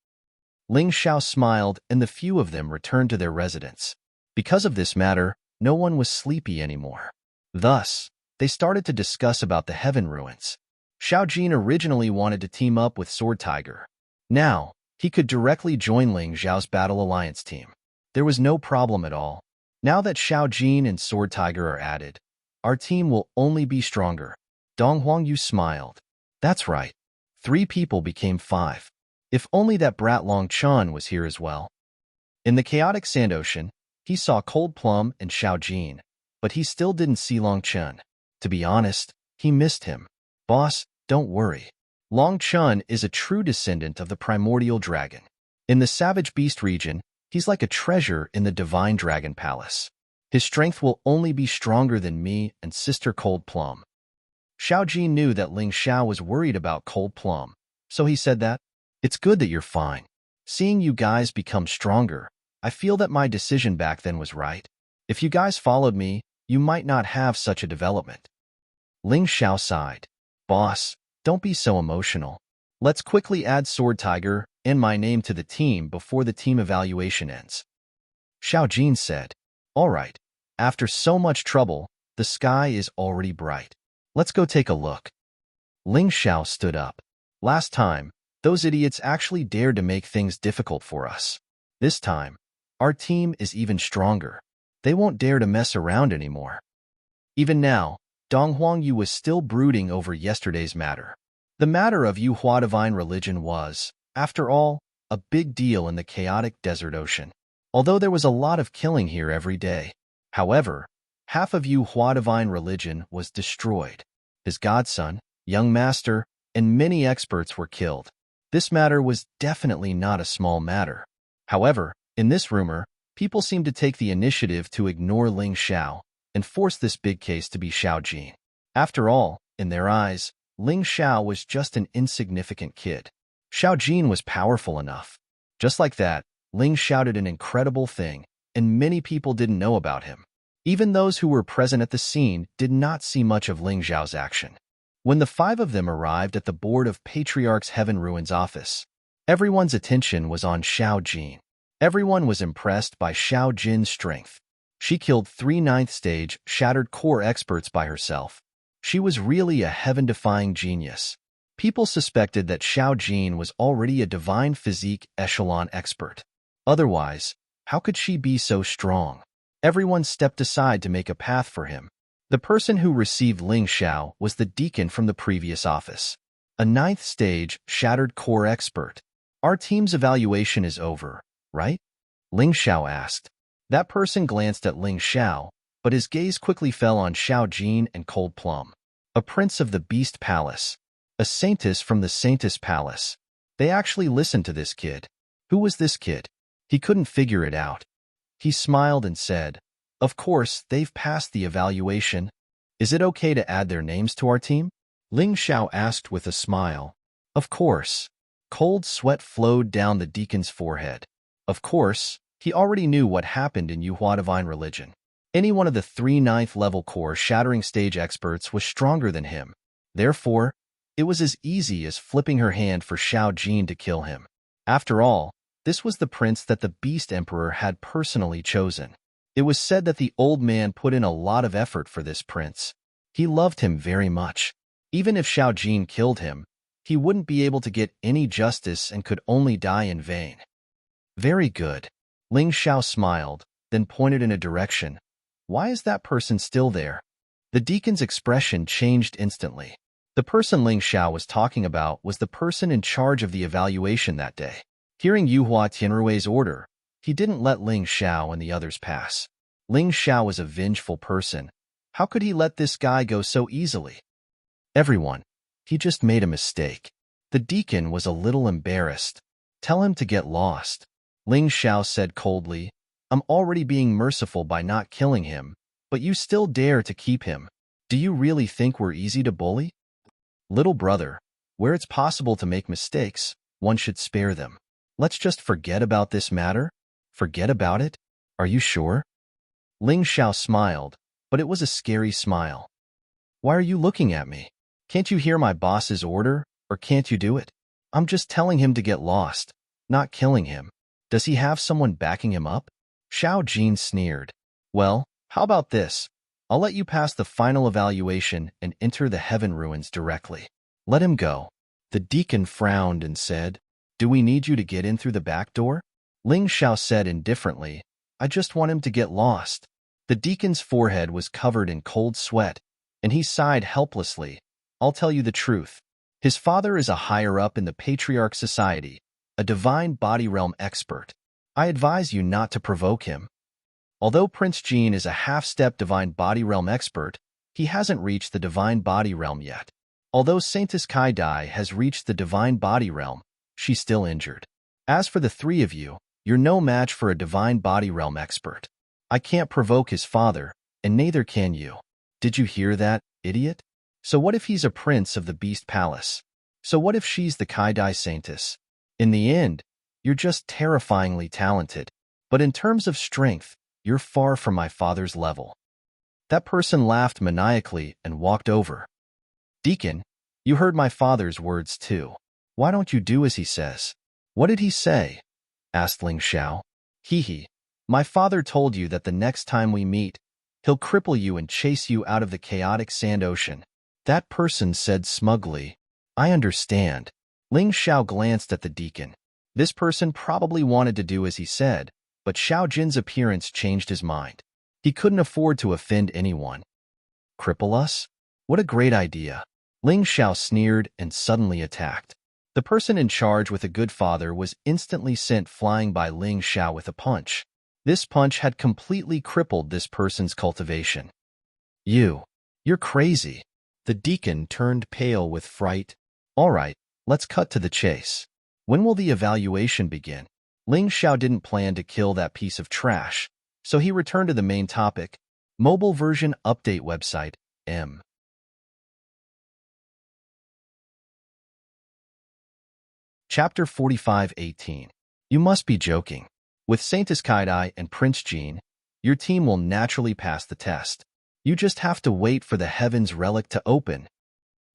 Speaker 1: Ling Xiao smiled, and the few of them returned to their residence. Because of this matter, no one was sleepy anymore. Thus, they started to discuss about the Heaven Ruins. Xiao Jin originally wanted to team up with Sword Tiger. Now, he could directly join Ling Xiao's Battle Alliance team. There was no problem at all. Now that Xiao Jin and Sword Tiger are added, our team will only be stronger. Dong Huangyu smiled. That's right. 3 people became 5. If only that brat Long Chun was here as well. In the chaotic sand ocean, he saw Cold Plum and Xiao Jin, but he still didn't see Long Chun. To be honest, he missed him. Boss, don't worry. Long Chun is a true descendant of the primordial dragon. In the Savage Beast region, he's like a treasure in the Divine Dragon Palace. His strength will only be stronger than me and Sister Cold Plum. Xiao Jin knew that Ling Xiao was worried about Cold Plum, so he said that. It's good that you're fine. Seeing you guys become stronger, I feel that my decision back then was right. If you guys followed me, you might not have such a development. Ling Xiao sighed. Boss, don't be so emotional. Let's quickly add Sword Tiger and my name to the team before the team evaluation ends. Xiao Jin said. All right. After so much trouble, the sky is already bright. Let's go take a look. Ling Xiao stood up. Last time, those idiots actually dared to make things difficult for us. This time, our team is even stronger. They won't dare to mess around anymore. Even now, Dong Huangyu was still brooding over yesterday's matter. The matter of Yuhua divine religion was, after all, a big deal in the chaotic desert ocean. Although there was a lot of killing here every day. However, half of Yuhua divine religion was destroyed. His godson, young master, and many experts were killed. This matter was definitely not a small matter. However, in this rumor, people seemed to take the initiative to ignore Ling Xiao and force this big case to be Xiao Jin. After all, in their eyes, Ling Xiao was just an insignificant kid. Xiao Jin was powerful enough. Just like that, Ling shouted an incredible thing, and many people didn't know about him. Even those who were present at the scene did not see much of Ling Xiao's action. When the five of them arrived at the Board of Patriarchs Heaven Ruins office, everyone's attention was on Xiao Jin. Everyone was impressed by Xiao Jin's strength. She killed 3 ninth-stage Shattered Core experts by herself. She was really a heaven-defying genius. People suspected that Xiao Jin was already a divine physique echelon expert. Otherwise, how could she be so strong? Everyone stepped aside to make a path for him. The person who received Ling Xiao was the deacon from the previous office, a 9th-stage Shattered Core expert. Our team's evaluation is over, right? Ling Xiao asked. That person glanced at Ling Xiao, but his gaze quickly fell on Xiao Jin and Cold Plum, a prince of the Beast Palace, a saintess from the Saintess Palace. They actually listened to this kid. Who was this kid? He couldn't figure it out. He smiled and said, Of course, they've passed the evaluation. Is it okay to add their names to our team? Ling Xiao asked with a smile. Of course. Cold sweat flowed down the deacon's forehead. Of course, he already knew what happened in Yuhua divine religion. Any one of the 3 9th-level core shattering stage experts was stronger than him. Therefore, it was as easy as flipping her hand for Xiao Jin to kill him. After all, this was the prince that the Beast Emperor had personally chosen. It was said that the old man put in a lot of effort for this prince. He loved him very much. Even if Xiao Jin killed him, he wouldn't be able to get any justice and could only die in vain. Very good. Ling Xiao smiled, then pointed in a direction. Why is that person still there? The deacon's expression changed instantly. The person Ling Xiao was talking about was the person in charge of the evaluation that day. Hearing Yuhua Tianrui's order, he didn't let Ling Xiao and the others pass. Ling Xiao was a vengeful person. How could he let this guy go so easily? Everyone, he just made a mistake. The deacon was a little embarrassed. Tell him to get lost. Ling Xiao said coldly, I'm already being merciful by not killing him, but you still dare to keep him. Do you really think we're easy to bully? Little brother, where it's possible to make mistakes, one should spare them. Let's just forget about this matter. Forget about it? Are you sure? Ling Xiao smiled, but it was a scary smile. Why are you looking at me? Can't you hear my boss's order, or can't you do it? I'm just telling him to get lost, not killing him. Does he have someone backing him up? Xiao Jin sneered. Well, how about this? I'll let you pass the final evaluation and enter the heaven ruins directly. Let him go. The deacon frowned and said, Do we need you to get in through the back door? Ling Xiao said indifferently, I just want him to get lost. The deacon's forehead was covered in cold sweat, and he sighed helplessly. I'll tell you the truth. His father is a higher-up in the Patriarch Society, a divine body realm expert. I advise you not to provoke him. Although Prince Jin is a half-step divine body realm expert, he hasn't reached the divine body realm yet. Although Saintess Kai Dai has reached the divine body realm, she's still injured. As for the 3 of you, you're no match for a divine body realm expert. I can't provoke his father, and neither can you. Did you hear that, idiot? So what if he's a prince of the Beast Palace? So what if she's the Kai Dai Saintess? In the end, you're just terrifyingly talented. But in terms of strength, you're far from my father's level." That person laughed maniacally and walked over. "Deacon, you heard my father's words too. Why don't you do as he says?" "What did he say?" asked Ling Xiao. "Hee. My father told you that the next time we meet, he'll cripple you and chase you out of the chaotic sand ocean." That person said smugly. "I understand." Ling Xiao glanced at the deacon. This person probably wanted to do as he said, but Xiao Jin's appearance changed his mind. He couldn't afford to offend anyone. "Cripple us? What a great idea." Ling Xiao sneered and suddenly attacked. The person in charge with a good father was instantly sent flying by Ling Xiao with a punch. This punch had completely crippled this person's cultivation. You're crazy." The deacon turned pale with fright. "All right, let's cut to the chase. When will the evaluation begin?" Ling Xiao didn't plan to kill that piece of trash, so he returned to the main topic, mobile version update website, M. Chapter 45:18. You must be joking. With Saintus Kaidai and Prince Jean, your team will naturally pass the test. You just have to wait for the Heaven's Relic to open.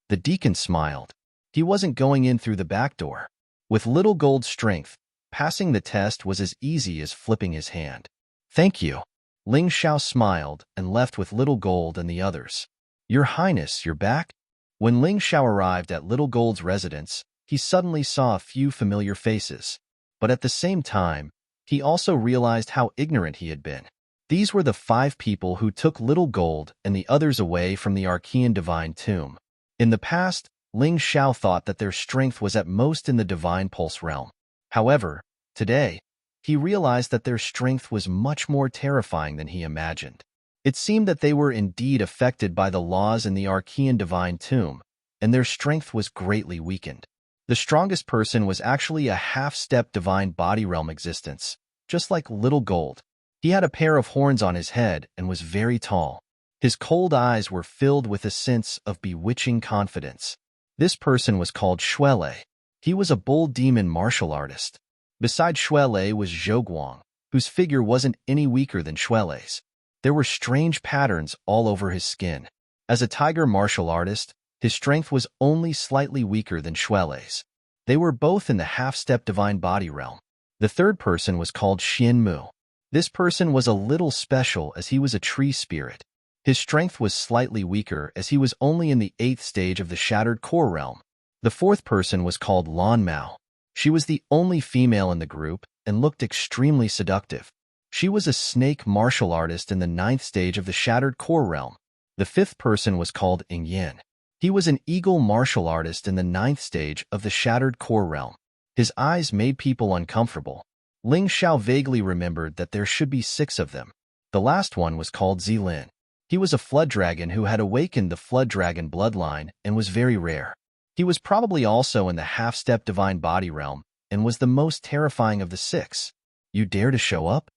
Speaker 1: The deacon smiled. He wasn't going in through the back door. With little gold strength, passing the test was as easy as flipping his hand. "Thank you." Ling Xiao smiled and left with Little Gold and the others. "Your Highness, you're back?" When Ling Xiao arrived at Little Gold's residence, he suddenly saw a few familiar faces. But at the same time, he also realized how ignorant he had been. These were the 5 people who took Little Gold and the others away from the Archean Divine Tomb. In the past, Ling Xiao thought that their strength was at most in the Divine Pulse realm. However, today, he realized that their strength was much more terrifying than he imagined. It seemed that they were indeed affected by the laws in the Archean Divine Tomb, and their strength was greatly weakened. The strongest person was actually a half-step Divine Body Realm existence, just like Little Gold. He had a pair of horns on his head and was very tall. His cold eyes were filled with a sense of bewitching confidence. This person was called Shuele. He was a bull demon martial artist. Beside Shuele was Zhouguang, whose figure wasn't any weaker than Shuele's. There were strange patterns all over his skin. As a tiger martial artist, his strength was only slightly weaker than Shuele's. They were both in the half-step Divine Body Realm. The third person was called Xian Mu. This person was a little special as he was a tree spirit. His strength was slightly weaker as he was only in the 8th stage of the Shattered Core Realm. The fourth person was called Lan Mao. She was the only female in the group and looked extremely seductive. She was a snake martial artist in the 9th stage of the Shattered Core Realm. The fifth person was called Ing Yin. He was an eagle martial artist in the 9th stage of the Shattered Core Realm. His eyes made people uncomfortable. Ling Xiao vaguely remembered that there should be 6 of them. The last one was called Zilin. He was a flood dragon who had awakened the flood dragon bloodline and was very rare. He was probably also in the half-step Divine Body Realm and was the most terrifying of the 6. "You dare to show up?"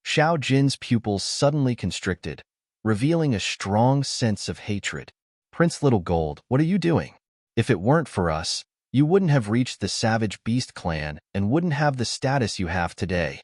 Speaker 1: Xiao Jin's pupils suddenly constricted, revealing a strong sense of hatred. "Prince Little Gold, what are you doing? If it weren't for us, you wouldn't have reached the Savage Beast clan and wouldn't have the status you have today."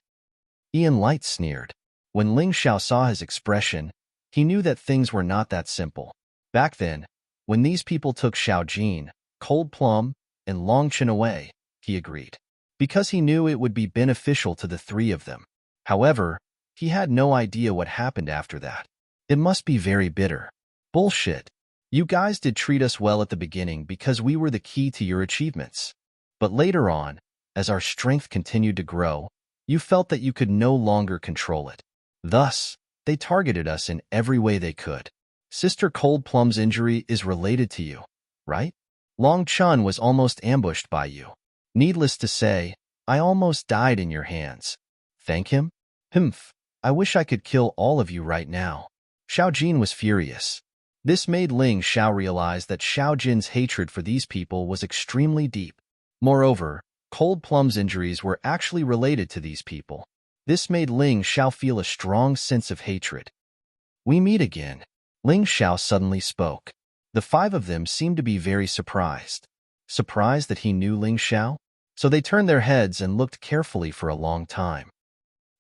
Speaker 1: Ian Light sneered. When Ling Xiao saw his expression, he knew that things were not that simple. Back then, when these people took Xiao Jin, Cold Plum, and Long Chen away, he agreed, because he knew it would be beneficial to the 3 of them. However, he had no idea what happened after that. It must be very bitter. "Bullshit. You guys did treat us well at the beginning because we were the key to your achievements. But later on, as our strength continued to grow, you felt that you could no longer control it. Thus, they targeted us in every way they could. Sister Cold Plum's injury is related to you, right? Long Chun was almost ambushed by you. Needless to say, I almost died in your hands. Thank him? Humph. I wish I could kill all of you right now." Xiao Jin was furious. This made Ling Xiao realize that Xiao Jin's hatred for these people was extremely deep. Moreover, Cold Plum's injuries were actually related to these people. This made Ling Xiao feel a strong sense of hatred. "We meet again." Ling Xiao suddenly spoke. The 5 of them seemed to be very surprised. Surprised that he knew Ling Xiao? So they turned their heads and looked carefully for a long time.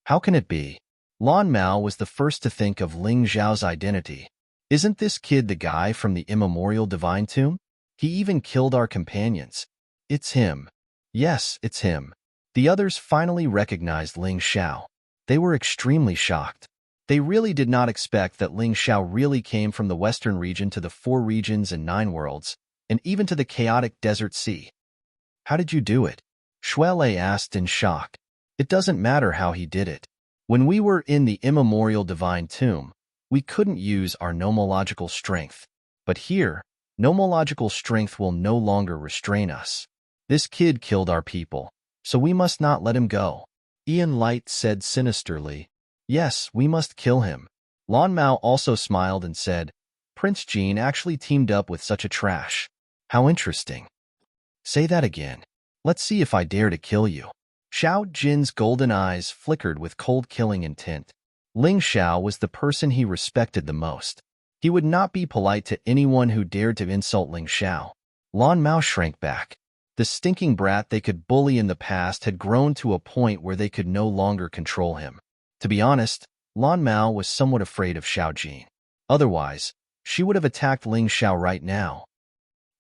Speaker 1: How can it be? Lan Mao was the first to think of Ling Xiao's identity. Isn't this kid the guy from the immemorial divine tomb? He even killed our companions. It's him. Yes, it's him. The others finally recognized Ling Xiao. They were extremely shocked. They really did not expect that Ling Xiao really came from the western region to the 4 regions and 9 worlds, and even to the chaotic desert sea. How did you do it? Shuelei asked in shock. It doesn't matter how he did it. When we were in the immemorial divine tomb, we couldn't use our nomological strength. But here, nomological strength will no longer restrain us. This kid killed our people, so we must not let him go. Ian Light said sinisterly. Yes, we must kill him. Lan Mao also smiled and said, Prince Jean actually teamed up with such a trash. How interesting. Say that again. Let's see if I dare to kill you. Xiao Jin's golden eyes flickered with cold killing intent. Ling Xiao was the person he respected the most. He would not be polite to anyone who dared to insult Ling Xiao. Lan Mao shrank back. The stinking brat they could bully in the past had grown to a point where they could no longer control him. To be honest, Lan Mao was somewhat afraid of Xiao Jin. Otherwise, she would have attacked Ling Xiao right now.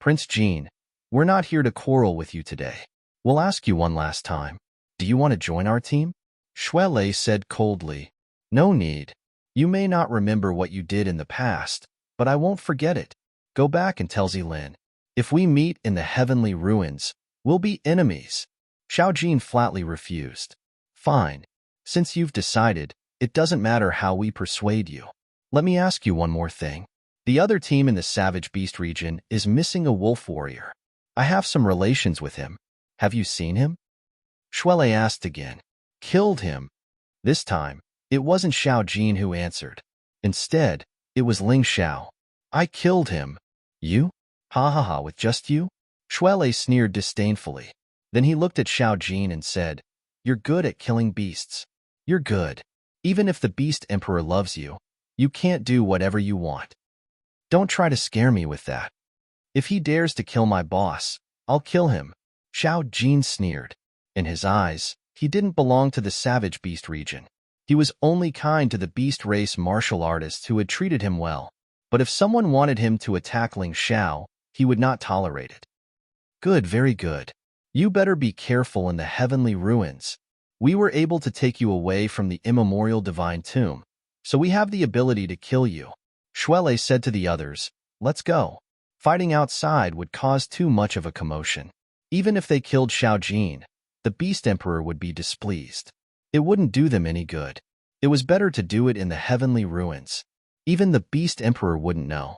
Speaker 1: Prince Jean, we're not here to quarrel with you today. We'll ask you one last time. Do you want to join our team? Shuelei said coldly. No need. You may not remember what you did in the past, but I won't forget it. Go back and tell Zilin. If we meet in the heavenly ruins, we'll be enemies. Xiao Jin flatly refused. Fine. Since you've decided, it doesn't matter how we persuade you. Let me ask you one more thing. The other team in the Savage Beast region is missing a wolf warrior. I have some relations with him. Have you seen him? Shuelei asked again. Killed him. This time, it wasn't Xiao Jin who answered. Instead, it was Ling Xiao. I killed him. You? Ha ha ha, with just you? Shuelei sneered disdainfully. Then he looked at Xiao Jin and said, You're good at killing beasts. You're good. Even if the Beast Emperor loves you, you can't do whatever you want. Don't try to scare me with that. If he dares to kill my boss, I'll kill him. Xiao Jin sneered. In his eyes, he didn't belong to the Savage Beast region. He was only kind to the beast race martial artists who had treated him well. But if someone wanted him to attack Ling Xiao, he would not tolerate it. Good, very good. You better be careful in the heavenly ruins. We were able to take you away from the immemorial divine tomb, so we have the ability to kill you. Shuelei said to the others, Let's go. Fighting outside would cause too much of a commotion. Even if they killed Xiao Jin, the Beast Emperor would be displeased. It wouldn't do them any good. It was better to do it in the heavenly ruins. Even the Beast Emperor wouldn't know.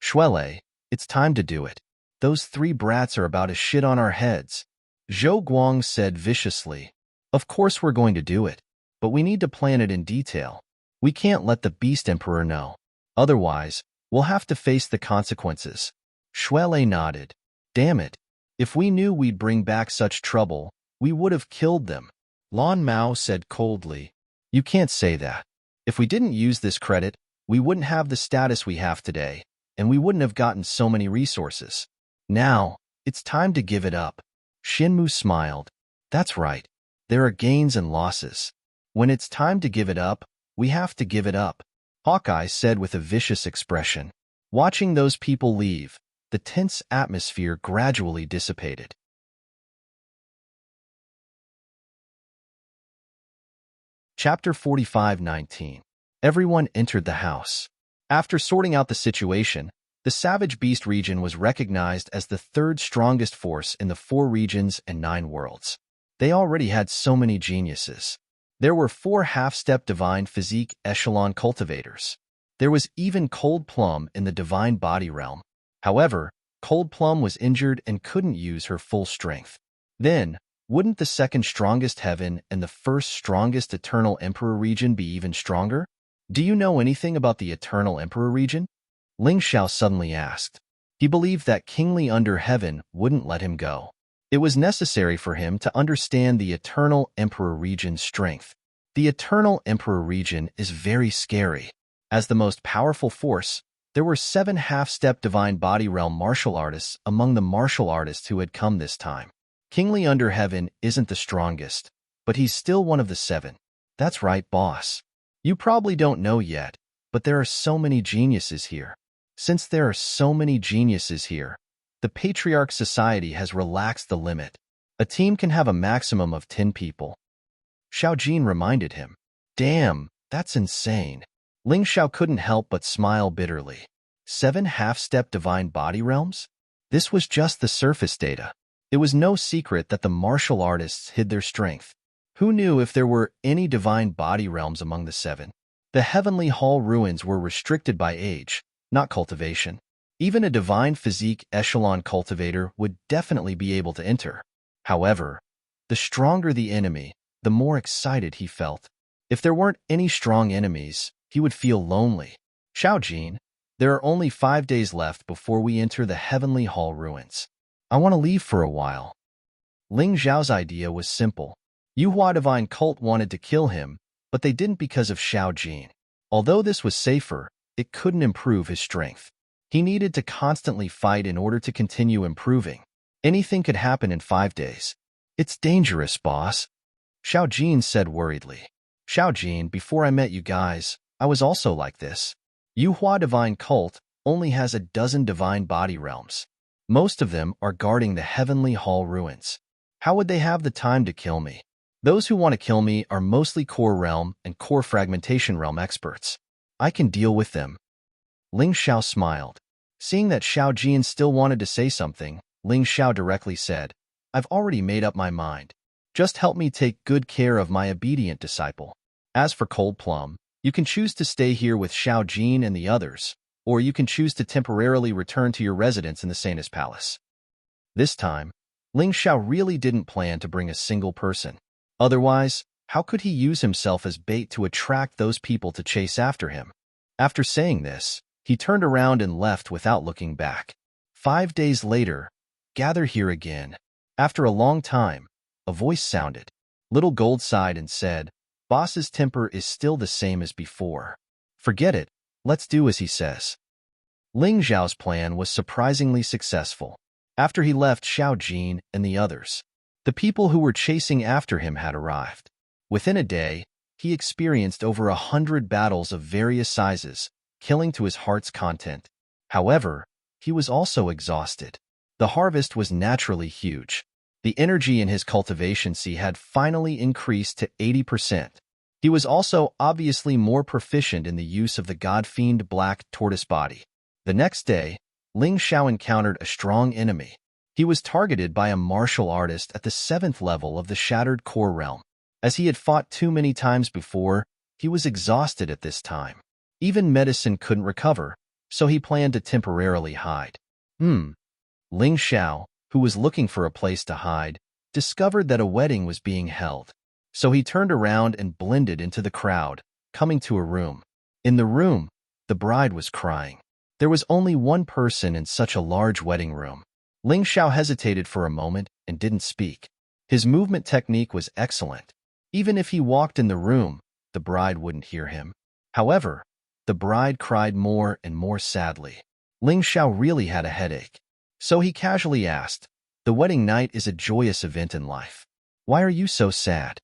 Speaker 1: Shuelei, it's time to do it. Those 3 brats are about to shit on our heads. Zhou Guang said viciously. Of course we're going to do it, but we need to plan it in detail. We can't let the Beast Emperor know. Otherwise, we'll have to face the consequences. Shuelei nodded. Damn it. If we knew we'd bring back such trouble, we would have killed them. Lan Mao said coldly. You can't say that. If we didn't use this credit, we wouldn't have the status we have today, and we wouldn't have gotten so many resources. Now, it's time to give it up. Shinmu smiled. That's right. There are gains and losses. When it's time to give it up, we have to give it up. Hawkeye said with a vicious expression. Watching those people leave, the tense atmosphere gradually dissipated. Chapter 45:19. Everyone entered the house. After sorting out the situation, the Savage Beast region was recognized as the 3rd strongest force in the 4 regions and 9 worlds. They already had so many geniuses. There were 4 half-step divine physique echelon cultivators. There was even Cold Plum in the divine body realm. However, Cold Plum was injured and couldn't use her full strength. Then, wouldn't the 2nd strongest heaven and the 1st strongest Eternal Emperor region be even stronger? Do you know anything about the Eternal Emperor region? Ling Xiao suddenly asked. He believed that Kingly Under Heaven wouldn't let him go. It was necessary for him to understand the Eternal Emperor region's strength. The Eternal Emperor region is very scary. As the most powerful force, there were 7 half-step divine body realm martial artists among the martial artists who had come this time. Kingly under heaven isn't the strongest, but he's still one of the 7. That's right, boss. You probably don't know yet, but there are so many geniuses here. Since there are so many geniuses here, the Patriarch Society has relaxed the limit. A team can have a maximum of 10 people. Xiao Jin reminded him. Damn, that's insane. Ling Xiao couldn't help but smile bitterly. 7 half-step divine body realms? This was just the surface data. It was no secret that the martial artists hid their strength. Who knew if there were any divine body realms among the 7? The Heavenly Hall ruins were restricted by age, not cultivation. Even a divine physique echelon cultivator would definitely be able to enter. However, the stronger the enemy, the more excited he felt. If there weren't any strong enemies, he would feel lonely. Xiao Jin, there are only 5 days left before we enter the Heavenly Hall ruins. I want to leave for a while. Ling Zhao's idea was simple. Yuhua Divine Cult wanted to kill him, but they didn't because of Xiao Jin. Although this was safer, it couldn't improve his strength. He needed to constantly fight in order to continue improving. Anything could happen in 5 days. It's dangerous, boss, Xiao Jin said worriedly. Xiao Jin, before I met you guys, I was also like this. Yuhua Divine Cult only has a dozen divine body realms. Most of them are guarding the Heavenly Hall ruins. How would they have the time to kill me? Those who want to kill me are mostly core realm and core fragmentation realm experts. I can deal with them. Ling Xiao smiled. Seeing that Xiao Jin still wanted to say something, Ling Xiao directly said, I've already made up my mind. Just help me take good care of my obedient disciple. As for Cold Plum, you can choose to stay here with Xiao Jin and the others, or you can choose to temporarily return to your residence in the Sanus Palace. This time, Ling Xiao really didn't plan to bring a single person. Otherwise, how could he use himself as bait to attract those people to chase after him? After saying this, he turned around and left without looking back. 5 days later, gather here again. After a long time, a voice sounded. Little Gold sighed and said, Boss's temper is still the same as before. Forget it. Let's do as he says. Ling Zhao's plan was surprisingly successful. After he left Xiao Jin and the others, the people who were chasing after him had arrived. Within a day, he experienced over 100 battles of various sizes, killing to his heart's content. However, he was also exhausted. The harvest was naturally huge. The energy in his cultivation sea had finally increased to 80%. He was also obviously more proficient in the use of the God-fiend Black Tortoise Body. The next day, Ling Xiao encountered a strong enemy. He was targeted by a martial artist at the 7th level of the Shattered Core Realm. As he had fought too many times before, he was exhausted at this time. Even medicine couldn't recover, so he planned to temporarily hide. Ling Xiao, who was looking for a place to hide, discovered that a wedding was being held. So he turned around and blended into the crowd, coming to a room. In the room, the bride was crying. There was only one person in such a large wedding room. Ling Xiao hesitated for a moment and didn't speak. His movement technique was excellent. Even if he walked in the room, the bride wouldn't hear him. However, the bride cried more and more sadly. Ling Xiao really had a headache. So he casually asked, The wedding night is a joyous event in life. Why are you so sad?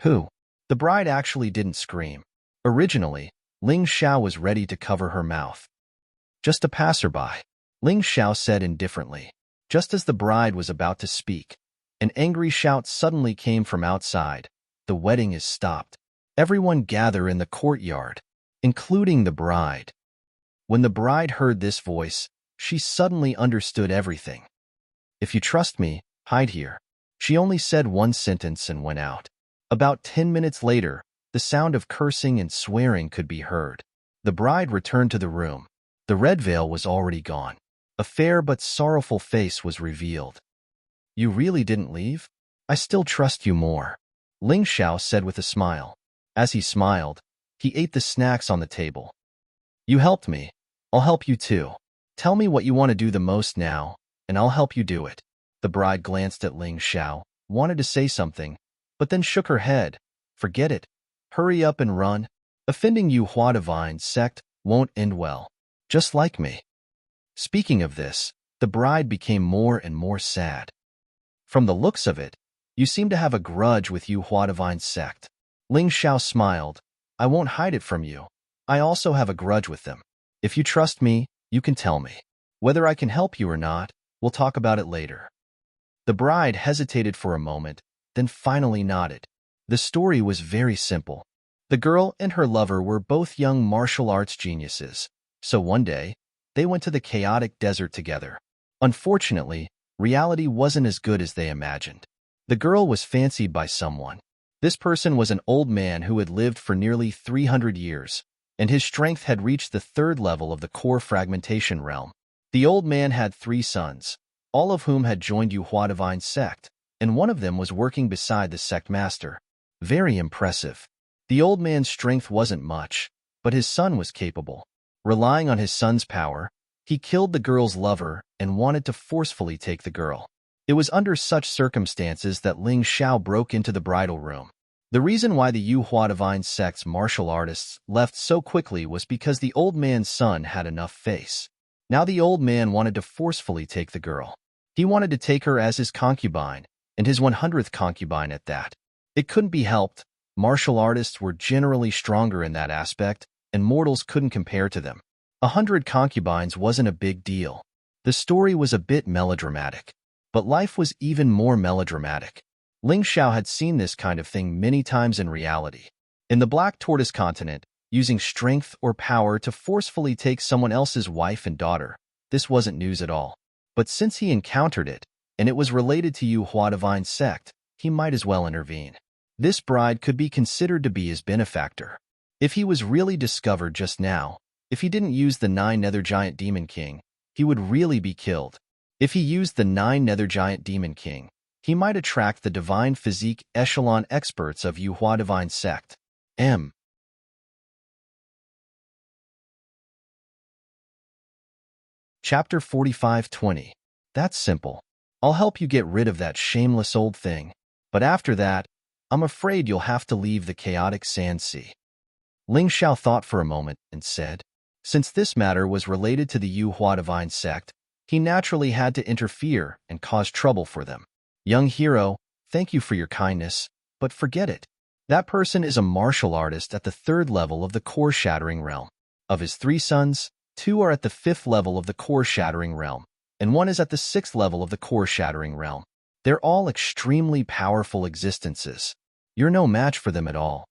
Speaker 1: Who? The bride actually didn't scream. Originally, Ling Xiao was ready to cover her mouth. Just a passerby, Ling Xiao said indifferently. Just as the bride was about to speak, an angry shout suddenly came from outside. The wedding is stopped. Everyone gather in the courtyard, including the bride. When the bride heard this voice, she suddenly understood everything. If you trust me, hide here. She only said one sentence and went out. About 10 minutes later, the sound of cursing and swearing could be heard. The bride returned to the room. The red veil was already gone. A fair but sorrowful face was revealed. You really didn't leave? I still trust you more, Ling Xiao said with a smile. As he smiled, he ate the snacks on the table. You helped me. I'll help you too. Tell me what you want to do the most now, and I'll help you do it. The bride glanced at Ling Xiao, wanted to say something, but then shook her head. Forget it. Hurry up and run. Offending Yuhua Divine sect won't end well. Just like me. Speaking of this, the bride became more and more sad. From the looks of it, you seem to have a grudge with Yu Hua Divine Sect. Ling Xiao smiled. I won't hide it from you. I also have a grudge with them. If you trust me, you can tell me. Whether I can help you or not, we'll talk about it later. The bride hesitated for a moment, then finally nodded. The story was very simple. The girl and her lover were both young martial arts geniuses, so one day, they went to the chaotic desert together. Unfortunately, reality wasn't as good as they imagined. The girl was fancied by someone. This person was an old man who had lived for nearly 300 years, and his strength had reached the third level of the core fragmentation realm. The old man had 3 sons, all of whom had joined Yu Hua Divine Sect, and one of them was working beside the sect master. Very impressive. The old man's strength wasn't much, but his son was capable. Relying on his son's power, he killed the girl's lover and wanted to forcefully take the girl. It was under such circumstances that Ling Xiao broke into the bridal room. The reason why the Yu Hua Divine Sect's martial artists left so quickly was because the old man's son had enough face. Now the old man wanted to forcefully take the girl. He wanted to take her as his concubine, and his 100th concubine at that. It couldn't be helped. Martial artists were generally stronger in that aspect, and mortals couldn't compare to them. 100 concubines wasn't a big deal. The story was a bit melodramatic, but life was even more melodramatic. Ling Xiao had seen this kind of thing many times in reality. In the Black Tortoise continent, using strength or power to forcefully take someone else's wife and daughter, this wasn't news at all. But since he encountered it, and it was related to Yu Hua Divine Sect, he might as well intervene. This bride could be considered to be his benefactor. If he was really discovered just now, if he didn't use the 9 Nether Giant Demon King, he would really be killed. If he used the 9 Nether Giant Demon King, he might attract the divine physique echelon experts of Yu Hua Divine Sect. Chapter 45:20. That's simple. I'll help you get rid of that shameless old thing. But after that, I'm afraid you'll have to leave the chaotic sand sea. Ling Xiao thought for a moment and said, since this matter was related to the Yu Hua Divine Sect, he naturally had to interfere and cause trouble for them. Young hero, thank you for your kindness, but forget it. That person is a martial artist at the 3rd level of the core shattering realm. Of his 3 sons, 2 are at the 5th level of the core shattering realm, and 1 is at the 6th level of the core shattering realm. They're all extremely powerful existences. You're no match for them at all.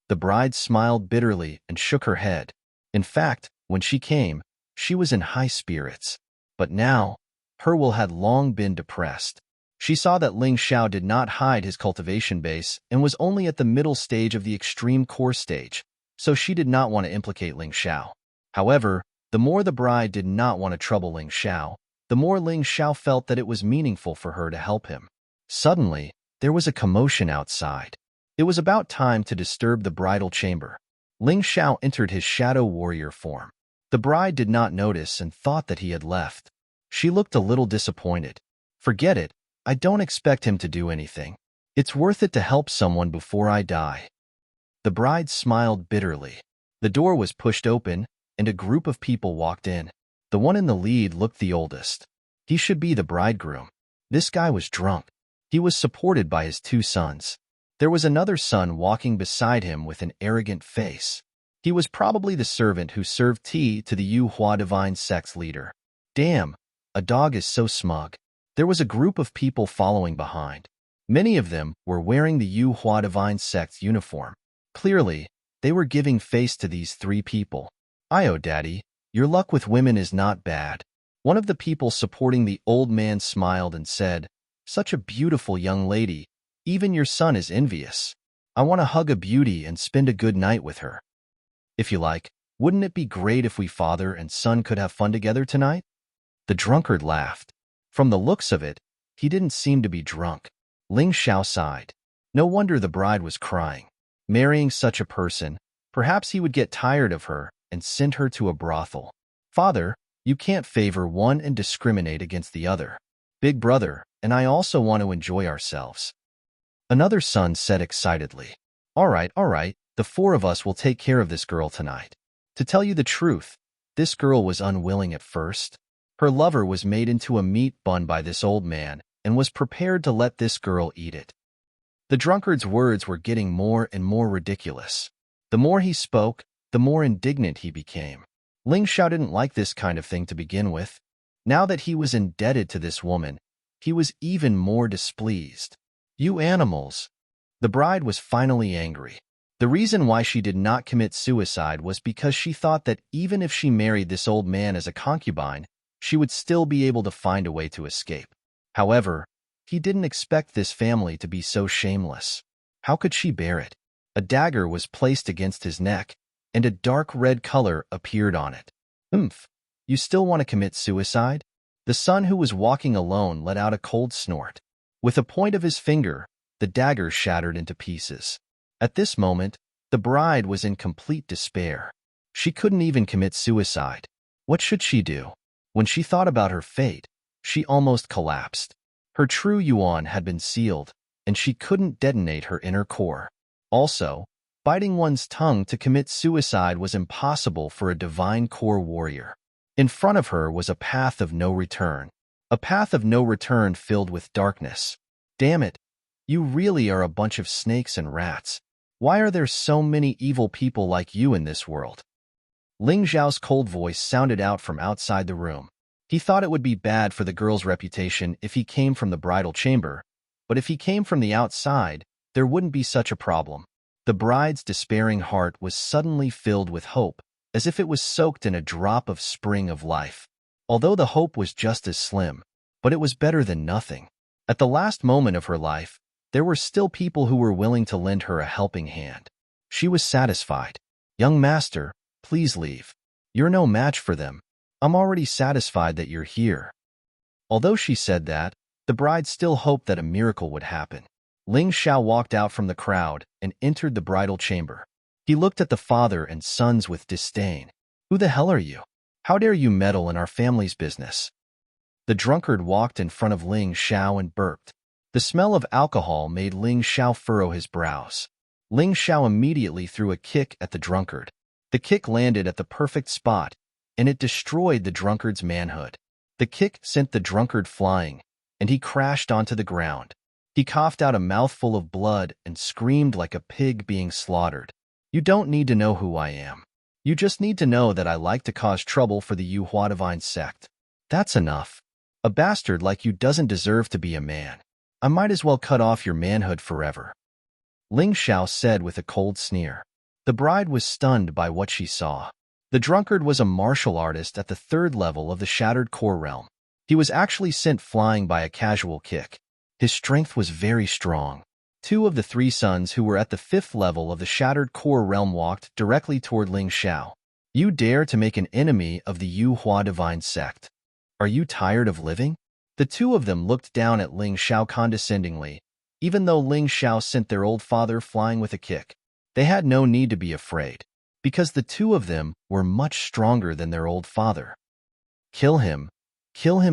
Speaker 1: The bride smiled bitterly and shook her head. In fact, when she came, she was in high spirits. But now, her will had long been depressed. She saw that Ling Xiao did not hide his cultivation base and was only at the middle stage of the extreme core stage, so she did not want to implicate Ling Xiao. However, the more the bride did not want to trouble Ling Xiao, the more Ling Xiao felt that it was meaningful for her to help him. Suddenly, there was a commotion outside. It was about time to disturb the bridal chamber. Ling Xiao entered his shadow warrior form. The bride did not notice and thought that he had left. She looked a little disappointed. Forget it, I don't expect him to do anything. It's worth it to help someone before I die. The bride smiled bitterly. The door was pushed open, and a group of people walked in. The one in the lead looked the oldest. He should be the bridegroom. This guy was drunk. He was supported by his 2 sons. There was another son walking beside him with an arrogant face. He was probably the servant who served tea to the Yu Hua Divine Sect's leader. Damn, a dog is so smug. There was a group of people following behind. Many of them were wearing the Yu Hua Divine Sect's uniform. Clearly, they were giving face to these 3 people. Io, Daddy, your luck with women is not bad. One of the people supporting the old man smiled and said, such a beautiful young lady. Even your son is envious. I want to hug a beauty and spend a good night with her. If you like, wouldn't it be great if we father and son could have fun together tonight? The drunkard laughed. From the looks of it, he didn't seem to be drunk. Ling Xiao sighed. No wonder the bride was crying. Marrying such a person, perhaps he would get tired of her and send her to a brothel. Father, you can't favor one and discriminate against the other. Big brother, and I also want to enjoy ourselves. Another son said excitedly. All right, the 4 of us will take care of this girl tonight. To tell you the truth, this girl was unwilling at first. Her lover was made into a meat bun by this old man, and was prepared to let this girl eat it. The drunkard's words were getting more and more ridiculous. The more he spoke, the more indignant he became. Ling Xiao didn't like this kind of thing to begin with. Now that he was indebted to this woman, he was even more displeased. You animals! The bride was finally angry. The reason why she did not commit suicide was because she thought that even if she married this old man as a concubine, she would still be able to find a way to escape. However, he didn't expect this family to be so shameless. How could she bear it? A dagger was placed against his neck, and a dark red color appeared on it. You still want to commit suicide? The son who was walking alone let out a cold snort. With a point of his finger, the dagger shattered into pieces. At this moment, the bride was in complete despair. She couldn't even commit suicide. What should she do? When she thought about her fate, she almost collapsed. Her true yuan had been sealed, and she couldn't detonate her inner core. Also, biting one's tongue to commit suicide was impossible for a divine core warrior. In front of her was a path of no return. A path of no return filled with darkness. Damn it! You really are a bunch of snakes and rats. Why are there so many evil people like you in this world? Ling Xiao's cold voice sounded out from outside the room. He thought it would be bad for the girl's reputation if he came from the bridal chamber, but if he came from the outside, there wouldn't be such a problem. The bride's despairing heart was suddenly filled with hope, as if it was soaked in a drop of spring of life. Although the hope was just as slim, but it was better than nothing. At the last moment of her life, there were still people who were willing to lend her a helping hand. She was satisfied. Young master, please leave. You're no match for them. I'm already satisfied that you're here. Although she said that, the bride still hoped that a miracle would happen. Ling Xiao walked out from the crowd and entered the bridal chamber. He looked at the father and sons with disdain. Who the hell are you? How dare you meddle in our family's business? The drunkard walked in front of Ling Xiao and burped. The smell of alcohol made Ling Xiao furrow his brows. Ling Xiao immediately threw a kick at the drunkard. The kick landed at the perfect spot, and it destroyed the drunkard's manhood. The kick sent the drunkard flying, and he crashed onto the ground. He coughed out a mouthful of blood and screamed like a pig being slaughtered. You don't need to know who I am. You just need to know that I like to cause trouble for the Yuhua Divine sect. That's enough. A bastard like you doesn't deserve to be a man. I might as well cut off your manhood forever. Ling Xiao said with a cold sneer. The bride was stunned by what she saw. The drunkard was a martial artist at the 3rd level of the Shattered Core realm. He was actually sent flying by a casual kick. His strength was very strong. 2 of the 3 sons who were at the 5th level of the Shattered Core realm walked directly toward Ling Xiao. You dare to make an enemy of the Yuhua Divine sect. Are you tired of living? The 2 of them looked down at Ling Xiao condescendingly. Even though Ling Xiao sent their old father flying with a kick, they had no need to be afraid, because the 2 of them were much stronger than their old father. Kill him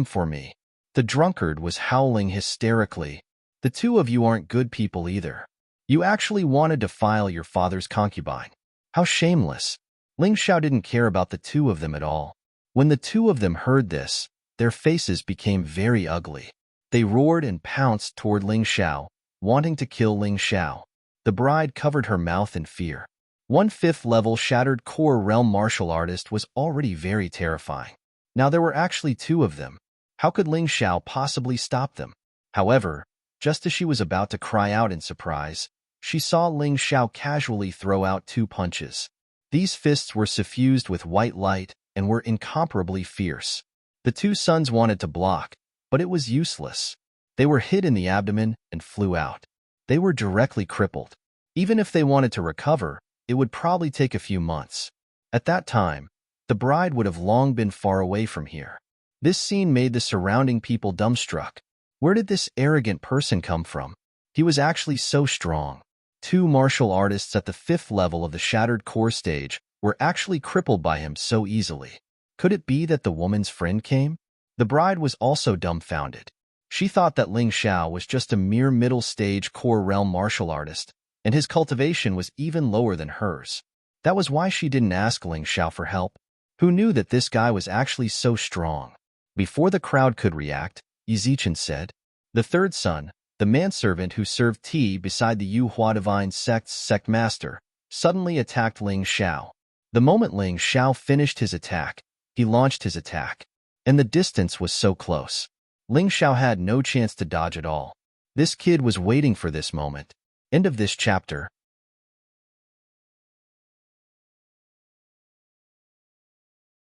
Speaker 1: for me. The drunkard was howling hysterically. The 2 of you aren't good people either. You actually wanted to defile your father's concubine. How shameless. Ling Xiao didn't care about the 2 of them at all. When the 2 of them heard this, their faces became very ugly. They roared and pounced toward Ling Xiao, wanting to kill Ling Xiao. The bride covered her mouth in fear. 1 5th-level Shattered Core realm martial artist was already very terrifying. Now there were actually 2 of them. How could Ling Xiao possibly stop them? However, just as she was about to cry out in surprise, she saw Ling Xiao casually throw out 2 punches. These fists were suffused with white light and were incomparably fierce. The 2 sons wanted to block, but it was useless. They were hit in the abdomen and flew out. They were directly crippled. Even if they wanted to recover, it would probably take a few months. At that time, the bride would have long been far away from here. This scene made the surrounding people dumbstruck. Where did this arrogant person come from? He was actually so strong. 2 martial artists at the 5th level of the Shattered Core stage were actually crippled by him so easily. Could it be that the woman's friend came? The bride was also dumbfounded. She thought that Ling Xiao was just a mere middle-stage core realm martial artist, and his cultivation was even lower than hers. That was why she didn't ask Ling Xiao for help. Who knew that this guy was actually so strong? Before the crowd could react, Yizichin said, The third son, the manservant who served tea beside the Yu Hua Divine Sect's sect master, suddenly attacked Ling Xiao. The moment Ling Xiao finished his attack, he launched his attack. And the distance was so close. Ling Xiao had no chance to dodge at all. This kid was waiting for this moment. End of this chapter.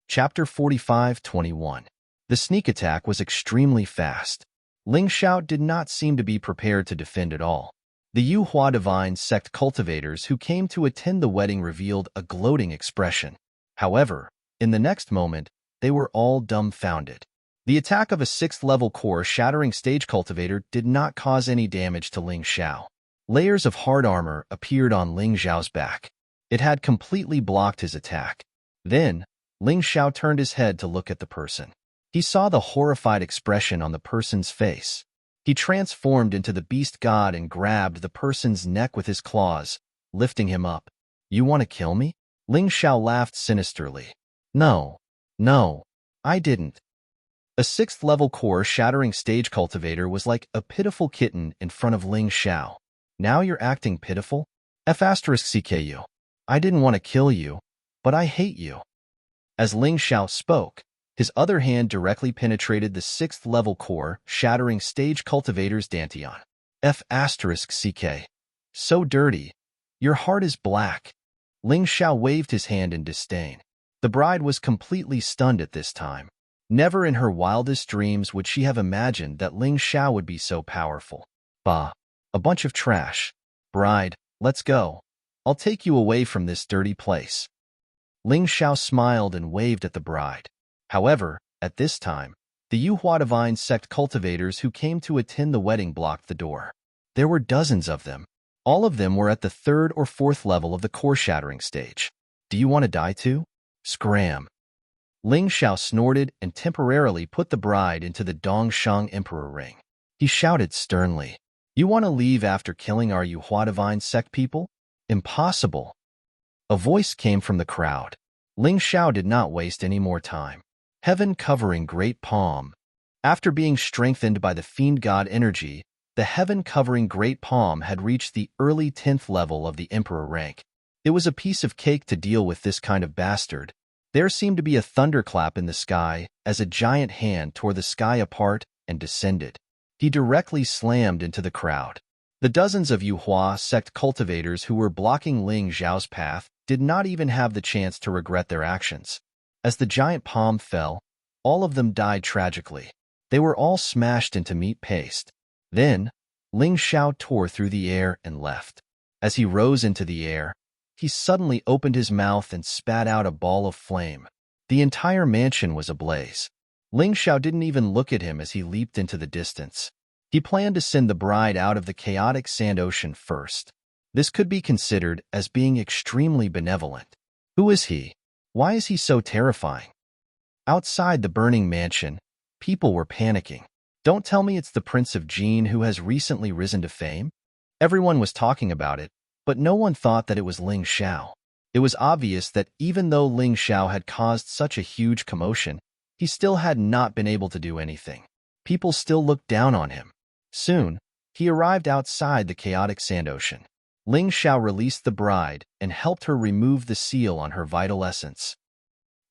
Speaker 1: Chapter 45-21. The sneak attack was extremely fast. Ling Xiao did not seem to be prepared to defend at all. The Yu Hua Divine Sect cultivators who came to attend the wedding revealed a gloating expression. However, in the next moment, they were all dumbfounded. The attack of a 6th-level core shattering stage cultivator did not cause any damage to Ling Xiao. Layers of hard armor appeared on Ling Xiao's back. It had completely blocked his attack. Then, Ling Xiao turned his head to look at the person. He saw the horrified expression on the person's face. He transformed into the beast god and grabbed the person's neck with his claws, lifting him up. "You want to kill me?" Ling Xiao laughed sinisterly. No, I didn't." A 6th-level core shattering stage cultivator was like a pitiful kitten in front of Ling Xiao. "Now you're acting pitiful? F***CKU. I didn't want to kill you, but I hate you." As Ling Xiao spoke, his other hand directly penetrated the 6th-level core shattering stage cultivator's dantian. F***CK. So dirty. Your heart is black. Ling Xiao waved his hand in disdain. The bride was completely stunned at this time. Never in her wildest dreams would she have imagined that Ling Xiao would be so powerful. "Bah, a bunch of trash. Bride, let's go. I'll take you away from this dirty place." Ling Xiao smiled and waved at the bride. However, at this time, the Yu Hua Divine Sect cultivators who came to attend the wedding blocked the door. There were dozens of them. All of them were at the 3rd or 4th level of the core shattering stage. "Do you want to die too?" Scram. Ling Xiao snorted and temporarily put the bride into the Dongshang Emperor ring. He shouted sternly, "You want to leave after killing our Yu Hua Divine Sect people? Impossible." A voice came from the crowd. Ling Xiao did not waste any more time. Heaven covering Great Palm. After being strengthened by the Fiend God energy, the Heaven covering Great Palm had reached the early 10th level of the Emperor rank. It was a piece of cake to deal with this kind of bastard. There seemed to be a thunderclap in the sky as a giant hand tore the sky apart and descended. He directly slammed into the crowd. The dozens of Yu Hua sect cultivators who were blocking Ling Xiao's path did not even have the chance to regret their actions. As the giant palm fell, all of them died tragically. They were all smashed into meat paste. Then, Ling Xiao tore through the air and left. As he rose into the air, he suddenly opened his mouth and spat out a ball of flame. The entire mansion was ablaze. Ling Xiao didn't even look at him as he leaped into the distance. He planned to send the bride out of the chaotic sand ocean first. This could be considered as being extremely benevolent. Who is he? Why is he so terrifying? Outside the burning mansion, people were panicking. Don't tell me it's the Prince of Jin who has recently risen to fame? Everyone was talking about it, but no one thought that it was Ling Xiao. It was obvious that even though Ling Xiao had caused such a huge commotion, he still had not been able to do anything. People still looked down on him. Soon, he arrived outside the chaotic sand ocean. Ling Xiao released the bride and helped her remove the seal on her vital essence.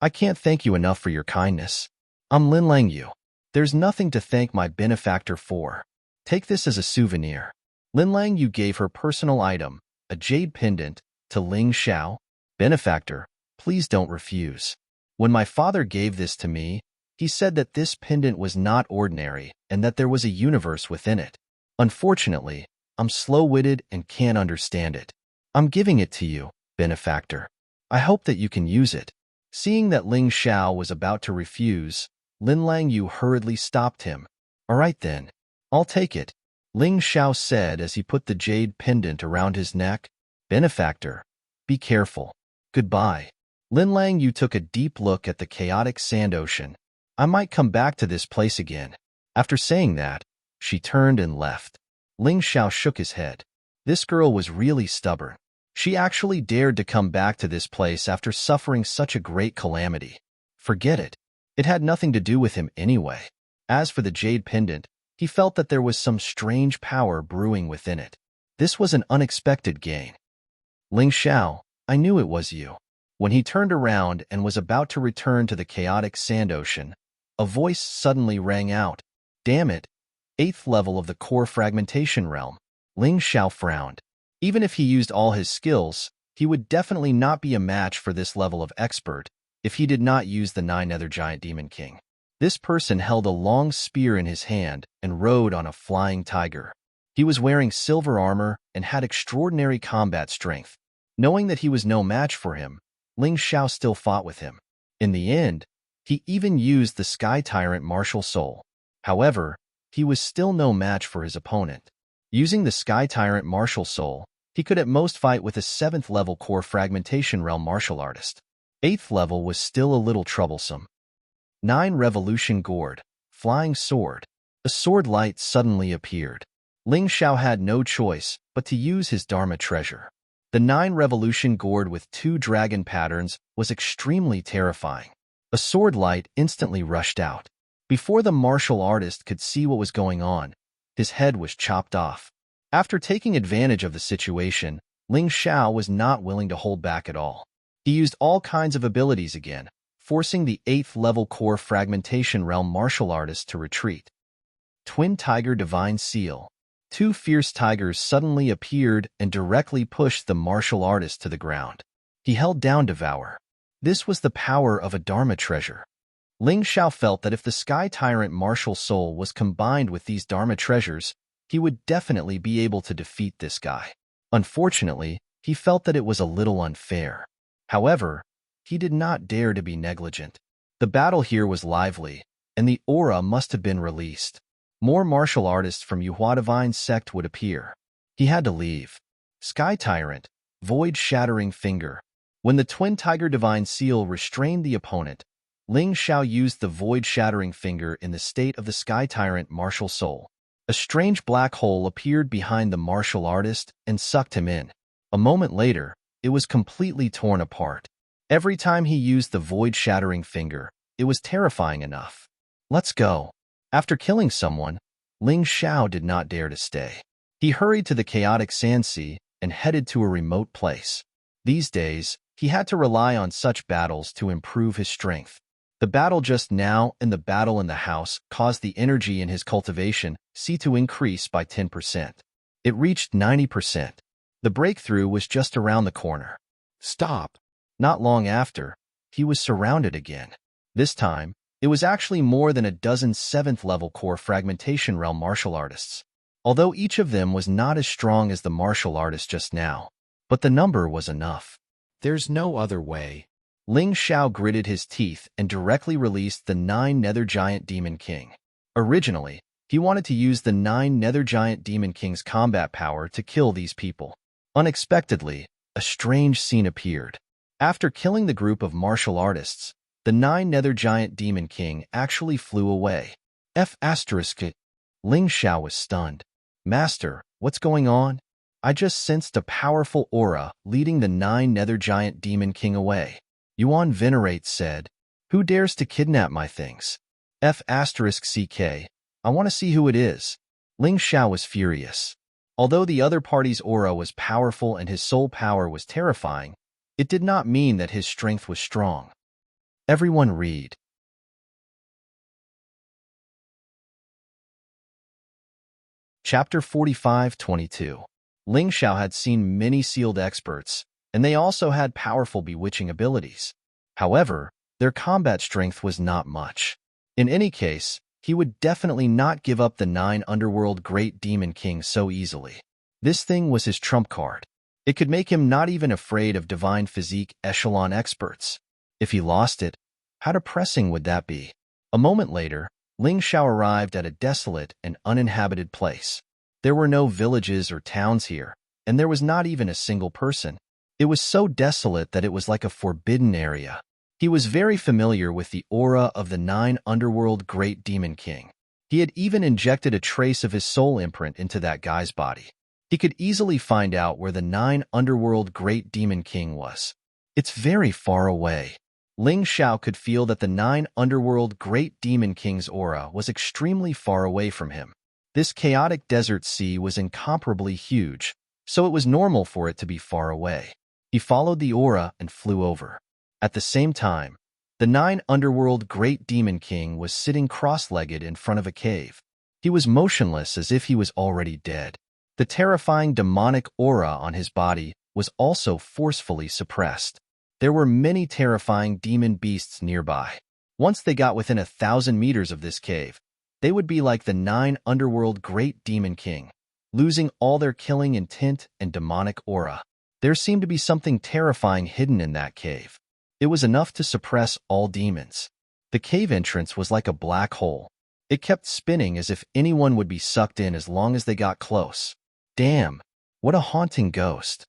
Speaker 1: "I can't thank you enough for your kindness. I'm Lin Lang Yu. There's nothing to thank my benefactor for. Take this as a souvenir." Lin Lang Yu gave her personal item, a jade pendant, to Ling Xiao. "Benefactor, please don't refuse. When my father gave this to me, he said that this pendant was not ordinary and that there was a universe within it. Unfortunately, I'm slow-witted and can't understand it. I'm giving it to you, benefactor. I hope that you can use it." Seeing that Ling Xiao was about to refuse, Lin Lang Yu hurriedly stopped him. "All right then, I'll take it," Ling Xiao said as he put the jade pendant around his neck. "Benefactor, be careful. Goodbye." Lin Lang Yu took a deep look at the chaotic sand ocean. "I might come back to this place again." After saying that, she turned and left. Ling Xiao shook his head. This girl was really stubborn. She actually dared to come back to this place after suffering such a great calamity. Forget it. It had nothing to do with him anyway. As for the jade pendant, he he felt that there was some strange power brewing within it. This was an unexpected gain. Ling Xiao, I knew it was you. When he turned around and was about to return to the chaotic sand ocean, a voice suddenly rang out. Damn it! 8th level of the core fragmentation realm. Ling Xiao frowned. Even if he used all his skills, he would definitely not be a match for this level of expert if he did not use the 9 Nether Giant Demon King. This person held a long spear in his hand and rode on a flying tiger. He was wearing silver armor and had extraordinary combat strength. Knowing that he was no match for him, Ling Xiao still fought with him. In the end, he even used the Sky Tyrant Martial Soul. However, he was still no match for his opponent. Using the Sky Tyrant Martial Soul, he could at most fight with a 7th level core fragmentation realm martial artist. 8th level was still a little troublesome. 9 Revolution Gourd, Flying Sword. A sword light suddenly appeared. Ling Xiao had no choice but to use his Dharma treasure. The 9 Revolution Gourd with 2 dragon patterns was extremely terrifying. A sword light instantly rushed out. Before the martial artist could see what was going on, his head was chopped off. After taking advantage of the situation, Ling Xiao was not willing to hold back at all. He used all kinds of abilities again, forcing the 8th level core fragmentation realm martial artist to retreat. Twin Tiger Divine Seal. 2 fierce tigers suddenly appeared and directly pushed the martial artist to the ground. He held down Devour. This was the power of a Dharma treasure. Ling Xiao felt that if the Sky Tyrant Martial Soul was combined with these Dharma treasures, he would definitely be able to defeat this guy. Unfortunately, he felt that it was a little unfair. However, he did not dare to be negligent. The battle here was lively, and the aura must have been released. More martial artists from Yuhua Divine sect would appear. He had to leave. Sky Tyrant, Void Shattering Finger. When the Twin Tiger Divine Seal restrained the opponent, Ling Xiao used the Void Shattering Finger in the state of the Sky Tyrant Martial Soul. A strange black hole appeared behind the martial artist and sucked him in. A moment later, it was completely torn apart. Every time he used the Void Shattering Finger, it was terrifying enough. Let's go. After killing someone, Ling Xiao did not dare to stay. He hurried to the chaotic sand sea and headed to a remote place. These days, he had to rely on such battles to improve his strength. The battle just now and the battle in the house caused the energy in his cultivation to increase by 10%. It reached 90%. The breakthrough was just around the corner. Stop! Not long after, he was surrounded again. This time, it was actually more than a dozen 7th level core fragmentation realm martial artists. Although each of them was not as strong as the martial artist just now, but the number was enough. There's no other way. Ling Xiao gritted his teeth and directly released the 9 Nether Giant Demon King. Originally, he wanted to use the 9 Nether Giant Demon King's combat power to kill these people. Unexpectedly, a strange scene appeared. After killing the group of martial artists, the 9 Nether Giant Demon King actually flew away. Ling Xiao was stunned. Master, what's going on? I just sensed a powerful aura leading the 9 Nether Giant Demon King away. Yuan Venerate said, Who dares to kidnap my things? I want to see who it is. Ling Xiao was furious. Although the other party's aura was powerful and his soul power was terrifying, it did not mean that his strength was strong. Everyone read. Chapter 45-22. Ling Xiao had seen many sealed experts, and they also had powerful bewitching abilities. However, their combat strength was not much. In any case, he would definitely not give up the 9 Underworld Great Demon King so easily. This thing was his trump card. It could make him not even afraid of Divine Physique Echelon experts. If he lost it, how depressing would that be? A moment later, Ling Xiao arrived at a desolate and uninhabited place. There were no villages or towns here, and there was not even a single person. It was so desolate that it was like a forbidden area. He was very familiar with the aura of the 9 Underworld Great Demon King. He had even injected a trace of his soul imprint into that guy's body. He could easily find out where the 9 Underworld Great Demon King was. It's very far away. Ling Xiao could feel that the 9 Underworld Great Demon King's aura was extremely far away from him. This chaotic desert sea was incomparably huge, so it was normal for it to be far away. He followed the aura and flew over. At the same time, the 9 underworld Great Demon King was sitting cross-legged in front of a cave. He was motionless as if he was already dead. The terrifying demonic aura on his body was also forcefully suppressed. There were many terrifying demon beasts nearby. Once they got within 1,000 meters of this cave, they would be like the 9 underworld Great Demon King, losing all their killing intent and demonic aura. There seemed to be something terrifying hidden in that cave. It was enough to suppress all demons. The cave entrance was like a black hole. It kept spinning as if anyone would be sucked in as long as they got close. Damn, what a haunting ghost.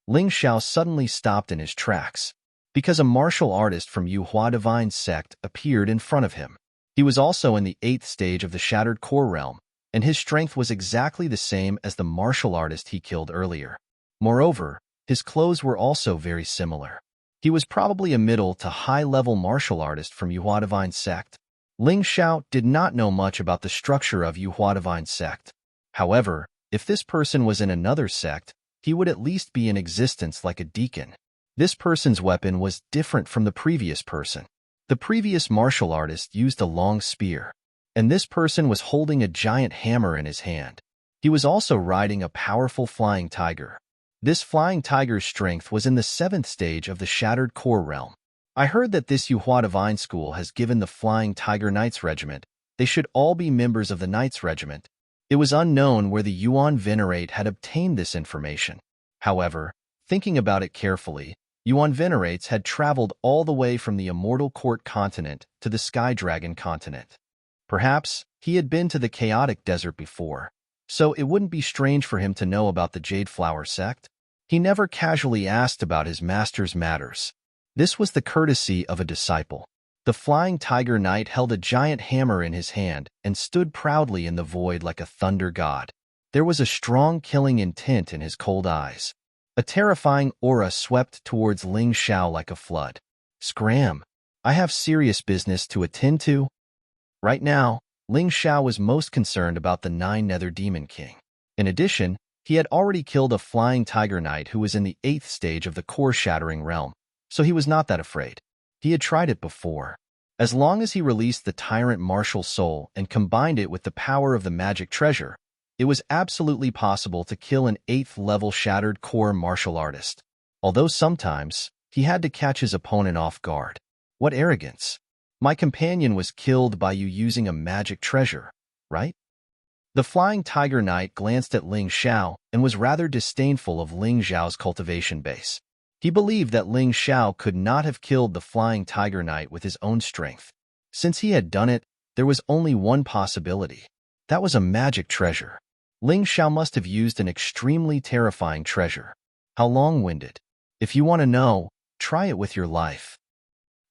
Speaker 1: Ling Xiao suddenly stopped in his tracks, because a martial artist from Yuhua Divine Sect appeared in front of him. He was also in the 8th stage of the Shattered Core Realm, and his strength was exactly the same as the martial artist he killed earlier. Moreover, his clothes were also very similar. He was probably a middle to high-level martial artist from Yuhua Divine Sect. Ling Xiao did not know much about the structure of Yuhua Divine Sect. However, if this person was in another sect, he would at least be in existence like a deacon. This person's weapon was different from the previous person. The previous martial artist used a long spear, and this person was holding a giant hammer in his hand. He was also riding a powerful flying tiger. This flying tiger's strength was in the 7th stage of the Shattered Core Realm. I heard that this Yuhua Divine School has given the Flying Tiger Knights Regiment. They should all be members of the Knights Regiment. It was unknown where the Yuan Venerate had obtained this information. However, thinking about it carefully, Yuan Venerates had traveled all the way from the Immortal Court continent to the Sky Dragon continent. Perhaps he had been to the Chaotic Desert before, so it wouldn't be strange for him to know about the Jade Flower sect. He never casually asked about his master's matters. This was the courtesy of a disciple. The Flying Tiger Knight held a giant hammer in his hand and stood proudly in the void like a thunder god. There was a strong killing intent in his cold eyes. A terrifying aura swept towards Ling Xiao like a flood. Scram! I have serious business to attend to. Right now, Ling Xiao was most concerned about the 9 Nether Demon King. In addition, he had already killed a Flying Tiger Knight who was in the 8th stage of the Core-Shattering Realm, so he was not that afraid. He had tried it before. As long as he released the Tyrant Martial Soul and combined it with the power of the Magic Treasure, it was absolutely possible to kill an 8th-level Shattered Core martial artist. Although sometimes, he had to catch his opponent off guard. What arrogance! My companion was killed by you using a magic treasure, right? The Flying Tiger Knight glanced at Ling Xiao and was rather disdainful of Ling Xiao's cultivation base. He believed that Ling Xiao could not have killed the Flying Tiger Knight with his own strength. Since he had done it, there was only one possibility. That was a magic treasure. Ling Xiao must have used an extremely terrifying treasure. How long-winded. If you want to know, try it with your life.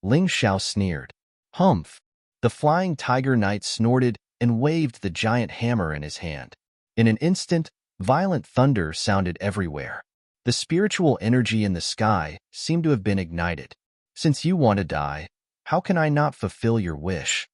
Speaker 1: Ling Xiao sneered. Humph! The Flying Tiger Knight snorted and waved the giant hammer in his hand. In an instant, violent thunder sounded everywhere. The spiritual energy in the sky seemed to have been ignited. Since you want to die, how can I not fulfill your wish?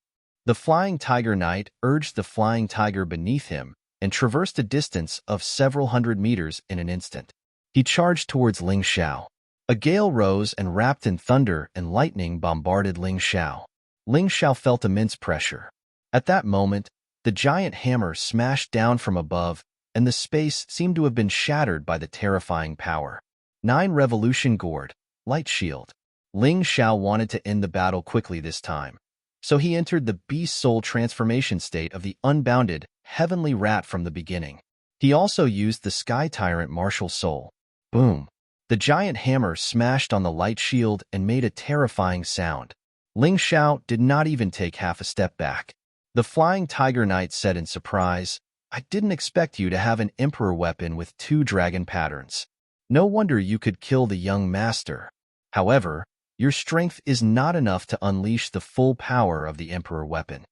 Speaker 1: The Flying Tiger Knight urged the flying tiger beneath him and traversed a distance of several hundred meters in an instant. He charged towards Ling Xiao. A gale rose and wrapped in thunder and lightning bombarded Ling Xiao. Ling Xiao felt immense pressure. At that moment, the giant hammer smashed down from above, and the space seemed to have been shattered by the terrifying power. 9 Revolution Gourd, Light Shield. Ling Xiao wanted to end the battle quickly this time, so he entered the beast soul transformation state of the unbounded, heavenly rat from the beginning. He also used the Sky Tyrant martial soul. Boom! The giant hammer smashed on the light shield and made a terrifying sound. Ling Xiao did not even take half a step back. The Flying Tiger Knight said in surprise, I didn't expect you to have an Emperor weapon with 2 dragon patterns. No wonder you could kill the young master. However, your strength is not enough to unleash the full power of the Emperor weapon.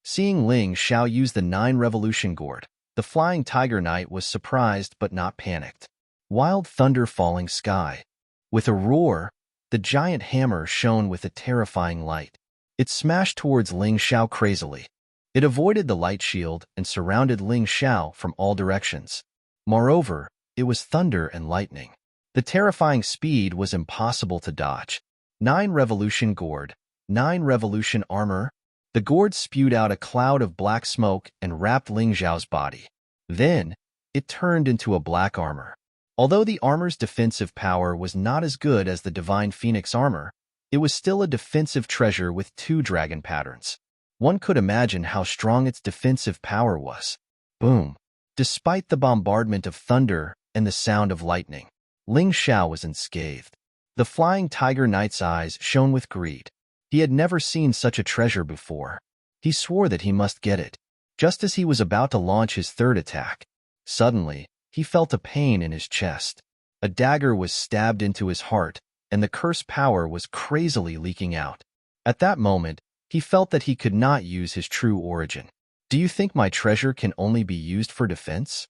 Speaker 1: Seeing Ling Xiao use the 9 Revolution Gourd, the Flying Tiger Knight was surprised but not panicked. Wild thunder falling sky. With a roar, the giant hammer shone with a terrifying light. It smashed towards Ling Xiao crazily. It avoided the light shield and surrounded Ling Xiao from all directions. Moreover, it was thunder and lightning. The terrifying speed was impossible to dodge. 9 revolution gourd, 9 revolution armor. The gourd spewed out a cloud of black smoke and wrapped Ling Xiao's body. Then, it turned into a black armor. Although the armor's defensive power was not as good as the Divine Phoenix armor, it was still a defensive treasure with 2 dragon patterns. One could imagine how strong its defensive power was. Boom! Despite the bombardment of thunder and the sound of lightning, Ling Xiao was unscathed. The flying tiger knight's eyes shone with greed. He had never seen such a treasure before. He swore that he must get it. Just as he was about to launch his third attack, suddenly, he felt a pain in his chest. A dagger was stabbed into his heart, and the curse power was crazily leaking out. At that moment, he felt that he could not use his true origin. Do you think my treasure can only be used for defense?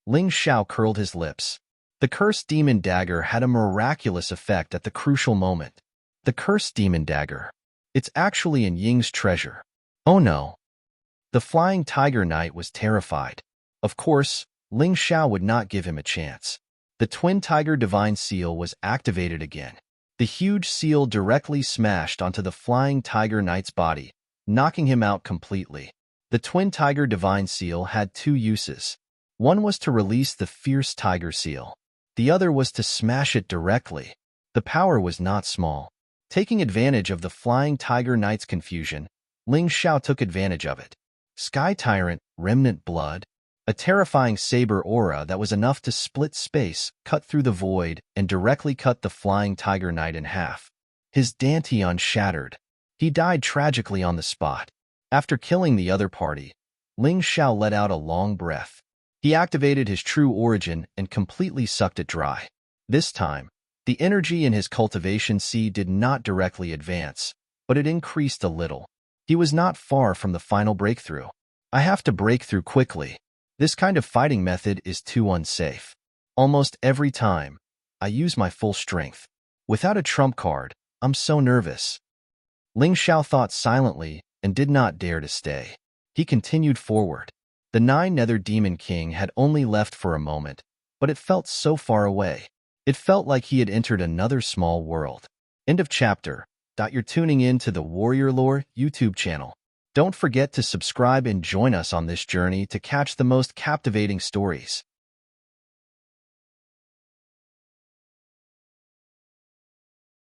Speaker 1: Ling Xiao curled his lips. The cursed demon dagger had a miraculous effect at the crucial moment. The cursed demon dagger. It's actually in Ying's treasure. Oh no. The flying tiger knight was terrified. Of course, Ling Xiao would not give him a chance. The twin tiger divine seal was activated again. The huge seal directly smashed onto the flying tiger knight's body, knocking him out completely. The twin tiger divine seal had 2 uses. One was to release the fierce tiger seal. The other was to smash it directly. The power was not small. Taking advantage of the flying tiger knight's confusion, Ling Xiao took advantage of it. Sky Tyrant, Remnant Blood. A terrifying saber aura that was enough to split space, cut through the void, and directly cut the flying tiger knight in half. His dantian shattered. He died tragically on the spot. After killing the other party, Ling Xiao let out a long breath. He activated his true origin and completely sucked it dry. This time, the energy in his cultivation seed did not directly advance, but it increased a little. He was not far from the final breakthrough. I have to break through quickly. This kind of fighting method is too unsafe. Almost every time, I use my full strength. Without a trump card, I'm so nervous. Ling Xiao thought silently and did not dare to stay. He continued forward. The 9 Nether Demon King had only left for a moment, but it felt so far away. It felt like he had entered another small world. End of chapter. You're tuning in to the Warrior Lore YouTube channel. Don't forget to subscribe and join us on this journey to catch the most captivating stories.